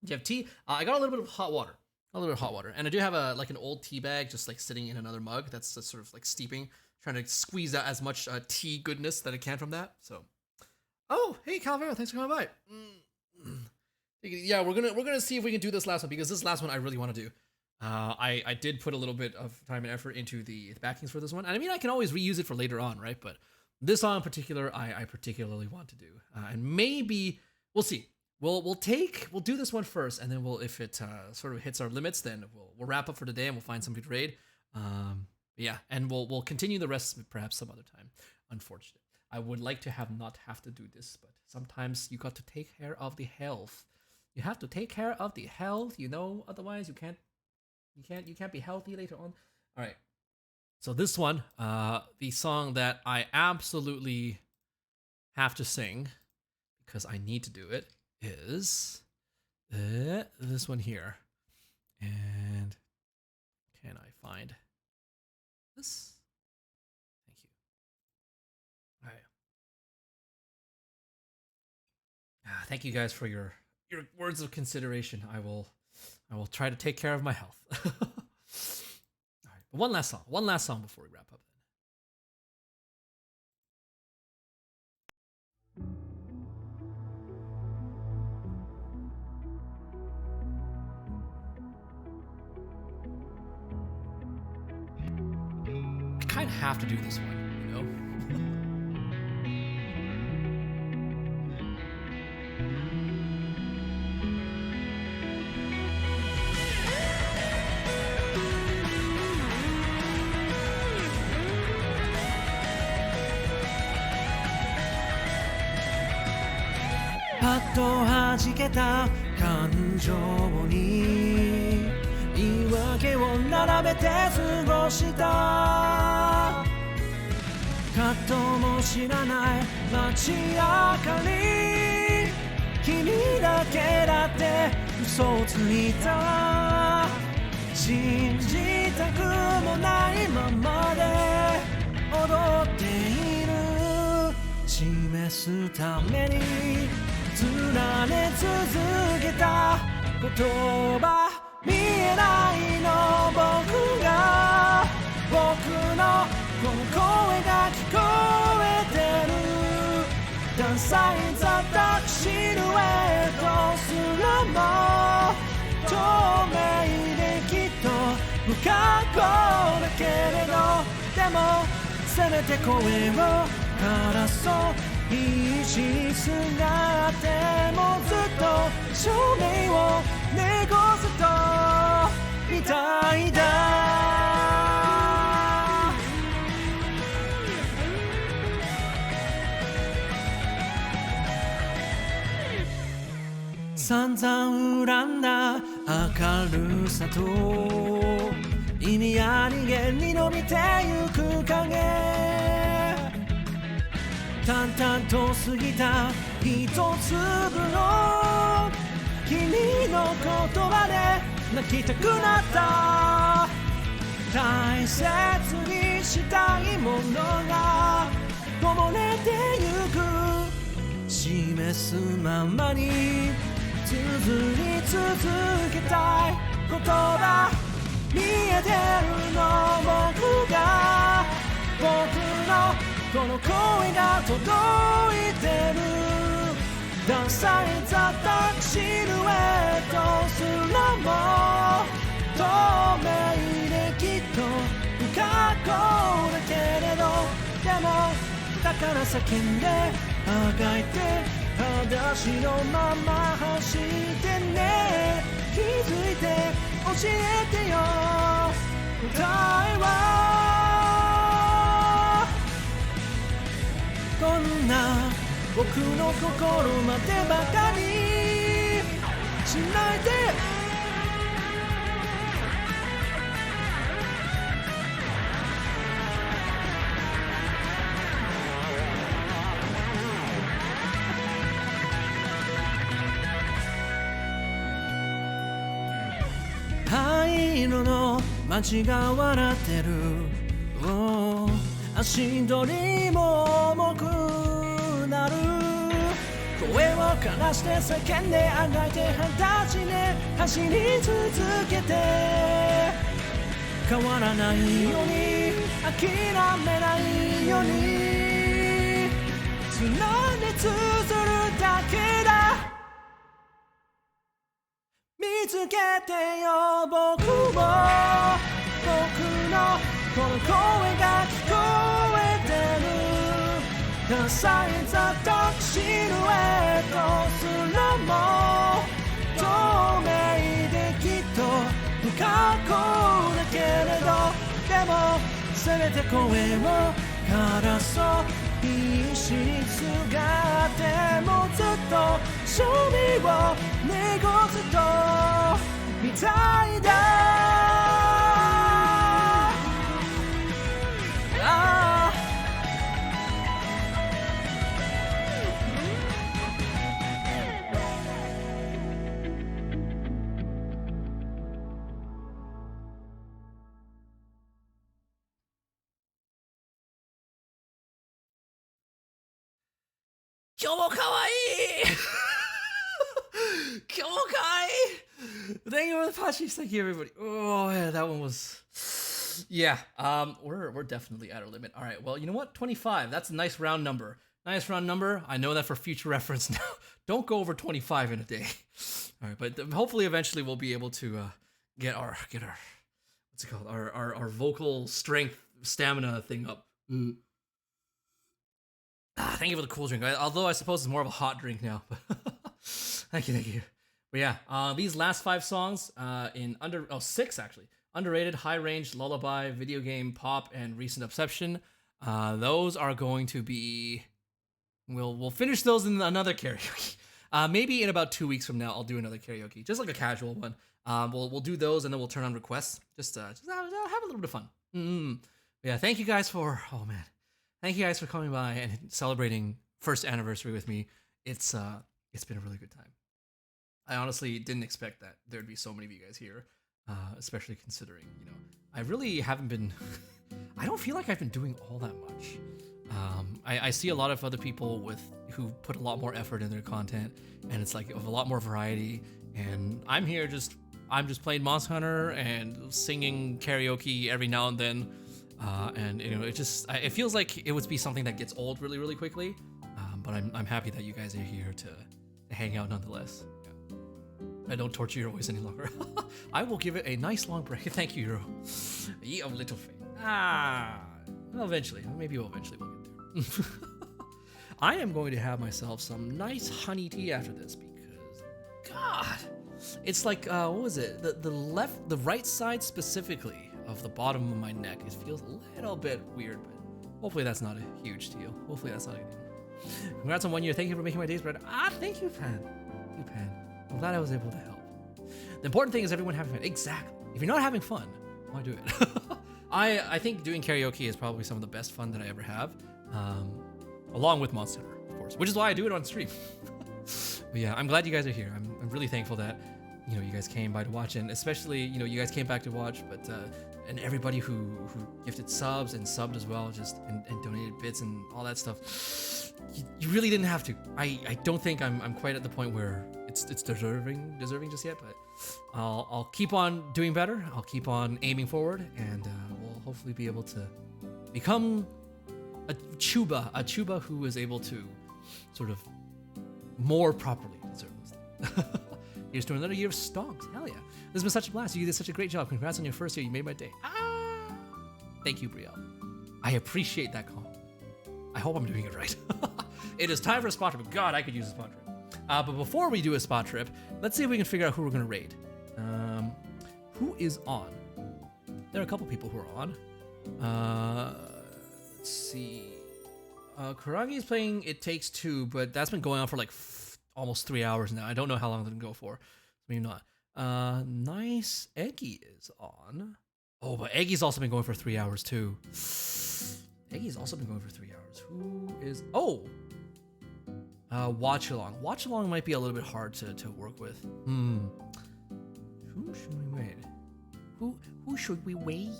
do you have tea? I got a little bit of hot water, and I do have an old tea bag just like sitting in another mug that's just sort of like steeping, trying to squeeze out as much tea goodness that I can from that. So, oh hey Calvera, thanks for coming by. Yeah, we're gonna see if we can do this last one, because this last one I really want to do. I did put a little bit of time and effort into the backings for this one, and I mean I can always reuse it for later on, right? But this song in particular, I particularly want to do, and maybe we'll see. We'll do this one first, and then if it sort of hits our limits, then we'll wrap up for today and we'll find something to raid. Yeah, and we'll continue the rest perhaps some other time. Unfortunately, I would like to not have to do this, but sometimes you got to take care of the health. You have to take care of the health, otherwise you can't be healthy later on. All right. So this one, the song that I absolutely have to sing because I need to do it is this one here. And can I find this? Thank you. All right. Thank you guys for your words of consideration. I will try to take care of my health. All right, but one last song before we wrap up. I kind of have to do this one,パッと弾けた感情に言い訳を並べて過ごした葛藤も知らない街明かり君だけだって嘘をついた信じたくもないままで踊っている示すために連ね続けた言葉見えないの僕が僕のこの声が聞こえてるダンサイザタシルエットすらも透明できっと不格好だけれどでもせめて声を枯らそう必死すがってもずっと証明を猫ずっとみたいだ散々恨んだ明るさと意味ありげに伸びてゆく影淡々と過ぎた一粒の君の言葉で泣きたくなった大切にしたいものがこぼれてゆく示すままに綴り続けたい言葉見えてるの僕が僕のこの声が届いてるダンサイザタシルエットすらも透明できっとから叫んであがいて裸足のまま走ってね気づいて教えてよ答えはこんな僕の心までバカにしないで灰色の街が笑ってる、足取りも重くなる声をからして叫んであがいて裸足で走り続けて変わらないように諦めないようにつないで綴るだけだ見つけてよ僕を僕のこの声が聞こえてるダサいざとシルエットすらも透明できっと不格好だけれどでもせめて声をからそう必死にすがってもずっと勝利を濁すとみたいだ今日もかわいい今日もかわいい Thank you for the patches. Thank you everybody. Oh yeah, that one was yeah. We're definitely at our limit. All right. Well, you know what? 25. That's a nice round number. Nice round number. I know that for future reference now. Don't go over 25 in a day. All right, but hopefully eventually we'll be able to get our what's it called? Our vocal strength stamina thing up. Thank you for the cool drink. Although I suppose it's more of a hot drink now. Thank you. But yeah, these last 5 songs six actually. Underrated, high range, lullaby, video game, pop, and recent obsession. Those are going to be. We'll finish those in another karaoke. Maybe in about 2 weeks from now, I'll do another karaoke, just like a casual one. We'll do those and then we'll turn on requests. Just have a little bit of fun. Yeah, thank you guys for. Oh man. Thank you guys for coming by and celebrating first anniversary with me. It's been a really good time. I honestly didn't expect that there'd be so many of you guys here, especially considering, I really haven't been, I don't feel like I've been doing all that much. I see a lot of other people who put a lot more effort in their content, and it's like of a lot more variety, and I'm here I'm just playing Monster Hunter and singing karaoke every now and then. And it feels like it would be something that gets old really, really quickly. But I'm happy that you guys are here to hang out nonetheless. Yeah. I don't torture your voice any longer. I will give it a nice long break. Thank you, Hiro. Ye of little faith. Well, eventually. Maybe we'll get there. I am going to have myself some nice honey tea after this because, God, it's like, what was it? The right side specifically of the bottom of my neck. It feels a little bit weird, but hopefully that's not a huge deal. Hopefully that's not a deal. Congrats on 1 year. Thank you for making my days better. Thank you, Pan. I'm glad I was able to help. The important thing is everyone having fun. Exactly. If you're not having fun, why do it? I think doing karaoke is probably some of the best fun that I ever have, along with Monster Hunter, of course, which is why I do it on stream. But yeah, I'm glad you guys are here. I'm really thankful that you guys came by to watch, and especially you guys came back to watch, but and everybody who gifted subs and subbed as well, and donated bits and all that stuff. You really didn't have to. I don't think I'm quite at the point where it's deserving just yet, but I'll keep on doing better. I'll keep on aiming forward, and we'll hopefully be able to become a Chuba who is able to sort of more properly deserve those things. Here's to another year of stonks. Hell yeah. This has been such a blast. You did such a great job. Congrats on your first year. You made my day. Thank you, Brielle. I appreciate that call. hope I'm doing it right. It is time for a spot trip. God, I could use a spot trip. But before we do a spot trip, let's see if we can figure out who we're gonna raid. Who is on? There are a couple people who are on. Let's see. Kuragi is playing It Takes Two, but that's been going on for like almost 3 hours now. I don't know how long it's gonna go for. Maybe not. Nice Eggy is on. Oh, but Eggy's also been going for 3 hours too. Eggy's also been going for 3 hours. Who is... Oh! Watch Along. Watch Along might be a little bit hard to work with. Who should we raid? Who should we raid?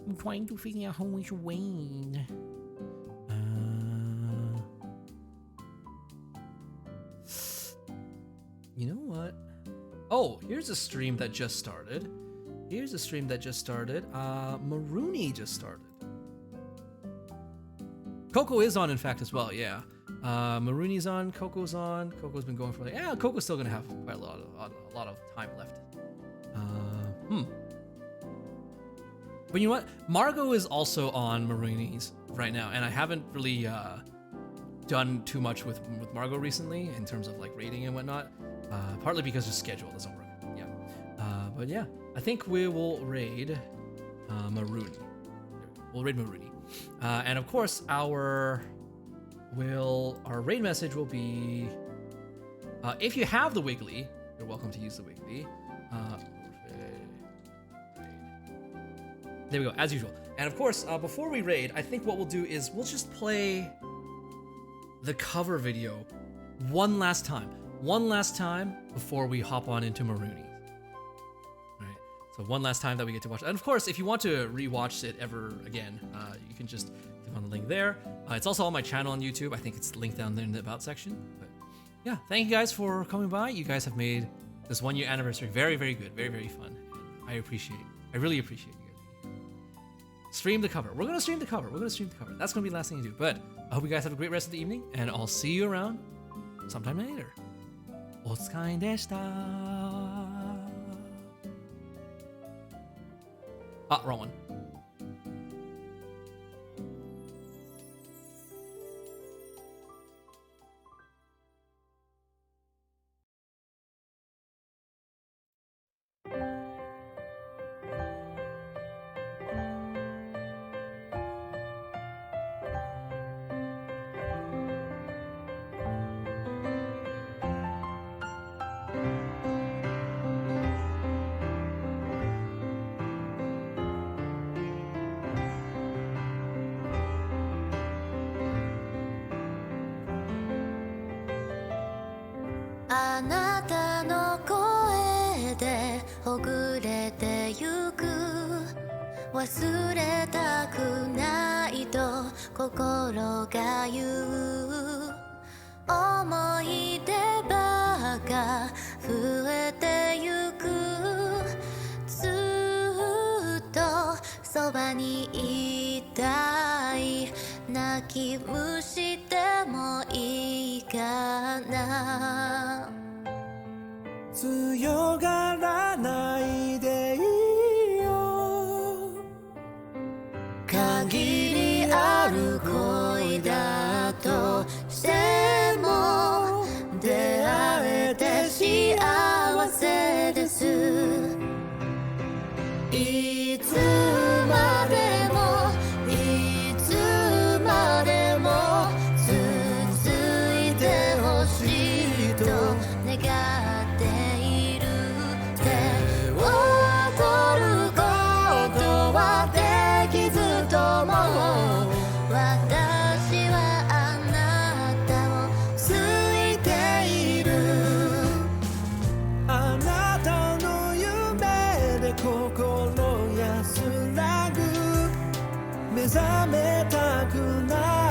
I'm trying to figure out who we should raid. You know what? Oh, here's a stream that just started. Marooney just started. Coco is on, in fact, as well, yeah. Marooney's on, Coco's on. Coco's been going for like, yeah, Coco's still gonna have quite a lot of time left. But you know what? Margot is also on Marooney's right now, and I haven't really done too much with Margot recently in terms of like rating and whatnot. Partly because her schedule doesn't work. Yeah. But yeah, I think we will raid Marooney. We'll raid Marooney. And of course, our raid message will be, if you have the Wiggly, you're welcome to use the Wiggly. There we go, as usual. And of course, before we raid, I think what we'll do is we'll just play the cover video one last time before we hop on into Marooney. Right. So one last time that we get to watch. And of course, if you want to rewatch it ever again, you can just click on the link there. It's also on my channel on YouTube. I think it's linked down there in the About section. But yeah, thank you guys for coming by. You guys have made this 1 year anniversary very, very good. Very, very fun. I appreciate it. I really appreciate you guys. Stream the cover. We're going to stream the cover. That's going to be the last thing you do. But I hope you guys have a great rest of the evening, and I'll see you around sometime later. お疲れでした。Wrong one.あなたの声でほぐれてゆく忘れたくないと心が言う思い出ばか増えてゆくずっとそばにいたい泣き虫でもいいかな強がらないでいいよ限りある恋だとしても出会えて幸せですいつまでもいつまでも続いてほしいと願っている手を取ることはできずとも私はあなたを好いているあなたの夢で心安らぐ目覚めたくない